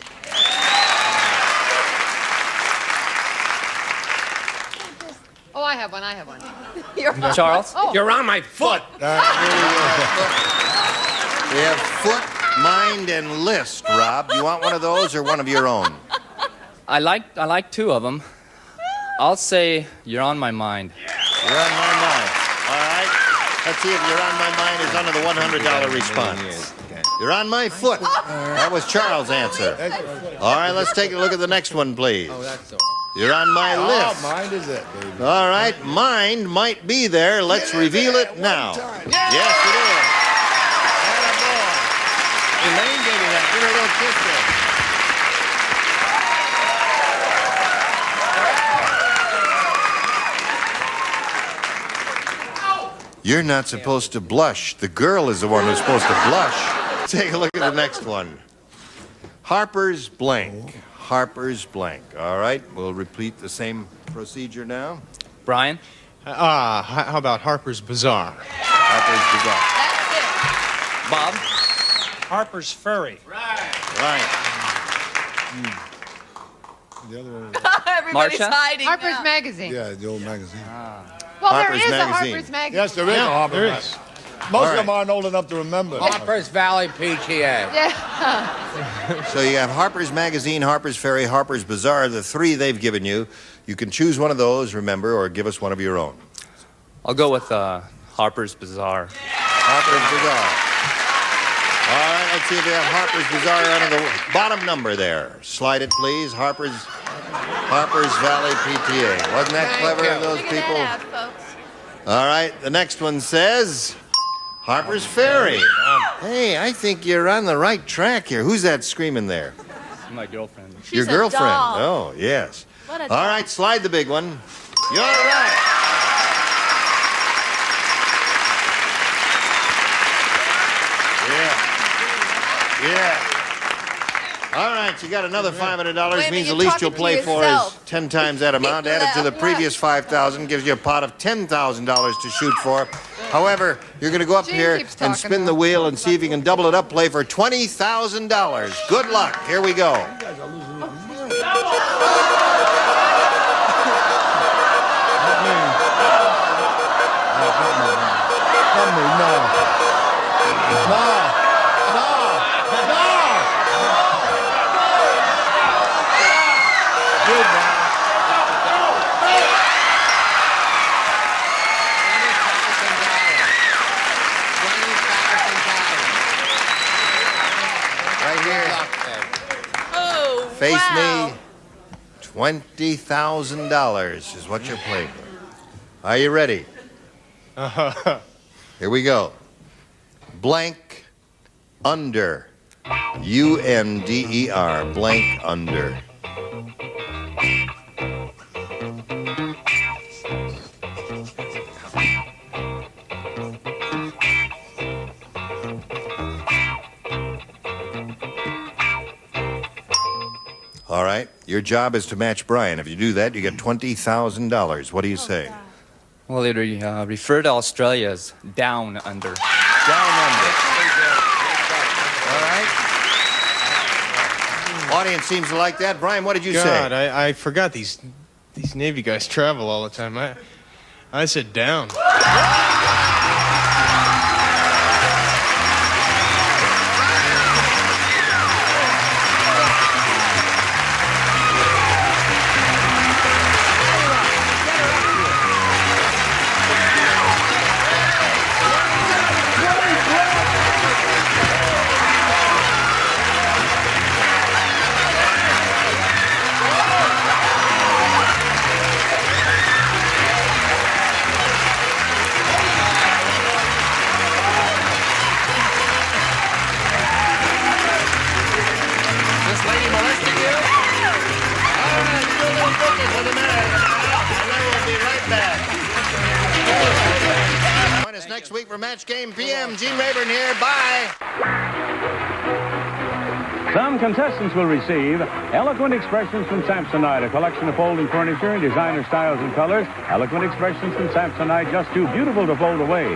Oh, I have one. Charles. Oh. You're on my foot. We have foot, mind, and list, Rob. You want one of those or one of your own? I like 2 of them. I'll say you're on my mind. You're on my mind. All right. Let's see if you're on my mind is under the $100 response. You're on my foot. That was Charles' answer. All right, let's take a look at the next one, please. You're on my list. Mind is it, baby. All right, mind might be there. Let's reveal it now. Yes, it is. Attaboy. Elaine gave you that. Give her a little kiss there. You're not supposed to blush. The girl is the one who's supposed to blush. Take a look at the next one. Harper's blank. Harper's blank. All right, we'll repeat the same procedure now. Brian? How about Harper's Bazaar? Harper's Bob? Harper's Ferry. Right. The other one. Everybody's Marcia? hiding. Harper's Magazine. Yeah, the old magazine. Well, Harper's there is Magazine. a Harper's Magazine. Yes, there is a Harper's there Magazine. is. Most All of them aren't old enough to remember. Harper's Valley PTA. Yeah. So you have Harper's Magazine, Harper's Ferry, Harper's Bazaar, the 3 they've given you. You can choose one of those, remember, or give us one of your own. I'll go with Harper's Bazaar. Harper's Bazaar. All right, let's see if we have Harper's Bazaar under the bottom number there. Slide it, please. Harper's Valley PTA. Wasn't that clever of those people? All right, the next one says Harper's Ferry. Hey, I think you're on the right track here. Who's that screaming there? My girlfriend. Your She's a girlfriend. doll. Oh, yes. What a All right, slide the big one. You're right. Yeah. All right, you got another $500. Means the least you'll play for is 10 times that amount. Added to the previous $5,000 gives you a pot of $10,000 to shoot for. However, you're going to go up here and spin the wheel and see if you can double it up. Play for $20,000. Good luck. Here we go. Face Wow. me. $20,000 is what you're playing for. Are you ready? Here we go. Blank under. U-N-D-E-R. Blank under. All right. Your job is to match Brian. If you do that, you get $20,000. What do you say? Well, it refer to Australia as down under. Down under. All right. Audience seems to like that. Brian, what did you say? God, I forgot these Navy guys travel all the time. I said down. Join us next week for Match Game PM. Gene Rayburn here. Bye. Some contestants will receive Eloquent Expressions from Samsonite, a collection of folding furniture in designer styles and colors. Eloquent Expressions from Samsonite, just too beautiful to fold away.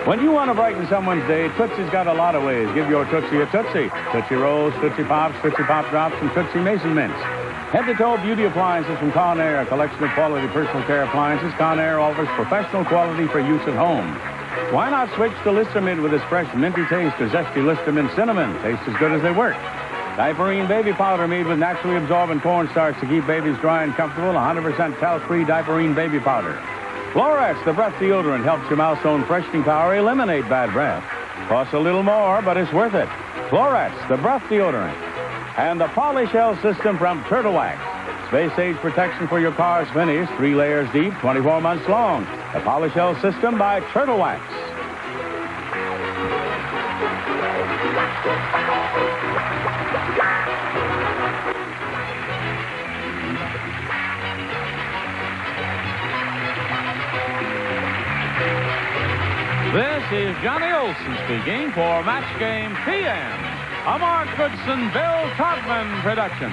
When you want to brighten someone's day, Tootsie's got a lot of ways. Give your Tootsie a Tootsie. Tootsie Rolls, Tootsie Pops, Tootsie Pop Drops, and Tootsie Mason Mints. Head-to-toe beauty appliances from Conair, a collection of quality personal care appliances. Conair offers professional quality for use at home. Why not switch to Lister Mint with its fresh minty taste or zesty Lister Mint cinnamon? Tastes as good as they work. Diaperine baby powder made with naturally absorbent cornstarch to keep babies dry and comfortable. 100% talc-free Diaperine baby powder. Florex, the breath deodorant, helps your mouth's own freshening power eliminate bad breath. Costs a little more, but it's worth it. Florex, the breath deodorant. And the Polyshell system from Turtle Wax. Space-age protection for your car's finish, 3 layers deep, 24 months long. The Polyshell system by Turtle Wax. This is Johnny Olson speaking for Match Game PM, a Mark Goodson, Bill Klugman production.